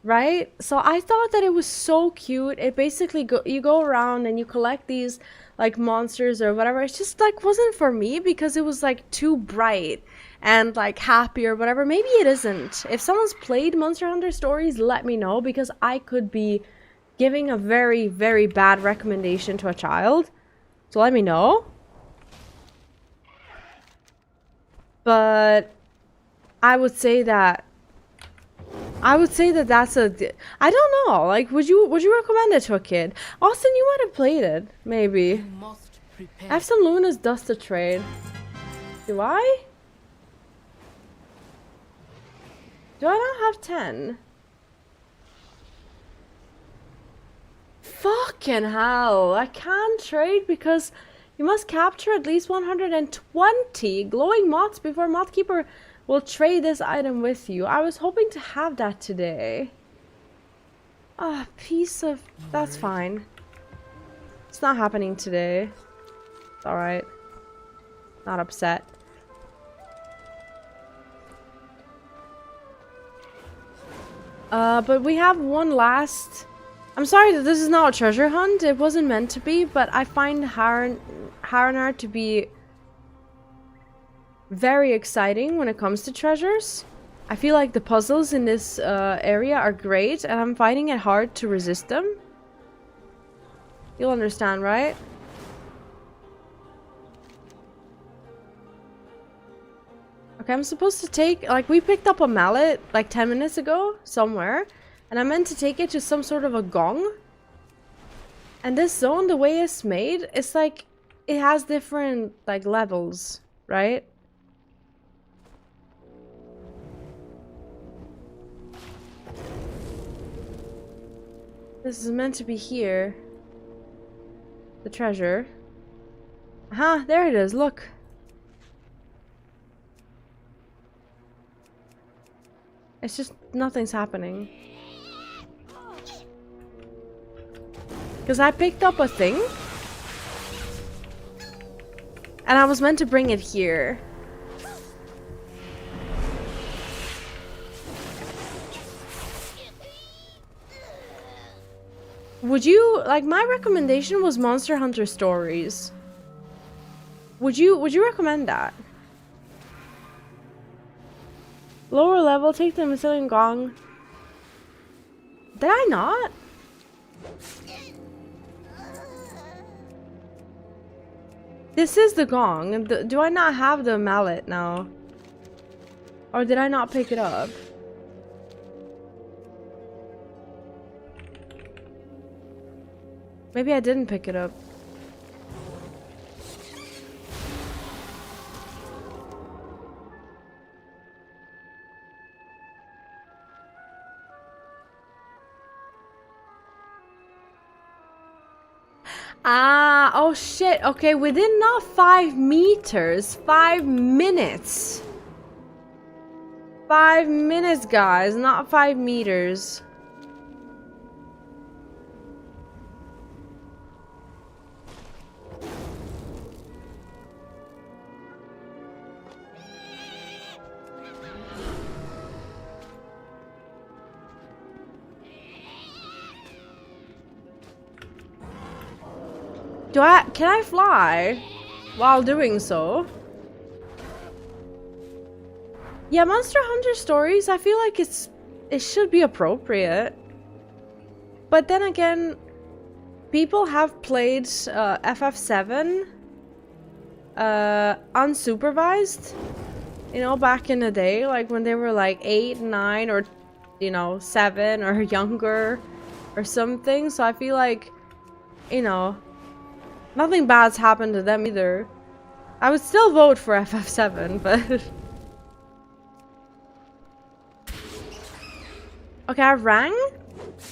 Right? So I thought that it was so cute. It basically you go around and you collect these like monsters or whatever. It just like wasn't for me because it was like too bright and like happy or whatever. Maybe it isn't. If someone's played Monster Hunter Stories, let me know, because I could be giving a very, very bad recommendation to a child. So let me know. But I would say that that's a. I don't know. Like, would you recommend it to a kid? Austin, you might have played it, maybe. I have some Luminous Dust to trade. Do I? Do I not have 10? Fucking hell! I can't trade because you must capture at least 120 glowing moths before Mothkeeper will trade this item with you. I was hoping to have that today. Ah, piece of... That's fine. It's not happening today. It's alright. Not upset. But we have one last... I'm sorry that this is not a treasure hunt. It wasn't meant to be, but I find Harandar to be very exciting when it comes to treasures. I feel like the puzzles in this area are great, and I'm finding it hard to resist them. You'll understand, right? Okay, I'm supposed to take... Like, we picked up a mallet like 10 minutes ago, somewhere. And I meant to take it to some sort of a gong. And this zone, the way it's made, it's like... It has different, like, levels, right? This is meant to be here. The treasure. Aha, there it is, look. It's just, nothing's happening. Because I picked up a thing. And I was meant to bring it here. Would you, like, my recommendation was Monster Hunter Stories. Would you recommend that? Lower level, take the Brazilian gong. Did I not? This is the gong. Do I not have the mallet now? Or did I not pick it up? Maybe I didn't pick it up. Ah, oh shit. Okay, within not 5 meters, 5 minutes. 5 minutes, guys, not 5 meters. Can I fly while doing so? Yeah, Monster Hunter Stories, I feel like it should be appropriate. But then again, people have played FF7 unsupervised, you know, back in the day, like when they were like 8, 9, or, you know, 7 or younger or something. So I feel like, you know, nothing bad's happened to them either. I would still vote for FF7, but... Okay, I rang,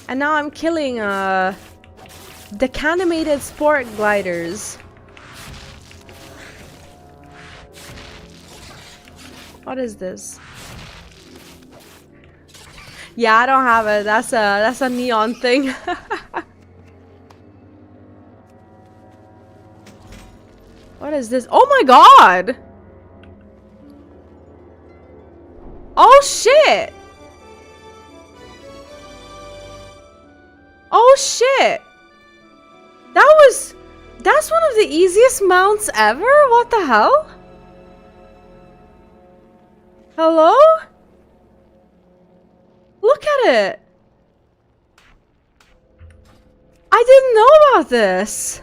and now I'm killing decanimated sport gliders. What is this? Yeah, I don't have it. That's a neon thing. What is this? Oh my god! Oh shit! Oh shit! That's one of the easiest mounts ever? What the hell? Hello? Look at it! I didn't know about this!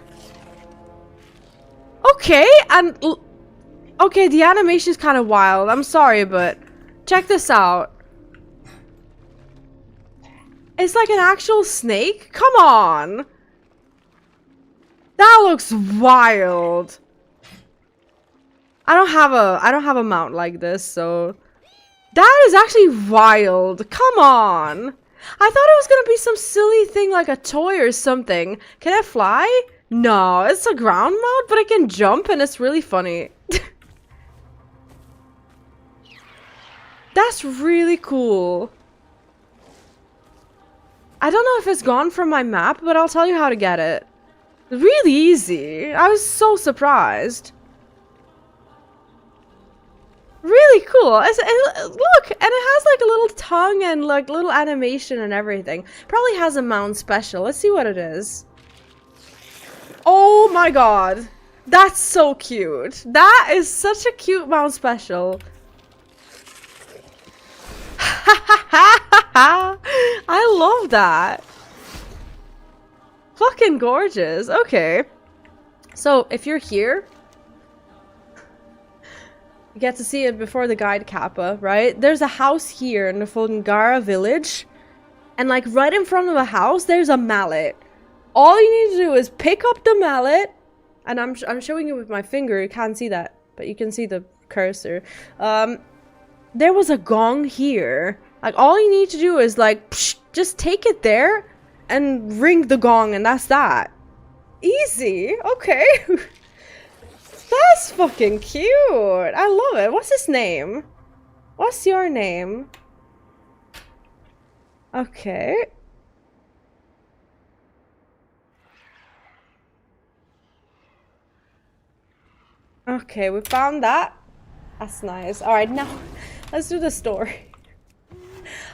Okay, and... Okay, the animation is kind of wild. I'm sorry, but... Check this out. It's like an actual snake? Come on! That looks wild. I don't have a mount like this, so... That is actually wild. Come on! I thought it was gonna be some silly thing like a toy or something. Can I fly? No, it's a ground mount, but I can jump and it's really funny. That's really cool. I don't know if it's gone from my map, but I'll tell you how to get it. Really easy. I was so surprised. Really cool. Look, and it has like a little tongue and like little animation and everything. Probably has a mount special. Let's see what it is. Oh my god. That's so cute. That is such a cute mount special. I love that. Fucking gorgeous. Okay. So, if you're here, you get to see it before the guide kappa, right? There's a house here in the Fulgara village. And like right in front of the house, there's a mallet. All you need to do is pick up the mallet. And I'm showing you with my finger. You can't see that, but you can see the cursor. There was a gong here. Like, all you need to do is, like, psh, just take it there and ring the gong, and that's that. Easy. Okay. That's fucking cute. I love it. What's his name? What's your name? Okay. Okay, we found that. That's nice. Alright, now let's do the story.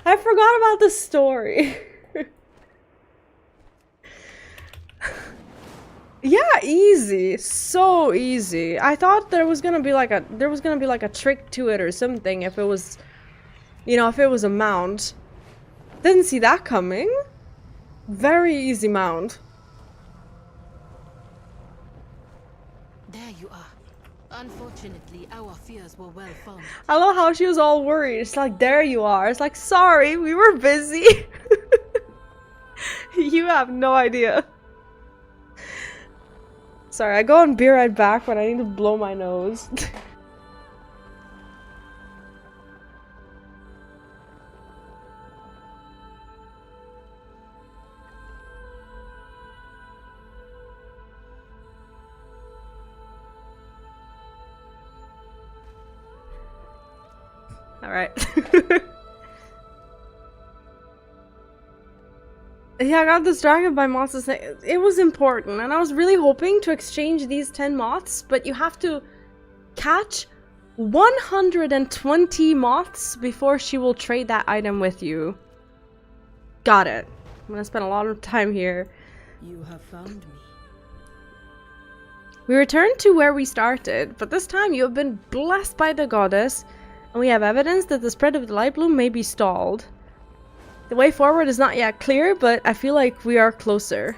I forgot about the story. Yeah, easy. So easy. I thought there was gonna be like a trick to it or something if it was, you know, if it was a mount. Didn't see that coming. Very easy mount. There you are. Unfortunately, our fears were well founded. I love how she was all worried. It's like, there you are. It's like, sorry, we were busy. You have no idea. Sorry, I go and be right back when I need to blow my nose. Alright. Yeah, I got distracted by moths. It was important, and I was really hoping to exchange these 10 moths, but you have to catch 120 moths before she will trade that item with you. Got it. I'm gonna spend a lot of time here. You have found me. We returned to where we started, but this time you have been blessed by the goddess, and we have evidence that the spread of the light bloom may be stalled. The way forward is not yet clear, but I feel like we are closer.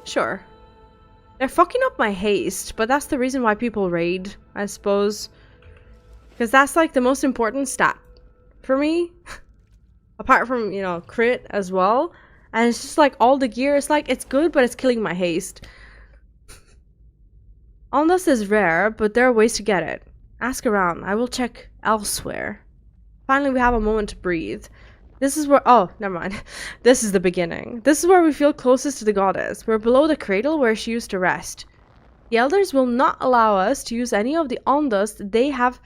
Sure. They're fucking up my haste, but that's the reason why people raid, I suppose. Because that's like the most important stat for me. Apart from, you know, crit as well. And it's just like all the gear, it's like, it's good, but it's killing my haste. Almost is rare, but there are ways to get it. Ask around. I will check elsewhere. Finally, we have a moment to breathe. This is where— oh, never mind. This is the beginning. This is where we feel closest to the goddess. We're below the cradle where she used to rest. The elders will not allow us to use any of the ondust they have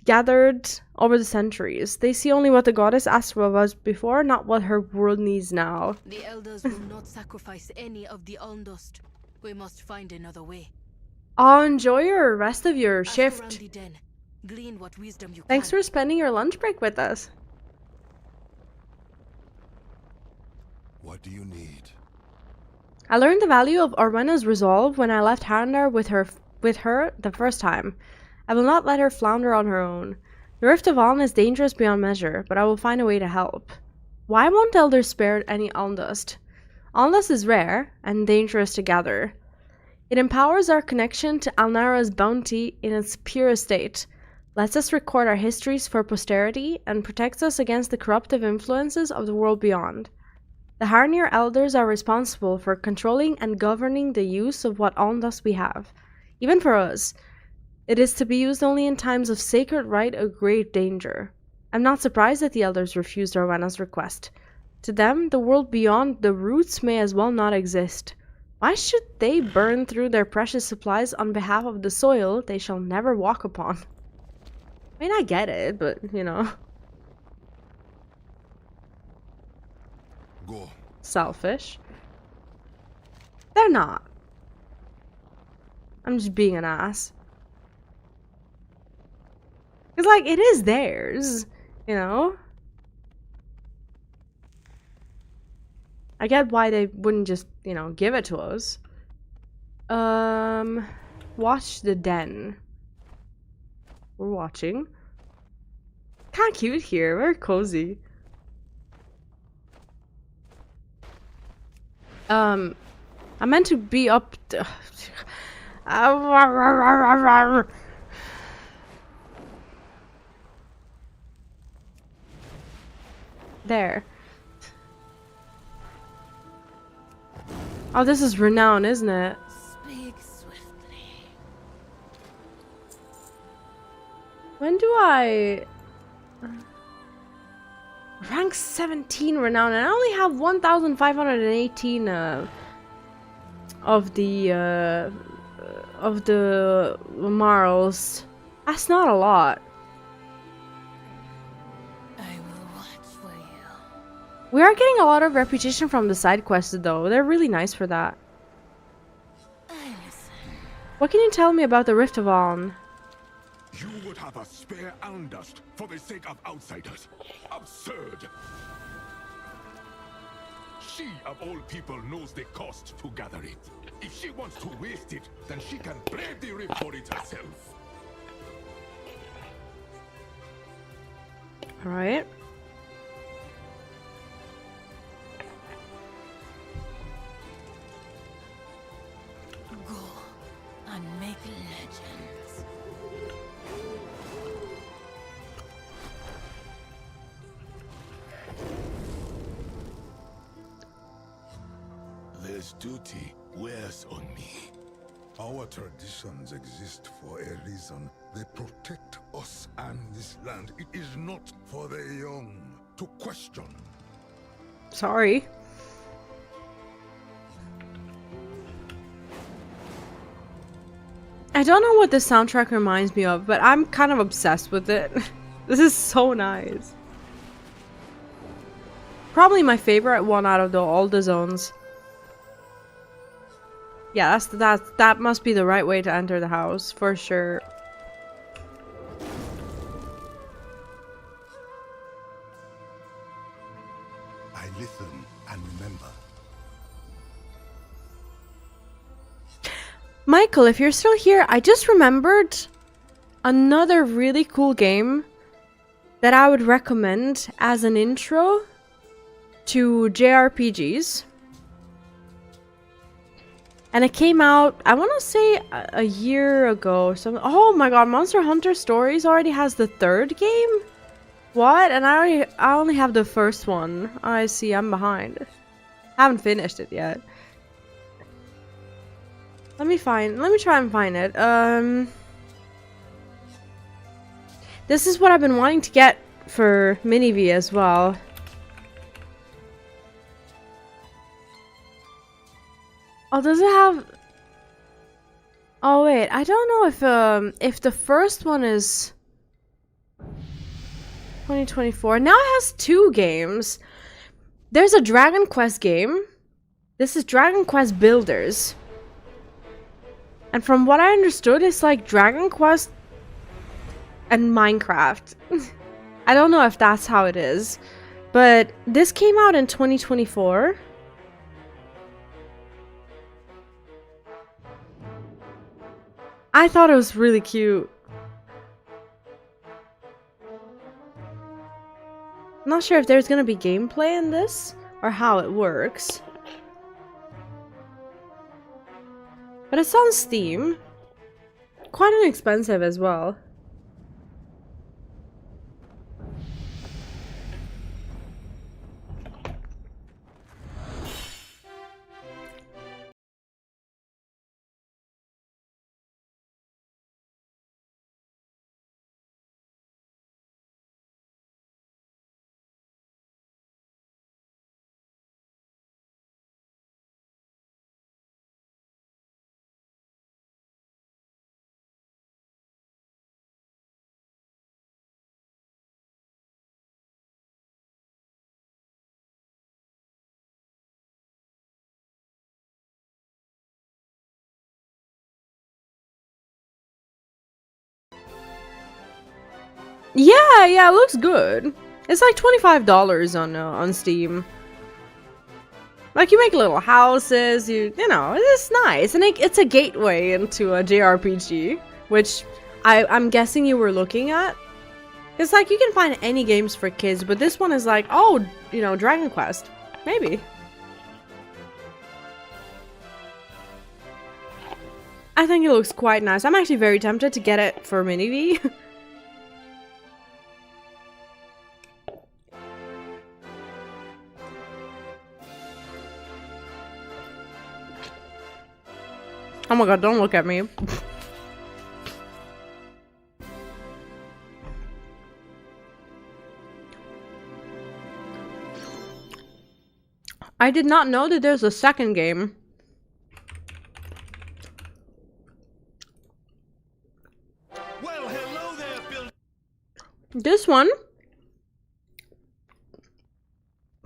gathered over the centuries. They see only what the goddess asked of us before, not what her world needs now. The elders will not sacrifice any of the ondust. We must find another way. Oh, enjoy your rest of your shift. The den. Glean what wisdom you Thanks can. for spending your lunch break with us. What do you need? I learned the value of Orwenna's resolve when I left Harandar with her the first time. I will not let her flounder on her own. The Rift of Alodi is dangerous beyond measure, but I will find a way to help. Why won't elders spare any ondust? Ondust is rare and dangerous to gather. It empowers our connection to Alnara's bounty in its purest state, lets us record our histories for posterity, and protects us against the corruptive influences of the world beyond. The Harnir elders are responsible for controlling and governing the use of what ondust we have. Even for us, it is to be used only in times of sacred rite or grave danger. I'm not surprised that the elders refused Orwenna's request. To them, the world beyond the roots may as well not exist. Why should they burn through their precious supplies on behalf of the soil they shall never walk upon? I mean, I get it, but, you know. Go. Selfish. They're not. I'm just being an ass. Because, like, it is theirs, you know? I get why they wouldn't just, you know, give it to us. Watch the den. We're watching. Kinda cute here, very cozy. I meant to be up. There. Oh, this is renown, isn't it? Speak swiftly. When do I... Rank 17 renown, and I only have 1,518 of the marls. That's not a lot. We are getting a lot of reputation from the side quests, though. They're really nice for that. What can you tell me about the Rift of Alodi? You would have us spare ondust for the sake of outsiders. Absurd. She, of all people, knows the cost to gather it. If she wants to waste it, then she can brave the rift for it herself. Alright. Go and make legends. This duty wears on me. Our traditions exist for a reason. They protect us and this land. It is not for the young to question. Sorry. I don't know what this soundtrack reminds me of, but I'm kind of obsessed with it. This is so nice. Probably my favorite one out of all the zones. Yeah, that must be the right way to enter the house, for sure. I listen and remember. Michael, if you're still here, I just remembered another really cool game that I would recommend as an intro to JRPGs. And it came out, I want to say a year ago or something. Oh my god, Monster Hunter Stories already has the 3rd game? What? And I only have the first one. I see, I'm behind. Haven't finished it yet. Let me try and find it. This is what I've been wanting to get for Mini-V as well. Oh, does it have... Oh wait, I don't know if the first one is 2024. Now it has 2 games. There's a Dragon Quest game. This is Dragon Quest Builders. And from what I understood, it's like Dragon Quest and Minecraft. I don't know if that's how it is. But this came out in 2024. I thought it was really cute. I'm not sure if there's gonna be gameplay in this or how it works. But it's on Steam. Quite inexpensive as well. Yeah, it looks good. It's like $25 on Steam. Like, you make little houses, you know, it's nice. And it's a gateway into a JRPG, which I'm guessing you were looking at. It's like, you can find any games for kids, but this one is like, oh, you know, Dragon Quest. Maybe. I think it looks quite nice. I'm actually very tempted to get it for Mini-V. Oh my god, don't look at me. I did not know that there's a second game. Well, hello there, Bill. This one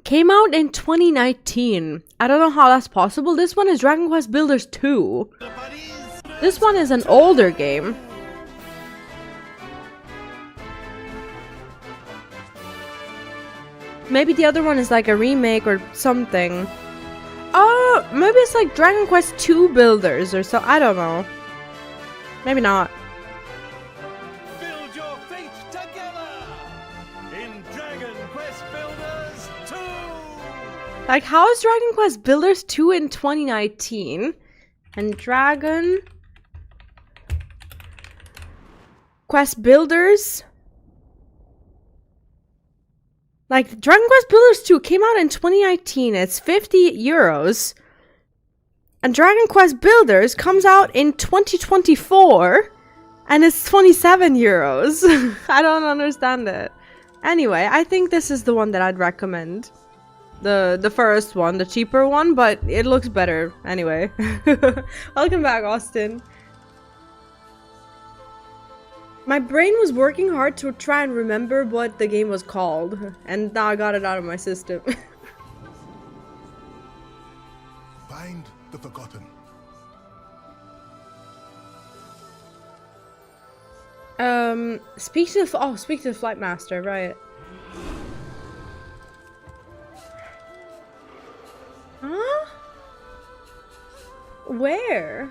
came out in 2019. I don't know how that's possible. This one is Dragon Quest Builders 2. This one is an older game. Maybe the other one is like a remake or something. Oh, maybe it's like Dragon Quest 2 Builders or so. I don't know. Maybe not. Build your fate together in Dragon Quest Builders 2. Like, how is Dragon Quest Builders 2 in 2019? And Dragon Quest Builders... Like, Dragon Quest Builders 2 came out in 2019. It's 50 euros. And Dragon Quest Builders comes out in 2024. And it's 27 euros. I don't understand it. Anyway, I think this is the one that I'd recommend. The first one, the cheaper one, but it looks better anyway. Welcome back, Austin. My brain was working hard to try and remember what the game was called, and now I got it out of my system. Find the forgotten. Speak to the flight master, right? Huh? Where?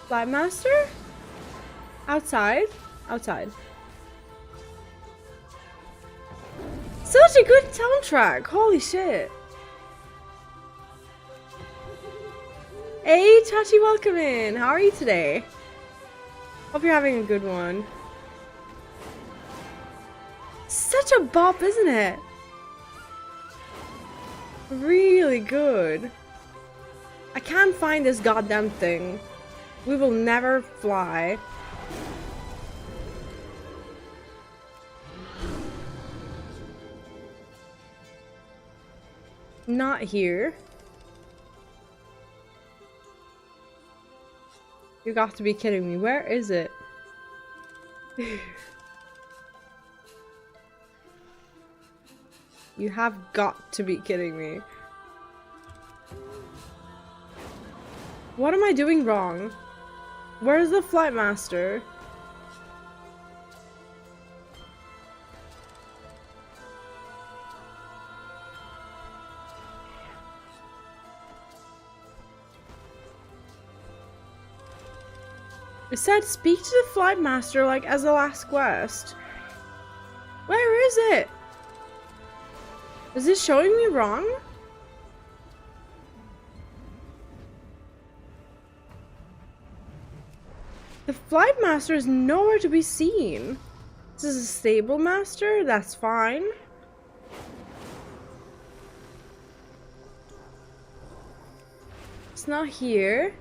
Flight master? Outside? Outside. Such a good soundtrack! Holy shit! Hey, Chachi, welcome in! How are you today? Hope you're having a good one. Such a bop, isn't it? Really good. I can't find this goddamn thing. We will never fly. Not here. You got to be kidding me. Where is it? You have got to be kidding me. What am I doing wrong? Where's the flight master? It said speak to the flight master like as the last quest. Where is it? Is this showing me wrong? The flight master is nowhere to be seen. This is a stable master? That's fine. It's not here.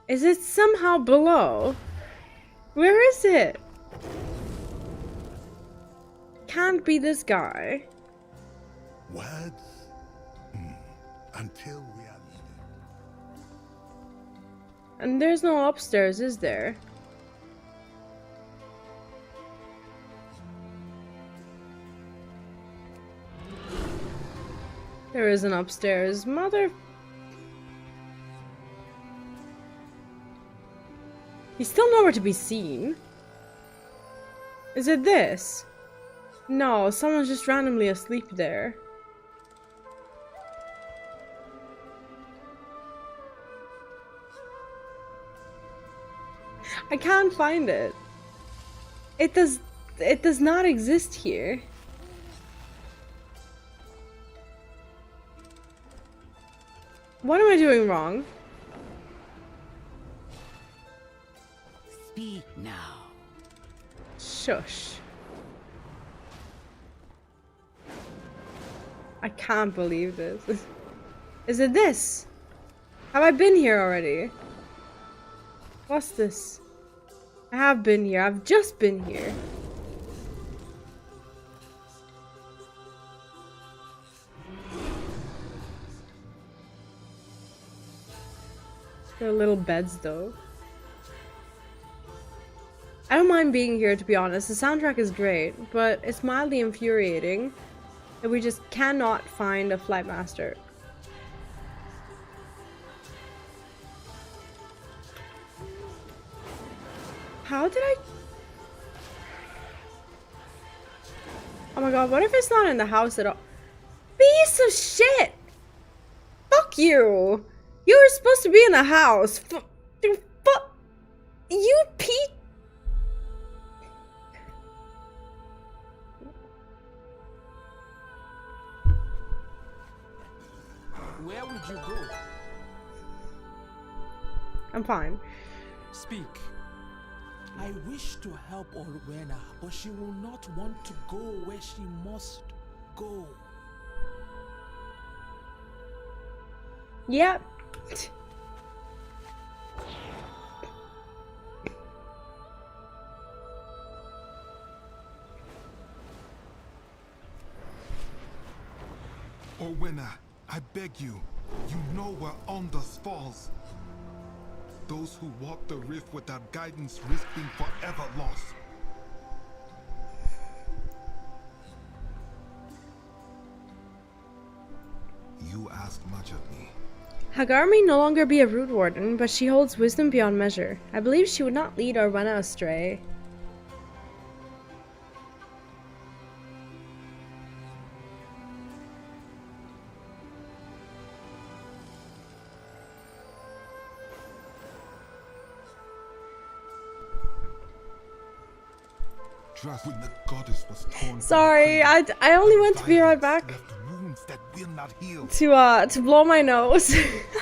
Is it somehow below? Where is it? Can't be this guy. Words? Until we are needed. And there's no upstairs, is there? There is an upstairs. Mother... He's still nowhere to be seen. Is it this? No, someone's just randomly asleep there. I can't find it. It does not exist here. What am I doing wrong? Speak now. Shush. I can't believe this. Is it this? Have I been here already? What's this? I have been here. I've just been here. There are little beds though. I don't mind being here, to be honest. The soundtrack is great, but it's mildly infuriating that we just cannot find a flight master. How did I... Oh my god, what if it's not in the house at all? Piece of shit! Fuck you! You were supposed to be in the house. You Where would you go? I'm fine. Speak. I wish to help Orwena, but she will not want to go where she must go. Yep. Orwena, I beg you. You know where Ondas falls. Those who walk the rift without guidance risk being forever lost. You ask much of me. Hagar may no longer be a root warden, but she holds wisdom beyond measure. I believe she would not lead Orwenna astray. Trust when the goddess was torn. Sorry, I only went to be right back that will not heal. to blow my nose.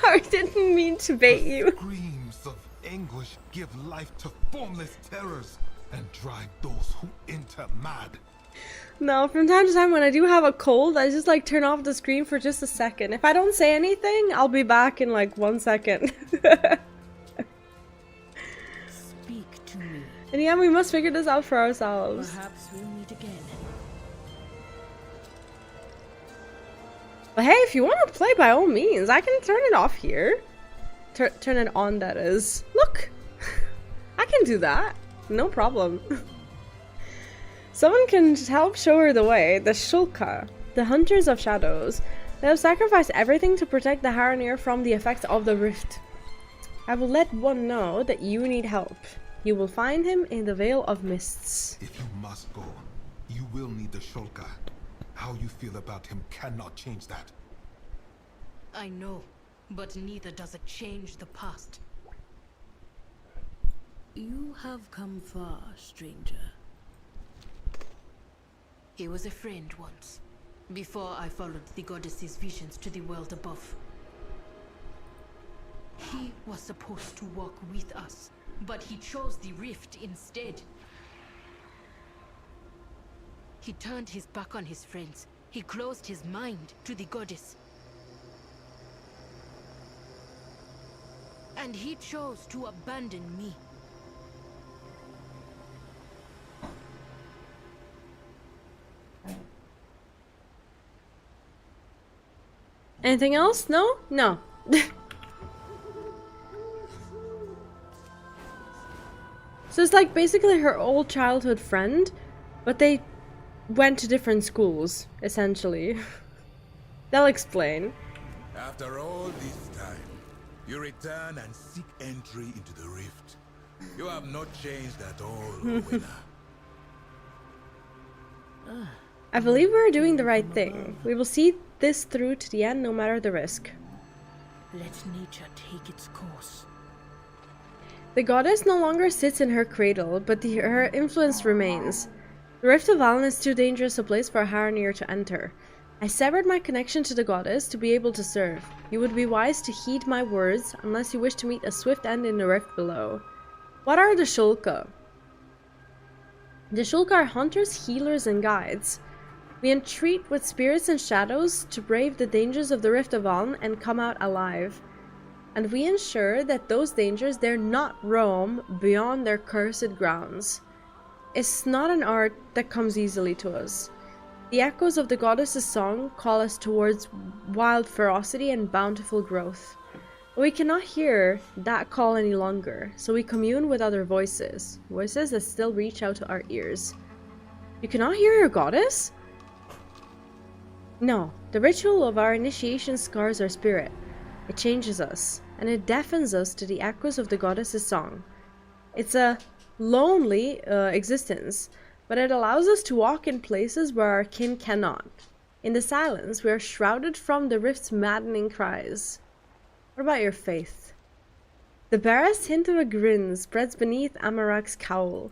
I didn't mean to bait you. Screams of anguish give life to formless terrors and drive those who enter mad. No, from time to time when I do have a cold, I just like turn off the screen for just a second. If I don't say anything, I'll be back in like 1 second. Speak to me. And yeah, we must figure this out for ourselves. Perhaps we'll meet again. But hey, if you want to play, by all means, I can turn it off here. Turn it on, that is. Look! I can do that. No problem. Someone can help show her the way. The Shulka, the Hunters of Shadows. They have sacrificed everything to protect the Harandar from the effects of the rift. I will let one know that you need help. You will find him in the Veil of Mists. If you must go, you will need the Shulka. How you feel about him cannot change that. I know, but neither does it change the past. You have come far, stranger. He was a friend once, before I followed the goddess's visions to the world above. He was supposed to walk with us, but he chose the rift instead. He turned his back on his friends. He closed his mind to the goddess. And he chose to abandon me. Anything else? No? No. So it's like basically her old childhood friend, but they went to different schools, essentially. They'll explain. After all this time, you return and seek entry into the rift. You have not changed at all, Orwenna. I believe we're doing the right thing. We will see this through to the end, no matter the risk. Let nature take its course. The goddess no longer sits in her cradle, but her influence remains. The Rift of Alodi is too dangerous a place for a Harandar to enter. I severed my connection to the goddess to be able to serve. You would be wise to heed my words, unless you wish to meet a swift end in the rift below. What are the Shulka? The Shulka are hunters, healers, and guides. We entreat with spirits and shadows to brave the dangers of the Rift of Alodi and come out alive. And we ensure that those dangers dare not roam beyond their cursed grounds. It's not an art that comes easily to us. The echoes of the goddess's song call us towards wild ferocity and bountiful growth. But we cannot hear that call any longer, so we commune with other voices, voices that still reach out to our ears. You cannot hear your goddess? No, the ritual of our initiation scars our spirit. It changes us, and it deafens us to the echoes of the goddess's song. It's a lonely existence, but it allows us to walk in places where our kin cannot. In the silence, we are shrouded from the rift's maddening cries. What about your faith? The barest hint of a grin spreads beneath Amarak's cowl.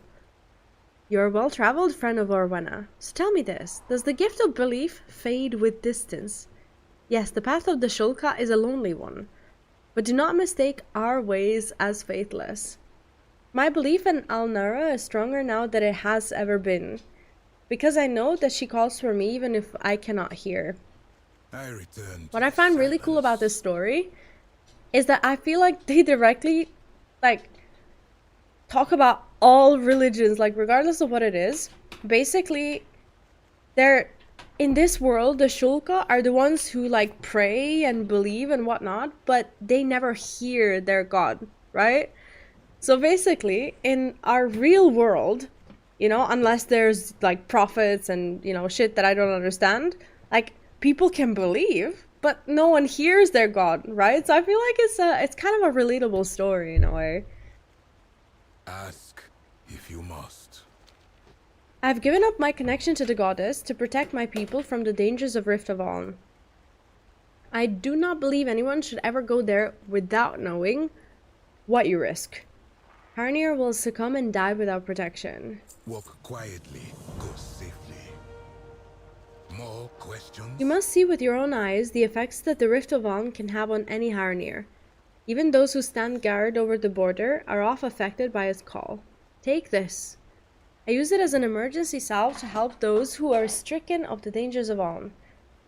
You're a well-traveled friend of Orwenna, so tell me this, does the gift of belief fade with distance? Yes, the path of the Shulka is a lonely one, but do not mistake our ways as faithless. My belief in Alnara is stronger now than it has ever been, because I know that she calls for me even if I cannot hear. What I find really cool about this story is that I feel like they directly, talk about all religions, regardless of what it is. Basically, they're in this world, the Shulka are the ones who pray and believe and whatnot, but they never hear their god. right? So basically, in our real world, you know, unless there's like prophets and, you know, shit that I don't understand, like people can believe, but no one hears their god, right? So I feel like it's kind of a relatable story in a way. Ask if you must. I've given up my connection to the goddess to protect my people from the dangers of Rift of Alodi. I do not believe anyone should ever go there without knowing what you risk. Harandar will succumb and die without protection. Walk quietly, go safely. More questions? You must see with your own eyes the effects that the Rift of Alodi can have on any Harandar. Even those who stand guard over the border are often affected by its call. Take this. I use it as an emergency salve to help those who are stricken of the dangers of Alodi.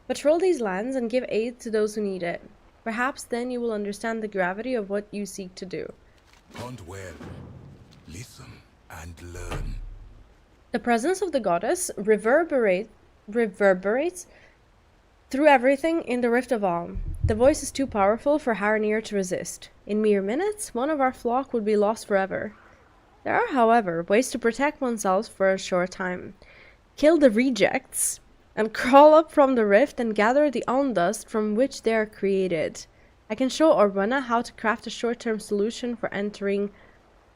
Patrol these lands and give aid to those who need it. Perhaps then you will understand the gravity of what you seek to do. Hunt well, listen, and learn. The presence of the goddess reverberates through everything in the Rift of Alodi. The voice is too powerful for Harandar to resist. In mere minutes, one of our flock would be lost forever. There are, however, ways to protect oneself for a short time. Kill the rejects, and crawl up from the rift and gather the Aln dust from which they are created. I can show Orwenna how to craft a short-term solution for entering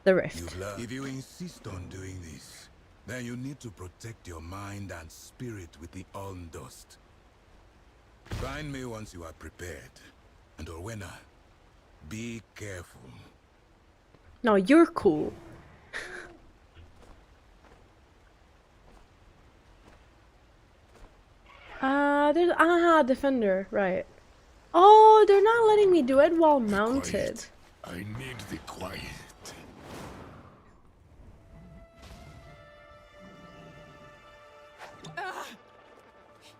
the rift. If you insist on doing this, then you need to protect your mind and spirit with the Aln dust. Find me once you are prepared. And Orwenna, be careful. No, you're cool. There's defender, right. Oh, they're not letting me do it while mounted. I need the quiet.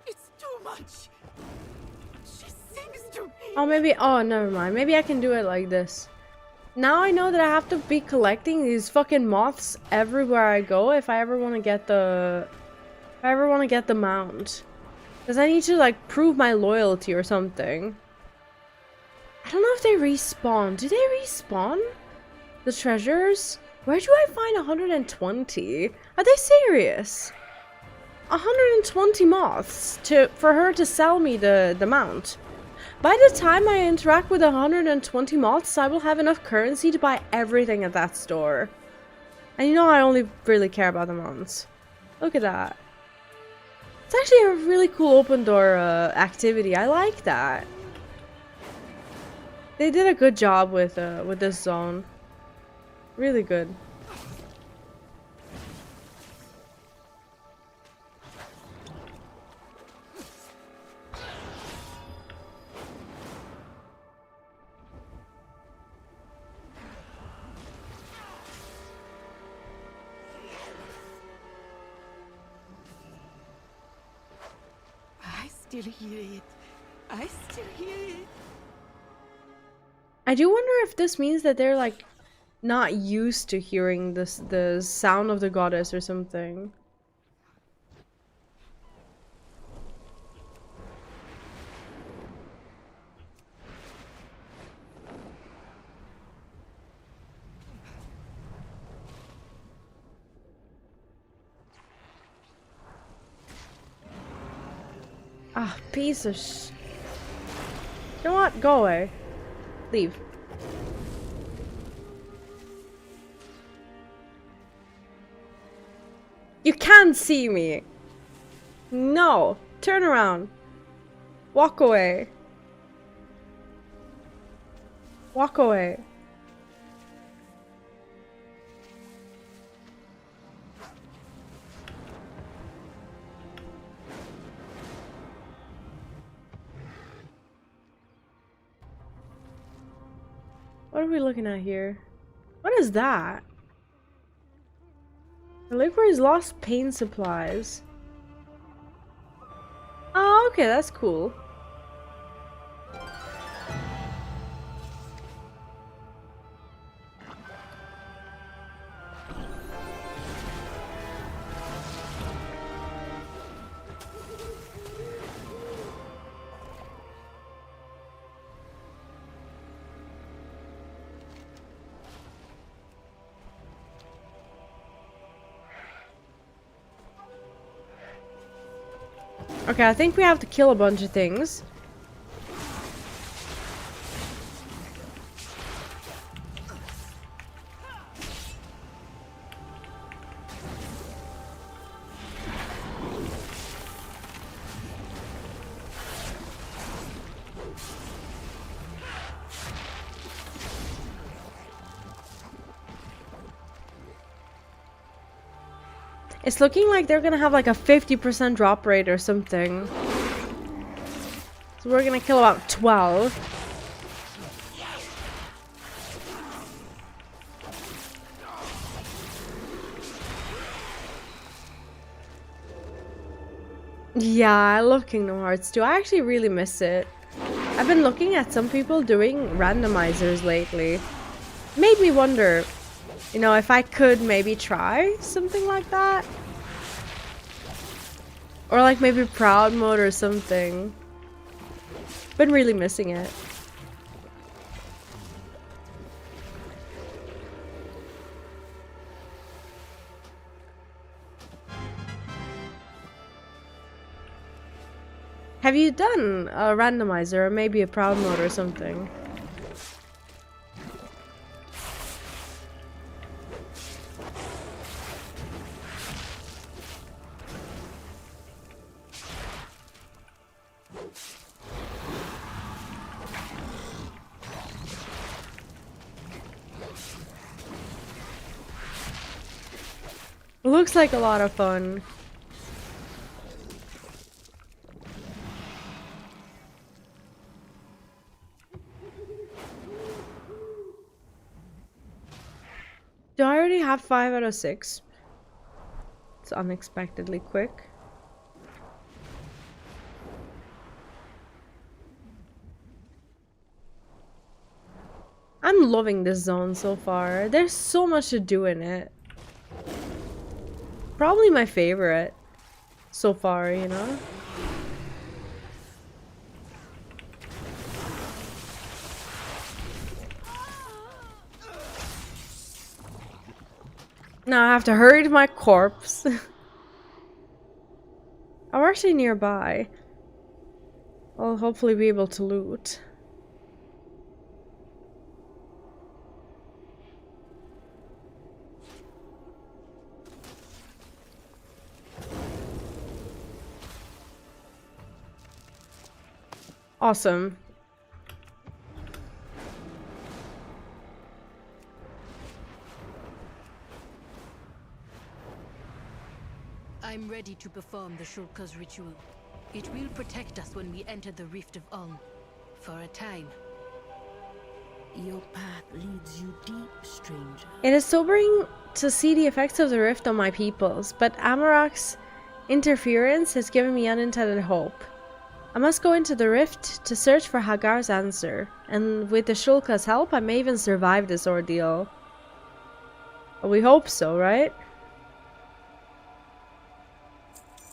It's too much. She sings to me. Oh, maybe, oh, never mind. Maybe I can do it like this. Now I know that I have to be collecting these fucking moths everywhere I go if I ever want to get the... If I ever want to get the mount. Because I need to, like, prove my loyalty or something. I don't know if they respawn. Do they respawn? The treasures? Where do I find 120? Are they serious? 120 moths for her to sell me the mount. By the time I interact with 120 moths, I will have enough currency to buy everything at that store. And you know I only really care about the mounts. Look at that. It's actually a really cool open door activity. I like that. They did a good job with this zone. Really good. I still hear it. I still hear it. I do wonder if this means that they're like not used to hearing the sound of the goddess or something. Ah, piece of sh... You know what? Go away. Leave. You can't see me! No! Turn around. Walk away. Walk away. What are we looking at here? What is that? The liquor's lost pain supplies. Oh, okay, that's cool. Okay, I think we have to kill a bunch of things. It's looking like they're gonna have like a 50% drop rate or something. So we're gonna kill about 12. Yeah, I love Kingdom Hearts too. I actually really miss it. I've been looking at some people doing randomizers lately. Made me wonder, you know, if I could maybe try something like that. Or like maybe Proud Mode or something. Been really missing it. Have you done a randomizer or maybe a Proud Mode or something? Looks like a lot of fun. Do I already have 5 out of 6? It's unexpectedly quick. I'm loving this zone so far. There's so much to do in it. Probably my favorite so far, you know? Now I have to hurry to my corpse. I'm actually nearby. I'll hopefully be able to loot. Awesome. I'm ready to perform the Shulka's ritual. It will protect us when we enter the Rift of Alodi. For a time. Your path leads you deep, stranger. It is sobering to see the effects of the rift on my peoples, but Amarak's interference has given me unintended hope. I must go into the rift to search for Hagar's answer, and with the Shulka's help I may even survive this ordeal. Well, we hope so, right?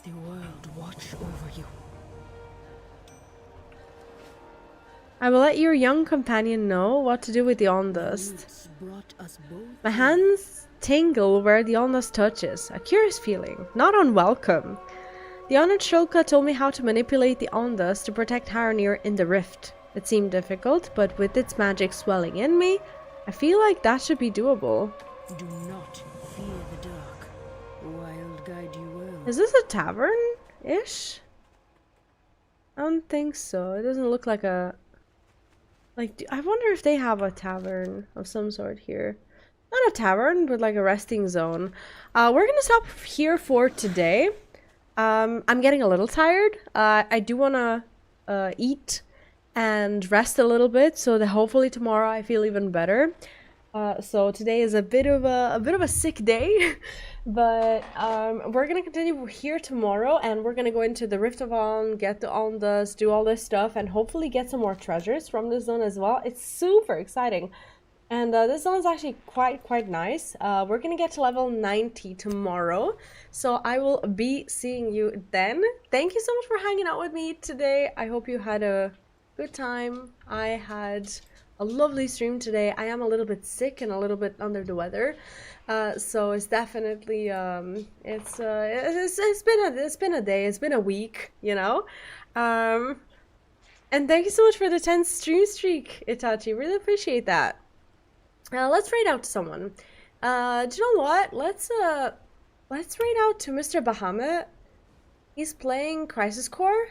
The world watch over you. I will let your young companion know what to do with the Ondust. My hands tingle where the Ondust touches, a curious feeling, not unwelcome. The Honored Shulka told me how to manipulate the Ondust to protect Harandar in the rift. It seemed difficult, but with its magic swelling in me, I feel like that should be doable. Do not fear the dark. I'll guide you well. Is this a tavern-ish? I don't think so. It doesn't look like a... Like, I wonder if they have a tavern of some sort here. Not a tavern, but like a resting zone. We're gonna stop here for today. I'm getting a little tired. I do wanna eat and rest a little bit, so that hopefully tomorrow I feel even better. So today is a bit of a sick day, but we're gonna continue here tomorrow, and we're gonna go into the Rift of Alodi, get the Ondust, do all this stuff, and hopefully get some more treasures from this zone as well. It's super exciting, and this zone is actually quite nice. We're gonna get to level 90 tomorrow, so I will be seeing you then. Thank you so much for hanging out with me today. I hope you had a good time. I had a lovely stream today. I am a little bit sick and a little bit under the weather, so it's definitely it's been a day, it's been a week, you know. And thank you so much for the 10 stream streak, Itachi. Really appreciate that. Let's raid out to someone. Do you know what? Let's raid out to Mr. Bahamut. He's playing Crisis Core.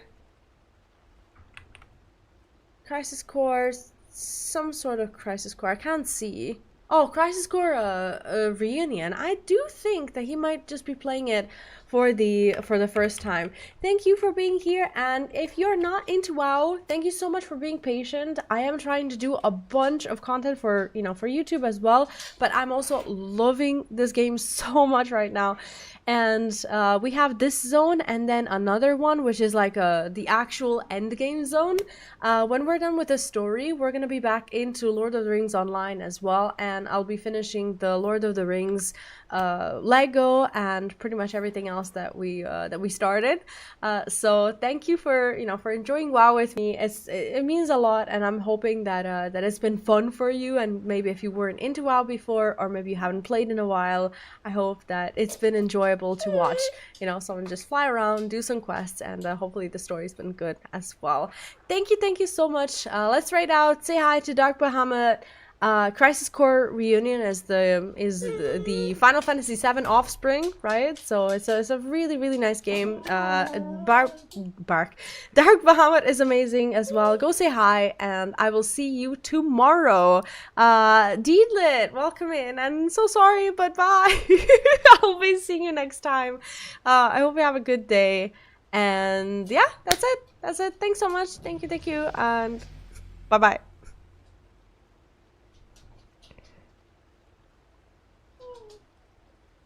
Crisis Core, some sort of Crisis Core. I can't see. Oh, Crisis Core reunion. I do think that he might just be playing it for the first time. Thank you for being here, and if you're not into WoW, thank you so much for being patient. I am trying to do a bunch of content for, you know, for YouTube as well, but I'm also loving this game so much right now. And we have this zone and then another one, which is like the actual end game zone. When we're done with the story, we're gonna be back into Lord of the Rings Online as well, and I'll be finishing the Lord of the Rings Lego and pretty much everything else that we started. So thank you for, you know, for enjoying WoW with me. It means a lot, and I'm hoping that that it's been fun for you. And maybe if you weren't into WoW before, or maybe you haven't played in a while, I hope that it's been enjoyable to watch, you know, someone just fly around, do some quests, and hopefully the story's been good as well. Thank you so much. Let's raid out, say hi to DarkBahamut. Crisis Core Reunion is the Final Fantasy VII offspring, right? So it's a really nice game. DarkBahamut is amazing as well. Go say hi, and I will see you tomorrow. Deedlit, welcome in, and so sorry, but bye. I'll be seeing you next time. I hope you have a good day, and yeah, that's it. Thanks so much. Thank you, and bye bye.